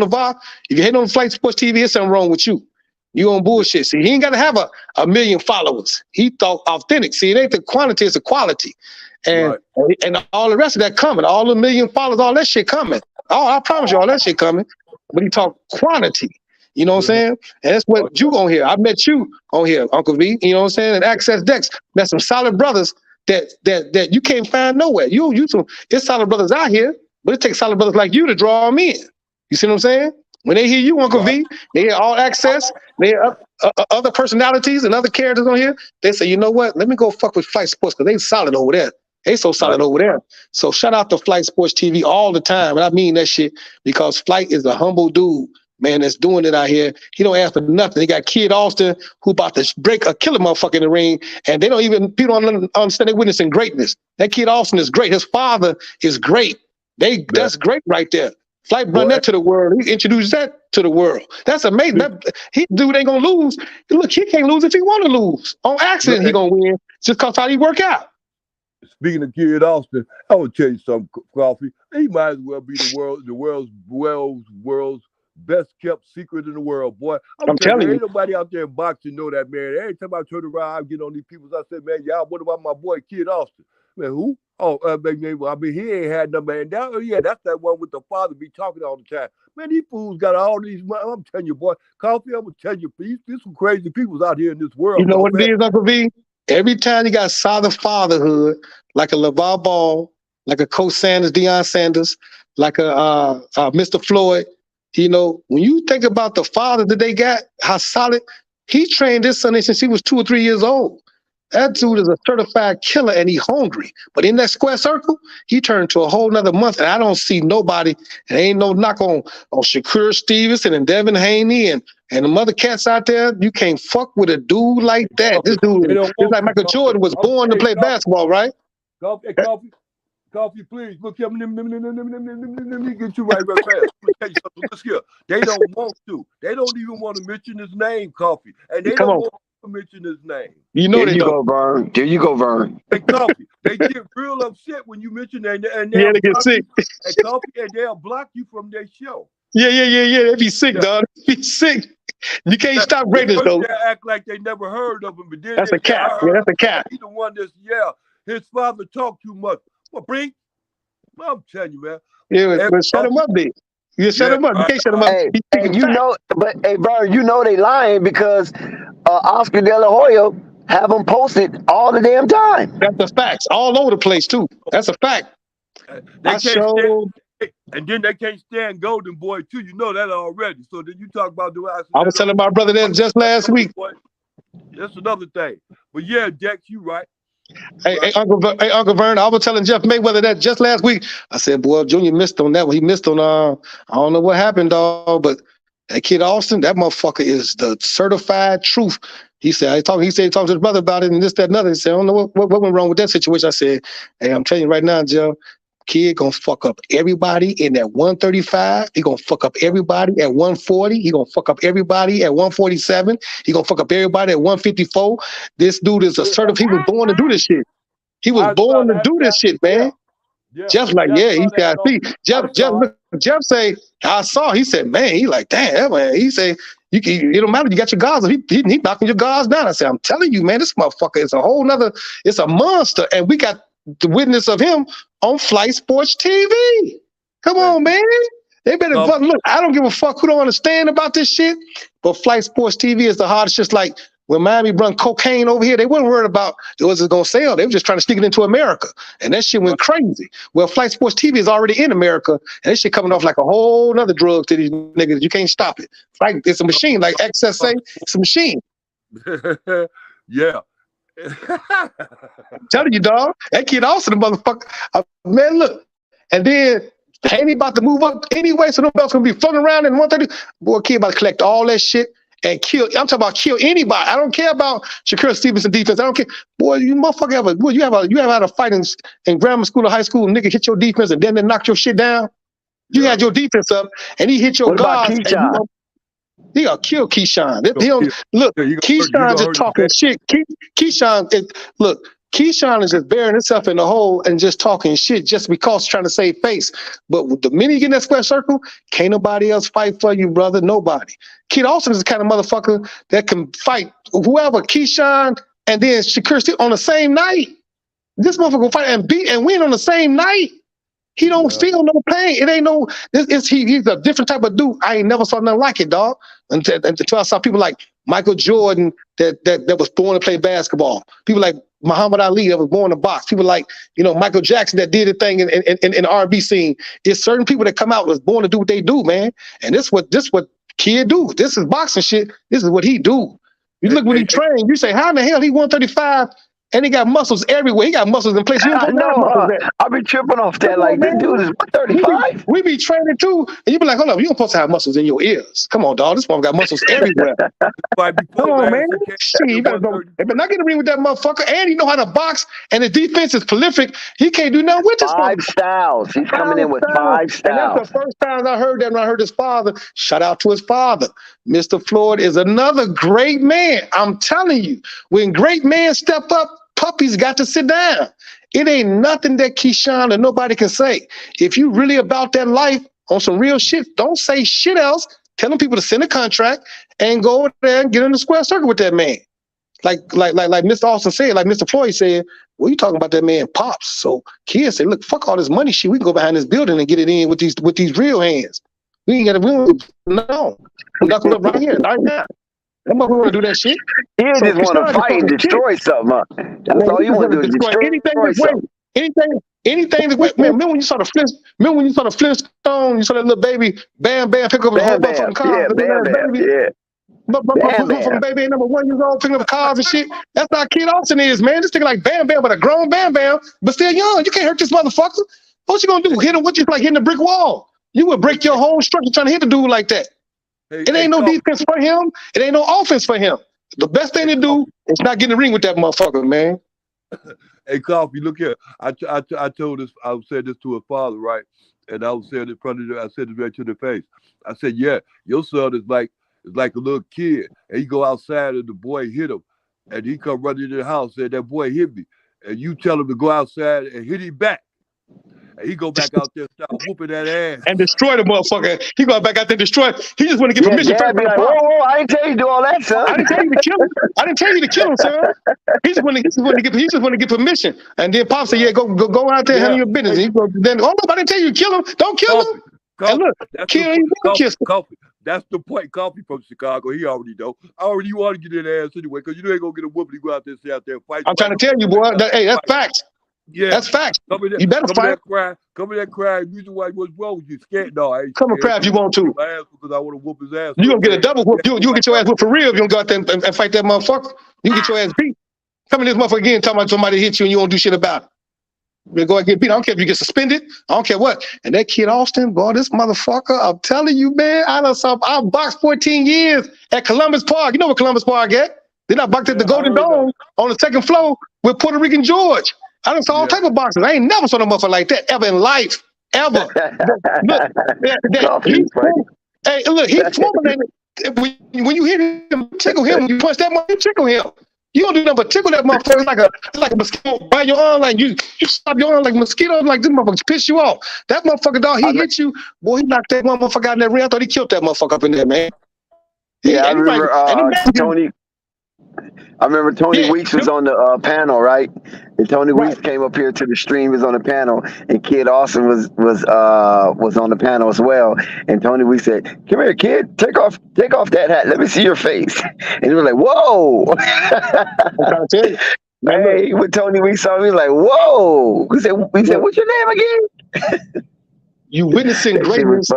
the VAR, if you hate on Flight Sports TV, there's something wrong with you. You on bullshit. See, he ain't got to have a million followers. He thought authentic. See, it ain't the quantity, it's the quality. And all the rest of that coming. All the million followers, all that shit coming. I promise you, all that shit coming. But he talk quantity. You know what I'm saying? And that's what you gonna hear. I met you on here, Uncle V. You know what I'm saying? And Access Dex. Met some solid brothers that you can't find nowhere. It's solid brothers out here, but it takes solid brothers like you to draw them in. You see what I'm saying? When they hear you, Uncle V, they hear All Access, they hear other personalities and other characters on here, they say, you know what? Let me go fuck with Flight Sports because they solid over there. They so solid over there. So shout out to Flight Sports TV all the time. And I mean that shit because Flight is a humble dude, man, that's doing it out here. He don't ask for nothing. They got Kid Austin who about to kill a motherfucker in the ring. And people don't understand they witnessing greatness. That Kid Austin is great. His father is great. That's great right there. Flight brought that to the world. He introduced that to the world. That's amazing. Dude ain't gonna lose. Look, he can't lose if he want to lose. On accident, he gonna win just because how he work out. Speaking of Kid Austin, I want to tell you something, Coffee. He might as well be the world's best kept secret in the world, boy. I'm telling you, ain't nobody out there in boxing know that, man. Every time I turn around, I get on these people. I say, man, y'all, what about my boy Kid Austin? Man, who? Oh, I mean, he ain't had no man. That's that one with the father be talking all the time. Man, these fools got all these. I'm telling you, boy, Coffee. I'm gonna tell you, there's some crazy people out here in this world. You know what it is, Uncle V? Every time you got solid fatherhood, like a Lamelo Ball, like a Coach Sanders, Deion Sanders, like a Mr. Floyd. You know, when you think about the father that they got, how solid, he trained his son since he was 2 or 3 years old. That dude is a certified killer and he hungry. But in that square circle, he turned to a whole nother month. And I don't see nobody, and ain't no knock on Shakur Stevenson and Devin Haney and the mother cats out there. You can't fuck with a dude like that. This dude is like Michael Jordan was born to play basketball, right? Coffee, please. Look here. Let me get you right fast. Let me tell you something. Look here. They don't want to. They don't even want to mention his name, Coffee. And they don't want to mention his name. You know there you go, Vern. There you go, Vern. Hey, Coffee, they get real upset when you mention that, and they get sick. And Coffee, and they'll block you from their show. Yeah. They be sick, dog. They be sick. You can't stop greatness, though. They act like they never heard of him, but then that's a cat. Yeah, that's a cat. He's the one that's his father talked too much. Well, I'm telling you, man. Yeah, but shut him up, then. You shut him up. You can't shut him up. Hey, you know, but hey, Vern, you know they lying because Oscar De La Hoya have them posted all the damn time. That's a fact. All over the place too. That's a fact. And then they can't stand Golden Boy too. You know that already. So then you talk about I was telling my brother that just last week. That's another thing. But yeah, Dex, you right. Hey, Uncle Vern, I was telling Jeff Mayweather that just last week. I said, boy, Junior missed on that one. He missed on, I don't know what happened, dog, but that kid Austin, that motherfucker is the certified truth. He said he talked to his brother about it and this, that, and other. He said, I don't know what went wrong with that situation. I said, hey, I'm telling you right now, Jeff, kid gonna fuck up everybody in that 135. He gonna fuck up everybody at 140. He gonna fuck up everybody at 147. He gonna fuck up everybody at 154. This dude is a certified. He was born to do this shit. He was born to do this shit, man. Yeah. Jeff's like, yeah, he got see. Jeff say, I saw. He said, man, he like, damn, man. He say, it don't matter. You got your guards. He knocking your guards down. I said, I'm telling you, man, this motherfucker is a whole nother. It's a monster, and we got the witness of him on Flight Sports TV. Come on, man. They better look. I don't give a fuck who don't understand about this shit, but Flight Sports TV is the hardest. Just like when Miami run cocaine over here, they weren't worried about it was going to sell. They were just trying to sneak it into America, and that shit went crazy. Well, Flight Sports TV is already in America, and that shit coming off like a whole nother drug to these niggas. You can't stop it. Like it's a machine, like XSA. It's a machine. Yeah. I'm telling you, dog. That kid also the motherfucker. Man, look. And then Haney about to move up anyway, so them belts gonna be floating around in 130. Boy, kid about to collect all that shit and kill. I'm talking about kill anybody. I don't care about Shakur Stevenson defense. I don't care. Boy, you motherfucker you have had a fight in grammar school or high school, and nigga hit your defense and then they knock your shit down. You had your defense up and he hit your guards. He gonna kill Keyshawn. Keyshawn just talking shit. Keyshawn is just burying himself in the hole and just talking shit just because trying to save face. But the minute you get in that square circle, can't nobody else fight for you, brother. Nobody. Kid Austin is the kind of motherfucker that can fight whoever, Keyshawn and then Shakur on the same night. This motherfucker will fight and beat and win on the same night. He don't feel no pain. It ain't no. He's a different type of dude. I ain't never saw nothing like it, dog. Until I saw people like Michael Jordan that was born to play basketball. People like Muhammad Ali that was born to box. People like Michael Jackson that did a thing in the R&B scene. There's certain people that come out was born to do what they do, man. And this what kid do. This is boxing shit. This is what he do. You look when he trained. You say how in the hell he 135? And he got muscles everywhere. He got muscles in place. I know. I've been tripping off that. Like, this dude is 135. We be training too. And you be like, hold up, you don't supposed to have muscles in your ears. Come on, dog. This one got muscles everywhere. Come on, man. Shit, you better go. But not get to ring with that motherfucker. And he know how to box. And the defense is prolific. He can't do nothing with this. 5 styles. He's coming in with 5 styles. And that's the first time I heard that when I heard his father. Shout out to his father. Mr. Floyd is another great man. I'm telling you, when great men step up, puppies got to sit down. It ain't nothing that Keyshawn or nobody can say. If you really about that life on some real shit, don't say shit else. Tell them people to send a contract and go over there and get in the square circle with that man. Like Mr. Austin said, like Mr. Floyd said, well, you talking about that man Pops. So kids say, look, fuck all this money shit. We can go behind this building and get it in with these real hands. We ain't got to no. We're not going right here, right now. That motherfucker want to do that shit. He just want to fight and destroy something. That's all you want to do is destroy something. Anything that man, remember when you saw the Flintstone, you saw that little baby Bam Bam pick up a whole motherfucking car, Yeah, Bam Bam. baby. Yeah. Bam From Bam. baby ain't number 1 years old picking up cars and shit. That's how Kid Austin is, man. This thing like Bam Bam, but a grown Bam Bam, but still young. You can't hurt this motherfucker. What you gonna do? Hit him? What you like hitting a brick wall? You would break your whole structure trying to hit the dude like that. It ain't no defense for him. It ain't no offense for him. The best thing to do is not get in the ring with that motherfucker, man. Hey, Coffee, look here. I told this. I said this to his father, right? And I was saying in front of him. I said it right to the face. I said, "Yeah, your son is like a little kid, and he go outside and the boy hit him, and he come running into the house and that boy hit me, and you tell him to go outside and hit him back, and he go back out there and start whooping that ass and destroy the motherfucker. He go back out there and destroy. He just want to get permission. Dad be like, whoa, I didn't tell you to do all that, son. I didn't tell you to kill him. I didn't tell you to kill him, son. He just want to get permission. And then Pop said, "Yeah, go out there and handle your business." And he go, then, "Oh, I didn't tell you to kill him. Don't kill him." And look, kill him. Coffee. That's the point. Coffee from Chicago. He already know. I already want to get in the ass anyway, because you know ain't gonna get a whooping. You go out there and stay out there and fight. I'm trying to tell you, boy. Hey, that's facts. Yeah, that's facts. You better fight. Come in that cry. Reason why what's wrong with you? Scared? No, I ain't. Come and cry if you want to. Because I want to whoop his ass. You gonna get a double whoop. You get your ass whooped for real if you don't go out there and fight that motherfucker. You get your ass beat. Come in this motherfucker again, talking about somebody hit you and you won't do shit about it. You go and get beat. I don't care if you get suspended. I don't care what. And that Kid Austin, boy, this motherfucker, I'm telling you, man, I boxed 14 years at Columbus Park. You know what Columbus Park at? Then I boxed at the Golden Dome on the second floor with Puerto Rican George. I done saw all type of boxers. I ain't never saw no motherfucker like that ever in life. Ever. Look, he's fulminated. When you hit him, tickle him. You punch that motherfucker, you tickle him. You don't do nothing but tickle that motherfucker. It's like a mosquito by your arm. Like you stop your arm like mosquitoes. Like this motherfucker piss you off. That motherfucker, dog, he hit you. Boy, he knocked that motherfucker out in that ring. I thought he killed that motherfucker up in there, man. Yeah, I remember Tony Weeks was on the panel, right? And Tony Weeks came up here to the stream, was on the panel, and Kid Austin was on the panel as well. And Tony Weeks said, "Come here, kid, take off that hat. Let me see your face." And he was like, "Whoa!" I'm trying to tell you. Hey, when Tony Weeks saw me, like, "Whoa!" He said, "What's your name again?" You witnessing greatness.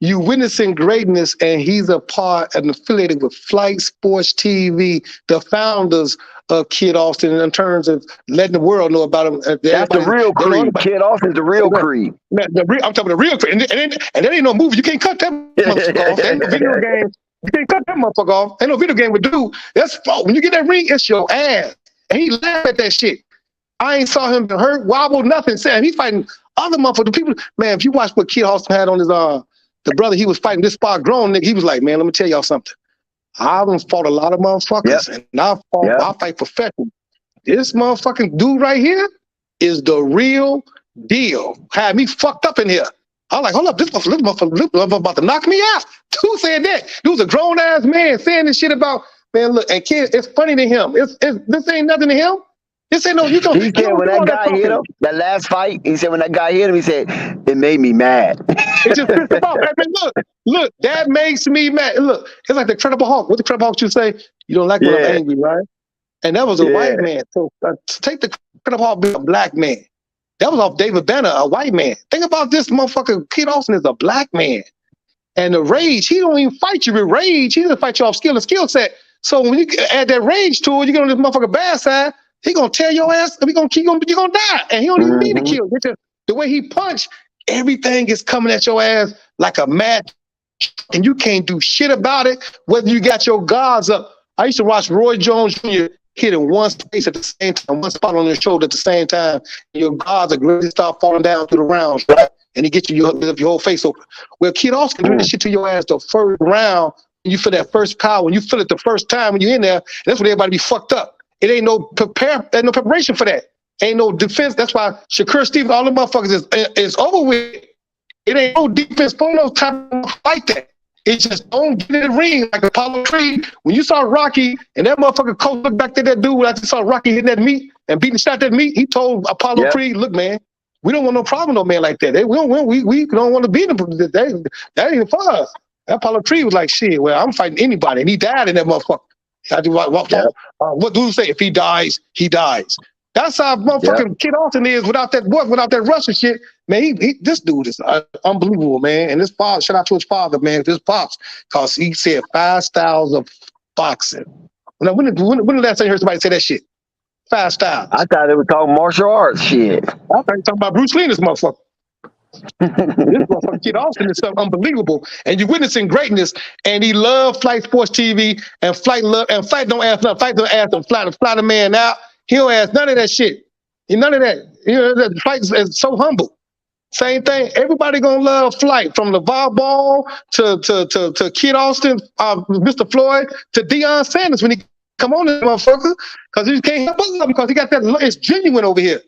You witnessing greatness, and he's a part and affiliated with Flight Sports TV, the founders of Kid Austin, in terms of letting the world know about him. That's the real creed. Kid Austin's the real creed. I'm talking the real creed. And that ain't no movie. You can't cut that motherfucker off. There ain't no video game. You can't cut that motherfucker off. Ain't no video game with dude. That's fault. When you get that ring, it's your ass. And he laughed at that shit. I ain't saw him hurt, wobble, nothing. Sam, he fighting other motherfuckers. People, man, if you watch what Kid Austin had on his the brother he was fighting, this spot grown nigga, he was like, "Man, let me tell y'all something. I done fought a lot of motherfuckers, and I fight professional. This motherfucking dude right here is the real deal. Had me fucked up in here. I was like, hold up, this motherfucker about to knock me out." Who said that? Dude was a grown ass man saying this shit about, man, look, and kid, it's funny to him. This ain't nothing to him. This ain't no, you don't. He said when that guy hit him, that last fight, he said when that guy hit him, he said, "It made me mad." It just pissed him off. Man, look, that makes me mad. Look, it's like the Incredible Hulk. What the Incredible Hulk you say? You don't like when I'm angry, right? And that was a white man. So take the Incredible Hulk, be a black man. That was off David Banner, a white man. Think about this motherfucker. Kid Austin is a black man. And the rage, he don't even fight you with rage. He doesn't fight you off skill and skill set. So when you add that rage to it, you get on this motherfucker bad side. He gonna tear your ass. You're gonna die, and he don't even need to kill. The way he punched, everything is coming at your ass like a match, and you can't do shit about it. Whether you got your guards up. I used to watch Roy Jones Jr. hit in one space at the same time, one spot on your shoulder at the same time. And your guards are going to start falling down through the rounds, right? And he gets you your whole face open. Well, Kid Austin doing this shit to your ass the first round. You feel that first power. When you feel it the first time when you're in there, that's when everybody be fucked up. It ain't no preparation for that. Ain't no defense. That's why Shakur Stevens, all the motherfuckers is over with. It ain't no defense for no type of like that. It's just don't get in the ring like Apollo Creed. When you saw Rocky and that motherfucker coach looked back at that dude after saw Rocky hitting that meat and beating shot that meat, he told Apollo Creed, "Look, man, we don't want no problem, no man like that. We don't want to beat him. That ain't for us." Apollo Creed was like, "Shit, well, I'm fighting anybody," and he died in that motherfucker. What do you say? If he dies, he dies. That's how motherfucking Kid Austin is without that Russian shit. Man, this dude is unbelievable, man. And this father, shout out to his father, man. This pops, because he said 5 styles of boxing. Now, when the last time you heard somebody say that shit? 5 styles. I thought they were talking martial arts shit. I thought you talking about Bruce Lee, this motherfucker. This motherfucker Kid Austin is something unbelievable, and you're witnessing greatness. And he loved Flight Sports TV, and Flight don't ask nothing. Flight don't ask him fly the man out. He don't ask none of that shit. None of that. You know, the Flight is so humble. Same thing. Everybody gonna love Flight, from LeVar Ball to Kid Austin, Mr. Floyd, to Deion Sanders when he come on this motherfucker, because you can't help but love him, because he got that. It's genuine over here.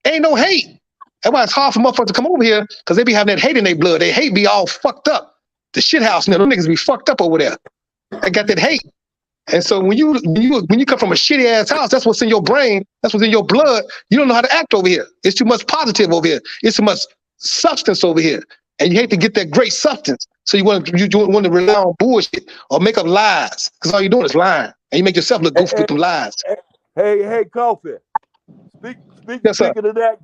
Ain't no hate. That's why it's hard for motherfuckers to come over here, because they be having that hate in their blood. They hate be all fucked up. The shit house, them niggas be fucked up over there. They got that hate. And so when you come from a shitty ass house, that's what's in your brain. That's what's in your blood. You don't know how to act over here. It's too much positive over here. It's too much substance over here, and you hate to get that great substance. So you want to rely on bullshit or make up lies, because all you're doing is lying, and you make yourself look goofy with them lies. Hey, Coffee. Speaking of that,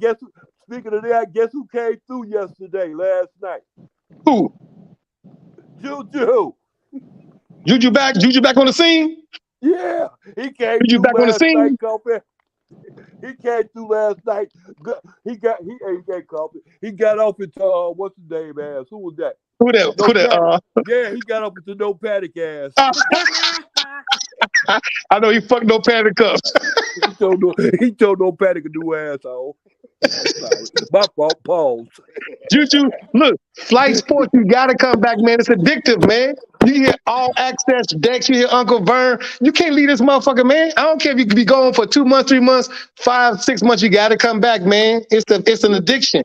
guess who came through last night? Who? Juju. Juju back on the scene? Yeah, he came Juju through back on the scene? night, Coffee. He came through last night. He got off into what's his name ass? Who was that? Who that? Yeah, he got up into No Panic ass. I know he fucked No Panic up. he told No Panic a new asshole. My fault, pause. Juju, look, Flight Sports, you gotta come back, man. It's addictive, man. You hear All Access, Dex, you hear Uncle Vern. You can't leave this motherfucker, man. I don't care if you could be going for 2 months, 3 months, 5, 6 months. You gotta come back, man. It's an addiction.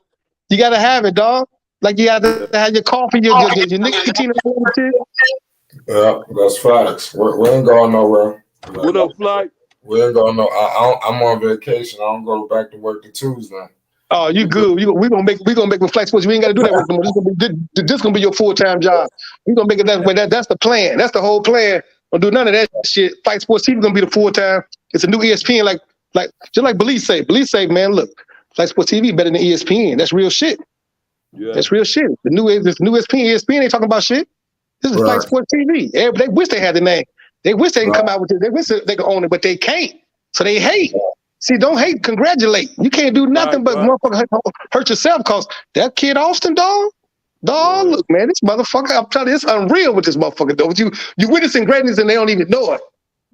You gotta have it, dog. Like you gotta have your coffee, your nicotine. Yeah, that's facts. We ain't going nowhere. What up, Flight? We ain't going no. I'm on vacation. I don't go back to work till Tuesday. Oh, you good? We gonna make with Flight Sports. We ain't gotta do that work no more. This gonna be your full-time job. We gonna make it that way. That's the plan. That's the whole plan. Don't do none of that shit. Flight Sports TV gonna be the full-time. It's a new ESPN. Like just like Belize say. Belize say, man, look, Flight Sports TV better than ESPN. That's real shit. Yeah. That's real shit. The new ESPN ain't talking about shit. This is Flight Sports TV. They wish they had the name. They wish they could come out with it. They wish they could own it, but they can't. So they hate. See, don't hate, congratulate. You can't do nothing but motherfucker hurt yourself, because that Kid Austin, dog, look, man, this motherfucker, I'm telling you, it's unreal with this motherfucker, though. You witnessing greatness and they don't even know it.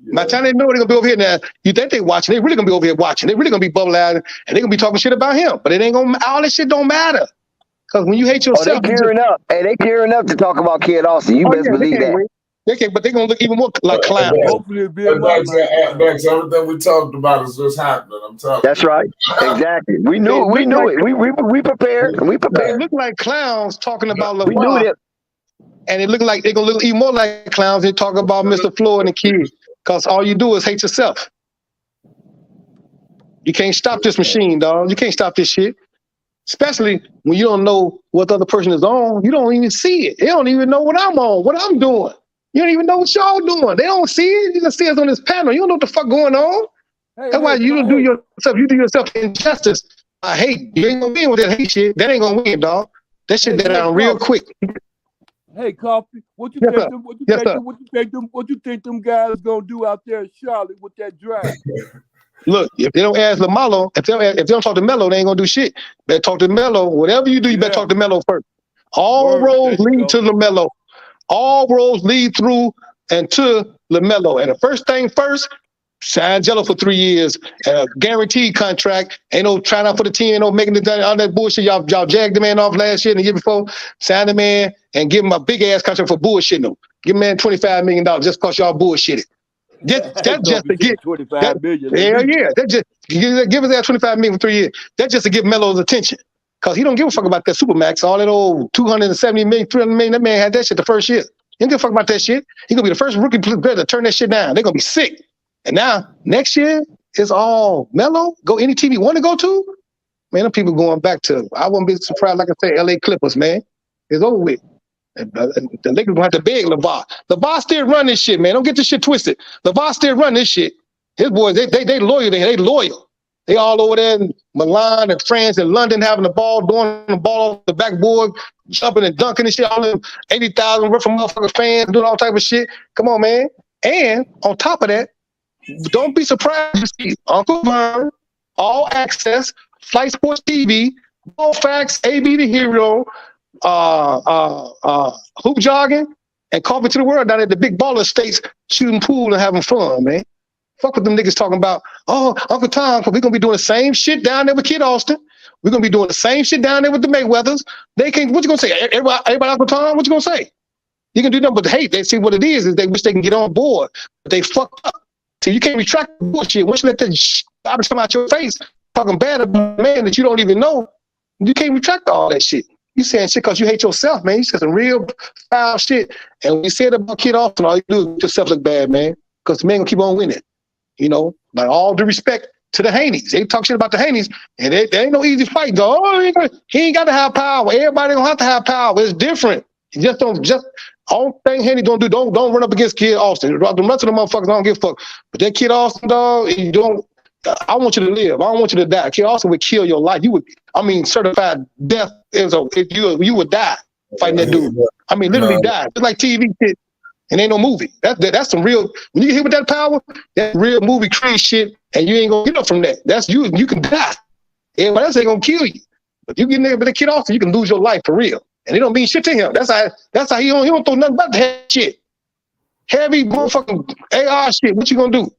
Yeah. By the time they know it, they're going to be over here now. You think they watching, they really going to be over here watching. They really going to be bubbling out, and they're going to be talking shit about him. But it ain't going to, all this shit don't matter. Because when you hate yourself. They gearing up. Hey, they gearing up to talk about Kid Austin. You best believe that. They can't, but they're going to look even more like clowns. Hopefully it'll be everything we talked about is just happening. I'm telling you. That's right. Exactly. We knew it. We prepared. We prepared. They look like clowns talking about LeBron. We knew it. And it look like they're going to look even more like clowns. They talk about Mr. Floyd and the Kid. Because all you do is hate yourself. You can't stop this machine, dog. You can't stop this shit. Especially when you don't know what the other person is on. You don't even see it. They don't even know what I'm on, what I'm doing. You don't even know what y'all doing. They don't see it. You can see us on this panel. You don't know what the fuck going on. That's why you don't do yourself. You do yourself injustice. I hate. You ain't gonna win with that hate shit. That ain't gonna win, dog. That shit down real quick. Hey, Coffee, what you think them guys gonna do out there in Charlotte with that draft? Look, if they don't ask Lamelo, if they don't talk to Melo, they ain't gonna do shit. Better talk to Melo. Whatever you do, you better talk to Melo first. All roads lead to Lamelo. All roads lead through and to Lamelo. And the first thing first, sign Jello for 3 years, guaranteed contract. Ain't no trying out for the team, ain't no making all that bullshit. Y'all jagged the man off last year and the year before. Sign the man and give him a big ass contract for bullshitting him. Give man $25 million just because y'all bullshitted. That's just to get $25 million. Yeah. That just give us that $25 million for 3 years. That's just to give Melo's attention. Because he don't give a fuck about that Supermax, all that old $270 million, $300 million. That man had that shit the first year. He don't give a fuck about that shit. He's going to be the first rookie player to turn that shit down. They're going to be sick. And now, next year, it's all Melo. Go any team you want to go to. Man, them people going back to, I wouldn't be surprised, like I say, LA Clippers, man. It's over with. And the Lakers going to have to beg LeVar. LeVar still run this shit, man. Don't get this shit twisted. LeVar still run this shit. His boys, they loyal. They loyal. They all over there in Milan and France and London having the ball, doing the ball off the backboard, jumping and dunking and shit. All them 80,000 worth of motherfucking fans doing all type of shit. Come on, man. And on top of that, don't be surprised to see Uncle Vern, All Access, Flight Sports TV, Ball Facts, AB the Hero, Hoop Jogging, and Coffee to the World down at the big baller states shooting pool and having fun, man. Fuck with them niggas talking about, oh, Uncle Tom, we're going to be doing the same shit down there with Kid Austin. We're going to be doing the same shit down there with the Mayweathers. They can't, what you going to say? Everybody Uncle Tom, what you going to say? You can do nothing but hate. They see what it is they wish they can get on board, but they fucked up. So you can't retract the bullshit. Once you let that garbage come out your face, talking bad about a man that you don't even know, you can't retract all that shit. You saying shit because you hate yourself, man. You said some real foul shit. And when you said about Kid Austin, all you do is make yourself look bad, man. Because the man gonna keep on winning. You know, like all due respect to the Haneys. They talk shit about the Haneys, and they ain't no easy fight. Oh, he ain't got to have power. Everybody don't have to have power. It's different. You just don't, all thing Haney don't do, don't run up against Kid Austin. The rest of the motherfuckers, I don't give a fuck. But that Kid Austin, dog, I want you to live. I don't want you to die. Kid Austin would kill your life. Certified death you would die fighting that dude. I mean, literally die. It's like TV shit, and ain't no movie. That's some real. When you get hit with that power, that's real movie creed shit, and you ain't gonna get up from that. That's you. You can die. Everybody else ain't gonna kill you. But you get in there with a Kid Austin, you can lose your life for real. And it don't mean shit to him. That's how he don't throw nothing but the shit. Heavy motherfucking AR shit. What you gonna do?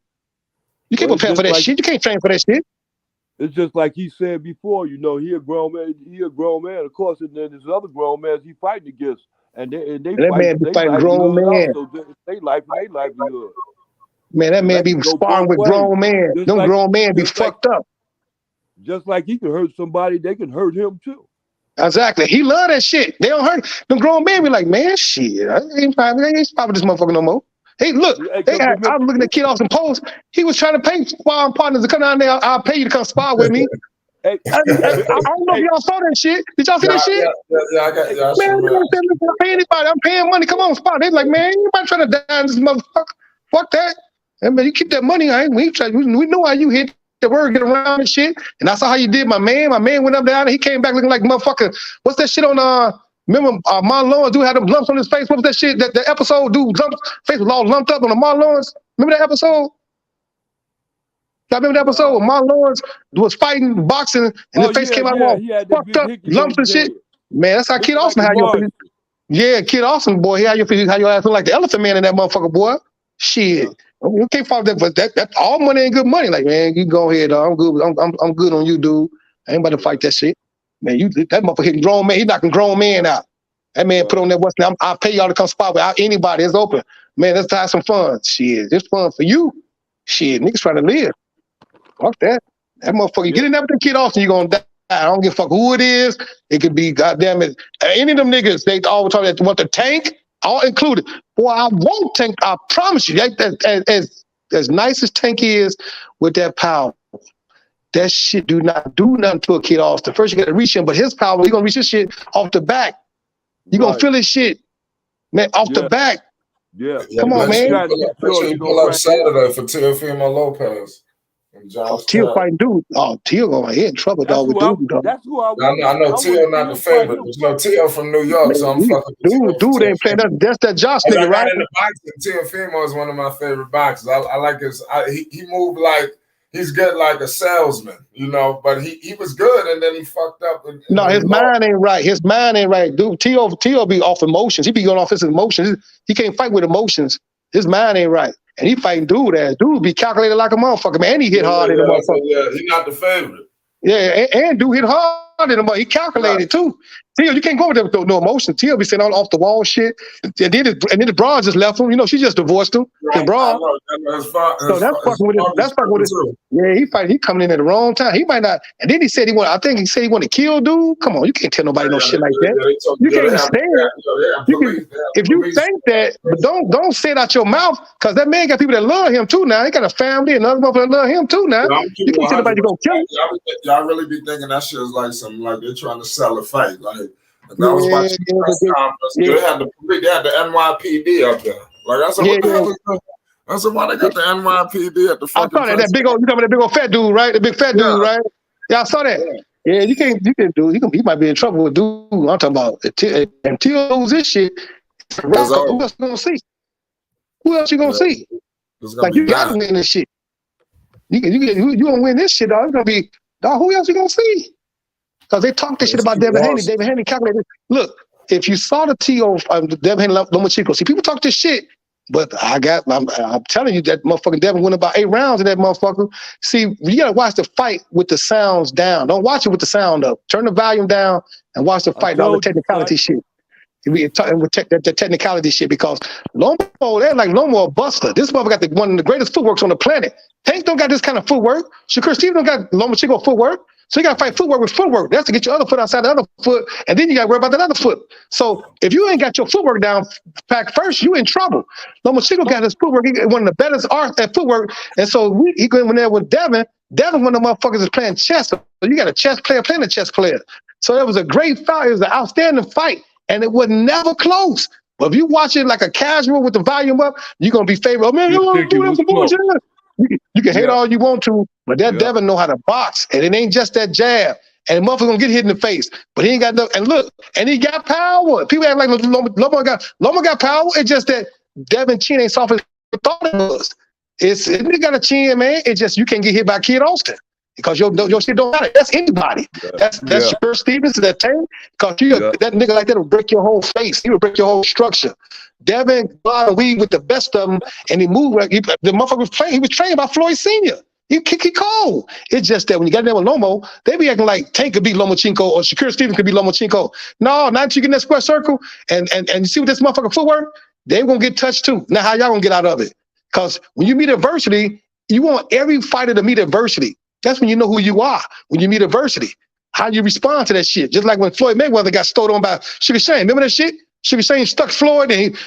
You can't prepare for that shit. You can't train for that shit. It's just like he said before, he a grown man, of course, and then there's other grown men he fighting against. And they that man be fighting grown men. They livelihood. Man, that man be sparring with grown men. Them grown men be fucked up. Just like he can hurt somebody, they can hurt him too. Exactly. He love that shit. They don't hurt. Them grown men be like, man, shit, I ain't stopping this motherfucker no more. Hey, look, I was looking at Kid Austin post. He was trying to pay sparring partners to come down there. I'll pay you to come spar with me. I don't know if y'all saw that shit. Did y'all see that shit? Yeah, I got man, I'm paying anybody. I'm paying money. Come on, spar. They like, man, anybody trying to die in this motherfucker? Fuck that. And man, you keep that money. We know how you hit the word, get around and shit. And I saw how you did my man. My man went up there and he came back looking like motherfucker. What's that shit on remember Marlon dude had them lumps on his face? What was that shit? That the episode dude face was all lumped up on the Marlons. Remember that episode? I remember that episode where Marlon was fighting boxing and his face came out all fucked up, lumps and shit. Man, that's how Kid Austin had your face. Yeah, Kid Austin, boy, he had your face, how your ass look like the elephant man in that motherfucker, boy. Shit. You can't follow that, but that all money ain't good money. Like, man, you go ahead, dog. I'm good. I'm good on you, dude. I ain't about to fight that shit. Man, that motherfucker hitting grown man. He knocking grown men out. That man put on that what's name. I'll pay y'all to come spot without anybody. It's open. Man, let's have some fun. Shit, it's fun for you. Shit, niggas trying to live. Fuck that. That motherfucker, you get in there with the Kid Austin, you're gonna die. I don't give a fuck who it is. It could be, goddamn it, any of them niggas, they all talk that want the tank, all included. Boy, I won't tank, I promise you. As nice as Tank is with that power, that shit do not do nothing to a Kid Austin. First, you got to reach him, but his power, you're gonna reach his shit off the back. You're gonna feel his shit, man, off the back. Yeah. Come on, man. You pull up Saturday for Teofimo Lopez. Teal fighting dude. Oh, Teal going in trouble, dog, with dude. That's who I know Teal not the favorite, but Teal from New York, so I'm fucking with dude ain't playing. That's that Josh nigga, right? In the boxing, Teofimo is one of my favorite boxers. I like his. He moved like he's good, like a salesman, But he was good, and then he fucked up. No, his mind ain't right. His mind ain't right, dude. Teal be off emotions. He be going off his emotions. He can't fight with emotions. His mind ain't right. And he fighting dude ass. Dude be calculated like a motherfucker, man. And he hit hard in the motherfucker. Yeah, he's not the favorite. Yeah, and dude hit hard in the motherfucker. He calculated too. Teal, you can't go with them with no emotion. Teal be saying all off the wall shit. And then the bra just left him. She just divorced him. The bra. So that's fucking with it. That's fucking with it. Yeah, he coming in at the wrong time. He might not. And then he said he wanted to kill dude. Come on, you can't tell nobody no shit like that. You can't even stand it. If you think that, but don't say it out your mouth, because that man got people that love him too now. He got a family and other people that love him too now. You can't tell nobody you're gonna kill him. Y'all really be thinking that shit is like something like they're trying to sell a fight. Like I was watching the press conference. They had the NYPD up there. Like I said, what the hell is that? I said, why they got the NYPD at the fucking I saw that big old, you talking about that big old fat dude, right? The big fat dude, right? Yeah, I saw that. Yeah, you can do. He might be in trouble with dude. I'm talking about until lose this shit. Who else you gonna see? Who else you gonna see? Like you gotta win this shit. You gonna win this shit, dog. It's gonna be dog. Who else you gonna see? Because they talk this shit about Devin Haney. Devin Haney calculated. Look, if you saw the TO Devin Haney Lomachenko, see people talk this shit. But I'm telling you that motherfucking Devin went about 8 rounds in that motherfucker. See, you gotta watch the fight with the sounds down. Don't watch it with the sound up. Turn the volume down and watch the fight. All the technicality shit. We talking with the technicality shit because Lomo, they're like Lomo a buster. This motherfucker got one of the greatest footworks on the planet. Tank don't got this kind of footwork. Shakur Stevens don't got Lomachenko footwork. So you got to fight footwork with footwork. That's to get your other foot outside the other foot, and then you got to worry about that other foot. So if you ain't got your footwork down packed first, you in trouble. Lomachenko got his footwork. He got one of the best art at footwork, and so he going in there with Devin. Devin, one of the motherfuckers is playing chess. So you got a chess player playing a chess player. So it was a great fight. It was an outstanding fight, and it was never close. But if you watch it like a casual with the volume up, you're gonna be favorable. Oh man, you want to do that for bullshit? You can hate all you want to, but that Devin know how to box, and it ain't just that jab. And the motherfucker gonna get hit in the face, but he ain't got no. And look, and he got power. People act like Loma got power. It's just that Devin chin ain't soft as he thought it was. He got a chin, man. It's just you can't get hit by Kid Austin because your shit don't matter. That's anybody. That's Shakur Stevens, that Tank. Because that nigga like that will break your whole face. He will break your whole structure. Devin we with the best of them, and he moved like the motherfucker was playing. He was trained by Floyd Sr. He cold. It's just that when you got there with Lomo, they be acting like Tank could beat Lomachenko or Shakur Stevens could beat Lomachenko. No, not until you get in that square circle and you see what this motherfucker footwork, they gonna get touched too. Now how y'all gonna get out of it? Because when you meet adversity, you want every fighter to meet adversity. That's when you know who you are. When you meet adversity, how you respond to that shit. Just like when Floyd Mayweather got stole on by Sugar Shane. Remember that shit? Sugar Shane stuck Floyd and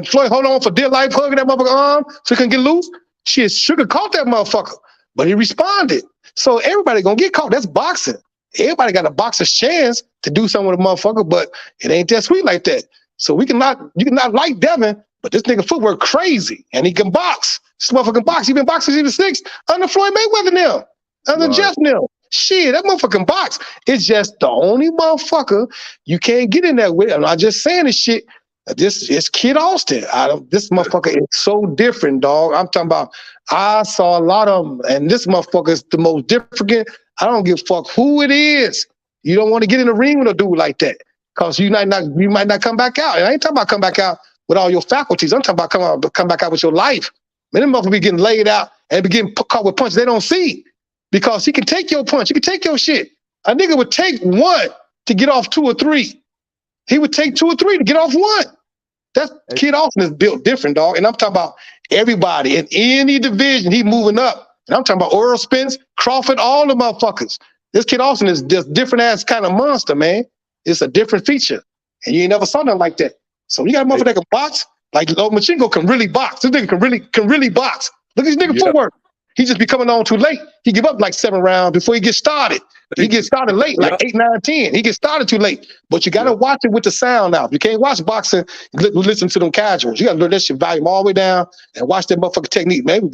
Floyd hold on for dear life, hugging that motherfucker arm so he couldn't get loose. Shit, Sugar caught that motherfucker, but he responded. So everybody gonna get caught. That's boxing. Everybody got a boxer's chance to do something with a motherfucker, but it ain't that sweet like that. So you cannot like Devin, but this nigga footwork crazy, and he can box. This motherfucker can box. He been boxing since he was 6 under Floyd Mayweather now, under Jeff now. Shit, that motherfucking box. It's just the only motherfucker you can't get in there with. I'm not just saying this shit. This is Kid Austin. This motherfucker is so different, dog. I'm talking about. I saw a lot of them, and this motherfucker is the most different. I don't give a fuck who it is. You don't want to get in the ring with a dude like that, cause you might not come back out. And I ain't talking about come back out with all your faculties. I'm talking about come back out with your life. Man, them motherfuckers be getting laid out and be getting caught with punches they don't see. Because he can take your punch. He can take your shit. A nigga would take 1 to get off 2 or 3. He would take 2 or 3 to get off 1. That Kid Austin is built different, dog. And I'm talking about everybody in any division. He moving up. And I'm talking about Earl Spence, Crawford, all the motherfuckers. This Kid Austin is just different ass kind of monster, man. It's a different feature. And you ain't never saw nothing like that. So you got a motherfucker that can box. Like Lomachenko can really box. This nigga can really box. Look at this nigga footwork. He just be coming on too late. He give up like 7 rounds before he gets started. He gets started late, like 8, 9, 10. He gets started too late. But you got to watch it with the sound out. You can't watch boxing, listen to them casuals. You got to learn that shit volume all the way down and watch that motherfucking technique, man.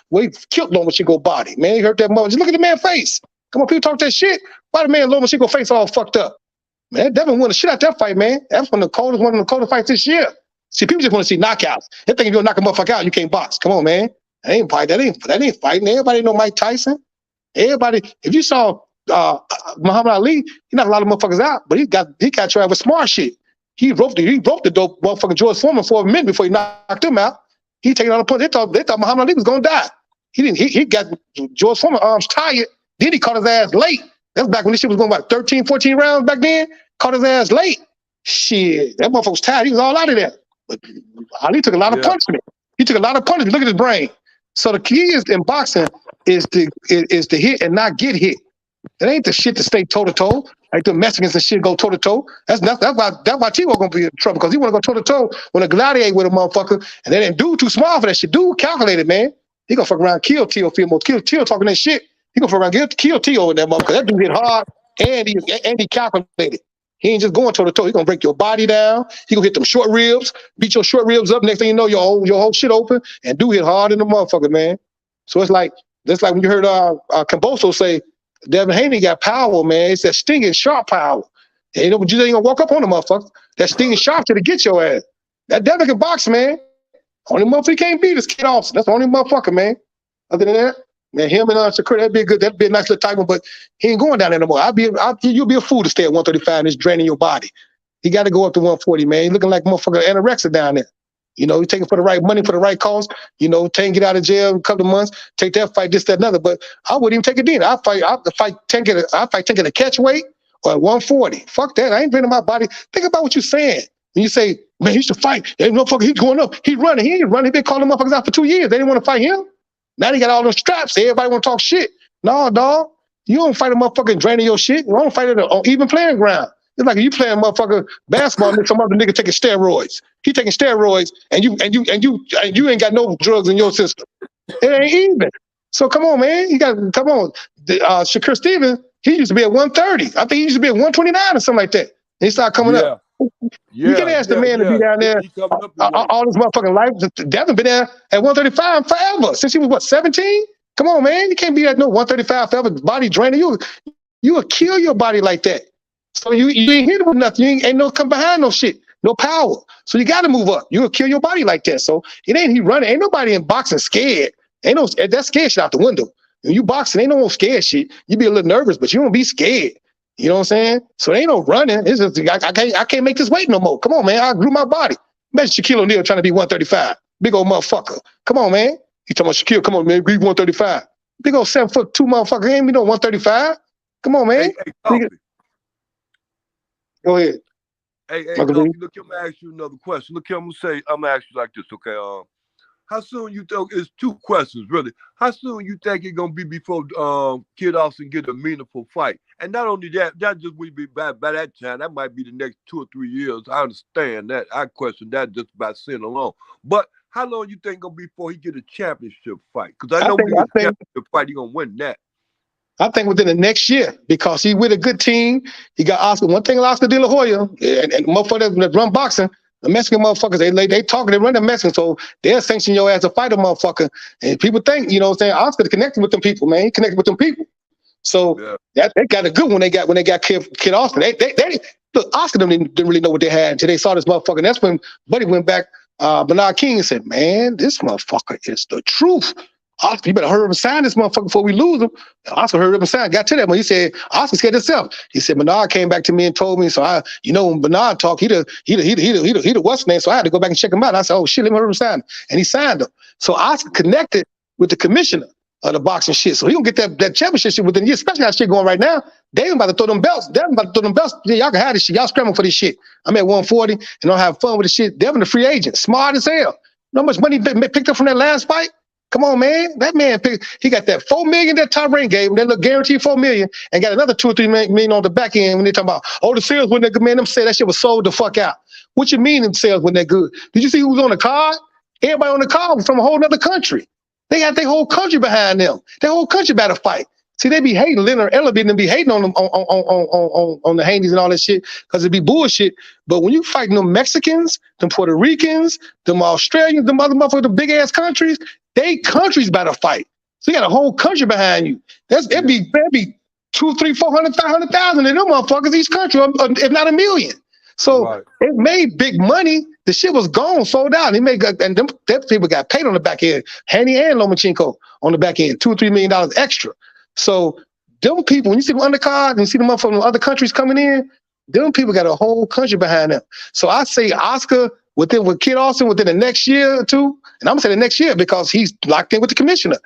We killed Lomachenko body, man. You heard that mother. Just look at the man's face. Come on, people talk that shit. Why the man Lomachenko face all fucked up? Man, Devin won the shit out that fight, man. That's one of the coldest fights this year. See, people just want to see knockouts. They think if you knock a motherfucker out, you can't box. Come on, man. That ain't fighting. Everybody know Mike Tyson. Everybody, if you saw Muhammad Ali, he knocked a lot of motherfuckers out, but he got your ass with smart shit. He roped the dope motherfucking George Foreman for a minute before he knocked him out. He taking on a punch. They thought Muhammad Ali was gonna die. He got George Foreman arms tired. Then he caught his ass late. That's back when this shit was going about 13, 14 rounds back then. Caught his ass late. Shit, that motherfucker was tired. He was all out of there. But Ali took a lot of punishment. He took a lot of punishment. Look at his brain. So the key is in boxing is to hit and not get hit. It ain't the shit to stay toe to toe. Like the Mexicans and shit go toe to toe. That's why T-Boy gonna be in trouble because he wanna go toe to toe when a gladiator with a motherfucker, and then dude too small for that shit. Dude calculated, man. He gonna fuck around, kill T.O. Kill T.O. talking that shit. He gonna fuck around, kill T.O. in that motherfucker. That dude hit hard and he calculated. He ain't just going toe to toe. He gonna break your body down. He gonna hit them short ribs, beat your short ribs up. Next thing you know, your whole shit open, and do hit hard in the motherfucker, man. So it's like when you heard Camboso say, Devin Haney got power, man. It's that stinging sharp power. And you know, but you ain't gonna walk up on the motherfucker. That stinging sharp to get your ass. That Devin can box, man. Only motherfucker he can't beat is Kid Austin. That's the only motherfucker, man. Other than that, man, him and Shakur, that'd be a nice little type one, but he ain't going down there no more. You'll be a fool to stay at 135 and it's draining your body. He got to go up to 140, man. He's looking like motherfucker anorexic down there. You know, he's taking for the right money, for the right cause. You know, get out of jail in a couple of months, take that fight, this, that, another. But I wouldn't even take it then. I'd fight taking a catch weight or at 140. Fuck that. I ain't draining my body. Think about what you're saying. When you say, man, he should fight. Hey, motherfucker, he's going up. He's running. He ain't running. He been calling motherfuckers out for 2 years. They didn't want to fight him. Now they got all those straps. Everybody want to talk shit. No, dog. You don't fight a motherfucker draining your shit. You don't fight it on even playing ground. It's like if you playing motherfucker basketball and some other nigga taking steroids. He taking steroids and you ain't got no drugs in your system. It ain't even. So come on, man. You got come on. Shakur Stevens, he used to be at 130. I think he used to be at 129 or something like that. And he started coming up. You can ask the man to be down there all his motherfucking life. Devin been there at 135 forever. Since he was, what, 17? Come on, man. You can't be at no 135 forever, body draining. You will kill your body like that. So you ain't hitting with nothing. You ain't no come behind no shit. No power. So you got to move up. You will kill your body like that. So it ain't he running. Ain't nobody in boxing scared. Ain't no, that scared shit out the window. When you boxing, ain't no scared shit. You be a little nervous, but you don't be scared. You know what I'm saying? So there ain't no running. It's just I can't make this weight no more. Come on, man. I grew my body. Imagine Shaquille O'Neal trying to be 135. Big old motherfucker. Come on, man. You talking about Shaquille? Come on, man. Be 135. Big old 7'2" motherfucker. Ain't me no 135. Come on, man. Hey, go ahead. Hey, look, I'm gonna ask you another question. Look, I'm gonna ask you like this, okay? How soon you think, it's two questions really. How soon you think it's gonna be before Kid Austin get a meaningful fight? And not only that just will be by that time, that might be the next 2 or 3 years. I understand that. I question that just by saying alone. But how long you think gonna be before he get a championship fight? Because I know when he get a championship fight, he gonna win that. I think within the next year, because he with a good team. He got Oscar. One thing Oscar De La Hoya and motherfuckers that run boxing, the Mexican motherfuckers, they talking, they run the Mexican, so they'll sanction your ass a fighter, motherfucker. And people think, you know what I'm saying, Oscar connected with them people, man. He connected with them people. So they got a good one when they got Kid Austin. They look, Oscar didn't really know what they had until they saw this motherfucker. And that's when Buddy went back, Bernard King, and said, man, this motherfucker is the truth. Oscar, you better hurry up and sign this motherfucker before we lose him. Oscar hurried up and signed. Got to that one. He said, Oscar scared himself. He said, Bernard came back to me and told me. So when Bernard talked, he the what's name. So I had to go back and check him out. I said, oh shit, let me hurry up and sign him. And he signed him. So Oscar connected with the commissioner of the boxing shit. So he gonna get that championship shit within a year, especially how shit going right now. They about to throw them belts. Devin about to throw them belts. Yeah, y'all can have this shit. Y'all scrambling for this shit. I'm at 140 and don't have fun with this shit. Devin the free agent. Smart as hell. You know how much money he picked up from that last fight? Come on, man. That man, he got that $4 million that Top Rank gave him, that little guaranteed $4 million, and got another $2 or $3 million on the back end when they talking about, oh, the sales wasn't that good, man. Them said that shit was sold the fuck out. What you mean them sales wasn't that good? Did you see who was on the card? Everybody on the card was from a whole other country. They got their whole country behind them. Their whole country about to fight. See, they be hating, Leonard Ellerby and be hating on them on the Haney's and all that shit because it be bullshit. But when you fighting them Mexicans, them Puerto Ricans, them Australians, them other motherfuckers, the big ass countries, they countries about to fight. So you got a whole country behind you. It'd be 200, 300, 400, 500,000 in them motherfuckers each country, if not 1 million. So it made big money. The shit was gone, sold out. And them people got paid on the back end. Haney and Lomachenko on the back end, $2 or $3 million extra. So them people, when you see them undercard and you see them up from other countries coming in, them people got a whole country behind them. So I say Oscar with Kid Austin within the next year or two, and I'm gonna say the next year because he's locked in with the commissioner.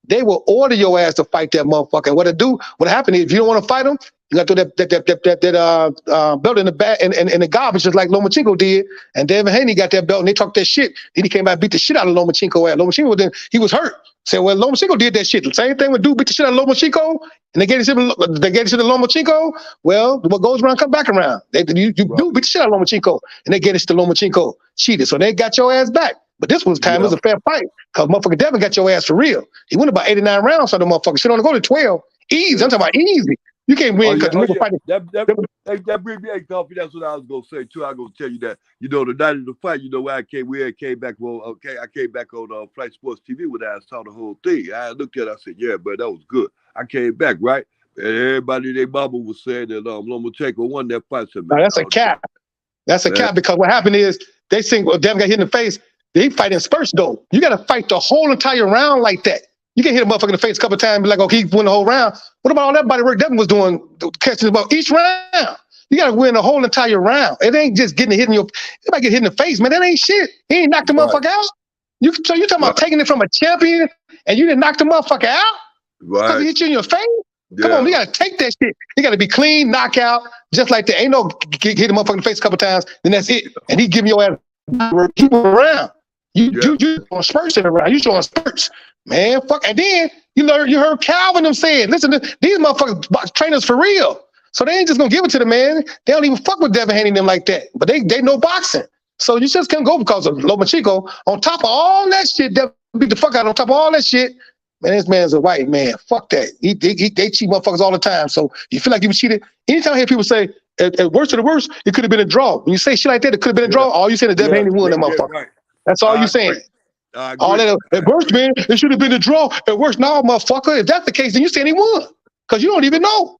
They will order your ass to fight that motherfucker. And what happened is if you don't want to fight him, you got to throw that belt in the back and the garbage just like Lomachenko did. And Devin Haney got that belt and they talked that shit. Then he came out and beat the shit out of Lomachenko. Lomachenko he was hurt. Said, well, Lomachenko did that shit. The same thing when dude beat the shit out of Lomachenko and they get it to Lomachenko. Well, what goes around come back around. You beat the shit out of Lomachenko and they get it to Lomachenko. Cheated. So they got your ass back. But this was time, it was a fair fight. Because motherfucker Devin got your ass for real. He went about 89 rounds on the motherfucker. Shit only go to 12. Easy. I'm talking about easy. You can't win because the nigga fighting. That brings me a coffee. That's what I was gonna say too. I was gonna tell you that. The night of the fight, where I came, I came back on Flight Sports TV when I saw the whole thing. I looked at it, I said, yeah, but that was good. I came back, right? And everybody, their mama was saying that Lomachenko won that fight. Said, man, that's a cap. That's a cap because what happened is they think, well, Devin got hit in the face. They fight in spurts though. You got to fight the whole entire round like that. You can hit a motherfucker in the face a couple of times and be like, okay, he won the whole round. What about all that body work Devin was doing, catching about each round? You got to win the whole entire round. It ain't just getting hit in your, you might get hit in the face, man. That ain't shit. He ain't knocked the motherfucker out. So you talking about taking it from a champion and you didn't knock the motherfucker out? Because he hit you in your face? Come on, we got to take that shit. You got to be clean, knockout, just like that. Ain't no hit a motherfucker in the face a couple of times, then that's it. And he giving your ass, keep around. You on spurts in around. You showing spurts. Man, fuck. And then you heard Calvin them saying, listen, these motherfuckers trainers for real. So they ain't just gonna give it to the man. They don't even fuck with Devin Haney them like that. But they know boxing. So you just can't go because of Lomachenko. On top of all that shit, Devin beat the fuck out. On top of all that shit, man, this man's a white man. Fuck that. They cheat motherfuckers all the time. So you feel like you was cheated. Anytime I hear people say, at worst of the worst, it could have been a draw. When you say shit like that, it could have been a draw. All you saying is Devin Haney won that motherfucker. Right. That's all you saying. All that at worst, man, it should have been a draw. At worst, no, motherfucker. If that's the case, then you saying he won. Because you don't even know.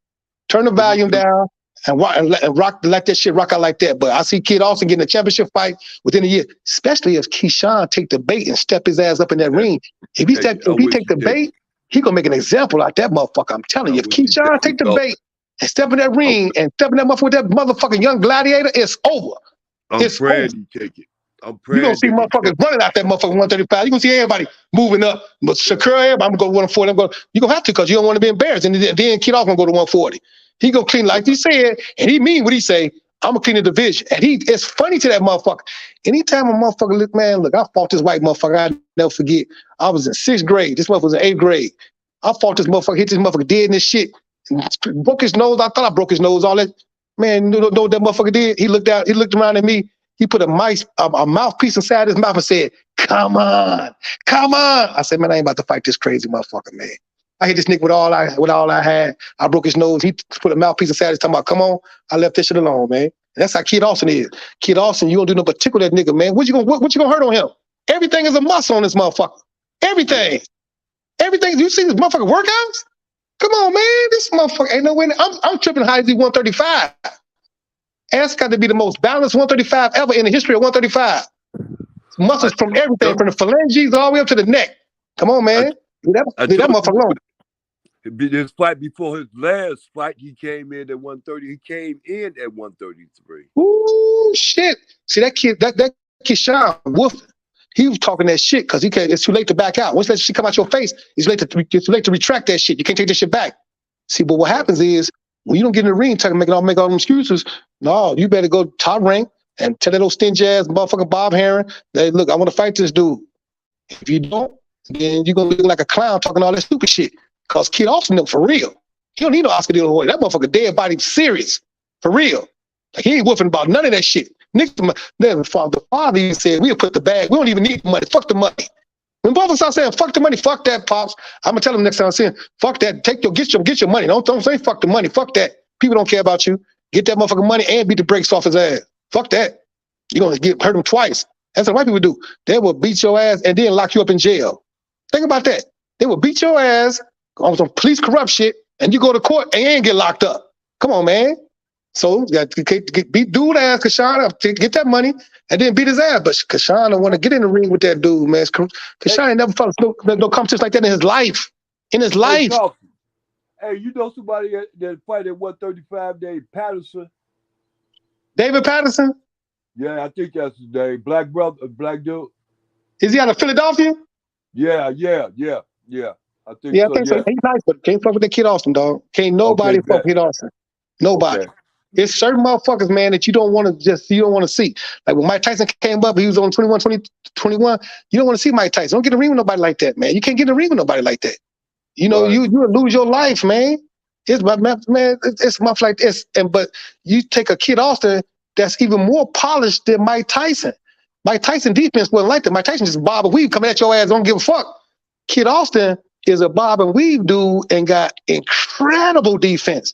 Turn the volume down and let that shit rock out like that. But I see Kid Austin getting a championship fight within a year, especially if Keyshawn take the bait and step his ass up in that ring. If he take the bait, he gonna make an example out that motherfucker. I'm telling you, if Keyshawn take the bait and step in that ring and step in that motherfucker with that motherfucking young gladiator, it's over. It's over. Take it. You're going to see motherfuckers running out that motherfucker 135. You're going to see everybody moving up. But Shakur, everybody, I'm going to go to 140. You're going to have to because you don't want to be embarrassed. And then Kid Off going to go to 140. He going to clean like he said, and he mean what he say, I'm going to clean the division. And it's funny to that motherfucker. Anytime a motherfucker look, I fought this white motherfucker. I'll never forget. I was in 6th grade. This motherfucker was in 8th grade. I fought this motherfucker, hit this motherfucker dead in this shit. Broke his nose. I thought I broke his nose. All that. Man, you know what that motherfucker did? He looked around at me. He put a mouthpiece inside his mouth and said, come on. I said, man, I ain't about to fight this crazy motherfucker, man. I hit this nigga with all I had. I broke his nose. He put a mouthpiece inside his talking about, come on. I left this shit alone, man. And that's how Kid Austin is. Kid Austin, you don't do no but tickle that nigga, man. What you gonna hurt on him? Everything is a muscle on this motherfucker. Everything. You see this motherfucker workouts? Come on, man. This motherfucker ain't no way. I'm tripping high as 135. And that's got to be the most balanced 135 ever in the history of 135. Muscles from everything, from the phalanges all the way up to the neck. Come on, man. Leave that motherfucker alone. This fight before his last fight, he came in at 130. He came in at 133. Ooh, shit. See, that kid Sean Wolf, he was talking that shit because it's too late to back out. Once that shit come out your face, it's too late to retract that shit. You can't take that shit back. See, but what happens is, when you don't get in the ring, make all them excuses. No, you better go top rank and tell that old stingy ass motherfucker Bob Heron, that look, I want to fight this dude. If you don't, then you're gonna look like a clown talking all that stupid shit. Cause Kid Austin for real. He don't need no Oscar De La Hoya. That motherfucker dead body serious. For real. Like he ain't woofing about none of that shit. The father even said, we'll put the bag. We don't even need the money. Fuck the money. When motherfuckers start saying, fuck the money, fuck that, Pops, I'm going to tell them next time I'm saying, fuck that, get your money. Don't say fuck the money, fuck that. People don't care about you. Get that motherfucking money and beat the brakes off his ass. Fuck that. You're going to hurt him twice. That's what white people do. They will beat your ass and then lock you up in jail. Think about that. They will beat your ass on some police corrupt shit and you go to court and you ain't get locked up. Come on, man. So you got to beat dude ass Kashawn up to get that money and then beat his ass. But Kashawn don't want to get in the ring with that dude, man. Kashawn ain't never fought no competition like that in his life. Hey, you know somebody that fight at 135 named Patterson? David Patterson? Yeah, I think that's his name. Black dude. Is he out of Philadelphia? Yeah. I think so. Yeah, I think so. He's nice, but can't fuck with that Kid Austin, dog. Can't nobody fuck with Kid Austin. Nobody. Okay. It's certain motherfuckers, man, that you don't want to see. Like when Mike Tyson came up, he was on 21. You don't want to see Mike Tyson. Don't get in the ring with nobody like that, man. You can't get in the ring with nobody like that. You know, you will lose your life, man. It's much like this. But you take a Kid Austin that's even more polished than Mike Tyson. Mike Tyson defense wasn't like that. Mike Tyson just bob and weave coming at your ass, don't give a fuck. Kid Austin is a bob and weave dude and got incredible defense.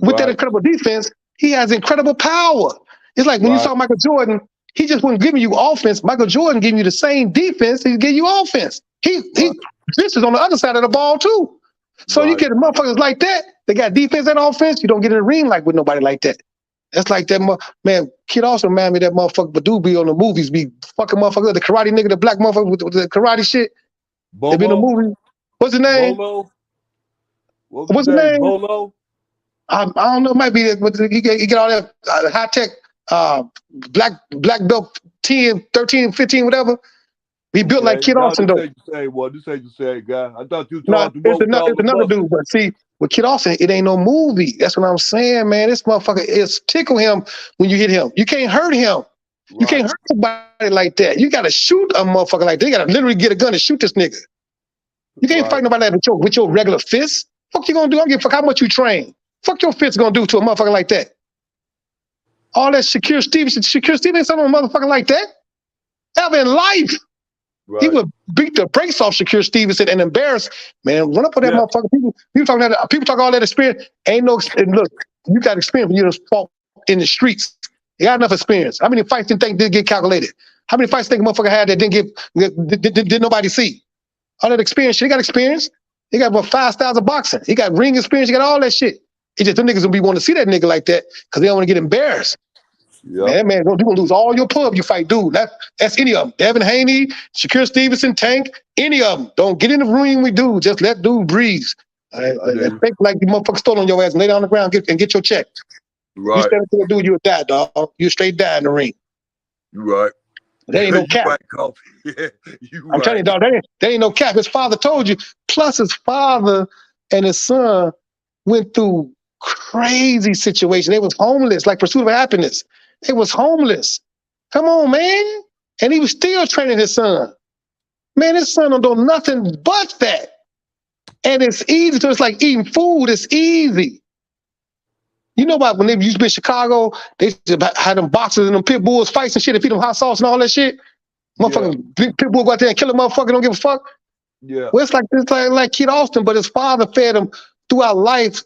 with that incredible defense, he has incredible power. It's like when you saw Michael Jordan, he just wasn't giving you offense. Michael Jordan giving you the same defense, he give you offense. This is on the other side of the ball too. So you get motherfuckers like that. They got defense and offense. You don't get in the ring like with nobody like that. That's like that man. Kid also man me that motherfucker Badu be on the movies, be fucking motherfucker, the karate nigga, the black motherfucker with the karate shit. Bobo? They be in the movie. What's his name? Bolo. What's his name? Bolo. I don't know. It might be that, but he get all that high tech black belt 10, 13, 15, whatever. He built like Kid Austin though. This ain't the same guy. I thought you talking it's another dude, but see, with Kid Austin, it ain't no movie. That's what I'm saying, man. This motherfucker is tickle him when you hit him. You can't hurt him. You can't hurt nobody like that. You gotta shoot a motherfucker like that. You gotta literally get a gun and shoot this nigga. You can't fight nobody with your regular fist. Fuck you gonna do? I don't give a fuck how much you train. Fuck your fist gonna do to a motherfucker like that. All that Shakur Stevenson ain't something a motherfucker like that. Ever in life. He would beat the brakes off Shakur Stevenson and embarrass, man. Run up on that motherfucker. People talk all that experience. Ain't no, look, you got experience when you just fought in the streets. You got enough experience. How many fights didn't get calculated? How many fights think a motherfucker had that didn't nobody see? All that experience, he got experience. He got about 5 styles of boxing. He got ring experience. He got all that shit. It's just them niggas gonna be wanting to see that nigga like that because they don't want to get embarrassed. Yep. Man, you're gonna lose all your pub you fight, dude. That's any of them. Devin Haney, Shakur Stevenson, Tank, any of them. Don't get in the ring with dude. Just let dude breathe. Think like the motherfucker stole on your ass and lay down on the ground and get your check. You stand up to a dude, you'll die, dog. You straight die in the ring. Right. There ain't no cap. I'm telling you, dog, there ain't no cap. His father told you. Plus, his father and his son went through crazy situations. They was homeless, like Pursuit of Happiness. They was homeless. Come on, man. And he was still training his son. Man, his son don't do nothing but that. And it's easy. So it's like eating food. It's easy. You know about when they used to be in Chicago, they had them boxers and them pit bulls fights and shit and feed them hot sauce and all that shit. Motherfucking pit bull go out there and kill a motherfucker, don't give a fuck. Yeah. Well, it's like Kid Austin, but his father fed him throughout life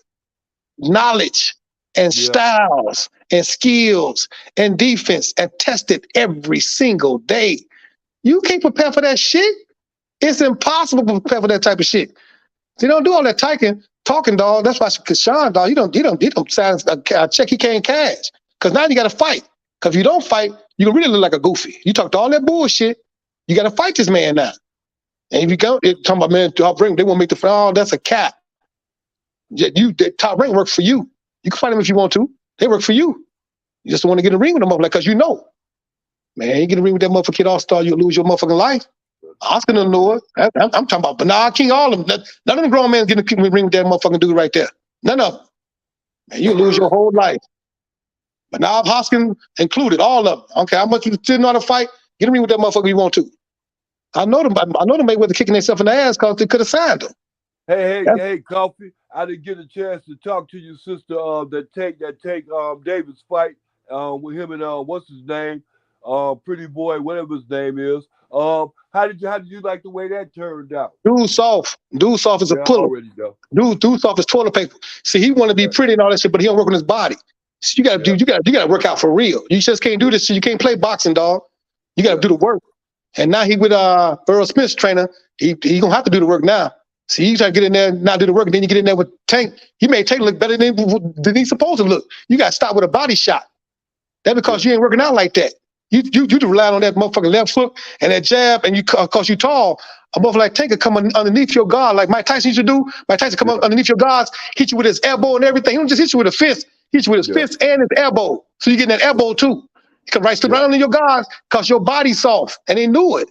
knowledge and styles and skills and defense and tested every single day. You can't prepare for that shit. It's impossible to prepare for that type of shit. They don't do all that talking, dog. That's why Sean, dog, you don't sign a check he can't cash. Because now you got to fight. Because if you don't fight, you can really look like a goofy. You talked all that bullshit. You got to fight this man now. And if you go, talking about, man, top rank, they won't make the fight. Oh, that's a cap. The top rank work for you. You can fight them if you want to. They work for you. You just don't want to get in the ring with them, like, because you know. Man, you get in the ring with that motherfucker Kid All-Star, you'll lose your motherfucking life. Oscar don't know it. I'm talking about Bernard King, all of them. None of the grown men get in the ring with that motherfucking dude right there. None of them. Man, you lose your whole life. Bernard Hoskins included, all of them. I don't care how much you still know how to fight, get in the ring with that motherfucker you want to. I know them Mayweather kicking themselves in the ass because they could have signed them. Hey, Coffee. I didn't get a chance to talk to your sister that take Davis fight with him and what's his name? Pretty boy, whatever his name is. How did you like the way that turned out? Dude soft is a puller. Dude soft is toilet paper. See, he want to be pretty and all that shit, but he don't work on his body. So you gotta work out for real. You just can't do this. So you can't play boxing, dog. You gotta do the work. And now he with Earl Smith's trainer. He gonna have to do the work now. See, you try to get in there, not do the work, and then you get in there with Tank. He made Tank look better than he's supposed to look. You got to stop with a body shot. That's because you ain't working out like that. You rely on that motherfucking left hook and that jab, and because you tall, a motherfucker like Tank could come underneath your guard like Mike Tyson used to do. Mike Tyson come underneath your guards, hit you with his elbow and everything. He don't just hit you with a fist. He hit you with his fist and his elbow. So you get that elbow too. He come right under your guards because your body's soft, and they knew it.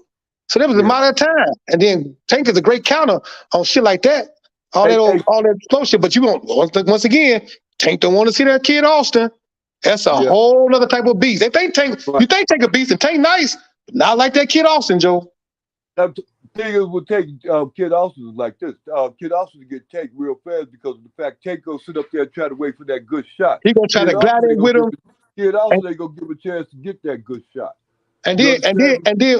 So that was a matter of time. And then Tank is a great counter on shit like that. All that slow shit. But you won't, once again, Tank don't want to see that Kid Austin. That's a whole other type of beast. You think Tank a beast and Tank nice, but not like that Kid Austin, Joe. The thing is with Kid Austin is like this. Kid Austin get Tank real fast because of the fact Tank gonna sit up there and try to wait for that good shot. He gonna try to glide in with him. Kid Austin ain't gonna give a chance to get that good shot. And then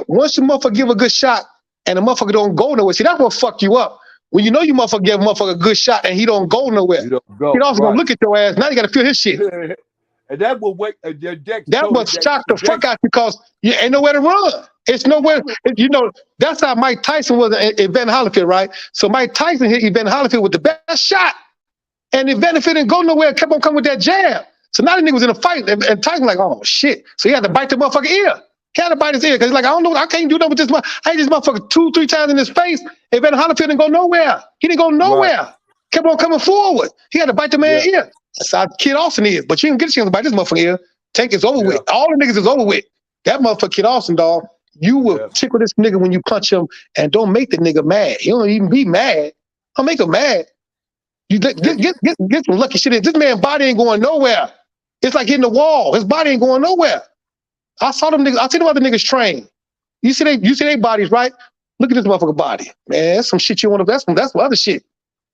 once the motherfucker give a good shot and the motherfucker don't go nowhere, see, that's what fuck you up. When you know you motherfucker give a motherfucker a good shot and he don't go nowhere, he also gonna look at your ass. Now you got to feel his shit. And that will wait. That would shock the fuck out because you ain't nowhere to run. It's nowhere. You know, that's how Mike Tyson was at Evander Holyfield, right? So Mike Tyson hit Evander Holyfield with the best shot. And Evander Holyfield didn't go nowhere, kept on coming with that jab. So now the nigga was in a fight, and Tyson like, oh shit. So he had to bite the motherfucker ear. He had to bite his ear because he's like, I don't know, I can't do nothing with this. I hit this motherfucker 2-3 times in his face. Evander Holyfield didn't go nowhere. He didn't go nowhere. Right. Kept on coming forward. He had to bite the man's ear. That's how Kid Austin is. But you didn't get a chance to bite this motherfucker ear. Take it's over with. All the niggas is over with. That motherfucker Kid Austin, dog. You will tickle this nigga when you punch him, and don't make the nigga mad. He don't even be mad. Don't make him mad. You get some lucky shit. This man's body ain't going nowhere. It's like hitting the wall. His body ain't going nowhere. I saw them niggas. I see them other niggas train. You see they bodies, right? Look at this motherfucker body, man. That's some shit you want to. That's some other shit.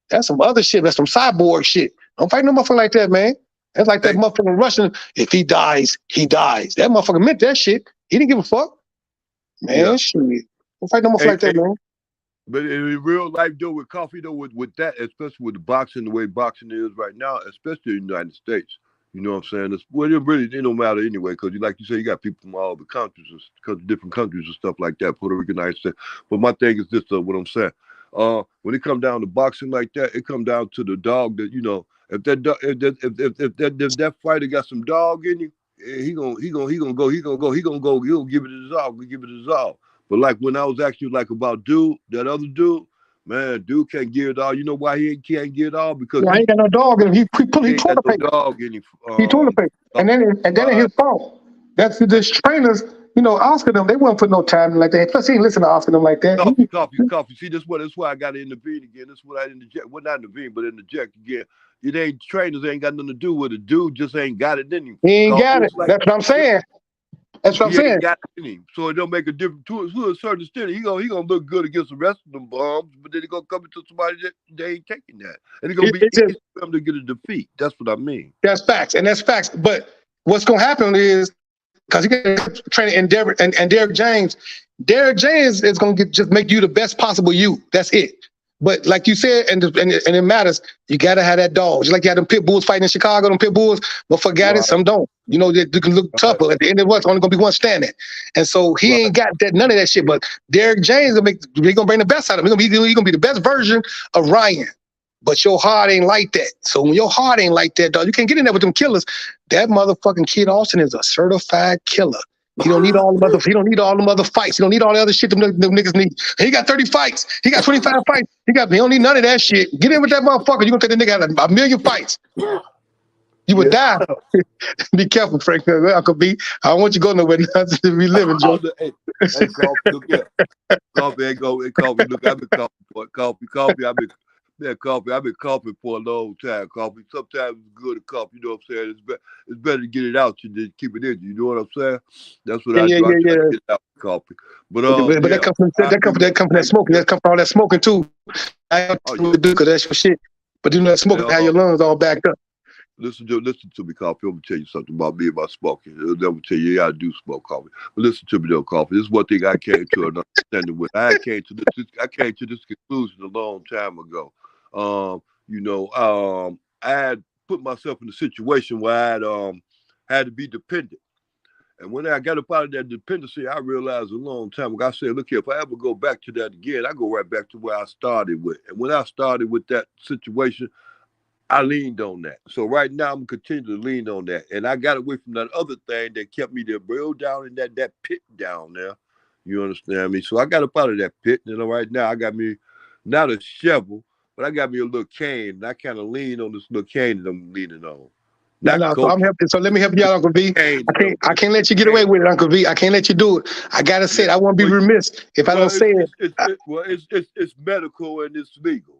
That's some other shit. That's some cyborg shit. Don't fight no motherfucker like that, man. That's like that motherfucker Russian. If he dies, he dies. That motherfucker meant that shit. He didn't give a fuck. Man, shit. Don't fight no motherfucker like that, man. But in real life, though, with coffee, though, with that, especially with the boxing, the way boxing is right now, especially in the United States, you know what I'm saying? It don't matter anyway, because like you say, you got people from all the countries, because different countries and stuff like that, Puerto Rico, United States. But my thing is this, what I'm saying. When it come down to boxing like that, it come down to the dog that, you know, if that fighter got some dog in him, he'll give it his all. But like when I was asking you like about that other dude, man, dude can't give it all. You know why he can't give it all? Because he ain't got no dog in him. He toilet paper. Dog in him. He toilet paper. And then it's his fault. That's this trainers. You know, Oscar them, they wouldn't put no time like that. Plus, he ain't listen to Oscar them like that. Coffee. See, that's why I got to intervene again. That's what I interject. Well, not intervene, but interject again. It ain't trainers ain't got nothing to do with it. Dude just ain't got it in him. He ain't got it. That's what I'm saying. That's what I'm saying. Ain't got it in him. So it don't make a difference to a certain extent. He gonna look good against the rest of them bombs, but then he gonna come into somebody that they ain't taking that, and it's gonna be easy for them to get a defeat. That's what I mean. That's facts, and that's facts. But what's gonna happen is, because he got training in Derrick James. Derrick James is gonna just make you the best possible you. That's it. But like you said, and it matters. You gotta have that dog. Just like you had them pit bulls fighting in Chicago. Them pit bulls, but forget it. Some don't. You know, they can look tough, but at the end of what's only gonna be one standing. And so he ain't got none of that shit. But Derrick James he gonna bring the best out of him. He gonna be the best version of Ryan. But your heart ain't like that. So when your heart ain't like that, dog, you can't get in there with them killers. That motherfucking Kid Austin is a certified killer. He don't need all the other. He don't need all them other fights. He don't need all the other shit them niggas need. He got 30 fights. He got 25 fights. He don't need none of that shit. Get in with that motherfucker. You gonna take the nigga out of a million fights. You would die. Be careful, Frank. Uncle B. I don't want you to go nowhere to be living, Joe. Hey, Coffee, look here. Coffee ain't go. Coffee, look, I've been coughing for Coffee. I've been coughing for a long time. Coffee. Sometimes it's good to cough. You know what I'm saying? It's better to get it out than to keep it in. You know what I'm saying? That's what I do. I try to get it out with coffee. But that comes from that smoking. That comes from all that smoking too. I have to do because that's your shit. But you know that smoking have your lungs all backed up. Listen to me, Coffee. I'm gonna tell you something about me and my smoking. I'm gonna tell you, I do smoke, Coffee. But listen to me, though, Coffee. This is one thing I came to an understanding with. I came to this conclusion a long time ago. I had put myself in a situation where I had to be dependent. And when I got up out of that dependency, I realized a long time ago, I said, look here, if I ever go back to that again, I go right back to where I started with. And when I started with that situation, I leaned on that. So right now, I'm going to continue to lean on that. And I got away from that other thing that kept me there, real down in that pit down there. You understand me? So I got up out of that pit. And right now, I got me not a shovel, but I got me a little cane. And I kind of lean on this little cane that I'm leaning on. So let me help you out, Uncle V. I can't let you get away with it, Uncle V. I can't let you do it. I got to say it. I won't be remiss if I don't say it. It's medical and it's legal.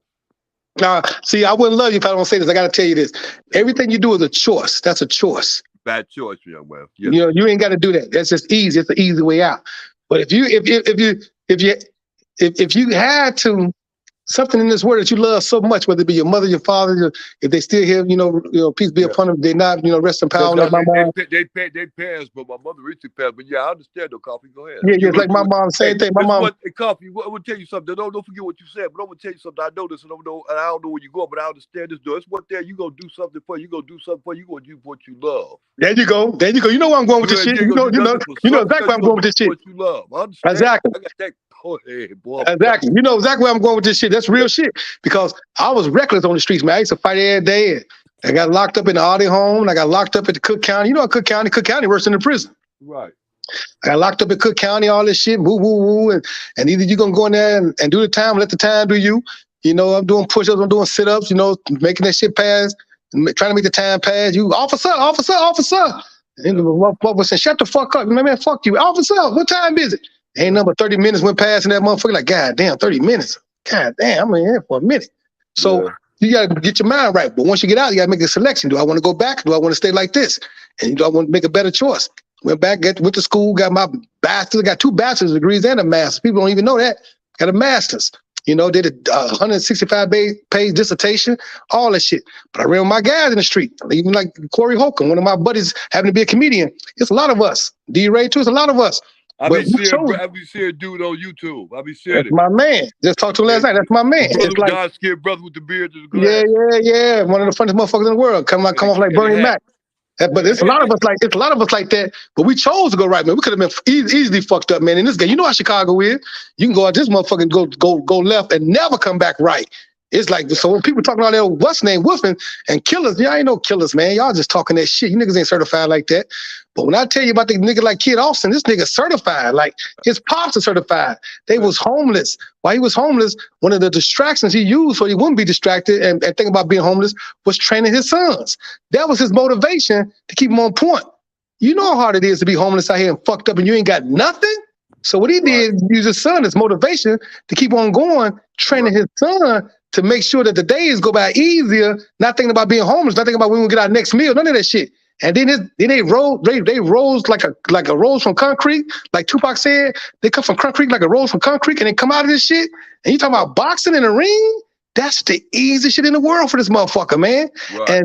See, I wouldn't love you if I don't say this. I got to tell you this. Everything you do is a choice. That's a choice. Bad choice, young man. Yes. You know, you ain't got to do that. That's just easy. It's an easy way out. But if you had to something in this world that you love so much, whether it be your mother, your father, if they still here, peace be upon them. They not, rest in power. Like my mom. They passed, but my mother recently passed. But yeah, I understand though, Coffee. Go ahead. Yeah, it's like my mom, same thing. My mom. Coffee, I will tell you something. Don't forget what you said, but I'm gonna tell you something. I know this, and I don't know where you go, but I understand this. Though it's what there you gonna do something for. You gonna do something for. You gonna do what you love. There you go. You know where I'm going with this shit. You know exactly where I'm going with this shit. What you love. I understand. Exactly. I got that. Boy, exactly. You know exactly where I'm going with this shit. That's real shit. Because I was reckless on the streets, man. I used to fight every day. I got locked up in the Audi home, and I got locked up at the Cook County. You know, Cook County worse than the prison. Right. I got locked up in Cook County, all this shit, and either you're gonna go in there and do the time, let the time do you. You know, I'm doing push-ups, I'm doing sit-ups, making that shit pass, trying to make the time pass. You, officer. And the motherfucker said, shut the fuck up. Man, fuck you. Officer, what time is it? Ain't number 30 minutes went past and that motherfucker like, God damn, 30 minutes. God damn, I'm in here for a minute. So you got to get your mind right. But once you get out, you got to make a selection. Do I want to go back? Do I want to stay like this? And do I want to make a better choice? Went back, went to school, got my bachelor's, got 2 bachelor's degrees and a master's. People don't even know that. Got a master's. Did a 165-page dissertation, all that shit. But I ran with my guys in the street, even like Corey Holcomb, one of my buddies happened to be a comedian. It's a lot of us. D-Ray too, it's a lot of us. I be seeing dude on YouTube. I be seeing That's my man. Just talked to him last night. That's my man. It's like dark-skinned brother with the beard and the glass. Yeah. One of the funniest motherfuckers in the world. Come off like Bernie Mac. But it's a lot of us like that. But we chose to go right, man. We could have been easily fucked up, man. In this game, you know how Chicago is. You can go out this motherfucker and go left and never come back right. It's like, so when people talking about their what's name, woofing and killers, y'all ain't no killers, man. Y'all just talking that shit. You niggas ain't certified like that. But when I tell you about the nigga like Kid Austin, this nigga certified. Like his pops are certified. They was homeless. While he was homeless, one of the distractions he used so he wouldn't be distracted and think about being homeless was training his sons. That was his motivation to keep him on point. You know how hard it is to be homeless out here and fucked up and you ain't got nothing? So what he did is use his son as motivation to keep on going, training his son to make sure that the days go by easier, not thinking about being homeless, not thinking about when we get our next meal, none of that shit. And then they rose like a rose from concrete, like Tupac said. They come from concrete like a rose from concrete, and they come out of this shit. And you talking about boxing in a ring? That's the easiest shit in the world for this motherfucker, man. Right.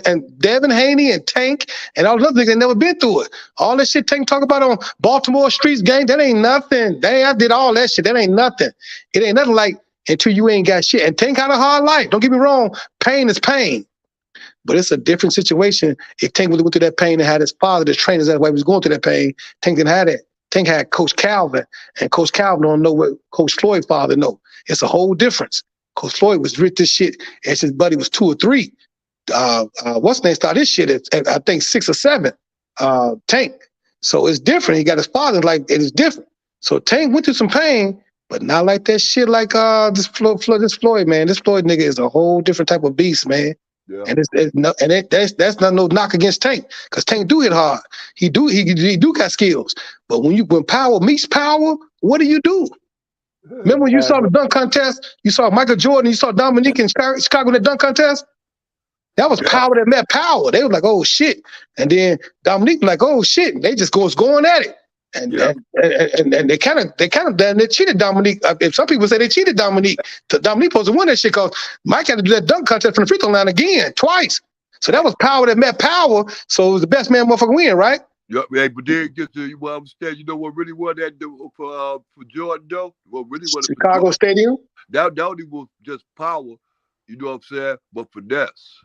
And Devin Haney and Tank and all those other niggas never been through it. All that shit Tank talk about on Baltimore streets game, that ain't nothing. I did all that shit. That ain't nothing. It ain't nothing like until you ain't got shit. And Tank had a hard life. Don't get me wrong. Pain is pain. But it's a different situation. If Tank went through that pain and had his father, the trainers, that's why he was going through that pain. Tank didn't have that. Tank had Coach Calvin, and Coach Calvin don't know what Coach Floyd's father know. It's a whole difference. Coach Floyd was with this shit as his buddy was 2 or 3. What's name started this shit at I think 6 or 7. Tank. So it's different. He got his father like it is different. So Tank went through some pain, but not like that shit like this Floyd, man. This Floyd nigga is a whole different type of beast, man. Yeah. And that's not no knock against Tank, because Tank do hit hard. He do got skills. But when power meets power, what do? Remember when you saw the dunk contest? You saw Michael Jordan, you saw Dominique in Chicago in the dunk contest? That was power that met power. They were like, oh shit. And then Dominique was like, oh shit. They just going at it. And they kind of cheated Dominique. If some people say they cheated Dominique, Dominique supposed to win that shit because Mike had to do that dunk contest from the free throw line again, twice. So that was power that met power. So it was the best man motherfucker win, right? Yeah, but then just you understand, you know what really won that for Jordan though? What really won Chicago Stadium? That was just power, you know what I'm saying? But finesse.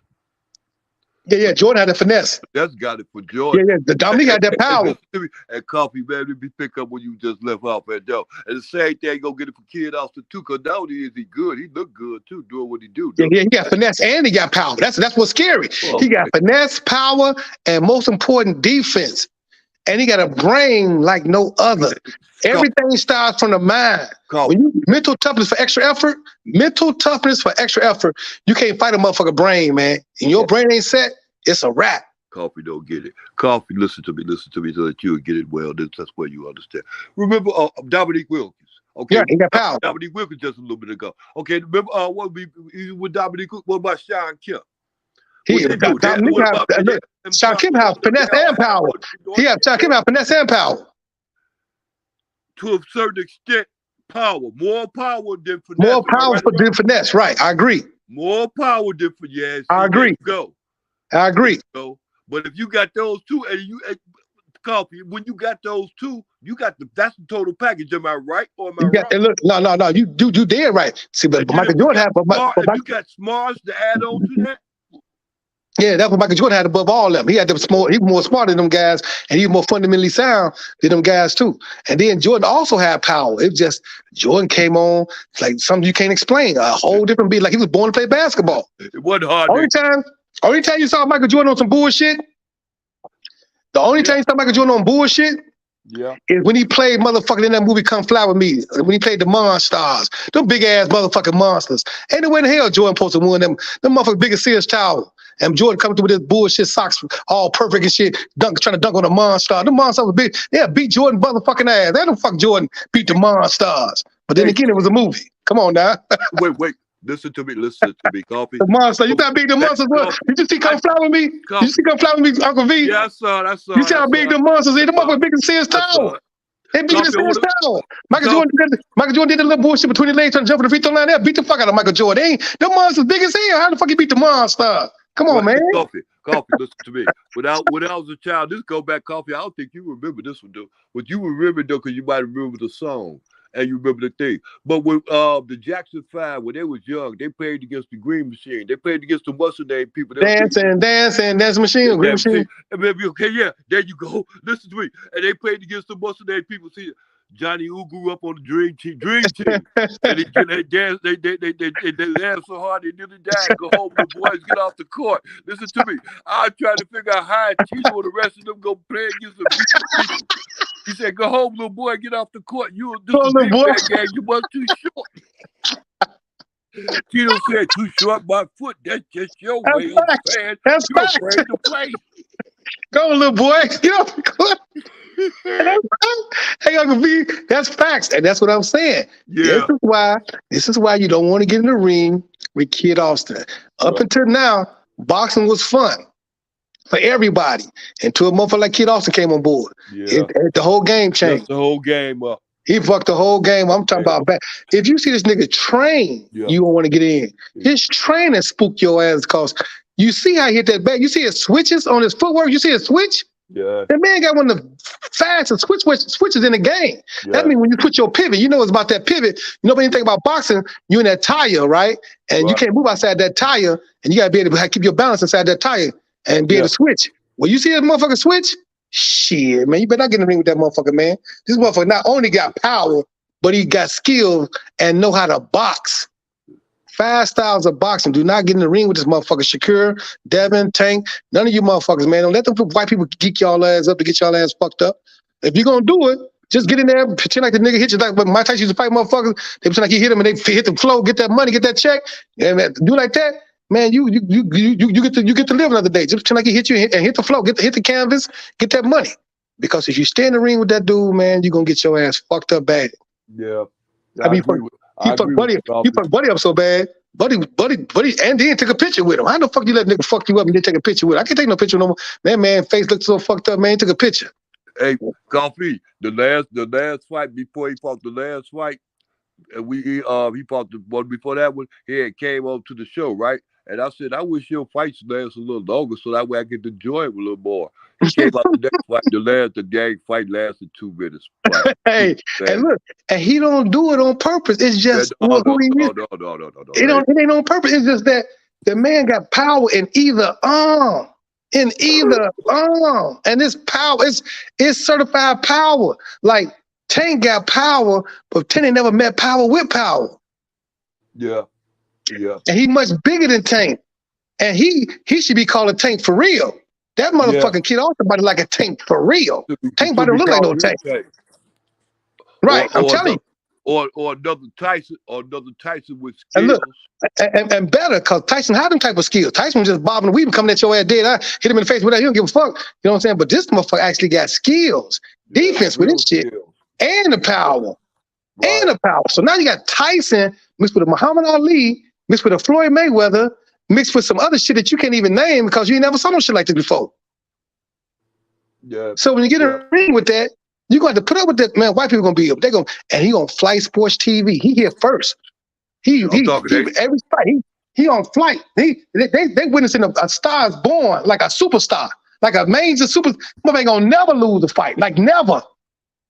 Yeah, Jordan had the finesse. That's got it for Jordan. Yeah, the Dominique had that power. And Coffee, man, let me pick up when you just left off at Joe. And the same thing, go get it for Kid Austin too, because not only is he good, he look good too, doing what he do. Yeah, he got finesse and he got power. That's what's scary. He got finesse, power, and most important, defense. And he got a brain like no other. Everything starts from the mind. When mental toughness for extra effort, you can't fight a motherfucker brain, man. And your brain ain't set, it's a wrap. Coffee don't get it. Coffee, listen to me so that you'll get it well. That's where you understand. Remember Dominique Wilkins. Okay. Yeah, he got power. Dominique Wilkins just a little bit ago. Okay, remember with Dominique, what about Sean Kemp? Sean Kemp has finesse and power. Sean Kemp has finesse and power. To a certain extent, more power than finesse. More power than finesse, right? I agree. More power than finesse. I agree. Go. I agree. Go. But if you got those two, and you Coffee, when you got those two, you got that's the total package. Am I right or am I wrong? And look, no, you dead right. See, but Michael Jordan had, you got smarts to add on to that. Yeah, that's what Michael Jordan had above all of them. He had them smart. He was more smart than them guys, and he was more fundamentally sound than them guys too. And then Jordan also had power. It was just Jordan came on like something you can't explain. A whole different beat. Like he was born to play basketball. It wasn't hard. Only time you saw Michael Jordan on some bullshit. The only time you saw Michael Jordan on bullshit. Yeah. Is when he played motherfucking in that movie Come Fly With Me. When he played the Monsters. Them big ass motherfucking monsters. Ain't no way in hell Jordan supposed to win them motherfucking biggest Sears Tower. And Jordan coming through with this bullshit socks all perfect and shit, trying to dunk on the Monster. The Monsters was big. Yeah, beat Jordan motherfucking ass. That don't fuck Jordan beat the Monsters. But then again, it was a movie. Come on now. Wait. Listen to me, Coffee. The Monster. You thought big the Monsters was? Did you see Come Fly With Me? Did you see Come Fly With Me, Uncle V? Yeah, I saw. You see how big the Monsters is? The motherfucker big as Sears Tower. They beat the Sears Tower. Michael Jordan did a little bullshit between the legs trying to jump to the free throw line there. Beat the fuck out of Michael Jordan. The Monsters big as hell. How the fuck he beat the Monster? Come on, man. Coffee, listen to me. When I was a child, this go back, Coffee. I don't think you remember this one, though. But you remember, though, because you might remember the song and you remember the thing. But when the Jackson 5, when they was young, they played against the Green Machine. They played against the what's-her-name people. Dance Machine, Green Machine. Okay, yeah, there you go. Listen to me. And they played against the what's-her-name people. See, Johnny U grew up on the Dream Team, and they danced. They laughed so hard they nearly died. Go home, the boys get off the court. Listen to me. I was trying to figure out how Tito and the rest of them go play against the people. He said, "Go home, little boy. Get off the court. You this is big man game. You was too short." Tito said, "Too short by foot. That's just your way of saying That's you're afraid to play." Go, little boy. Get off the court. Hey, Uncle V, that's facts, and that's what I'm saying. Yeah. This is why you don't want to get in the ring with Kid Austin. Up until now, boxing was fun for everybody until a motherfucker like Kid Austin came on board. Yeah. The whole game changed. That's the whole game up. He fucked the whole game. I'm talking about back. If you see this nigga train, you don't want to get in. His training spooked your ass because you see how he hit that back. You see his switches on his footwork. You see his switch. Yeah. That man got one of the fastest switches in the game. Yeah. That means when you put your pivot, you know it's about that pivot. You know anything about boxing, you in that tire, right? And you can't move outside that tire, and you got to be able to keep your balance inside that tire and be able to switch. When you see that motherfucker switch, shit, man, you better not get in the ring with that motherfucker, man. This motherfucker not only got power, but he got skill and know how to box. 5 styles of boxing. Do not get in the ring with this motherfucker. Shakur, Devin, Tank, none of you motherfuckers, man. Don't let them white people geek y'all ass up to get y'all ass fucked up. If you're going to do it, just get in there, pretend like the nigga hit you. Like when Mike Tyson used to fight motherfuckers, they pretend like he hit him and they hit the flow, get that money, get that check. And man, do like that, man, you get to live another day. Just pretend like he hit you and hit the flow, hit the canvas, get that money. Because if you stay in the ring with that dude, man, you're going to get your ass fucked up bad. Yeah. He fucked Buddy up so bad. Buddy, and then took a picture with him. How the fuck you let nigga fuck you up and then take a picture with him? I can't take no picture no more. That man face looked so fucked up, man. He took a picture. Hey, Coffee, the last fight before he fought the last fight, and he fought the one before that one. He had came up to the show, right? And I said, I wish your fights last a little longer so that way I get to enjoy it a little more. He came out the next fight. The gang fight lasted 2 minutes. Hey, and look, and he don't do it on purpose. It's just who he is. No. It ain't on purpose. It's just that the man got power in either arm. And this power is certified power. Like Tank got power, but Tank ain't never met power with power. Yeah. Yeah. And he much bigger than Tank. And he should be called a Tank for real. That motherfucking kid also body like a Tank for real. Tank body don't look like no Tank. Right, I'm telling you. Or another Tyson with skills. And better, because Tyson had them type of skills. Tyson was just bobbing and weaving, coming at your ass dead. I hit him in the face with that. He don't give a fuck. You know what I'm saying? But this motherfucker actually got skills. Defense with this shit. And the power. And the power. So now you got Tyson mixed with a Muhammad Ali, mixed with a Floyd Mayweather, mixed with some other shit that you can't even name because you ain't never saw no shit like this before. Yeah. So when you get in a ring with that, You going to have to put up with that, man. White people gonna be up. And he on Flight Sports TV. He here first. He every fight. He on Flight. They witnessing a Star is Born, like a superstar, like a major super. Motherfucker ain't gonna never lose a fight, like never.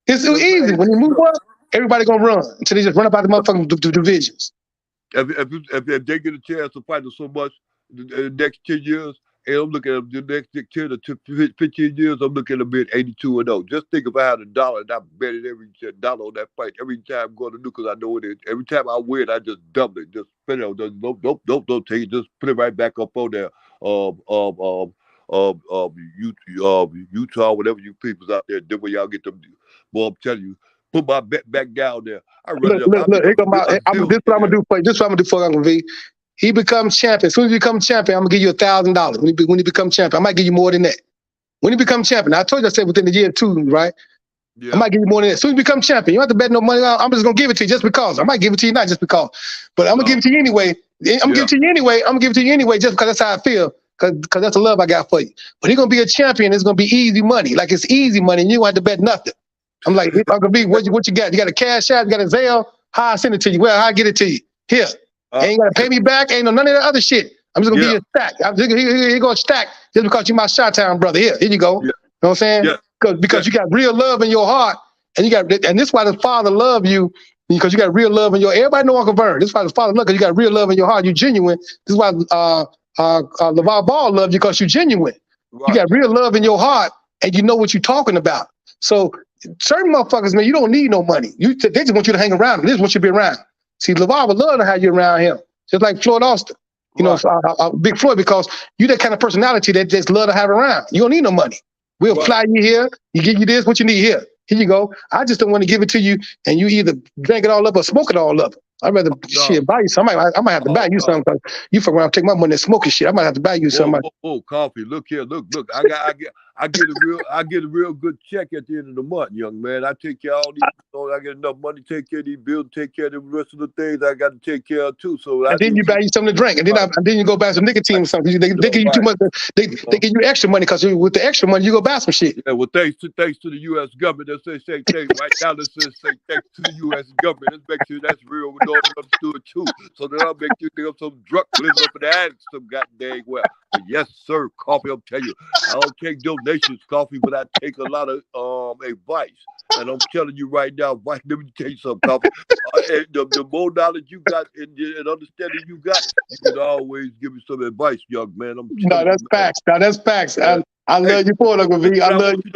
It's easy when you move up. Everybody gonna run until they just run up out the motherfucking divisions. If they get a chance to fight us so much the next 10 years, and I'm looking at the next 10 to 15 years, I'm looking at them at 82-0. Just think if I had $1 and I betted every dollar on that fight every time I'm going to do, because I know it is. Every time I win, I just double it. Just spin it. Don't take it. Just put it right back up on there. Utah, whatever you peoples out there, do where y'all get them. Boy, I'm telling you, put my bet back down there. I run it up. Look, this is what I'm gonna do for you. This is what I'm gonna do for Uncle V. He becomes champion. As soon as he becomes champion, I'm gonna give you $1,000. When he becomes champion, I might give you more than that. When he becomes champion, I told you I said within the year 2, right? Yeah. I might give you more than that. As soon as you become champion, you don't have to bet no money. I'm just gonna give it to you just because. I might give it to you not just because, but I'm gonna give it to you anyway. I'm gonna give it to you anyway. I'm gonna give it to you anyway just because that's how I feel. Because that's the love I got for you. But he's gonna be a champion. It's gonna be easy money. Like it's easy money, and you don't have to bet nothing. I'm like, Uncle V, what you got? You got a cash out? You got a Zelle? How I send it to you? Well, how I get it to you? Here. Ain't gotta pay me back. Ain't none of that other shit. I'm just gonna be a stack. Here go a stack just because you my Chi-Town brother. Here you go. You know what I'm saying? Because you got real love in your heart, and this is why the Father love you, because you got real love in your. Everybody know Uncle Vern. This is why the Father love, because you got real love in your heart. You genuine. This is why LeVar Ball love you, because you genuine. Right. You got real love in your heart, and you know what you're talking about. So certain motherfuckers, man, you don't need no money. They just want you to hang around. They just want you to be around. See, LeVar would love to have you around him, just like Floyd Austin. You know, Big Floyd, because you that kind of personality that just love to have around. You don't need no money. We'll fly you here. You give you this, what you need here. Here you go. I just don't want to give it to you, and you either drink it all up or smoke it all up. I'd rather buy you something. I might have to buy you something, because you fuck around, take my money and smoke shit. I might have to buy you something. Coffee. Look here. Look. I get a real good check at the end of the month, young man. I take care of all these. I get enough money to take care of these bills, take care of the rest of the things I got to take care of too. So then you buy you something to drink, and then you go buy some nicotine or something. They give you too much. They give you extra money, because with the extra money you go buy some shit. Yeah, well, thanks to the U.S. government. Let's say thanks right now. Let's say thanks to the U.S. government. Let's make sure that's real. We know understood too. So then I'll make you think of some drug living up in the attic some goddamn well. But yes, sir, Coffee. I'm telling you, I don't take donations, Coffee, but I take a lot of advice. And I'm telling you right now, let me tell you something, Coffee. The more knowledge you got and understanding you got, you can always give me some advice, young man. That's facts. Now that's facts. I love you for it, Uncle V. I love you.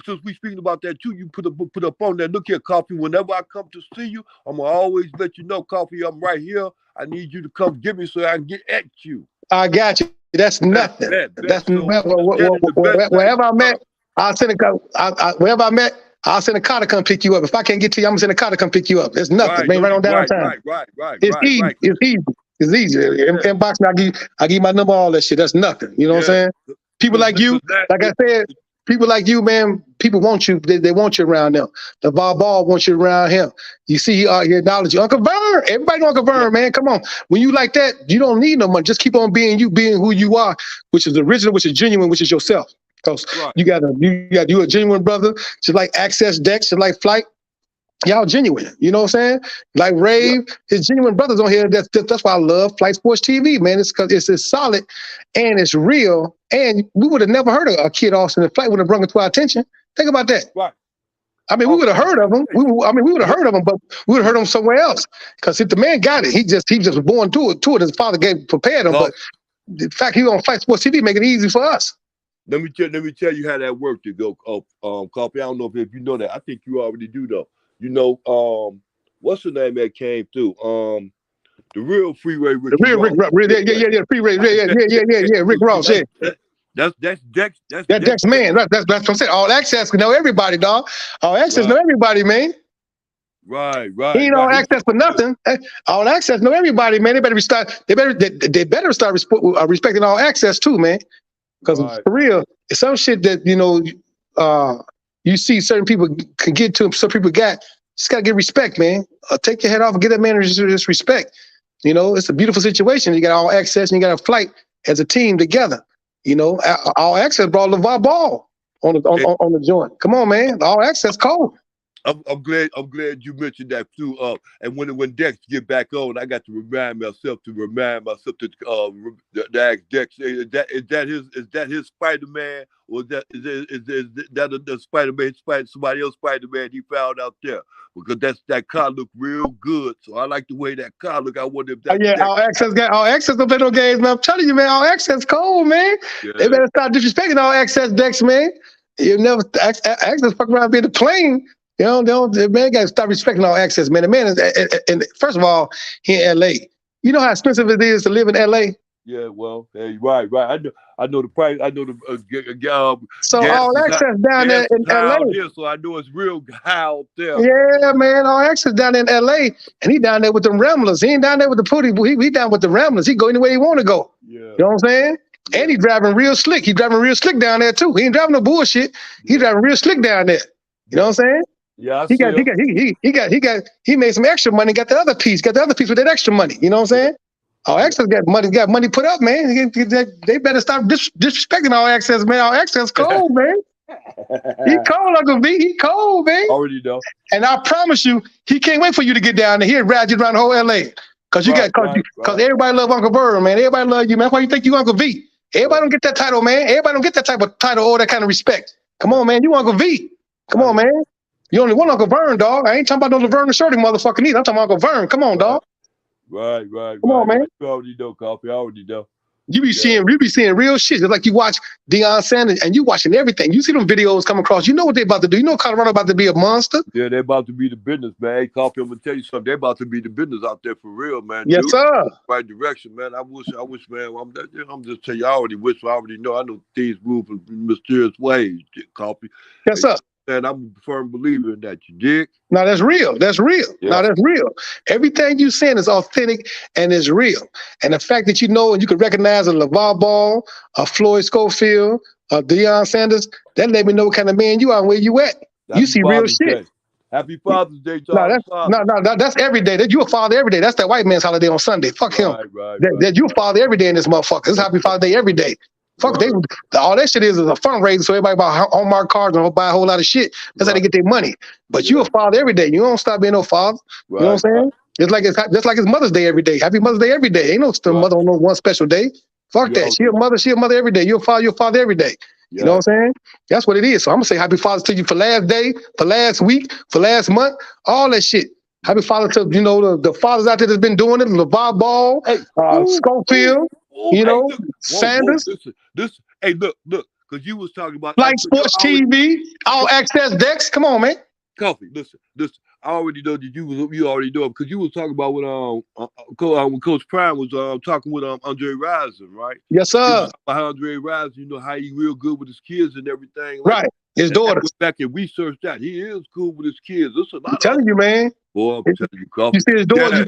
Since we speaking about that too, you put up on that. Look here, Coffee. Whenever I come to see you, I'm gonna always let you know, Coffee, I'm right here. I need you to come get me so I can get at you. I got you. That's nothing. That's wherever I'm at, I'll send wherever I'm at, I'll send a car to come pick you up. If I can't get to you, I'm gonna send a car to come pick you up. It's nothing. Right on downtown. Right. It's easy. It's easy. It's easy. In boxing, I give you my number, all that shit. That's nothing. You know what I'm saying? People like you, like I said, people like you, man, people want you. They want you around them. LeVar Ball wants you around him. You see, he acknowledge you. Uncle Vern, everybody know Uncle Vern, man. Come on. When you like that, you don't need no money. Just keep on being you, being who you are, which is original, which is genuine, which is yourself. Because you a genuine brother, just like Access Dex, just like Flight. Y'all genuine, you know what I'm saying? Like Rave, his genuine brothers on here. That's why I love Flight Sports TV, man. It's because it's solid and it's real. And we would have never heard of a Kid Austin if Flight would have brought it to our attention. Think about that. Right. I mean, we would have heard of him. We would have heard of him, but we would have heard him somewhere else. Because if the man got it, he just was born to it. His father prepared him. But the fact he on Flight Sports TV make it easy for us. Let me tell you how that worked to go. Coffee. I don't know if you know that. I think you already do though. You know, what's the name that came through? The real Freeway Rick. The real Rick Ross. Yeah, Freeway. Yeah, Rick Ross. Yeah. That's Dex. That's Dex, man. That's what I'm saying. All Access know everybody, dog. All Access know everybody, man. Right. He ain't All Access for nothing. All Access know everybody, man. They better start respecting All Access too, man. Because for real, it's some shit that you see certain people can get to, some people just gotta get respect, man. Take your head off and give that man this respect. You know, it's a beautiful situation. You got All Access and you got a Flight as a team together. You know, All Access brought LeVar Ball. on the joint. Come on, man. The all access code. I'm glad you mentioned that too. And when Dex get back on, I got to remind myself to ask Dex, is that his Spider-Man, or is that the Spider-Man, somebody else Spider-Man he found out there? Because that car looked real good. So I like the way that car look. I wonder if that. All access don't play no games, man. I'm telling you, man. All access cold, man. Yeah. They better stop disrespecting all access Dex, man. You never access fuck around being the plane. The man got to stop respecting all access, man. The man is, and first of all, he in LA. You know how expensive it is to live in LA? Yeah, well, hey, right. I know the price. I know the so all access down there in LA. Here, so I know it's real high out there. Yeah, man, all access down in LA, and he down there with them Ramblers. He ain't down there with the putty. He down with the Ramblers. He go anywhere he want to go. Yeah. You know what I'm saying? Yeah. And he driving real slick. He driving real slick down there too. He ain't driving no bullshit. He driving real slick down there. You know what I'm saying? Yeah, he made some extra money. Got the other piece with that extra money. You know what I'm saying? All access got money put up, man. They better stop disrespecting all access, man. All access cold, man. He cold, Uncle V. He cold, man. Already know. And I promise you, he can't wait for you to get down there. He'll ride you around the whole LA. Cause everybody love Uncle Bird, man. Everybody love you, man. Why you think you Uncle V? Everybody don't get that title, man. Everybody don't get that type of title or that kind of respect. Come on, man. You Uncle V. Come on, man. You only want Uncle Vern, dog. I ain't talking about no Laverne and Shorty motherfucking either. I'm talking about Uncle Vern. Come on, dog. Right. Come on, man. You already know, Coffee. I already know. You be seeing real shit. It's like you watch Deion Sanders and you watching everything. You see them videos come across. You know what they about to do. You know Colorado about to be a monster. Yeah, they're about to be the business, man. Hey, Coffee, I'm gonna tell you something. They're about to be the business out there for real, man. Yes, sir. Right direction, man. I wish, man. I'm just telling you, I already know. I know things move in mysterious ways, Coffee. Yes, sir. And I'm a firm believer in that. You dig? No, that's real. Yeah. No, that's real. Everything you saying is authentic and is real. And the fact that you know and you can recognize a Lamelo Ball, a Floyd Schofield, a Deion Sanders, that let me know what kind of man you are and where you at. You see real shit. Happy Father's Day, Charles. That's every day. That you a father every day. That's that white man's holiday on Sunday. Fuck him. That you a father every day in this motherfucker. It's Happy Father's Day every day. Fuck, all that shit is a fundraiser, so everybody buy Hallmark cards and buy a whole lot of shit. That's how they get their money. But you a father every day. You don't stop being no father. You know what I'm saying? Just like it's Mother's Day every day. Happy Mother's Day every day. Ain't no mother on no one special day. Fuck that. She a mother every day. You're a father every day. You know what I'm saying? That's what it is. So I'm gonna say Happy Father's to you for last day, for last week, for last month, all that shit. Happy Father to the fathers out there that's been doing it. Lamelo Ball, Schofield. Sanders. Hey, look, because you was talking about Flight Sports TV, all access Dex. Come on, man. Coffee, listen. I already know that you already know because you was talking about when Coach Prime was talking with Andre Rison, right? Yes, sir. Andre Rison, you know how he real good with his kids and everything. Right. His daughters. Back and researched that. He is cool with his kids. I'm telling you, man. Boy, I'm telling you, Coffee. You see his daughters.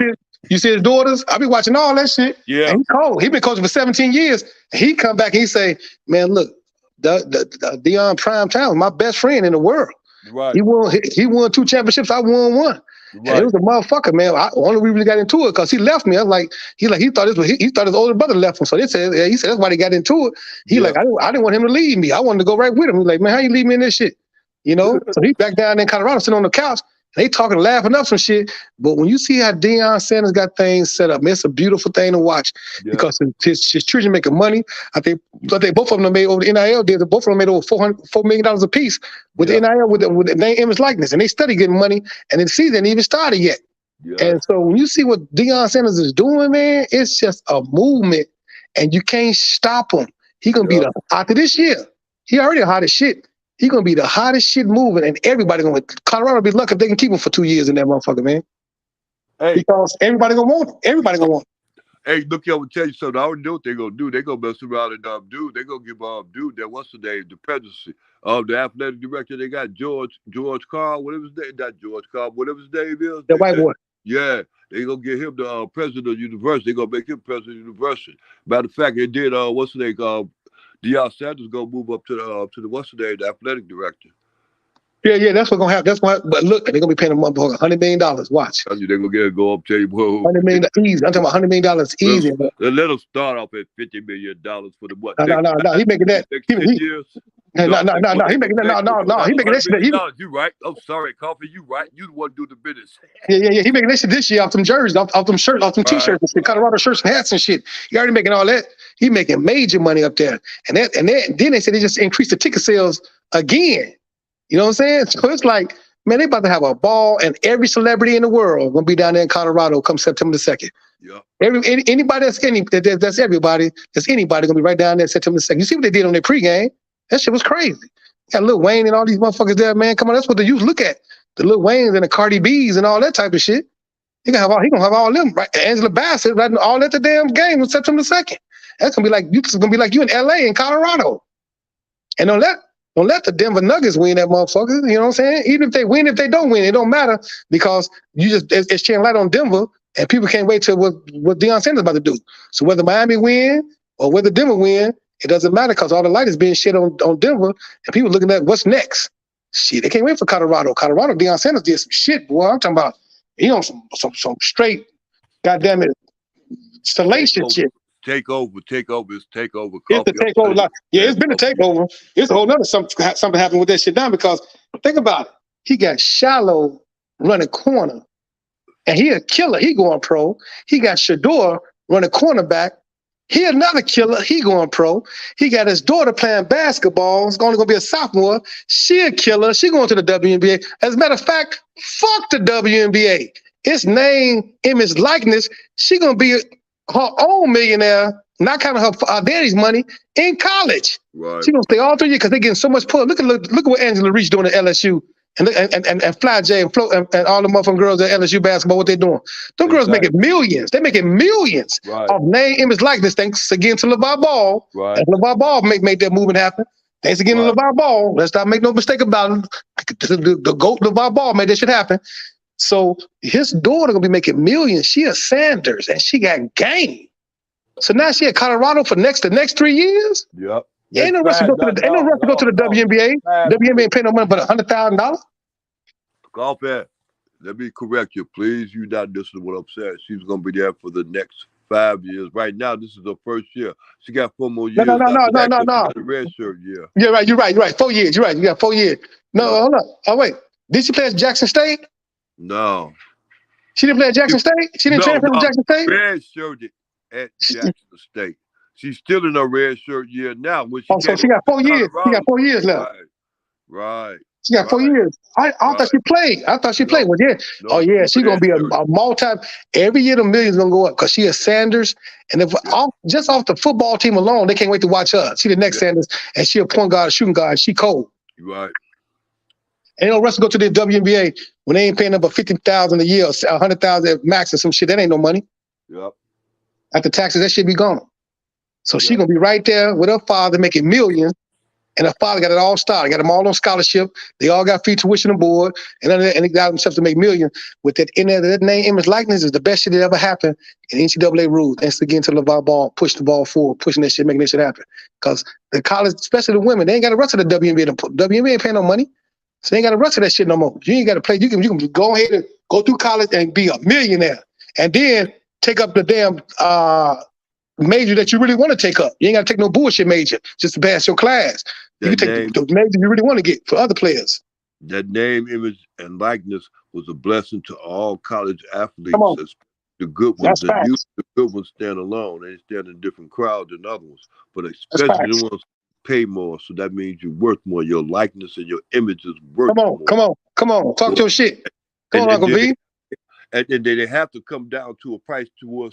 You see his daughters. I be watching all that shit. Yeah. And he cold. He been coaching for 17 years. And he come back and he say, man, look, the Deion Prime Time was my best friend in the world. Right. He won 2 championships. I won 1. Right. And it was a motherfucker, man. Only we really got into it because he left me. I was like, he thought his older brother left him. So he said that's why they got into it. He like, I didn't want him to leave me. I wanted to go right with him. He's like, man, how you leave me in this shit? You know? So he back down in Colorado sitting on the couch. They talking, laughing up some shit. But when you see how Deion Sanders got things set up, man, it's a beautiful thing to watch because his children making money. I think both of them made over the NIL deal. Both of them made over $4 million a piece with the NIL with the name, image, likeness, and they study getting money. And the season ain't even started yet. Yeah. And so when you see what Deion Sanders is doing, man, it's just a movement, and you can't stop him. He gonna be after this year. He already hot as shit. He gonna be the hottest shit moving, and everybody Colorado be lucky if they can keep him for 2 years in that motherfucker, man. Hey, because everybody gonna want him. Everybody gonna want him. Hey, look, I'm gonna tell you something. I already know what they're gonna do. They're gonna mess around and they're gonna give dude that what's the name, the presidency of the athletic director. They got George Carl, whatever his name, not George Carl, whatever his name is. The white boy. Yeah, they gonna get him the president of the university. They gonna make him president of the university. Matter of fact, they did what's the name? Deion Sanders gonna move up to the what's the name, the athletic director. Yeah, that's what's gonna happen. But look, they're gonna be paying him $100 million. Watch. They're gonna go up, tell you, whoa. $100 million easy. I'm talking about $100 million easy. Let them start off at $50 million for the what? No. He making that. No. He making He making that shit. You right? Oh, sorry, Coffee. You right? You the one do the business. Yeah. He making that shit this year off them jerseys, off them shirts, off them t-shirts, and shit, Colorado shirts and hats and shit. He already making all that. He making major money up there, and then they said they just increased the ticket sales again. You know what I'm saying? So it's like, man, they about to have a ball, and every celebrity in the world gonna be down there in Colorado come September the 2nd. Yeah. Anybody that's everybody that's anybody gonna be right down there September the 2nd. You see what they did on their pregame? That shit was crazy. Got Lil Wayne and all these motherfuckers there, man. Come on, that's what the youth look at. The Lil Waynes and the Cardi B's and all that type of shit. He gonna have all them, right? Angela Bassett, right? All at the damn game on September the 2nd. That's gonna be like you in LA and Colorado. And don't let the Denver Nuggets win that motherfucker. You know what I'm saying? Even if they win, if they don't win, it don't matter because it's shining light on Denver, and people can't wait till what Deion Sanders about to do. So whether Miami win or whether Denver win, it doesn't matter because all the light is being shed on Denver, and people looking at what's next. Shit, they can't wait for Colorado. Colorado, Deion Sanders did some shit, boy. I'm talking about some straight, goddamn it, salacious shit. Takeover. It's takeover. It's the takeover. Yeah, it's been a takeover. It's a whole nother something happened with that shit down because think about it. He got Shallow running corner, and he a killer. He going pro. He got Shador running cornerback. He another killer. He going pro. He got his daughter playing basketball. It's only going to be a sophomore. She a killer. She going to the WNBA. As a matter of fact, fuck the WNBA. It's name, image, likeness. She going to be her own millionaire, not counting her daddy's money, in college. Right. She going to stay all 3 years because they getting so much pull. Look at what Angela Reese doing at LSU. And Fly J and Flo and all the motherfucking girls at LSU basketball, what they doing? Them girls making millions. They making millions of name, image, likeness. Thanks again to LeVar Ball. Right. And LeVar Ball make that movement happen. Thanks again to LeVar Ball. Let's not make no mistake about it. The GOAT LeVar Ball made that shit happen. So his daughter gonna be making millions. She a Sanders and she got game. So now she at Colorado for the next 3 years. Yep. Ain't no rush to go to the WNBA. WNBA ain't paying no money but $100,000. Golf, let me correct you, please. You not listening to what I'm saying. She's gonna be there for the next 5 years. Right now, this is her first year. She got 4 more years. No. The red shirt year. Yeah, right. You're right. 4 years. You're right. You got 4 years. No, hold on. Oh wait. Did she play at Jackson State? No. She didn't play at Jackson State? She didn't transfer from Jackson State? Red shirt at Jackson State. She's still in her red shirt year now. When she so she got 4 years. She got 4 years left. Right. She got 4 years. I thought she played. Well, yeah. No, she's gonna be a multi. Every year the millions gonna go up because she is Sanders. And just off the football team alone, they can't wait to watch her. She the next Sanders, and she a point guard, shooting guard. She cold. Right. Ain't no rest to go to the WNBA when they ain't paying them but $50,000 a year or $100,000 at max or some shit. That ain't no money. Yep. After taxes, that shit be gone. So she gonna be right there with her father making millions, and her father got it all started. Got them all on scholarship. They all got free tuition and board, and they got themselves to make millions. With that in there, that name, image, likeness is the best shit that ever happened in NCAA rules. Thanks again to LeVar Ball, push the ball forward, pushing that shit, making that shit happen. Because the college, especially the women, they ain't got to rush to the WNBA. The WNBA ain't paying no money. So they ain't got to rush to that shit no more. You ain't got to play. You can go ahead and go through college and be a millionaire. And then take up the damn major that you really want to take up. You ain't got to take no bullshit major just to pass your class. You can take the major you really want to get for other players. That name, image, and likeness was a blessing to all college athletes. The good ones. The good ones stand alone. They stand in different crowds than other ones. But especially the ones pay more. So that means you're worth more. Your likeness and your image is worth more. Come on. Talk your shit. Come on, Uncle V. And they have to come down to a price to a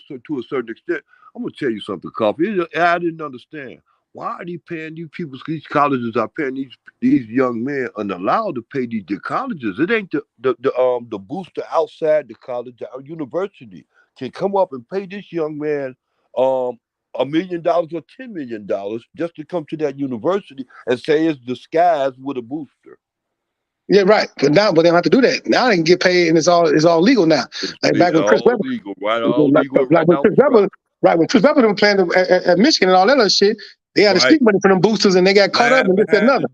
certain extent. I'm gonna tell you something, Coffee. I didn't understand. Why are they paying these people? These colleges are paying these young men and allowed to pay these colleges. It ain't the booster outside the college, our university can come up and pay this young man $1 million or $10 million just to come to that university and say it's disguised with a booster. Yeah, right. But they don't have to do that. Now they can get paid, and it's all legal now. Like back when Chris Webber, legal, right? All legal. Like when Chris Webber, when Chris Webber was playing at Michigan and all that other shit, they had to speak money for them boosters, and they got caught up and this and another.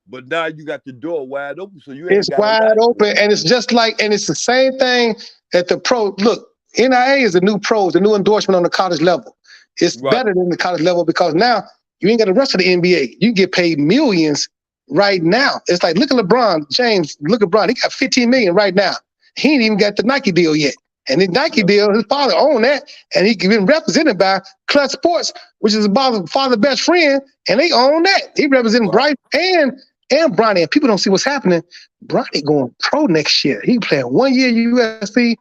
But now you got the door wide open, so it's wide open, and it's just like, and it's the same thing at the pro. Look, NIA is the new pros, the new endorsement on the college level. It's better than the college level because now You ain't got the rest of the NBA. You get paid millions right now. It's like, look at LeBron James. Look at LeBron. He got $15 million right now. He ain't even got the Nike deal yet. And the Nike deal, his father owned that, and he been represented by Clutch Sports, which is about father's best friend, and they own that. He representing Bryce and Bronny. And people don't see what's happening. Bronny going pro next year. He playing 1 year USC.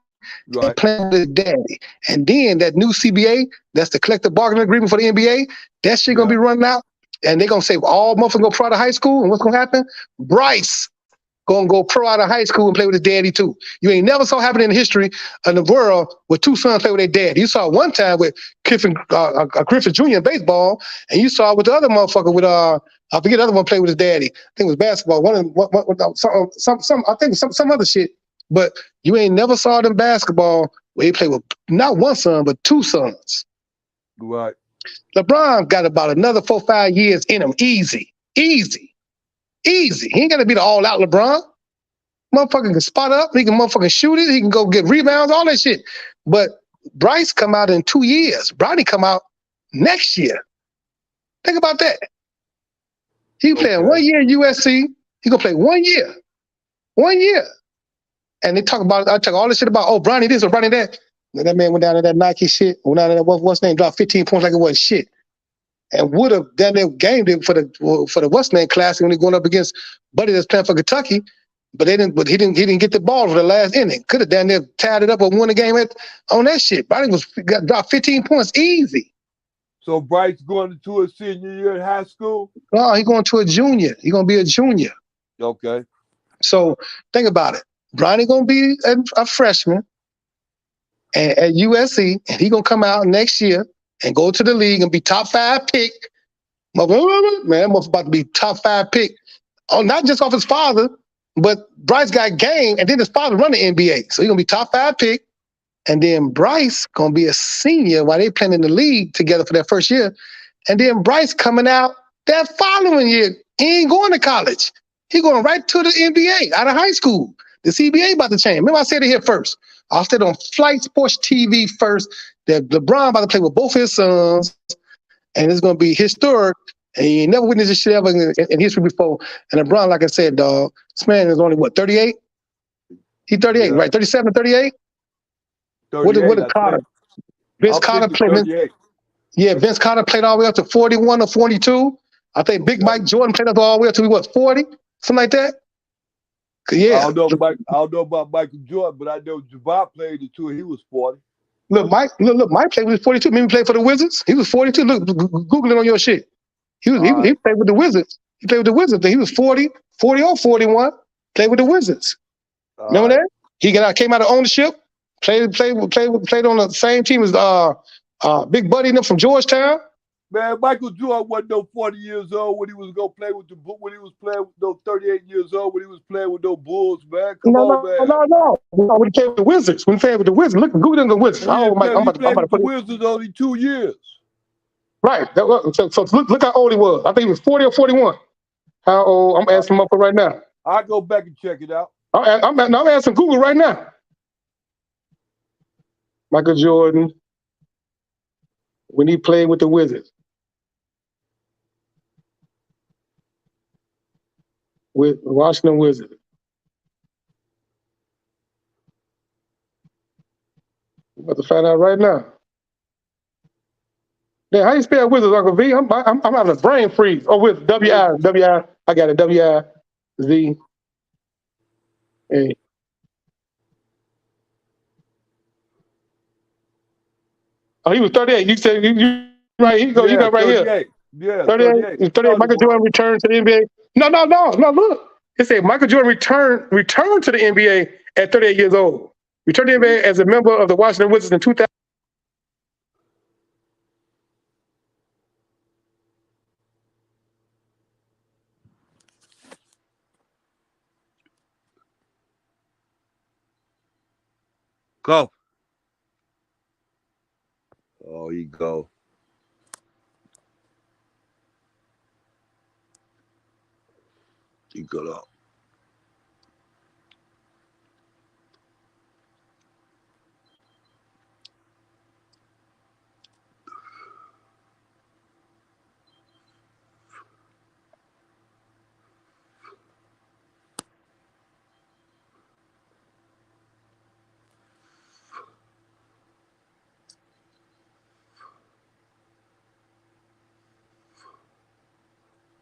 And playing with his daddy. And then that new CBA, that's the collective bargaining agreement for the NBA, that shit gonna be running out. And they're gonna say all motherfuckers go pro out of high school. And what's gonna happen? Bryce gonna go pro out of high school and play with his daddy too. You ain't never saw happen in the history of the world where two sons play with their dad. You saw it one time with Griffin Jr. in baseball, and you saw it with the other motherfucker with I forget the other one played with his daddy. I think it was basketball. Some other shit. But you ain't never saw them basketball where he played with not one son, but two sons. Right. LeBron got about another 4 or 5 years in him. Easy. He ain't got to be the all-out LeBron. Motherfucker can spot up. He can motherfucking shoot it. He can go get rebounds, all that shit. But Bryce come out in 2 years. Bronny come out next year. Think about that. He playing 1 year at USC. He gonna play 1 year. 1 year. And they talk about, I talk all this shit about, oh, Bronny this or Bronny that. And that man went down to that Nike shit, went down to that, what's name, dropped 15 points like it was shit. And would have done their game for the what's name classic when he going up against Buddy that's playing for Kentucky, but he didn't get the ball for the last inning. Could have done there, tied it up or won the game on that shit. Bronny dropped 15 points easy. So Bryce going into a senior year in high school? No, he going to a junior. He gonna be a junior. Okay. So think about it. Bronny gonna be a freshman at USC, and he gonna come out next year and go to the league and be top 5 pick. Man, that about to be top 5 pick. Oh, not just off his father, but Bryce got game, and then his father run the NBA. So he's gonna be top 5 pick, and then Bryce gonna be a senior while they playing in the league together for that first year. And then Bryce coming out that following year. He ain't going to college. He going right to the NBA out of high school. The CBA about to change. Remember I said it here first. I said on Flight Sports TV first that LeBron about to play with both his sons, and it's going to be historic. And you ain't never witnessed this shit ever in history before. And LeBron, like I said, dog, this man is only, what, 38? He's 38, right? 37, 38? What did Carter? Vince Carter played. Yeah, Vince Carter played all the way up to 41 or 42. I think Big Mike Jordan played up all the way up to, 40? Something like that? Yeah. I don't know about Michael Jordan, but I know Javon played it too. He was 40. Look, Mike played with 42. Maybe he played for the Wizards. He was 42. Look, Google it on your shit. He played with the Wizards. He played with the Wizards. He was 40 or 41. Played with the Wizards. Remember that? He came out of ownership. Played on the same team as Big Buddy and them from Georgetown. Man, Michael Jordan wasn't no 40 years old when he was gonna play with when he was playing with no 38 years old when he was playing with no Bulls, man. Come on, man. No. When he played with the Wizards. When he played with the Wizards. Look, Google them the Wizards. I'm about to put the Wizards only 2 years. Right. So look how old he was. I think he was 40 or 41. How old? I'm asking him up for right now. I'll go back and check it out. I'm asking Google right now. Michael Jordan, when he played with the Wizards. With Washington Wizards. I'm about to find out right now. Yeah, how you spell Wizards, Uncle V? I'm having a brain freeze. Oh, with W-I. I got it. W-I-Z-A. Oh, he was 38. You said you right. You got right 38. Here. Yeah, 38. 38. Michael Jordan returned to the NBA. No. Look, it said Michael Jordan returned to the NBA at 38 years old. Returned to the NBA as a member of the Washington Wizards in 2000. Go. Oh, you go. You go up.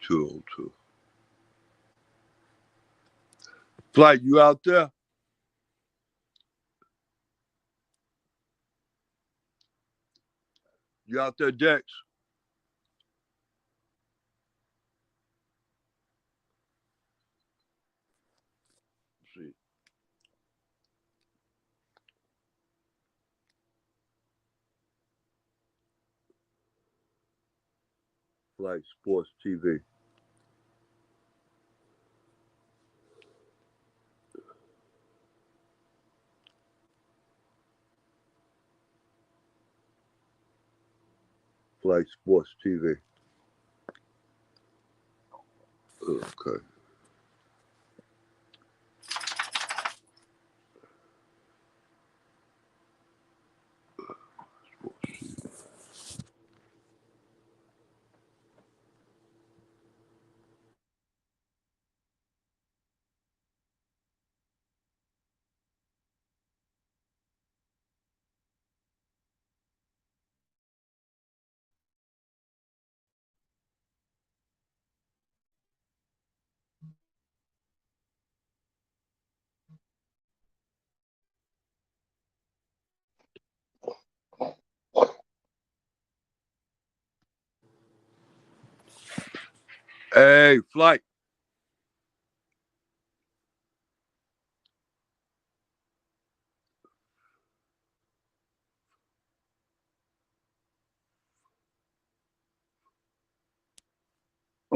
202. Flight, you out there? You out there, Dex? Let's see. Flight Sports TV. Flight Sports TV. Okay. Hey, Flight.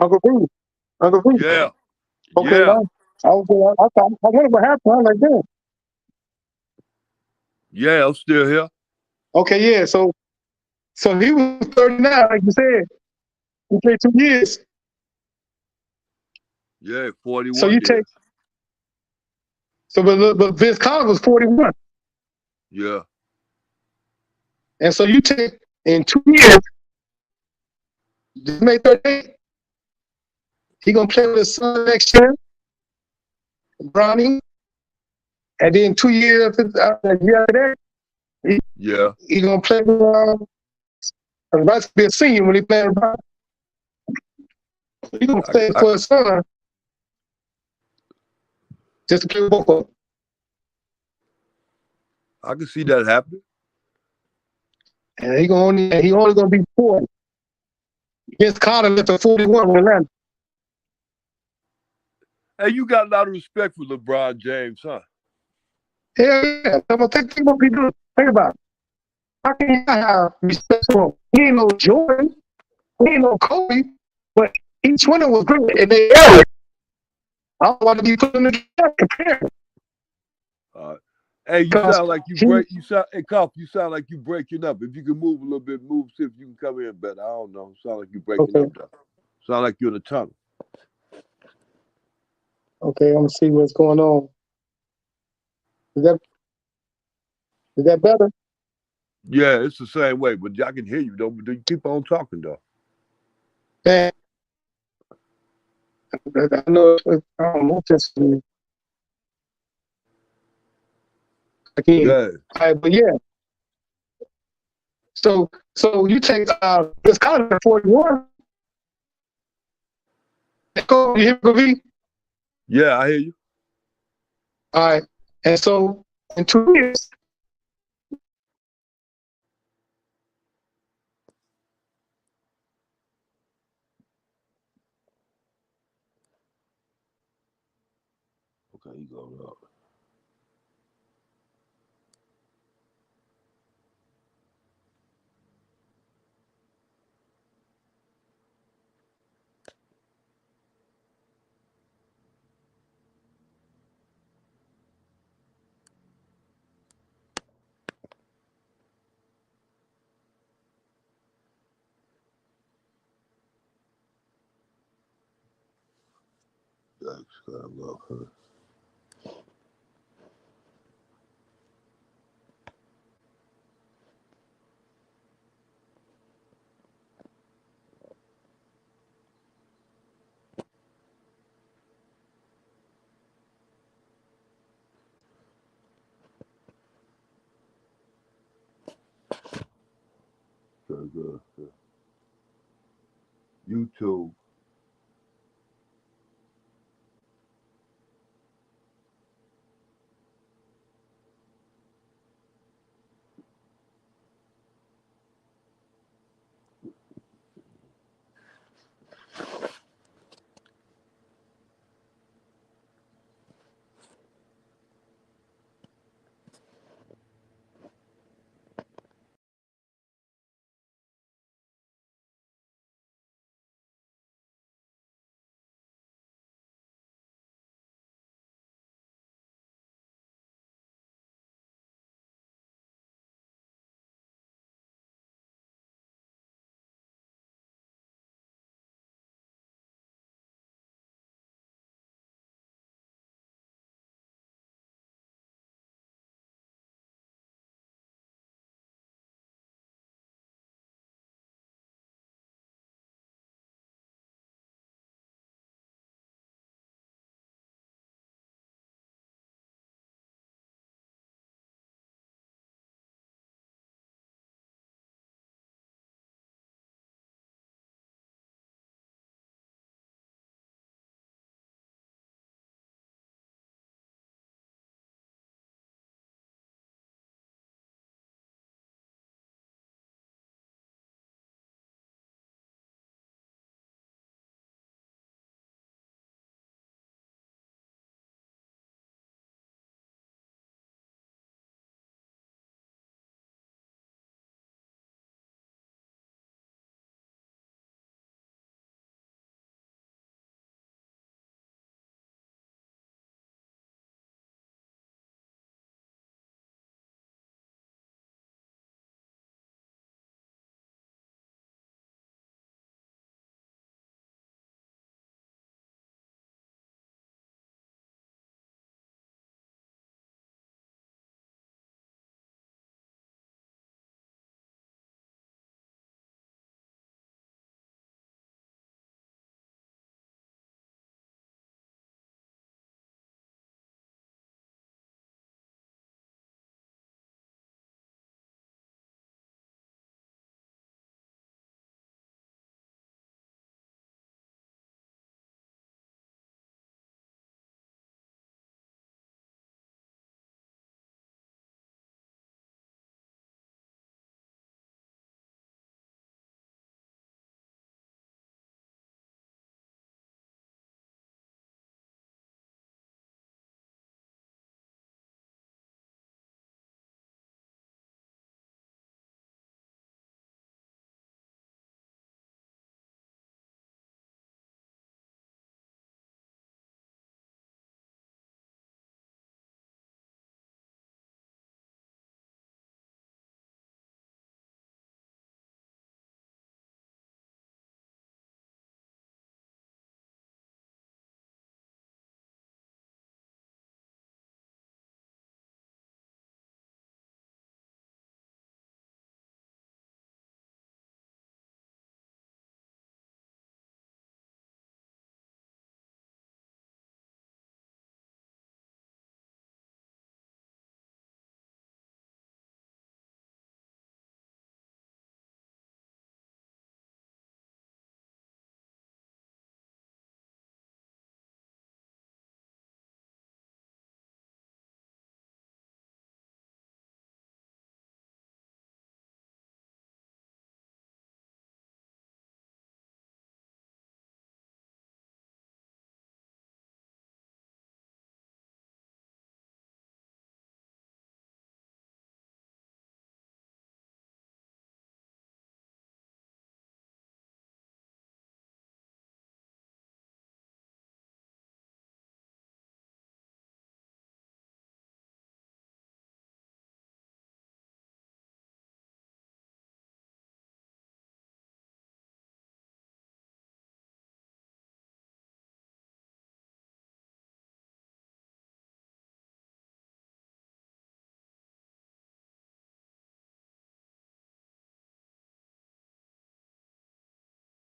Uncle B. Uncle B. Yeah. Okay, Yeah. I wonder what happened. I was like, damn. Yeah, I'm still here. Okay, yeah. So he was 39, like you said. He played 2 years. Yeah, 41 So you years. take. So, but Vince Collins was 41. Yeah. And so you take in 2 years, just made 38. He gonna play with his son next year, Bronny, and then 2 years after that, he gonna play with Russ be a senior when he played with Bronny. He gonna play for his son just to play with both of them. I can see that happening. And he only gonna be 40. Vince Carter left at 41 with Atlanta. Hey, you got a lot of respect for LeBron James, huh? Hell yeah. Think about people. Think about it. How can you not have respect for him? He ain't no Jordan. He ain't no Kobe. But each one of them was great in their area. I don't want to be put in the compared. Hey, you sound like you sound. Hey, Koff, you sound like you breaking up. If you can move a little bit, see if you can come in better. I don't know. Sound like you breaking up. Though. Sound like you're in a tunnel. Okay, I'm gonna see what's going on. Is that better? Yeah, it's the same way, but I can hear you though. But you keep on talking though. Man, I know. I don't know just again. Yeah. All right, but yeah. So you take this college at 41. You hear me? Yeah, I hear you. All right, and so in 2 years. Okay, you going up. Thanks, I love her. Very good. YouTube.